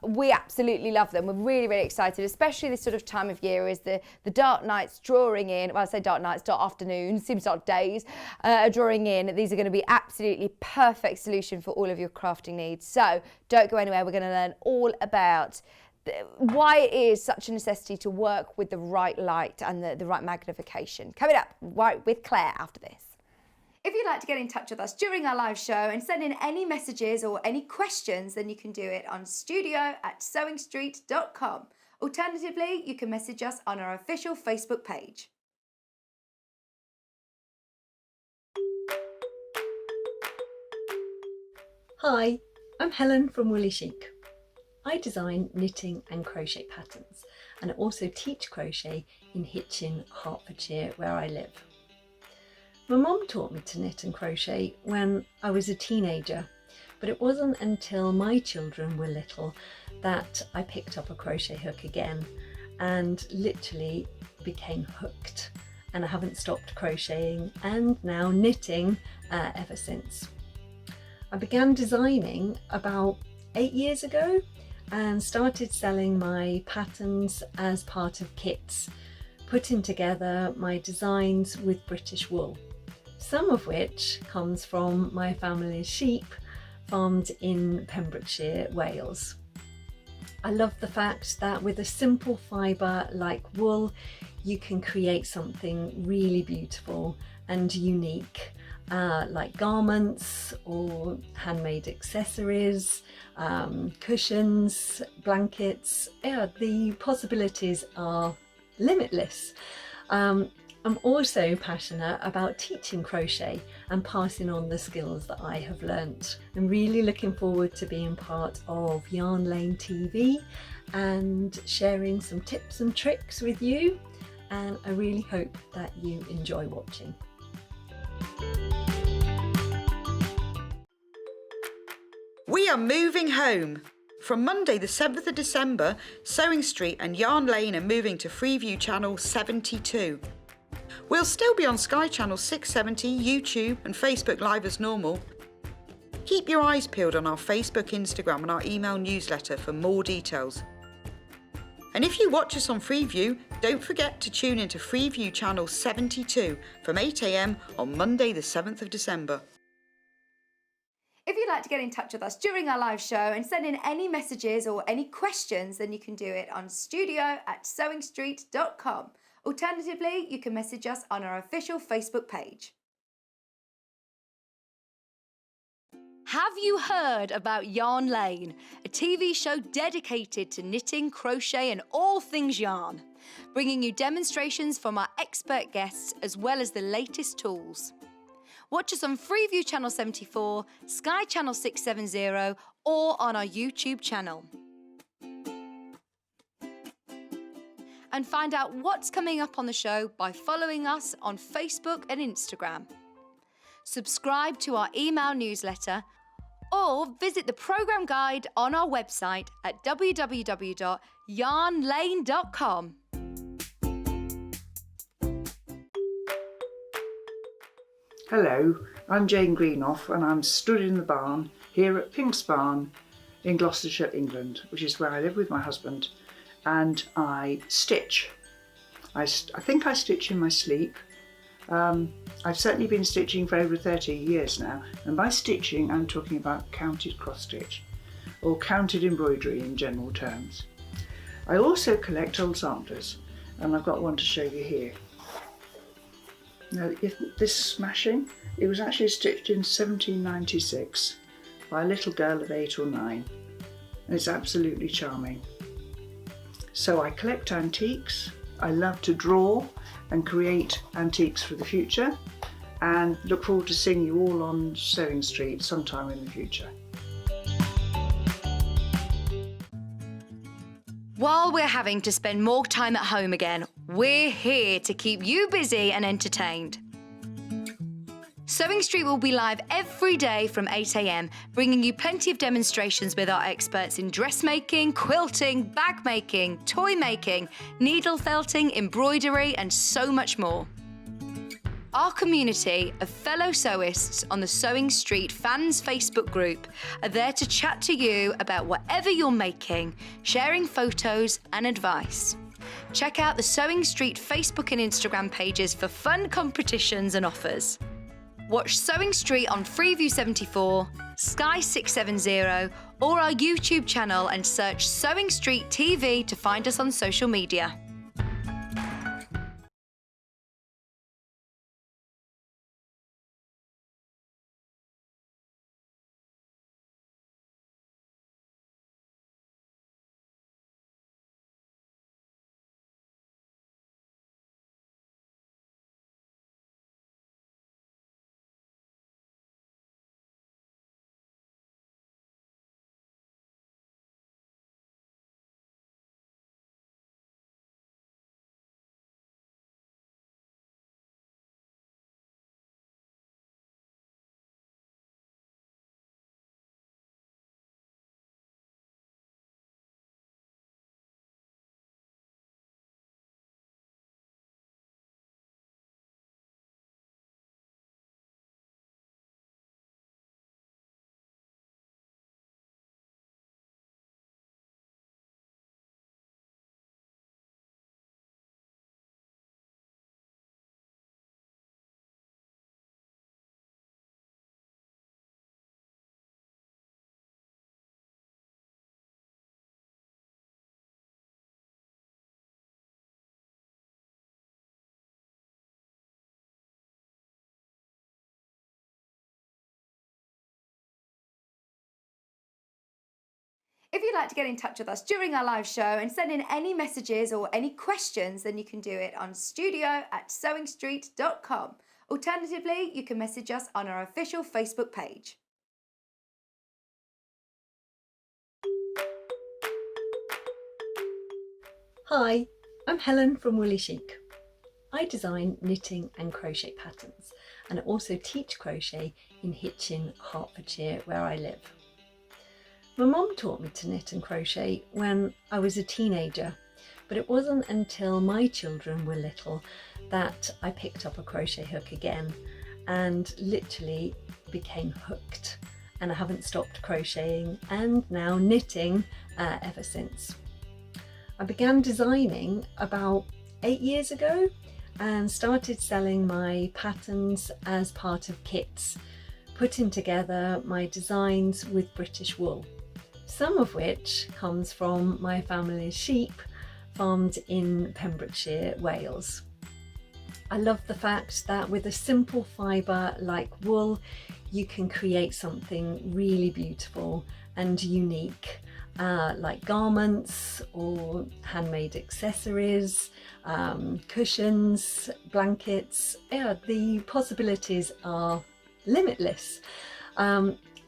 we absolutely love them. We're really, really excited, especially this sort of time of year as the dark nights drawing in. Well, I say dark nights, dark afternoons, seems dark days are drawing in. These are going to be absolutely perfect solution for all of your crafting needs. So don't go anywhere. We're going to learn all about why it is such a necessity to work with the right light and the right magnification. Coming up right with Claire after this. If you'd like to get in touch with us during our live show and send in any messages or any questions, then you can do it on studio@sewingstreet.com. Alternatively, you can message us on our official Facebook page. Hi, I'm Helen from Woolly Chic. I design knitting and crochet patterns, and I also teach crochet in Hitchin, Hertfordshire, where I live. My mum taught me to knit and crochet when I was a teenager, but it wasn't until my children were little that I picked up a crochet hook again and literally became hooked, and I haven't stopped crocheting and now knitting ever since. I began designing about 8 years ago and started selling my patterns as part of kits, putting together my designs with British wool, some of which comes from my family's sheep farmed in Pembrokeshire, Wales. I love the fact that with a simple fibre like wool, you can create something really beautiful and unique, like garments or handmade accessories, cushions, blankets. Yeah, the possibilities are limitless. I'm also passionate about teaching crochet and passing on the skills that I have learnt. I'm really looking forward to being part of Yarn Lane TV and sharing some tips and tricks with you, and I really hope that you enjoy watching. We are moving home. From Monday the 7th of December, Sewing Street and Yarn Lane are moving to Freeview Channel 72. We'll still be on Sky Channel 670, YouTube and Facebook Live as normal. Keep your eyes peeled on our Facebook, Instagram and our email newsletter for more details. And if you watch us on Freeview, don't forget to tune into Freeview Channel 72 from 8 AM on Monday the 7th of December. If you'd like to get in touch with us during our live show and send in any messages or any questions, then you can do it on studio@sewingstreet.com. Alternatively, you can message us on our official Facebook page. Have you heard about Yarn Lane, a TV show dedicated to knitting, crochet and all things yarn, bringing you demonstrations from our expert guests as well as the latest tools. Watch us on Freeview Channel 74, Sky Channel 670 or on our YouTube channel. And find out what's coming up on the show by following us on Facebook and Instagram. Subscribe to our email newsletter or visit the programme guide on our website at www.yarnlane.com. Hello, I'm Jane Greenoff and I'm stood in the barn here at Pink's Barn in Gloucestershire, England, which is where I live with my husband, and I stitch. I think I stitch in my sleep. I've certainly been stitching for over 30 years now, and by stitching I'm talking about counted cross stitch or counted embroidery in general terms. I also collect old samplers, and I've got one to show you here. Now, if this smashing, it was actually stitched in 1796 by a little girl of 8 or 9, and it's absolutely charming. So I collect antiques, I love to draw and create antiques for the future, and look forward to seeing you all on Sewing Street sometime in the future. While we're having to spend more time at home again, we're here to keep you busy and entertained. Sewing Street will be live every day from 8 a.m, bringing you plenty of demonstrations with our experts in dressmaking, quilting, bag making, toy making, needle felting, embroidery, and so much more. Our community of fellow sewists on the Sewing Street fans Facebook group are there to chat to you about whatever you're making, sharing photos and advice. Check out the Sewing Street Facebook and Instagram pages for fun competitions and offers. Watch Sewing Street on Freeview 74, Sky 670, or our YouTube channel and search Sewing Street TV to find us on social media. If you'd like to get in touch with us during our live show and send in any messages or any questions, then you can do it on studio@sewingstreet.com. Alternatively, you can message us on our official Facebook page. Hi, I'm Helen from Woolly Chic. I design knitting and crochet patterns, and I also teach crochet in Hitchin, Hertfordshire, where I live. My mum taught me to knit and crochet when I was a teenager, but it wasn't until my children were little that I picked up a crochet hook again and literally became hooked, and I haven't stopped crocheting and now knitting ever since. I began designing about 8 years ago and started selling my patterns as part of kits, putting together my designs with British wool, some of which comes from my family's sheep farmed in Pembrokeshire, Wales. I love the fact that with a simple fibre like wool, you can create something really beautiful and unique, like garments or handmade accessories, cushions, blankets. Yeah, the possibilities are limitless.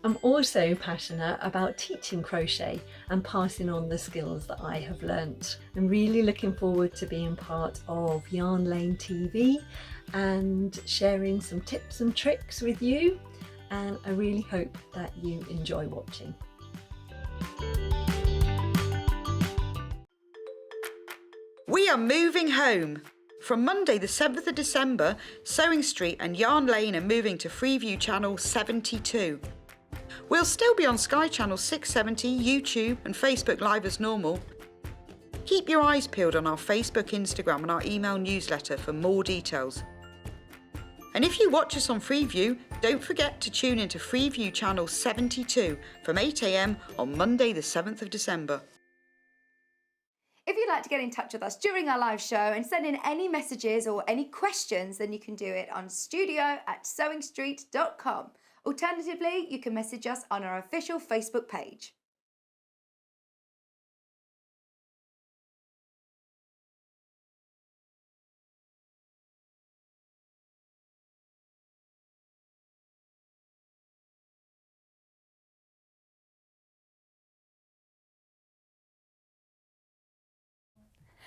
I'm also passionate about teaching crochet and passing on the skills that I have learnt. I'm really looking forward to being part of Yarn Lane TV and sharing some tips and tricks with you, and I really hope that you enjoy watching. We are moving home. From Monday the 7th of December, Sewing Street and Yarn Lane are moving to Freeview Channel 72. We'll still be on Sky Channel 670, YouTube and Facebook Live as normal. Keep your eyes peeled on our Facebook, Instagram and our email newsletter for more details. And if you watch us on Freeview, don't forget to tune into Freeview Channel 72 from 8 a.m. on Monday the 7th of December. If you'd like to get in touch with us during our live show and send in any messages or any questions, then you can do it on studio@sewingstreet.com. Alternatively, you can message us on our official Facebook page.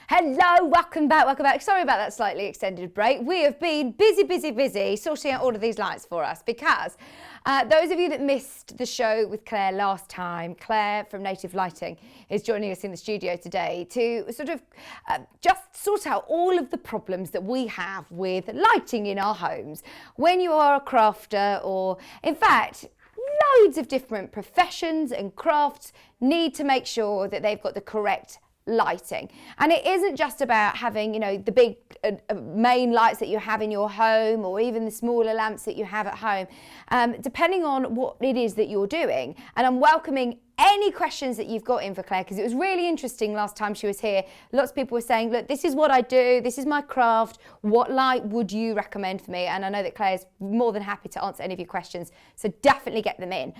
Hello, welcome back. Sorry about that slightly extended break. We have been busy sorting out all of these lights for us because those of you that missed the show with Claire last time, Claire from Native Lighting is joining us in the studio today to sort of just sort out all of the problems that we have with lighting in our homes. When you are a crafter, or in fact, loads of different professions and crafts need to make sure that they've got the correct lighting. And it isn't just about having, you know, the big main lights that you have in your home, or even the smaller lamps that you have at home, depending on what it is that you're doing. And I'm welcoming any questions that you've got in for Claire, because it was really interesting last time she was here. Lots of people were saying, look, this is what I do, this is my craft, what light would you recommend for me? And I know that Claire's more than happy to answer any of your questions, so definitely get them in.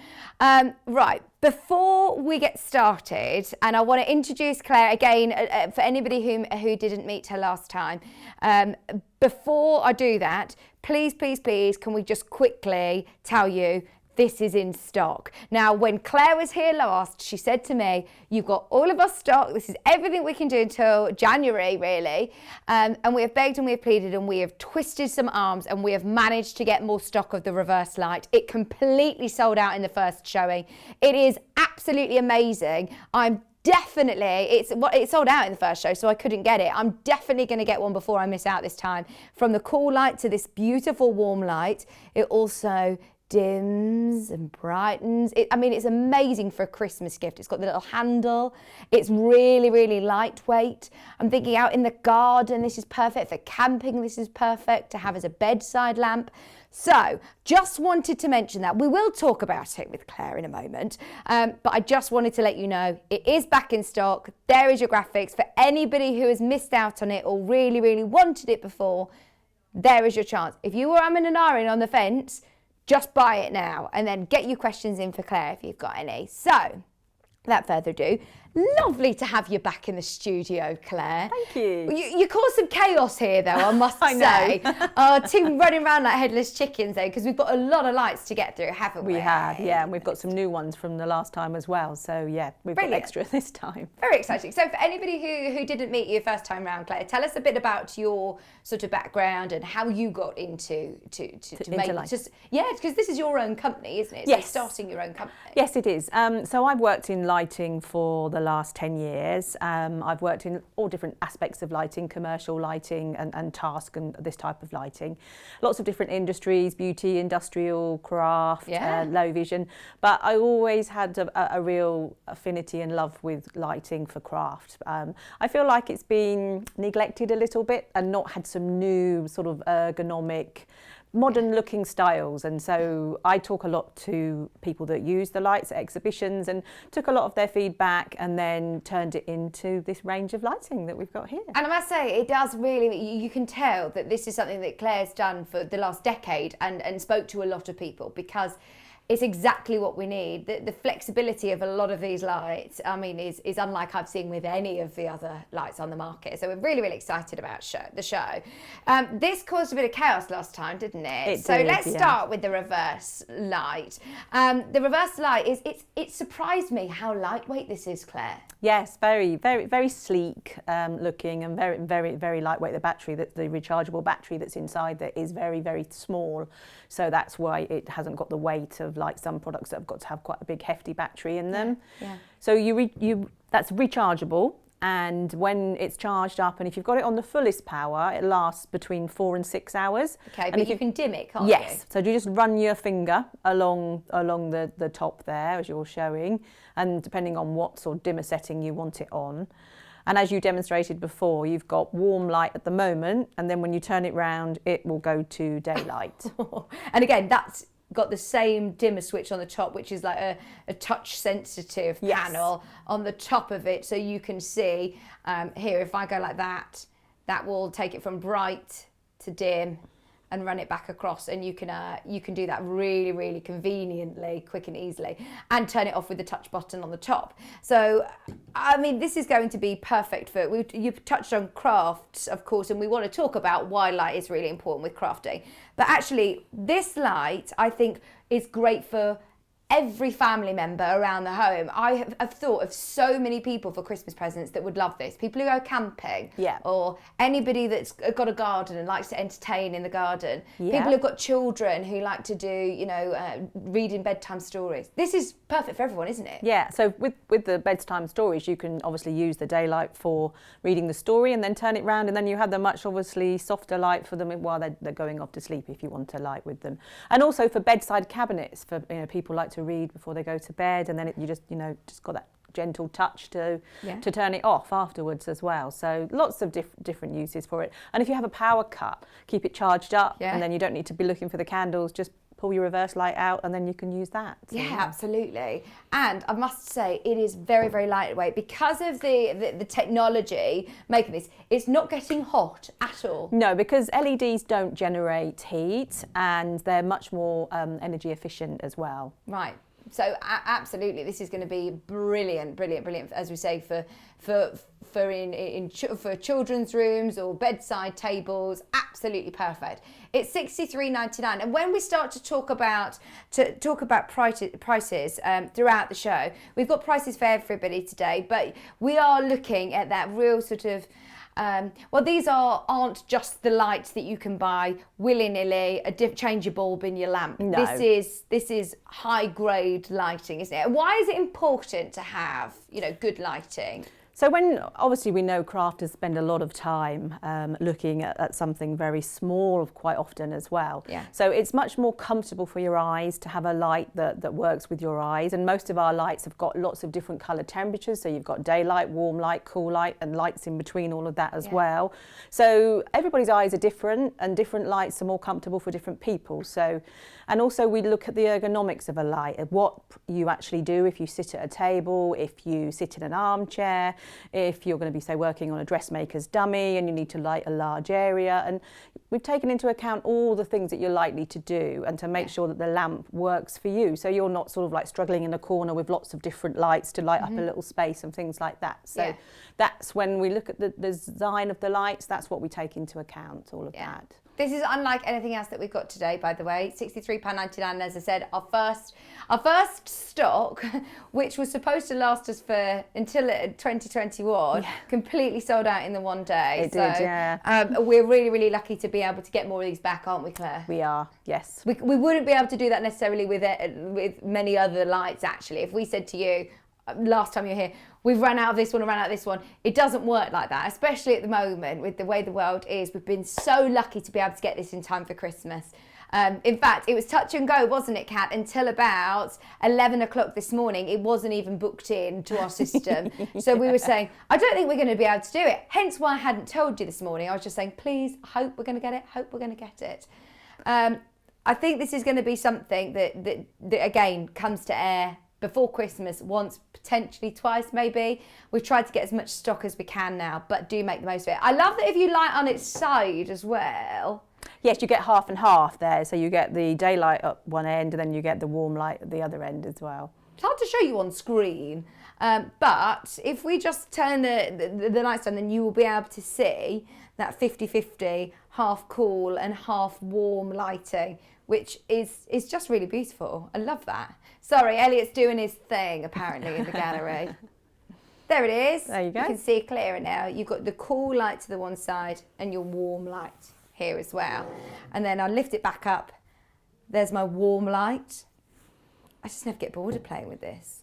Right, before we get started, and I want to introduce Claire again for anybody who didn't meet her last time. Before I do that, please, can we just quickly tell you this is in stock. Now, when Claire was here last, she said to me, you've got all of our stock. This is everything we can do until January, really. And we have begged and we have pleaded and we have twisted some arms and we have managed to get more stock of the reverse light. It completely sold out in the first showing. It is absolutely amazing. It sold out in the first show, so I couldn't get it. I'm definitely going to get one before I miss out this time. From the cool light to this beautiful warm light, it also dims and brightens. It's amazing for a Christmas gift. It's got the little handle. It's really lightweight. I'm thinking out in the garden, this is perfect. For camping, this is perfect to have as a bedside lamp. So just wanted to mention that. We will talk about it with Claire in a moment, but I just wanted to let you know it is back in stock. There is your graphics. For anybody who has missed out on it or really wanted it before, there is your chance. If you were umming and ahhing on the fence, just buy it now and then get your questions in for Claire if you've got any. So, without further ado, lovely to have you back in the studio, Claire. Thank you. You caused some chaos here, though, I must say. Our team running around like headless chickens, though, because we've got a lot of lights to get through, haven't we? We have, yeah, and we've got some new ones from the last time as well. So, yeah, we've got extra this time. Very exciting. So, for anybody who didn't meet you first time round, Claire, tell us a bit about your sort of background and how you got into because this is your own company, isn't it? Yes. So starting your own company. Yes, it is. So I've worked in lighting for the last 10 years. I've worked in all different aspects of lighting, commercial lighting and task and this type of lighting. Lots of different industries, beauty, industrial, craft, low vision. But I always had a real affinity and love with lighting for craft. I feel like it's been neglected a little bit and not had some new sort of ergonomic, modern looking styles, and so I talk a lot to people that use the lights at exhibitions and took a lot of their feedback and then turned it into this range of lighting that we've got here. And I must say, it does really, you can tell that this is something that Claire's done for the last decade and spoke to a lot of people, because it's exactly what we need. The flexibility of a lot of these lights, is unlike I've seen with any of the other lights on the market. So we're really excited about the show. This caused a bit of chaos last time, didn't it? Let's start with the reverse light. The reverse light it surprised me how lightweight this is, Claire. Yes, very sleek looking and very lightweight. The rechargeable battery that's inside there is very small. So that's why it hasn't got the weight of like some products that have got to have quite a big hefty battery in them. Yeah. So that's rechargeable, and when it's charged up, and if you've got it on the fullest power, it lasts between 4 and 6 hours. Okay, and but you can dim it, can't you? Yes. So you just run your finger along the top there as you're showing, and depending on what sort of dimmer setting you want it on. And as you demonstrated before, you've got warm light at the moment, and then when you turn it round, it will go to daylight. And again, that's got the same dimmer switch on the top, which is like a touch sensitive panel on the top of it. So you can see here, if I go like that, that will take it from bright to dim and run it back across, and you can do that really conveniently, quick and easily, and turn it off with the touch button on the top. So this is going to be perfect for, you've touched on crafts, of course, and we want to talk about why light is really important with crafting, but actually this light I think is great for every family member around the home. I have thought of so many people for Christmas presents that would love this. People who go camping, or anybody that's got a garden and likes to entertain in the garden. People who've got children who like to do, you know, reading bedtime stories. This is perfect for everyone, isn't it? Yeah, so with the bedtime stories, you can obviously use the daylight for reading the story and then turn it round, and then you have the much obviously softer light for them while they're going off to sleep if you want to light with them. And also for bedside cabinets, for, you know, people like to read before they go to bed, and then you just got that gentle touch to turn it off afterwards as well. So lots of different uses for it. And if you have a power cut, keep it charged up, and then you don't need to be looking for the candles. Just pull your reverse light out and then you can use that. So, absolutely. And I must say, it is very, very lightweight because of the technology making this. It's not getting hot at all. No, because LEDs don't generate heat and they're much more energy efficient as well. Right. So absolutely, this is going to be brilliant, as we say, for children's rooms or bedside tables. Absolutely perfect. It's $63.99, and when we start to talk about prices throughout the show, we've got prices for everybody today, but we are looking at that real sort of. These aren't just the lights that you can buy willy-nilly, change your bulb in your lamp. No. This is high-grade lighting, isn't it? Why is it important to have, you know, good lighting? So when, obviously we know crafters spend a lot of time looking at something very small quite often as well. Yeah. So it's much more comfortable for your eyes to have a light that works with your eyes. And most of our lights have got lots of different colour temperatures. So you've got daylight, warm light, cool light, and lights in between all of that as well. So everybody's eyes are different, and different lights are more comfortable for different people. So, and also we look at the ergonomics of a light, at what you actually do if you sit at a table, if you sit in an armchair, if you're going to be, say, working on a dressmaker's dummy and you need to light a large area. And we've taken into account all the things that you're likely to do and to make sure that the lamp works for you. So you're not sort of like struggling in a corner with lots of different lights to light up a little space and things like that. So that's when we look at the design of the lights, that's what we take into account, all of that. This is unlike anything else that we've got today, by the way. £63.99, as I said, our first stock, which was supposed to last us until 2021, completely sold out in the one day. It did, yeah. We're really, really lucky to be able to get more of these back, aren't we, Claire? We are, yes. We wouldn't be able to do that necessarily with many other lights, actually. If we said to you, last time you were here, we've run out of this one and run out of this one. It doesn't work like that, especially at the moment with the way the world is. We've been so lucky to be able to get this in time for Christmas. In fact, it was touch and go, wasn't it, Kat? Until about 11 o'clock this morning, it wasn't even booked in to our system. So we were saying, I don't think we're going to be able to do it. Hence why I hadn't told you this morning. I was just saying, please, hope we're going to get it, hope we're going to get it. I think this is going to be something that again, comes to air before Christmas, once, potentially twice maybe. We've tried to get as much stock as we can now, but do make the most of it. I love that if you light on its side as well. Yes, you get half and half there. So you get the daylight up one end and then you get the warm light at the other end as well. It's hard to show you on screen, but if we just turn the lights on, then you will be able to see that 50-50, half cool and half warm lighting, which is just really beautiful. I love that. Sorry, Elliot's doing his thing, apparently, in the gallery. There it is. There you go. You can see it clearer now. You've got the cool light to the one side and your warm light here as well. And then I'll lift it back up. There's my warm light. I just never get bored of playing with this.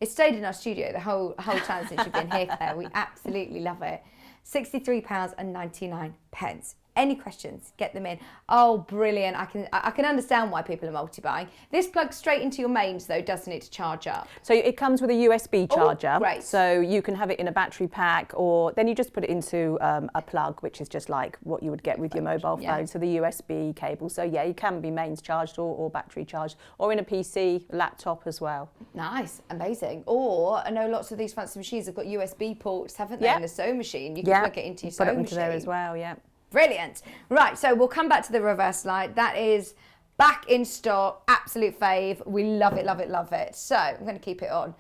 It's stayed in our studio the whole time since you've been here, Claire. We absolutely love it. £63.99. Any questions, get them in. Oh, brilliant. I can understand why people are multi-buying. This plugs straight into your mains, though, doesn't it, to charge up? So it comes with a USB charger. Oh, great. So you can have it in a battery pack, or then you just put it into a plug, which is just like what you would get with your mobile phone. So the USB cable. So yeah, you can be mains charged or battery charged, or in a PC, laptop as well. Nice, amazing. Or I know lots of these fancy machines have got USB ports, haven't they? In the sewing machine, you can plug it into your sewing machine. Put it into there as well. Yeah. Brilliant. Right, so we'll come back to the reverse light. That is back in stock, absolute fave. We love it, love it, love it. So I'm going to keep it on.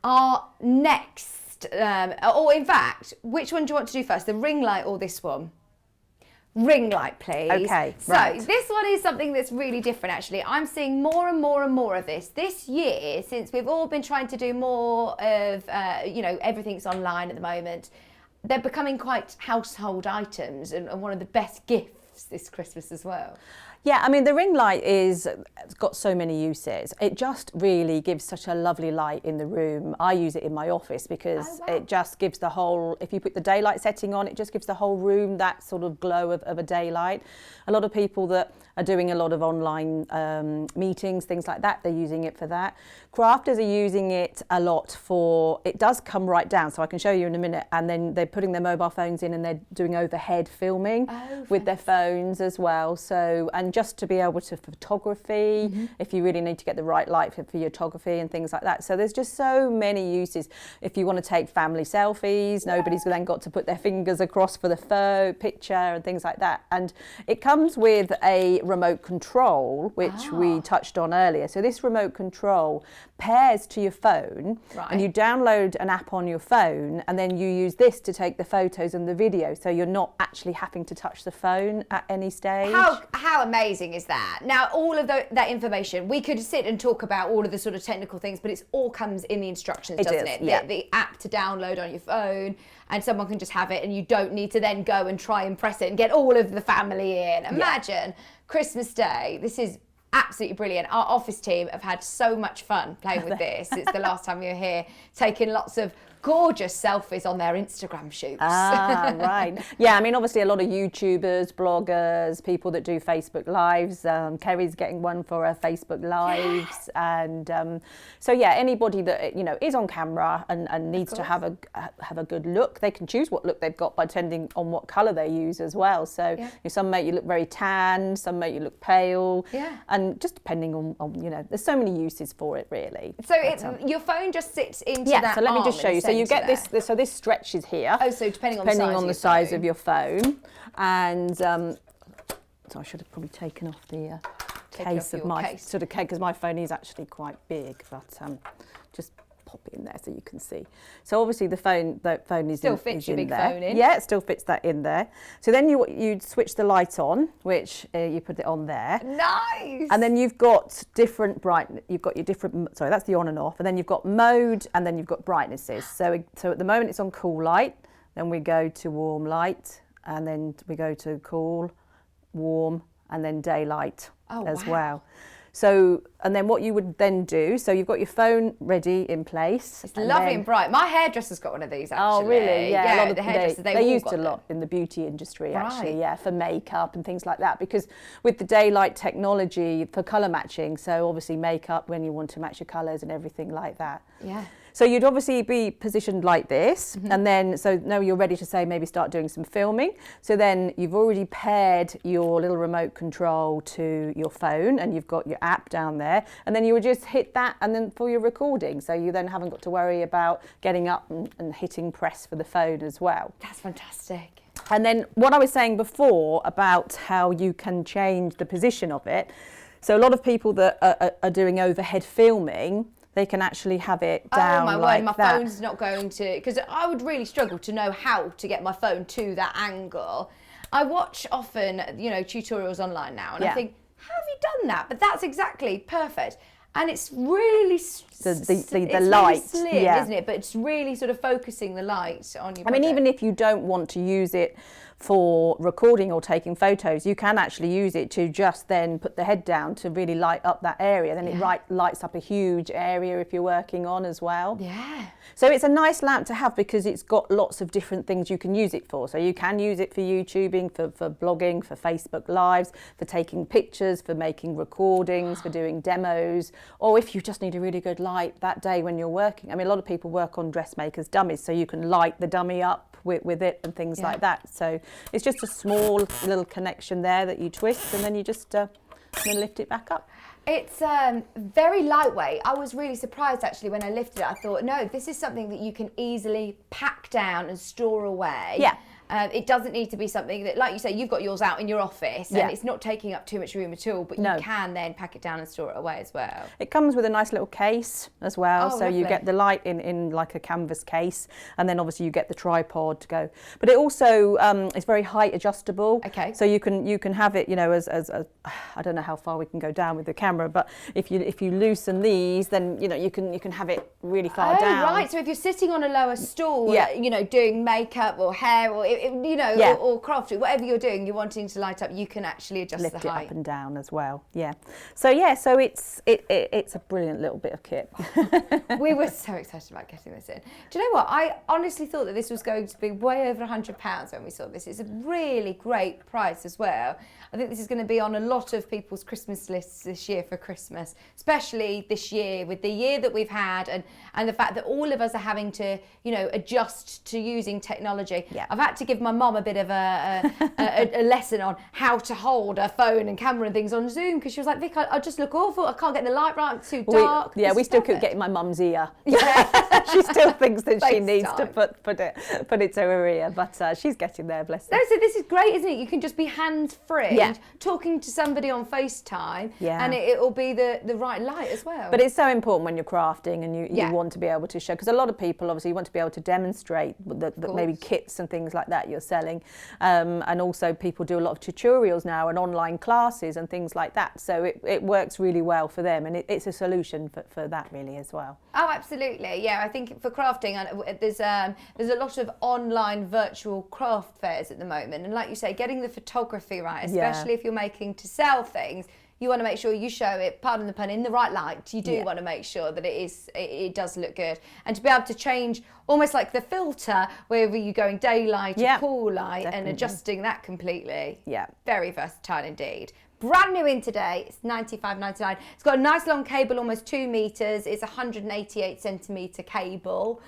Our next, or in fact, which one do you want to do first, the ring light or this one? ring light, please. Okay, so right. this one is something that's really different, actually. I'm seeing more and more and more of this year, since we've all been trying to do more of, everything's online at the moment. They're becoming quite household items and one of the best gifts this Christmas as well. Yeah, I mean, the ring light it's got so many uses. It just really gives such a lovely light in the room. I use it in my office because it just gives the whole, if you put the daylight setting on, it just gives the whole room that sort of glow of a daylight. A lot of people that are doing a lot of online meetings, things like that, they're using it for that. Crafters are using it a lot for, it does come right down, so I can show you in a minute, and then they're putting their mobile phones in and they're doing overhead filming with their phones as well. So, and just to be able to photography, if you really need to get the right light for photography and things like that. So there's just so many uses. If you want to take family selfies, nobody's then got to put their fingers across for the picture and things like that. And it comes with a remote control, which we touched on earlier. So this remote control pairs to your phone, and you download an app on your phone, and then you use this to take the photos and the video, so you're not actually having to touch the phone at any stage. How amazing is that? Now, all of that information, we could sit and talk about all of the sort of technical things, but it all comes in the instructions, doesn't it? Yeah. The app to download on your phone, and someone can just have it, and you don't need to then go and try and press it and get all of the family in. Imagine Christmas Day. This is absolutely brilliant. Our office team have had so much fun playing with this. It's the last time you were here, taking lots of gorgeous selfies on their Instagram shoots. Right. Yeah, I mean, obviously a lot of YouTubers, bloggers, people that do Facebook Lives. Kerrie's getting one for her Facebook Lives. And so, yeah, anybody that, is on camera and needs to have a good look, they can choose what look they've got by depending on what colour they use as well. So some make you look very tan, some make you look pale. Yeah. And just depending on there's so many uses for it, really. So your phone just sits into that so let me just show you. So you get there. this, so this stretches here. Oh, so depending on the size of your phone. And so I should have probably taken off the case of my sort of case, because my phone is actually quite big, but just pop it in there so you can see. So obviously the phone is still fits your big there. phone in. Yeah, it still fits that in there. So then you switch the light on, which you put it on there. Nice. And then you've got different you've got your different, sorry, that's the on and off, and then you've got mode, and then you've got brightnesses. So at the moment it's on cool light, then we go to warm light, and then we go to cool, warm, and then daylight as well. So, and then what you would then do, so you've got your phone ready in place. It's lovely and bright. My hairdresser's got one of these, actually. Oh, really? Yeah. A lot of the hairdressers, they used a lot in the beauty industry, actually, for makeup and things like that. Because with the daylight technology for colour matching, so obviously makeup when you want to match your colours and everything like that. Yeah. So you'd obviously be positioned like this, and then, so now you're ready to say maybe start doing some filming. So then you've already paired your little remote control to your phone, and you've got your app down there, and then you would just hit that, and then for your recording. So you then haven't got to worry about getting up and hitting press for the phone as well. That's fantastic. And then what I was saying before about how you can change the position of it. So a lot of people that are doing overhead filming, they can actually have it down like that. Oh my word, my phone's not going to, because I would really struggle to know how to get my phone to that angle. I watch often, tutorials online now, and I think, how have you done that? But that's exactly perfect. And it's really the light, really slim, isn't it? But it's really sort of focusing the light on your product. I mean, even if you don't want to use it for recording or taking photos, you can actually use it to just then put the head down to really light up that area. Then it lights up a huge area if you're working on as well. Yeah. So it's a nice lamp to have because it's got lots of different things you can use it for. So you can use it for YouTubing, for blogging, for Facebook Lives, for taking pictures, for making recordings, for doing demos, or if you just need a really good light that day when you're working. I mean, a lot of people work on dressmakers' dummies, so you can light the dummy up with it and things like that. So it's just a small little connection there that you twist, and then you just then lift it back up. It's very lightweight. I was really surprised actually when I lifted it. I thought, no, this is something that you can easily pack down and store away. Yeah. It doesn't need to be something that, like you say, you've got yours out in your office and it's not taking up too much room at all, but you can then pack it down and store it away as well. It comes with a nice little case as well, so lovely. you get the light in like a canvas case, and then obviously you get the tripod to go. But it also is very height adjustable. Okay. So you can have it, you know, as I don't know how far we can go down with the camera, but if you loosen these, then you know you can have it really far down. Right. So if you're sitting on a lower stool, you know, doing makeup or hair or you know, or crafting, whatever you're doing, you're wanting to light up, you can actually adjust Lift the height. it up and down as well. Yeah. So it's a brilliant little bit of kit. We were so excited about getting this in. Do you know what? I honestly thought that this was going to be way over £100 when we saw this. It's a really great price as well. I think this is going to be on a lot of people's Christmas lists this year for Christmas, especially this year with the year that we've had and the fact that all of us are having to, you know, adjust to using technology. Yeah. I've had to give my mum a bit of a lesson on how to hold a phone and camera and things on Zoom, because she was like, Vic, I just look awful. I can't get the light right. It's too dark. We still keep getting my mum's ear. Yeah. She still thinks that she needs to put it to her ear, but she's getting there, bless her. No, so this is great, isn't it? You can just be hands-free, Yeah. talking to somebody on FaceTime, Yeah. and it will be the right light as well. But it's so important when you're crafting and you want to be able to show, because a lot of people obviously want to be able to demonstrate the maybe kits and things like that you're selling, and also people do a lot of tutorials now and online classes and things like that, so it works really well for them, and it's a solution for that really as well. Oh, absolutely. Yeah, I think for crafting, there's a lot of online virtual craft fairs at the moment, and like you say, getting the photography right, especially if you're making to sell things, you want to make sure you show it, pardon the pun, in the right light. You do want to make sure that it does look good, and to be able to change almost like the filter, whether you're going daylight or cool light, and adjusting that completely. Yeah, very versatile indeed. Brand new in today, it's $95.99. It's got a nice long cable, almost 2 meters. It's a 188 centimeter cable,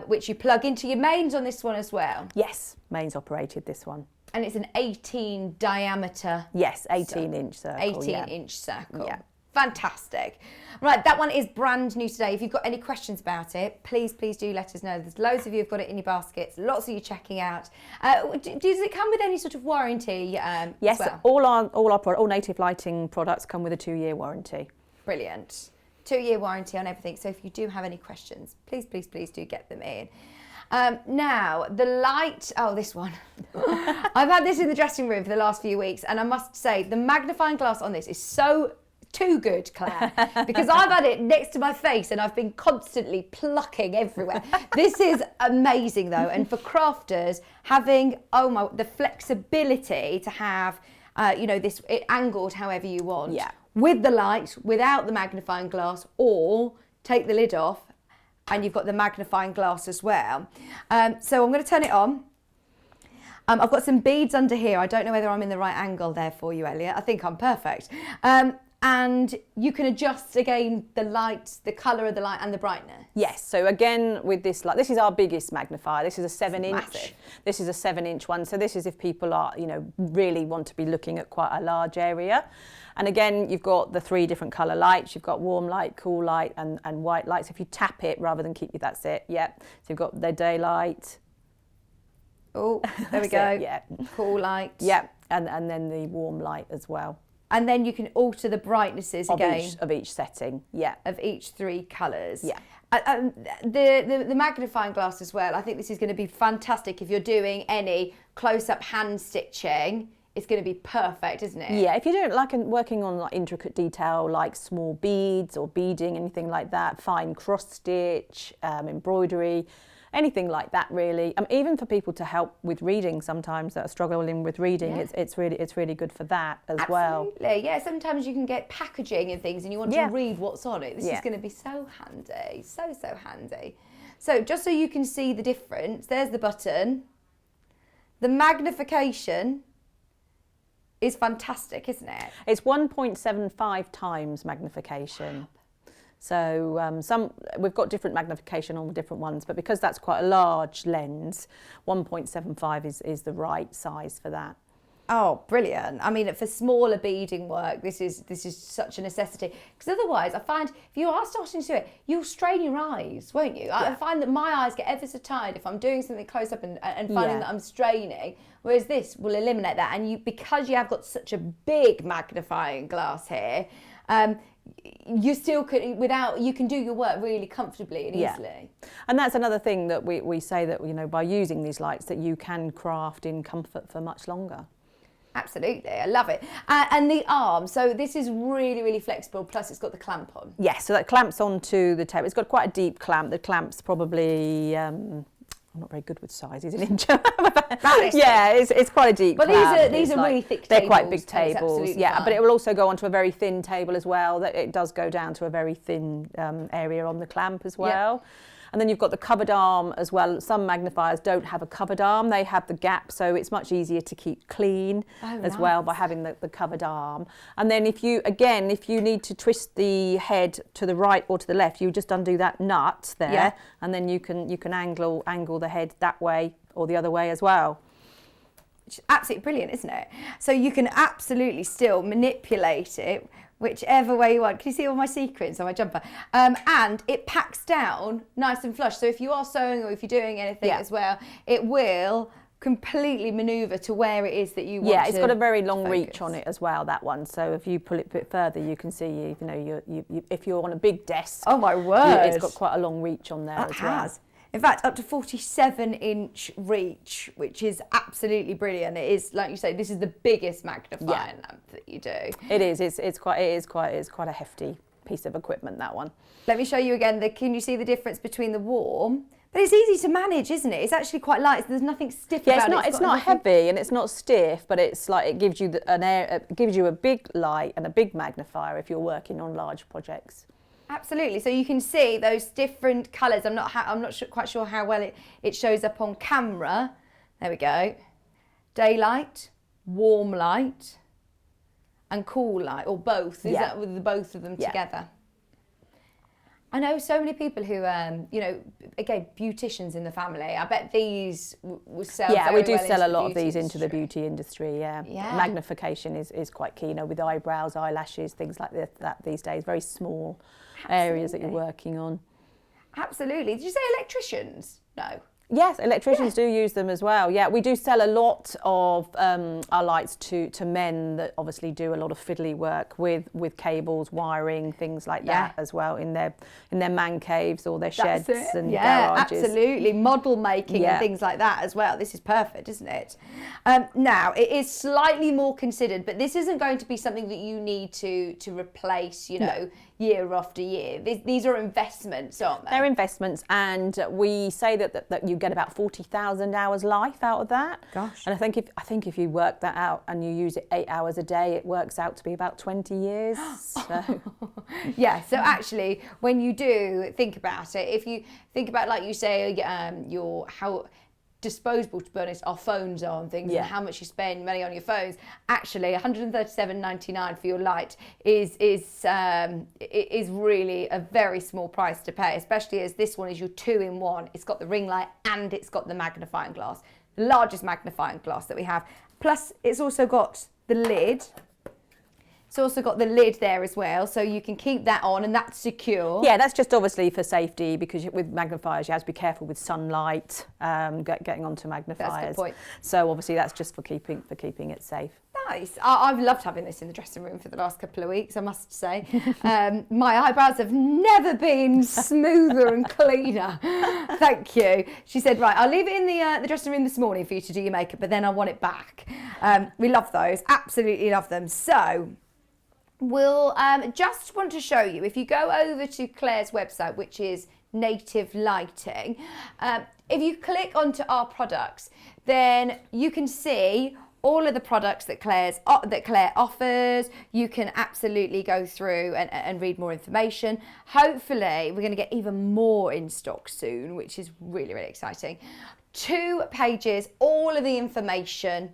which you plug into your mains on this one as well. Yes, mains operated this one. And it's an 18 diameter. Yes, 18-inch circle. 18-inch circle. Yeah. Fantastic. Right, that one is brand new today. If you've got any questions about it, please do let us know. There's loads of you who've got it in your baskets, lots of you checking out. Does it come with any sort of warranty? Yes, as well? all Native Lighting products come with a 2-year warranty. Brilliant. 2-year warranty on everything. So if you do have any questions, please do get them in. Now, the light, this one. I've had this in the dressing room for the last few weeks, and I must say the magnifying glass on this is so too good, Claire, because I've had it next to my face and I've been constantly plucking everywhere. This is amazing though, and for crafters, having the flexibility to have this it angled however you want, with the light, without the magnifying glass, or take the lid off and you've got the magnifying glass as well. So I'm going to turn it on. I've got some beads under here. I don't know whether I'm in the right angle there for you, Elliot. I think I'm perfect. And you can adjust again the light, the colour of the light and the brightness. Yes, so again with this light, this is our biggest magnifier. This is a 7-inch. Massive. This is a 7-inch one. So this is if people are, really want to be looking at quite a large area. And again, you've got the 3 different colour lights. You've got warm light, cool light and white light. So if you tap it rather than keep it, that's it. Yep. So you've got the daylight. Oh, there we go. Yeah. Cool light. Yep. And then the warm light as well. And then you can alter the brightnesses of each setting, of each 3 colours. Yeah. The magnifying glass as well. I think this is going to be fantastic if you're doing any close-up hand stitching. It's going to be perfect, isn't it? Yeah, if you don't working on intricate detail like small beads or beading, anything like that, fine cross stitch, embroidery. Anything like that, really. Even for people to help with reading, sometimes that are struggling with reading, it's really good for that as well. Absolutely, yeah. Sometimes you can get packaging and things, and you want to read what's on it. This is going to be so handy, so handy. So just so you can see the difference, there's the button. The magnification is fantastic, isn't it? It's 1.75 times magnification. So we've got different magnification on the different ones, but because that's quite a large lens, 1.75 is the right size for that. Oh, brilliant. I mean, for smaller beading work, this is such a necessity. Because otherwise, I find if you are starting to do it, you'll strain your eyes, won't you? I find that my eyes get ever so tired if I'm doing something close up and finding that I'm straining. Whereas this will eliminate that. And because you have got such a big magnifying glass here, you still could, you can do your work really comfortably and easily. And that's another thing that we say, that, you know, by using these lights, that you can craft in comfort for much longer. Absolutely, I love it. And the arm, so this is really, really flexible, plus it's got the clamp on. Yes, so that clamps onto the table. It's got quite a deep clamp. The clamp's probably, I'm not very good with sizes in inch. Yeah, it's quite a deep clamp. But these are really thick tables. They're quite big tables, yeah, but it will also go onto a very thin table as well. That it does go down to a very thin area on the clamp as well. Yeah. And then you've got the covered arm as well. Some magnifiers don't have a covered arm. They have the gap, so it's much easier to keep clean as well by having the covered arm. And then if you need to twist the head to the right or to the left, you just undo that nut there, and then you can angle the head that way or the other way as well. Which is absolutely brilliant, isn't it? So you can absolutely still manipulate it whichever way you want. Can you see all my sequins on my jumper? And it packs down nice and flush. So if you are sewing or if you're doing anything as well, it will completely manoeuvre to where it is that you want. Yeah, it's got a very long reach on it as well, that one. So if you pull it a bit further, you can see, you know, if you're on a big desk. Oh my word! It's got quite a long reach on there as well. In fact, up to 47-inch reach, which is absolutely brilliant. It is, like you say, this is the biggest magnifying lamp that you do. It is. It's quite a hefty piece of equipment, that one. Let me show you again. Can you see the difference between the warm? But it's easy to manage, isn't it? It's actually quite light. There's nothing stiff about it. It's not heavy and it's not stiff, but it's like it gives you it gives you a big light and a big magnifier if you're working on large projects. Absolutely. So you can see those different colours. I'm not quite sure how well it shows up on camera. There we go. Daylight, warm light, and cool light, or both. Is that with the both of them together? I know so many people who, you know, again, beauticians in the family. I bet these will sell. Yeah, very we do well sell a into lot the of these beauty into the industry. beauty industry. Yeah. Magnification is quite key, you know, with eyebrows, eyelashes, things like that these days. Very small areas that you're working on. Absolutely. Did you say electricians? No. Yes, electricians do use them as well. Yeah, we do sell a lot of our lights to men that obviously do a lot of fiddly work with cables, wiring, things like that as well in their man caves or their sheds and garages. Absolutely. Model making and things like that as well. This is perfect, isn't it? Now, it is slightly more considered, but this isn't going to be something that you need to replace, you know, year after year. These are investments, aren't they? They're investments, and we say that you get about 40,000 hours life out of that. Gosh. And I think if you work that out and you use it 8 hours a day, it works out to be about 20 years. So. Yeah, so actually, when you do think about it, if you think about, like you say, how disposable, to be honest, our phones are and things, and how much you spend money on your phones. Actually, $137.99 for your light is really a very small price to pay, especially as this one is your 2-in-1. It's got the ring light and it's got the magnifying glass, the largest magnifying glass that we have. Plus, it's also got the lid. It's also got the lid there as well, so you can keep that on and that's secure. Yeah, that's just obviously for safety, because with magnifiers you have to be careful with sunlight getting onto magnifiers. That's a good point. So obviously that's just for keeping it safe. Nice. I've loved having this in the dressing room for the last couple of weeks, I must say. My eyebrows have never been smoother and cleaner. Thank you. She said, right, I'll leave it in the dressing room this morning for you to do your makeup, but then I want it back. We love those, absolutely love them. So we'll just want to show you, if you go over to Clare's website, which is Native Lighting, if you click onto our products, then you can see all of the products that Clare offers. You can absolutely go through and read more information. Hopefully, we're going to get even more in stock soon, which is really, really exciting. 2 pages, all of the information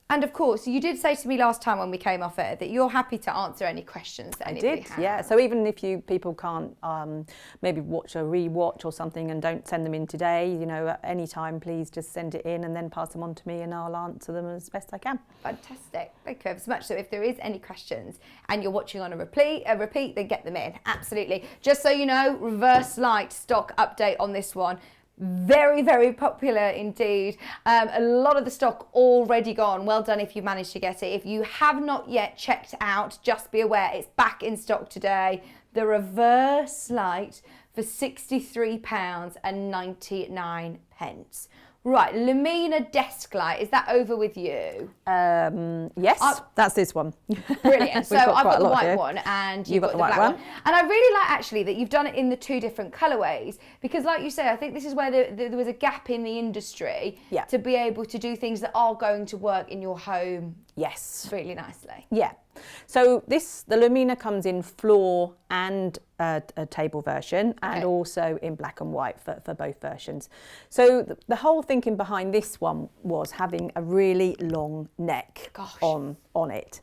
And of course, you did say to me last time when we came off air that you're happy to answer any questions that anybody has. Yeah. So even if people can't maybe watch a rewatch or something and don't send them in today, you know, at any time, please just send it in and then pass them on to me and I'll answer them as best I can. Fantastic. Thank you so much. So if there is any questions and you're watching on a repeat, then get them in. Absolutely. Just so you know, reverse light stock update on this one. Very, very popular indeed. A lot of the stock already gone. Well done if you managed to get it. If you have not yet checked out, just be aware it's back in stock today. The reverse light for £63.99. Right, Lumina desk light, is that over with you? Yes, that's this one. Brilliant. So I've got the white here. one and you've got the black one. And I really like actually that you've done it in the two different colourways because like you say, I think this is where there was a gap in the industry to be able to do things that are going to work in your home really nicely. Yeah. So the Lumina comes in floor and a table version and also in black and white for both versions. So the whole thinking behind this one was having a really long neck on it.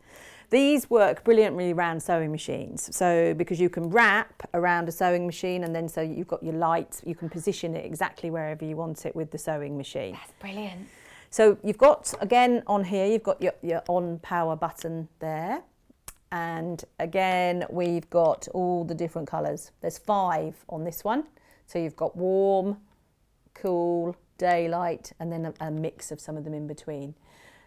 These work brilliantly around sewing machines. So because you can wrap around a sewing machine and then so you've got your lights, you can position it exactly wherever you want it with the sewing machine. That's brilliant. So you've got, again, on here, you've got your on power button there. And again, we've got all the different colours. There's 5 on this one. So you've got warm, cool, daylight, and then a mix of some of them in between.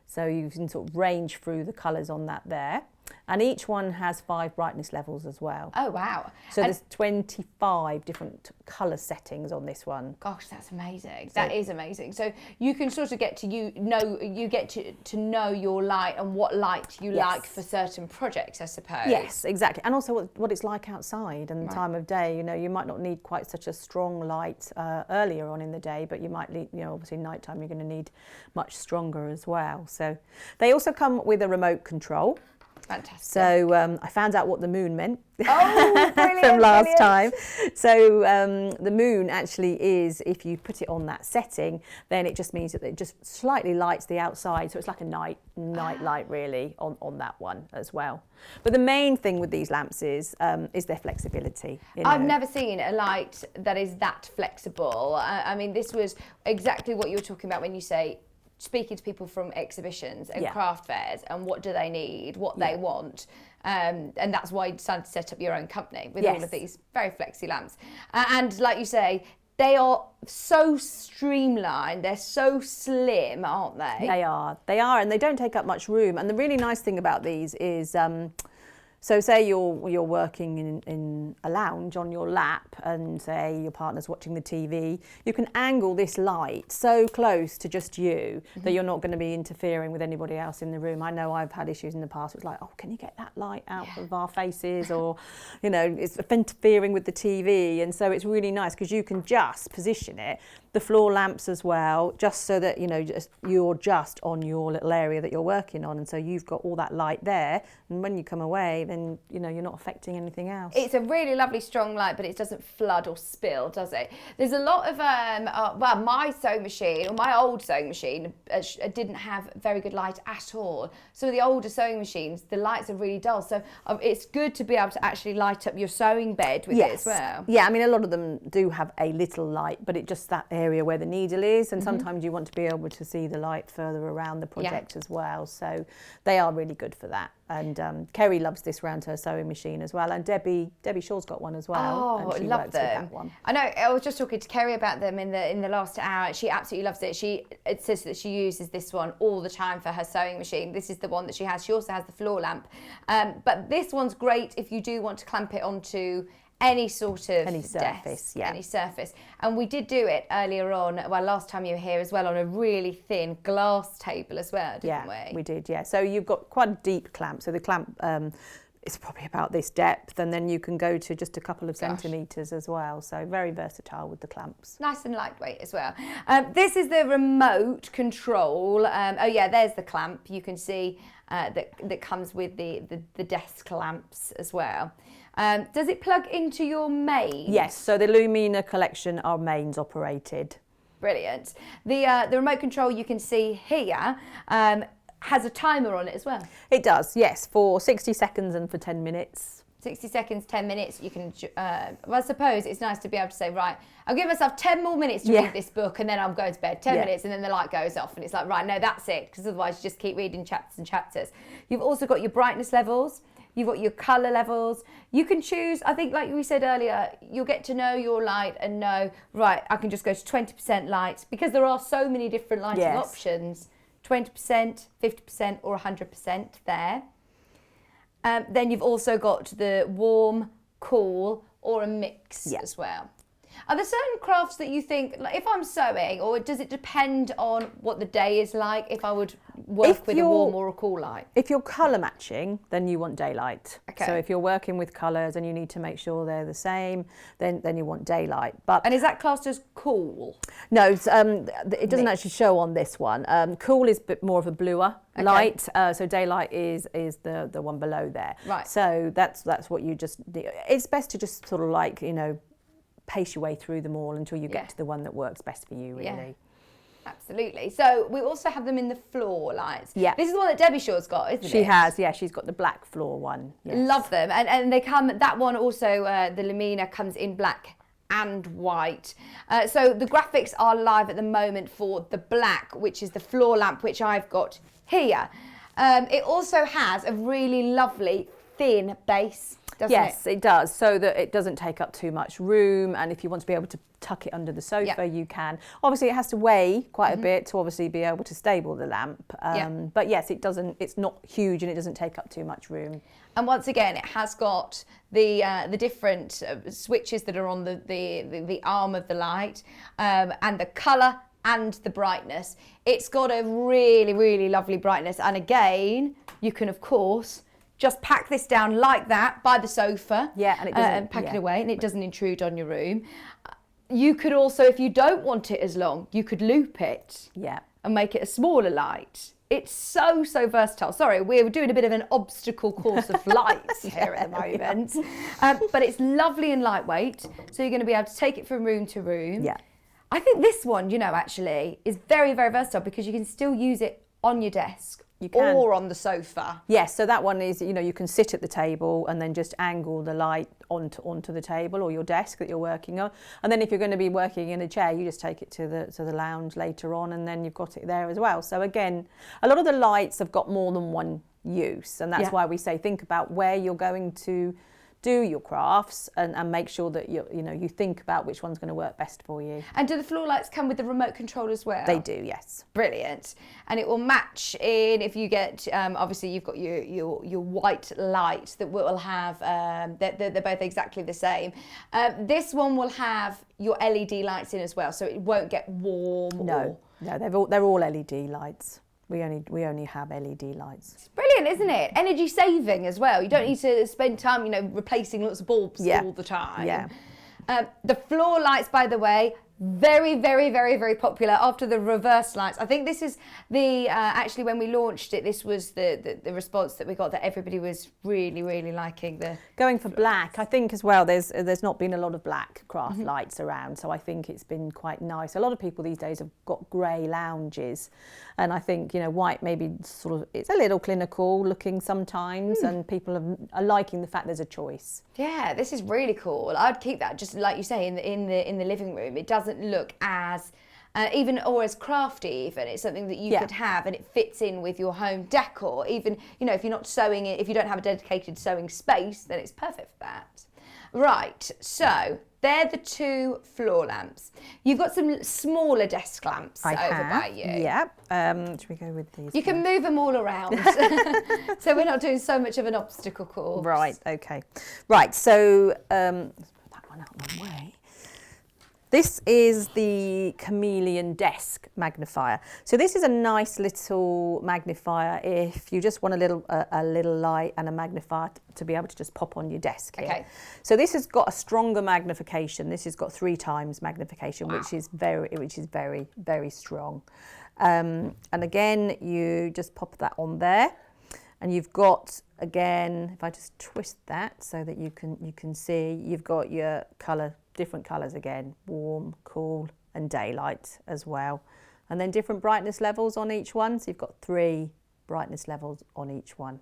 So you can sort of range through the colours on that there. And each one has 5 brightness levels as well. Oh, wow. So there's 25 different colour settings on this one. Gosh, that's amazing. That is amazing. So you can sort of get to know your light and what light you like for certain projects, I suppose. Yes, exactly. And also what it's like outside and the time of day. You know, you might not need quite such a strong light earlier on in the day, but you might need, you know, obviously nighttime you're going to need much stronger as well. So they also come with a remote control. Fantastic. So I found out what the moon meant from last time. So the moon actually is, if you put it on that setting, then it just means that it just slightly lights the outside. So it's like a night light really on that one as well. But the main thing with these lamps is their flexibility. You know? I've never seen a light that is that flexible. I mean, this was exactly what you were talking about when you say speaking to people from exhibitions and craft fairs and what do they need, what they want. And that's why you decided to set up your own company with all of these very flexi lamps. And like you say, they are so streamlined, they're so slim, aren't they? They are, and they don't take up much room. And the really nice thing about these is, so say you're working in a lounge on your lap and say your partner's watching the TV, you can angle this light so close to just you that you're not going to be interfering with anybody else in the room. I know I've had issues in the past. It's like, oh, can you get that light out of our faces? Or, you know, it's interfering with the TV. And so it's really nice because you can just position it, the floor lamps as well, just so that, you know, you're just on your little area that you're working on. And so you've got all that light there. And when you come away, then, you know, you're not affecting anything else. It's a really lovely strong light, but it doesn't flood or spill, does it? There's a lot of, well, my sewing machine, or my old sewing machine, didn't have very good light at all. So the older sewing machines, the lights are really dull. So it's good to be able to actually light up your sewing bed with it as well. Yeah, I mean, a lot of them do have a little light, but it just that area where the needle is. And sometimes you want to be able to see the light further around the project as well. So they are really good for that. And Kerrie loves this round her sewing machine as well, and Debbie Shaw's got one as well. Oh, and she love works them. With that one. I know. I was just talking to Kerrie about them in the last hour. She absolutely loves it. It says that she uses this one all the time for her sewing machine. This is the one that she has. She also has the floor lamp, but this one's great if you do want to clamp it onto any sort of surface, any surface. And we did do it earlier on, well, last time you were here as well, on a really thin glass table as well, didn't we? We did, yeah. So you've got quite a deep clamp. So the clamp is probably about this depth, and then you can go to just a couple of centimetres as well. So very versatile with the clamps. Nice and lightweight as well. This is the remote control. Oh yeah, there's the clamp. You can see that comes with the desk lamps as well. Does it plug into your mains? Yes, so the Lumina collection are mains operated. Brilliant. The remote control you can see here has a timer on it as well. It does, yes, for 60 seconds and for 10 minutes. 60 seconds, 10 minutes, you can, well, I suppose it's nice to be able to say, right, I'll give myself 10 more minutes to read this book and then I'm going to bed, 10 minutes and then the light goes off and it's like, right, no, that's it, because otherwise you just keep reading chapters and chapters. You've also got your brightness levels, you've got your colour levels. You can choose, I think like we said earlier, you'll get to know your light and know, right, I can just go to 20% light, because there are so many different lighting options, 20%, 50% or 100% there. Then you've also got the warm, cool, or a mix as well. Are there certain crafts that you think, like if I'm sewing, or does it depend on what the day is like, if I would work with a warm or a cool light? If you're colour matching, then you want daylight. Okay. So if you're working with colours and you need to make sure they're the same, then you want daylight. And is that classed as cool? No, it doesn't actually show on this one. Cool is a bit more of a bluer light, so daylight is the one below there. Right. So that's what you just. It's best to just sort of like, you know, pace your way through them all until you get to the one that works best for you, really. Yeah. Absolutely. So we also have them in the floor lights. Yeah. This is the one that Debbie Shaw's got, isn't it? She has, yeah. She's got the black floor one. Yes. Love them. And they come, that one also, the Lamina comes in black and white. So the graphics are live at the moment for the black, which is the floor lamp, which I've got here. It also has a really lovely thin base, doesn't it? Yes, it does, so that it doesn't take up too much room, and if you want to be able to tuck it under the sofa, you can. Obviously, it has to weigh quite a bit to obviously be able to stable the lamp, but yes, it's not huge and it doesn't take up too much room. And once again, it has got the different switches that are on the arm of the light, and the colour and the brightness. It's got a really, really lovely brightness, and again, you can of course just pack this down like that by the sofa, and it doesn't, and pack it away, and it doesn't intrude on your room. You could also, if you don't want it as long, you could loop it, and make it a smaller light. It's so versatile. Sorry, we're doing a bit of an obstacle course of lights here at the moment, but it's lovely and lightweight, so you're going to be able to take it from room to room. Yeah, I think this one, you know, actually is very, very versatile, because you can still use it on your desk. You can. Or on the sofa. Yes, so that one is, you know, you can sit at the table and then just angle the light onto the table or your desk that you're working on. And then if you're going to be working in a chair, you just take it to the lounge later on, and then you've got it there as well. So again, a lot of the lights have got more than one use, and that's why we say think about where you're going to do your crafts and make sure that you think about which one's going to work best for you. And do the floor lights come with the remote control as well? They do, yes. Brilliant. And it will match in if you get, obviously you've got your white light that will have, they're both exactly the same. This one will have your LED lights in as well, so it won't get warm. No, they're all LED lights. We only have LED lights. It's brilliant, isn't it? Energy saving as well. You don't need to spend time, replacing lots of bulbs all the time. Yeah. The floor lights, by the way, very, very, very, very popular after the reverse lights. I think this is the, actually when we launched it, this was the response that we got, that everybody was really, really liking the... Going for black, I think as well, there's not been a lot of black craft lights around, so I think it's been quite nice. A lot of people these days have got grey lounges, and I think, white maybe sort of, it's a little clinical looking sometimes, and people are liking the fact there's a choice. Yeah, this is really cool. I'd keep that, just like you say, in the living room. It doesn't look as or as crafty even. It's something that you could have, and it fits in with your home decor. Even, if you're not sewing it, if you don't have a dedicated sewing space, then it's perfect for that. Right, so they're the two floor lamps. You've got some smaller desk lamps over by you. Yeah. Should we go with these? You can move them all around, so we're not doing so much of an obstacle course. Right, okay. Right, so let's put that one out of the way. This is the Chameleon Desk Magnifier. So this is a nice little magnifier if you just want a little light and a magnifier to be able to just pop on your desk here. Okay. So this has got a stronger magnification. This has got 3 times magnification, which is very, very strong. And again, you just pop that on there, and you've got, again, if I just twist that so that you can see, you've got your different colours again, warm, cool and daylight as well. And then different brightness levels on each one. So you've got 3 brightness levels on each one.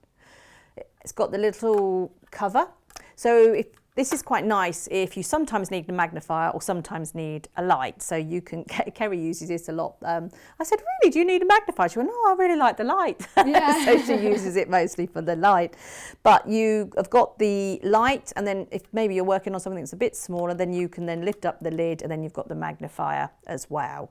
It's got the little cover. So this is quite nice if you sometimes need a magnifier or sometimes need a light. So you can, Kerrie uses this a lot. I said, really, do you need a magnifier? She went, no, I really like the light. Yeah. So she uses it mostly for the light. But you have got the light, and then if maybe you're working on something that's a bit smaller, then you can then lift up the lid, and then you've got the magnifier as well.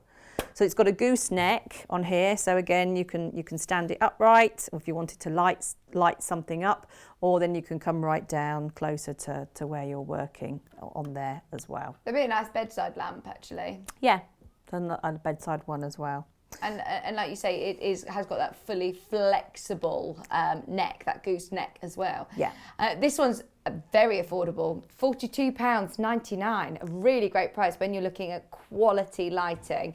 So it's got a gooseneck on here. So again, you can stand it upright, or if you wanted to light something up, or then you can come right down closer to where you're working on there as well. It'd be a nice bedside lamp, actually. Yeah, and a bedside one as well. And like you say, it has got that fully flexible neck, that goose neck as well. Yeah. This one's very affordable, £42.99, a really great price when you're looking at quality lighting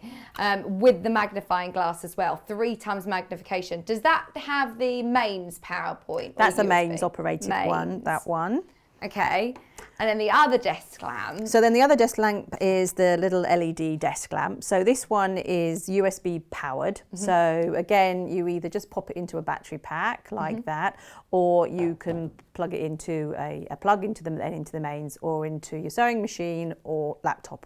with the magnifying glass as well, 3 times magnification. Does that have the mains power point? That's a mains operated one, that one. Okay. And then the other desk lamp. So then the other desk lamp is the little LED desk lamp. So this one is USB powered. So again, you either just pop it into a battery pack like that, or you can plug it into a plug into the mains, or into your sewing machine or laptop.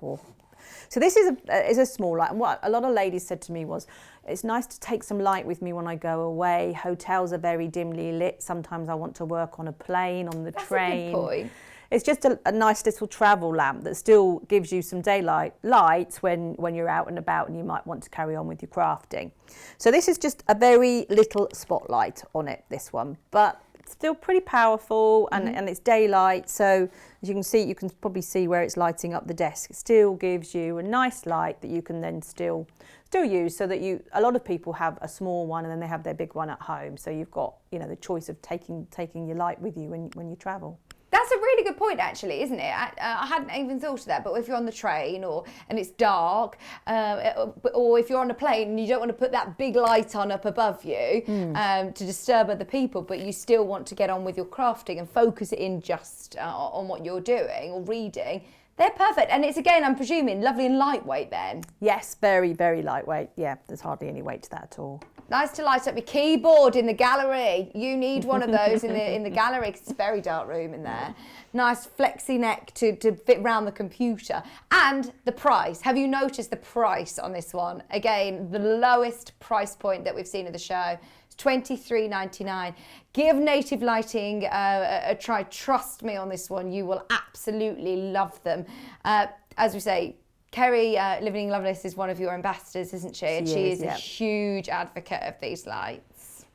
So this is a small light. And what a lot of ladies said to me was, it's nice to take some light with me when I go away. Hotels are very dimly lit. Sometimes I want to work on a plane, on the train. That's a good point. It's just a nice little travel lamp that still gives you some daylight light when you're out and about and you might want to carry on with your crafting. So this is just a very little spotlight on it, this one, but it's still pretty powerful, and it's daylight. So as you can see, you can probably see where it's lighting up the desk. It still gives you a nice light that you can then still use, so that a lot of people have a small one and then they have their big one at home. So you've got, the choice of taking your light with you when you travel. That's a really good point, actually, isn't it? I hadn't even thought of that, but if you're on the train and it's dark, or if you're on a plane and you don't want to put that big light on up above you to disturb other people, but you still want to get on with your crafting and focus it in just on what you're doing or reading, they're perfect. And it's, again, I'm presuming, lovely and lightweight then. Yes, very, very lightweight. Yeah, there's hardly any weight to that at all. Nice to light up your keyboard in the gallery. You need one of those in the gallery because it's a very dark room in there. Nice flexi neck to fit around the computer. And the price. Have you noticed the price on this one? Again, the lowest price point that we've seen of the show. It's $23.99. Give Native Lighting a try. Trust me on this one. You will absolutely love them. As we say, Kerrie, Living in Loveliness, is one of your ambassadors, isn't she? And she is a huge advocate of these lights.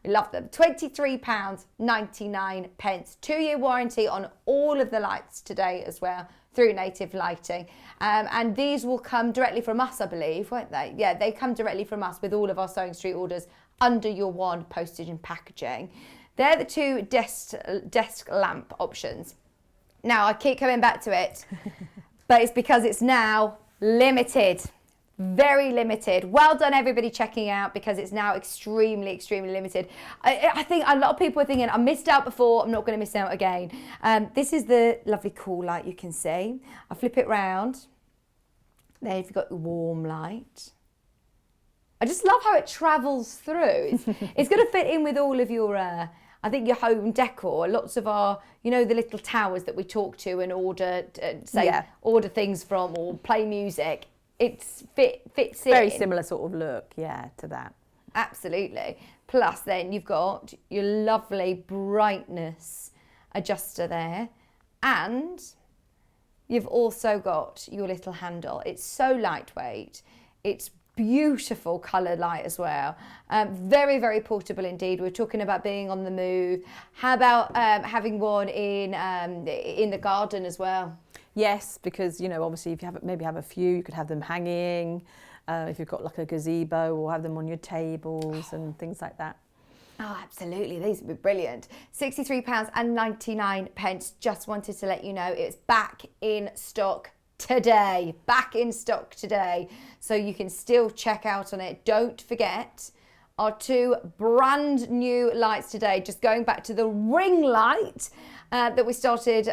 We love them. £23.99. 2-year warranty on all of the lights today as well through Native Lighting. And these will come directly from us, I believe, won't they? Yeah, they come directly from us with all of our Sewing Street orders under your one postage and packaging. They're the 2 desk lamp options. Now, I keep coming back to it. But it's because it's now limited, very limited. Well done, everybody checking out, because it's now extremely, extremely limited. I think a lot of people are thinking, I missed out before, I'm not going to miss out again. This is the lovely cool light you can see. I flip it round. There you've got the warm light. I just love how it travels through. It's going to fit in with all of your... I think your home decor, lots of our, the little towers that we talk to and order things from or play music. Fits in. Very similar sort of look, to that. Absolutely. Plus then you've got your lovely brightness adjuster there, and you've also got your little handle. It's so lightweight. It's beautiful colour light as well. Very, very portable indeed. We're talking about being on the move. How about having one in the garden as well? Yes, because obviously if you maybe have a few, you could have them hanging. If you've got like a gazebo, or have them on your tables and things like that. Oh, absolutely. These would be brilliant. £63.99. Just wanted to let you know it's back in stock today. Back in stock today. So you can still check out on it. Don't forget our 2 brand new lights today. Just going back to the ring light that we started,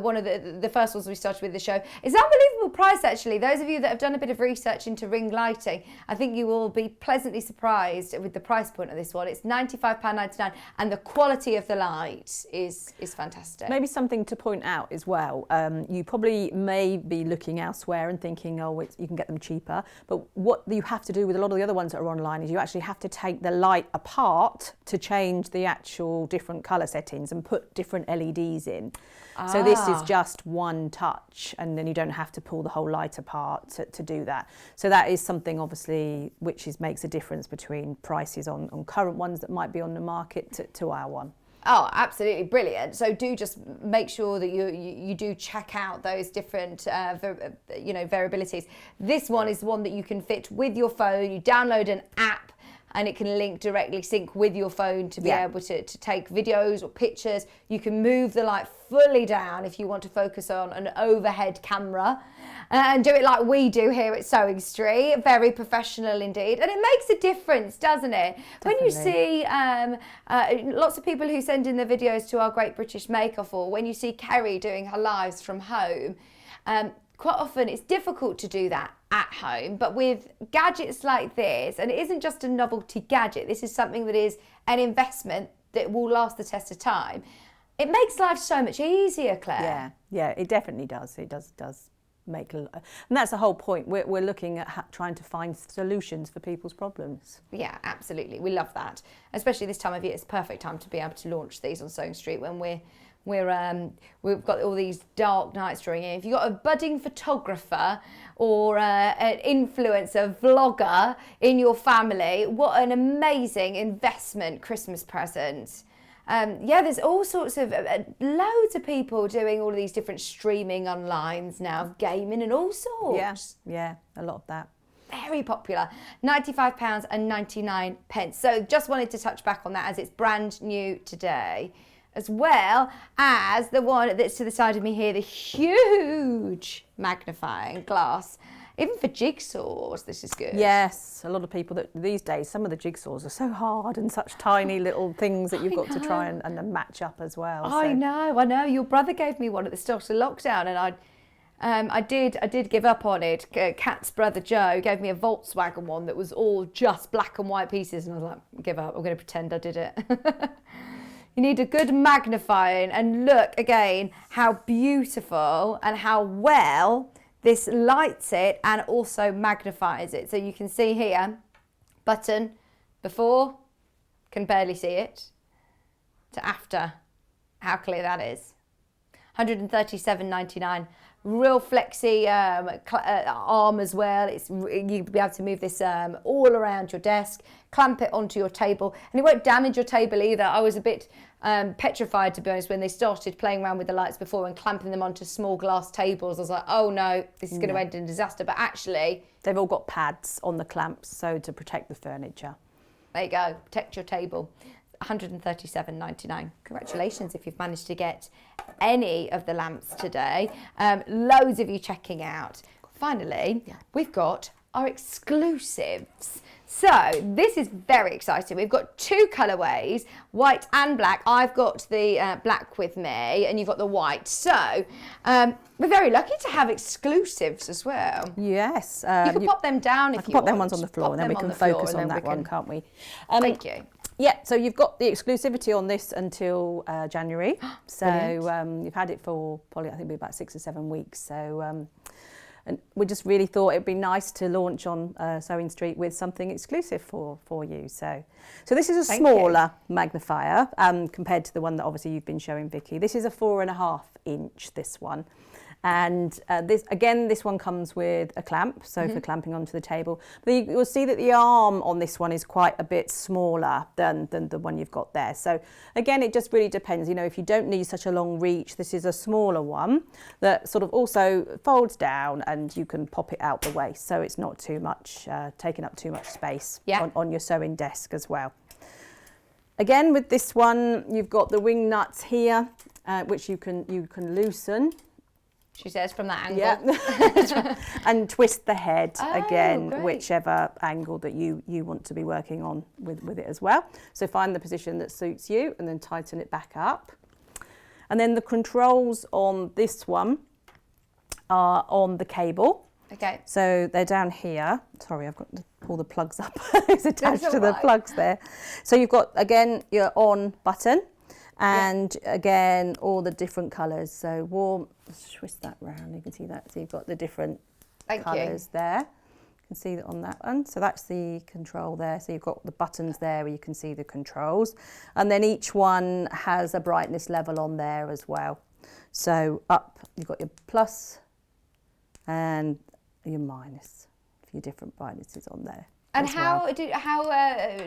one of the first ones we started with the show. It's unbelievable reasonable price actually. Those of you that have done a bit of research into ring lighting, I think you will be pleasantly surprised with the price point of this one. It's £95.99 and the quality of the light is fantastic. Maybe something to point out as well, you probably may be looking elsewhere and thinking, oh, you can get them cheaper, but what you have to do with a lot of the other ones that are online is you actually have to take the light apart to change the actual different colour settings and put different LEDs in. So this is just one touch, and then you don't have to pull the whole light apart to do that. So that is something obviously which makes a difference between prices on current ones that might be on the market to our one. Oh, absolutely brilliant. So do just make sure that you do check out those different variabilities. This one is one that you can fit with your phone. You download an app and it can directly sync with your phone to be able to take videos or pictures. You can move the light fully down if you want to focus on an overhead camera and do it like we do here at Sewing Street. Very professional indeed. And it makes a difference, doesn't it? Definitely. When you see lots of people who send in their videos to our Great British Make-Off, or when you see Kerrie doing her lives from home, quite often it's difficult to do that at home, but with gadgets like this, and it isn't just a novelty gadget, this is something that is an investment that will last the test of time. It makes life so much easier, Claire. Yeah, it definitely does. It does make and that's the whole point. We're looking at trying to find solutions for people's problems. Yeah, absolutely. We love that. Especially this time of year, it's a perfect time to be able to launch these on Sewing Street when we've got all these dark nights drawing in. If you've got a budding photographer or an influencer vlogger in your family, what an amazing investment Christmas present. There's all sorts of loads of people doing all of these different streaming online now, gaming and all sorts. Yeah, a lot of that. Very popular. £95.99. So just wanted to touch back on that as it's brand new today. As well as the one that's to the side of me here, the huge magnifying glass. Even for jigsaws, this is good. Yes, a lot of people these days, some of the jigsaws are so hard and such tiny little things that you've got to try and match up as well. I know. Your brother gave me one at the start of lockdown, and I did give up on it. Kat's brother Joe gave me a Volkswagen one that was all just black and white pieces, and I was like, give up. I'm going to pretend I did it. You need a good magnifying, and look again how beautiful and how well this lights it and also magnifies it. So you can see here, button before, can barely see it, to after, how clear that is. £137.99. Real flexy arm as well. You'll be able to move this all around your desk, clamp it onto your table, and it won't damage your table either. I was a bit petrified, to be honest, when they started playing around with the lights before and clamping them onto small glass tables. I was like, oh no, this is going to end in disaster. But actually, they've all got pads on the clamps, so to protect the furniture. There you go, protect your table. £137.99. Congratulations if you've managed to get any of the lamps today. Loads of you checking out. Finally, we've got our exclusives. So this is very exciting. We've got two colourways, white and black. I've got the black with me and you've got the white. So we're very lucky to have exclusives as well. Yes. You can pop them down if you want. I can pop them ones on the floor and then we can focus on that one, can't we? Thank you. Yeah, so you've got the exclusivity on this until January. So you've had it for probably, I think, it'll be about 6 or 7 weeks. So and we just really thought it'd be nice to launch on Sewing Street with something exclusive for you. So this is a smaller magnifier compared to the one that obviously you've been showing, Vicky. This is a 4.5 inch, this one. And this one comes with a clamp, so for clamping onto the table. But you'll see that the arm on this one is quite a bit smaller than the one you've got there. So again, it just really depends. You know, if you don't need such a long reach, this is a smaller one that sort of also folds down and you can pop it out the way. So it's not too much, taking up too much space on your sewing desk as well. Again, with this one, you've got the wing nuts here, which you can loosen. She says from that angle. Yeah. And twist the head again, whichever angle that you want to be working on with it as well. So find the position that suits you and then tighten it back up. And then the controls on this one are on the cable. Okay. So they're down here. Sorry, I've got to pull the plugs up. It's attached to the plugs there. So you've got, again, your on button, and again, all the different colours. So warm, let's twist that round, you can see that. So you've got the different colours there. You can see that on that one. So that's the control there. So you've got the buttons there where you can see the controls. And then each one has a brightness level on there as well. So up, you've got your plus and your minus, a few different brightnesses on there. And how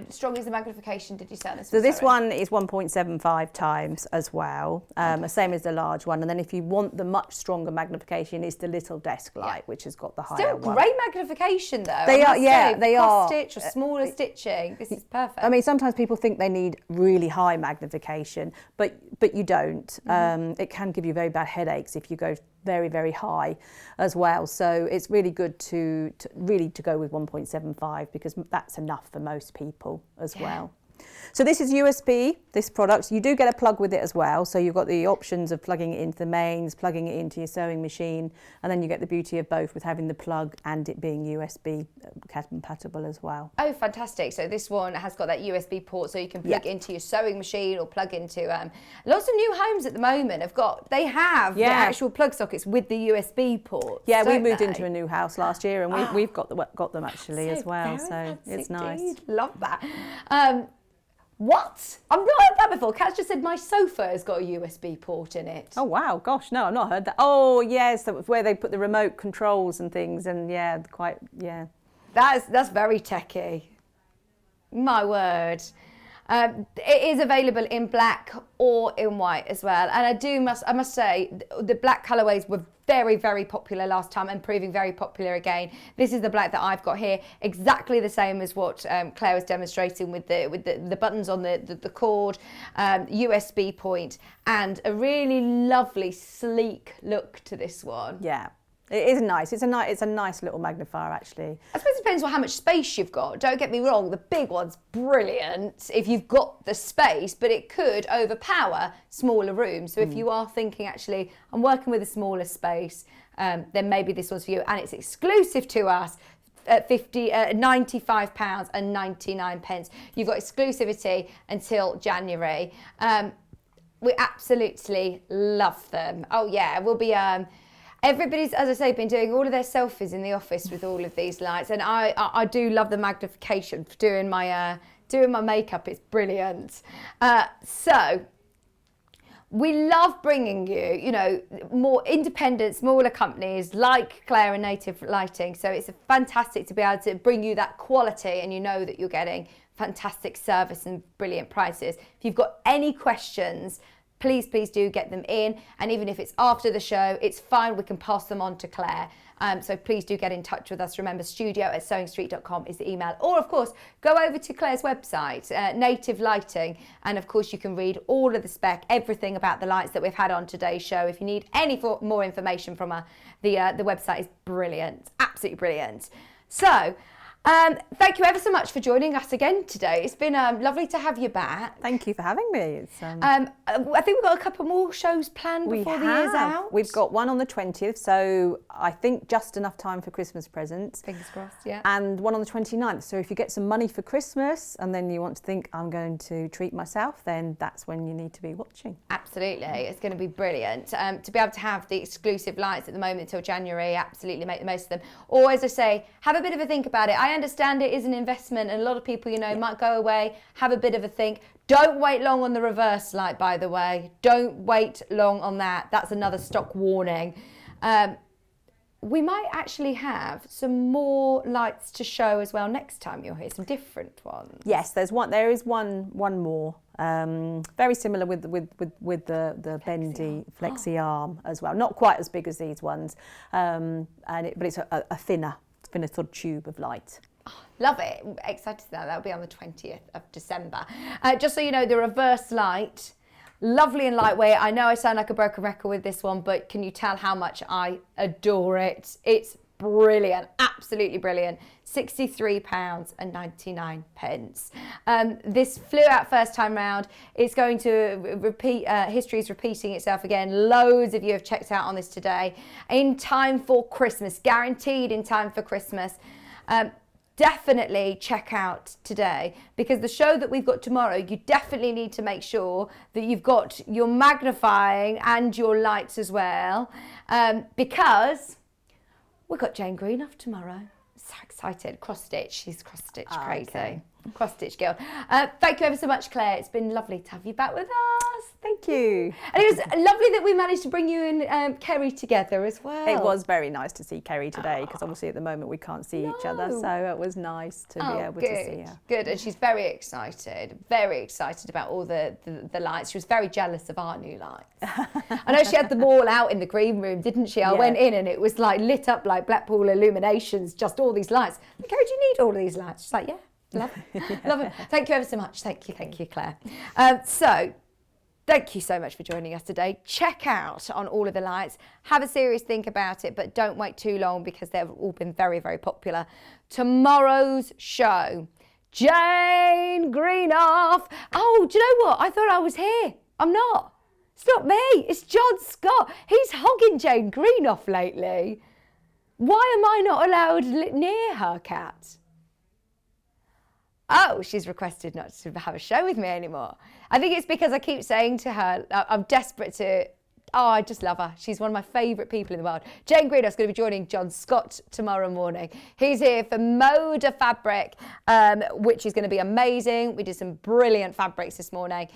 strong is the magnification, did you say on this So one? this one is 1.75 times as well, the same as the large one. And then if you want the much stronger magnification, is the little desk light, which has got the higher one. Still great magnification though. They are, yeah, they are. Cross stitch or smaller stitching. This is perfect. I mean, sometimes people think they need really high magnification, but you don't. It can give you very bad headaches if you go very, very high as well. So it's really good to go with 1.75 because that's enough for most people as well. So this is USB, this product. You do get a plug with it as well. So you've got the options of plugging it into the mains, plugging it into your sewing machine, and then you get the beauty of both with having the plug and it being USB compatible as well. Oh, fantastic. So this one has got that USB port so you can plug into your sewing machine or plug into, lots of new homes at the moment have the actual plug sockets with the USB ports. Yeah, we moved into a new house last year and we've got them actually as well. So it's nice. Love that. What? I've not heard that before. Kat's just said my sofa has got a USB port in it. Oh wow, gosh, no, I've not heard that. Oh yes, that was where they put the remote controls and things, and That's very techie. My word. It is available in black or in white as well, and I must say the black colourways were very, very popular last time and proving very popular again. This is the black that I've got here, exactly the same as what Claire was demonstrating with the buttons on the cord, USB point, and a really lovely sleek look to this one. Yeah. It is nice. It's a nice little magnifier, actually. I suppose it depends on how much space you've got. Don't get me wrong, the big one's brilliant if you've got the space, but it could overpower smaller rooms. So if you are thinking, actually, I'm working with a smaller space, then maybe this one's for you. And it's exclusive to us at £95.99. You've got exclusivity until January. We absolutely love them. Oh yeah, we'll be... Everybody's, as I say, been doing all of their selfies in the office with all of these lights, and I do love the magnification for doing my makeup. It's brilliant. So we love bringing you, more independent, smaller companies like Clare and Native Lighting. So it's fantastic to be able to bring you that quality, and you know that you're getting fantastic service and brilliant prices. If you've got any questions, please do get them in, and even if it's after the show, it's fine, we can pass them on to Claire. So please do get in touch with us. Remember, studio@sewingstreet.com is the email, or of course go over to Claire's website, Native Lighting, and of course you can read all of the spec, everything about the lights that we've had on today's show. If you need any more information from her, the website is brilliant, absolutely brilliant. So thank you ever so much for joining us again today. It's been lovely to have you back. Thank you for having me. I think we've got a couple more shows planned before the year's out. We've got one on the 20th, so I think just enough time for Christmas presents. Fingers crossed, yeah. And one on the 29th. So if you get some money for Christmas and then you want to think, I'm going to treat myself, then that's when you need to be watching. Absolutely. It's going to be brilliant. To be able to have the exclusive lights at the moment until January, absolutely make the most of them. Or, as I say, have a bit of a think about it. I understand it is an investment, and a lot of people, might go away, have a bit of a think. Don't wait long on the reverse light, by the way. Don't wait long on that. That's another stock warning. We might actually have some more lights to show as well next time you're here, some different ones. Yes, there is one more. Very similar with the bendy flexi arm as well. Not quite as big as these ones, but it's a thinner sort of tube of light. Oh, love it. Excited to know. That'll be on the 20th of December. Just so you know, the reverse light, lovely and lightweight. I know I sound like a broken record with this one, but can you tell how much I adore it? It's brilliant, absolutely brilliant. £63.99. This flew out first time round. It's going to repeat, history is repeating itself again. Loads of you have checked out on this today. In time for Christmas, guaranteed in time for Christmas. Definitely check out today, because the show that we've got tomorrow, you definitely need to make sure that you've got your magnifying and your lights as well, because we've got Jane Greenoff tomorrow. So excited. Cross stitch. She's cross stitch crazy. Okay. Cross stitch girl. Thank you ever so much, Claire. It's been lovely to have you back with us. Thank you. And it was lovely that we managed to bring you and Kerrie together as well. It was very nice to see Kerrie today, because obviously at the moment we can't see each other, so it was nice to be able to see her. Good, and she's very excited about all the lights. She was very jealous of our new lights. I know she had them all out in the green room, didn't she? I went in and it was like lit up like Blackpool Illuminations, just all these lights. Kerrie, do you need all of these lights? She's like, yeah. Love it. Love it. Thank you ever so much. Thank you, Claire. So, thank you so much for joining us today. Check out on all of the lights. Have a serious think about it, but don't wait too long, because they've all been very, very popular. Tomorrow's show, Jane Greenoff. Oh, do you know what? I thought I was here. I'm not. It's not me. It's John Scott. He's hogging Jane Greenoff lately. Why am I not allowed near her, Cat? Oh, she's requested not to have a show with me anymore. I think it's because I keep saying to her, I'm desperate to, I just love her. She's one of my favourite people in the world. Jane Greenoff's going to be joining John Scott tomorrow morning. He's here for Moda Fabric, which is going to be amazing. We did some brilliant fabrics this morning,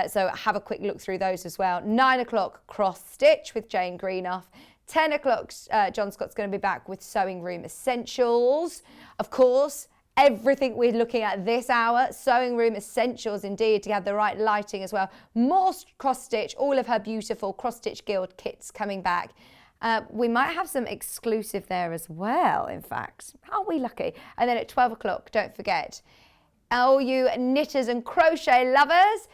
so have a quick look through those as well. 9 o'clock, Cross Stitch with Jane Greenoff. 10 o'clock, John Scott's going to be back with Sewing Room Essentials. Of course, everything we're looking at this hour, Sewing Room Essentials indeed, to have the right lighting as well. More cross stitch, all of her beautiful Cross Stitch Guild kits coming back. We might have some exclusive there as well, in fact. Aren't we lucky? And then at 12 o'clock, don't forget, all you knitters and crochet lovers,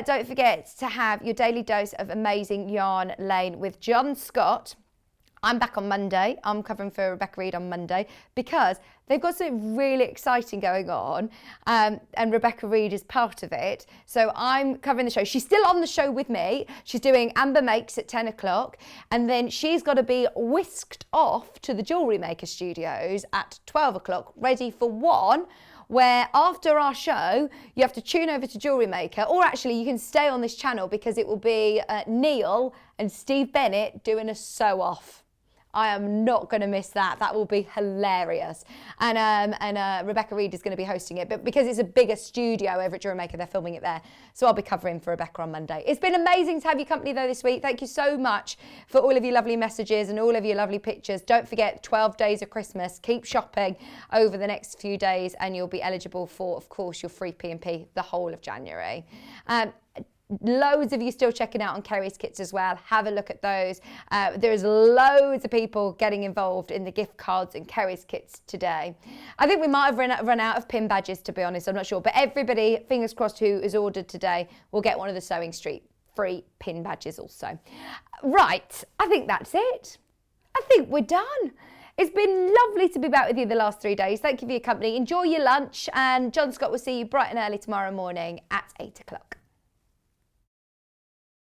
don't forget to have your daily dose of amazing yarn lane with John Scott. I'm back on Monday. I'm covering for Rebecca Reid on Monday, because they've got something really exciting going on, and Rebecca Reid is part of it. So I'm covering the show. She's still on the show with me. She's doing Amber Makes at 10 o'clock, and then she's got to be whisked off to the Jewellery Maker Studios at 12 o'clock, ready for one, where after our show, you have to tune over to Jewellery Maker, or actually you can stay on this channel, because it will be Neil and Steve Bennett doing a sew-off. I am not going to miss that. That will be hilarious. And Rebecca Reid is going to be hosting it. But because it's a bigger studio over at Jewellery Maker, they're filming it there. So I'll be covering for Rebecca on Monday. It's been amazing to have your company though this week. Thank you so much for all of your lovely messages and all of your lovely pictures. Don't forget 12 days of Christmas. Keep shopping over the next few days and you'll be eligible for, of course, your free P&P the whole of January. Loads of you still checking out on Kerrie's kits as well. Have a look at those. There's loads of people getting involved in the gift cards and Kerrie's kits today. I think we might have run out of pin badges, to be honest. I'm not sure. But everybody, fingers crossed, who is ordered today will get one of the Sewing Street free pin badges also. Right, I think that's it. I think we're done. It's been lovely to be back with you the last 3 days. Thank you for your company. Enjoy your lunch, and John Scott will see you bright and early tomorrow morning at 8 o'clock.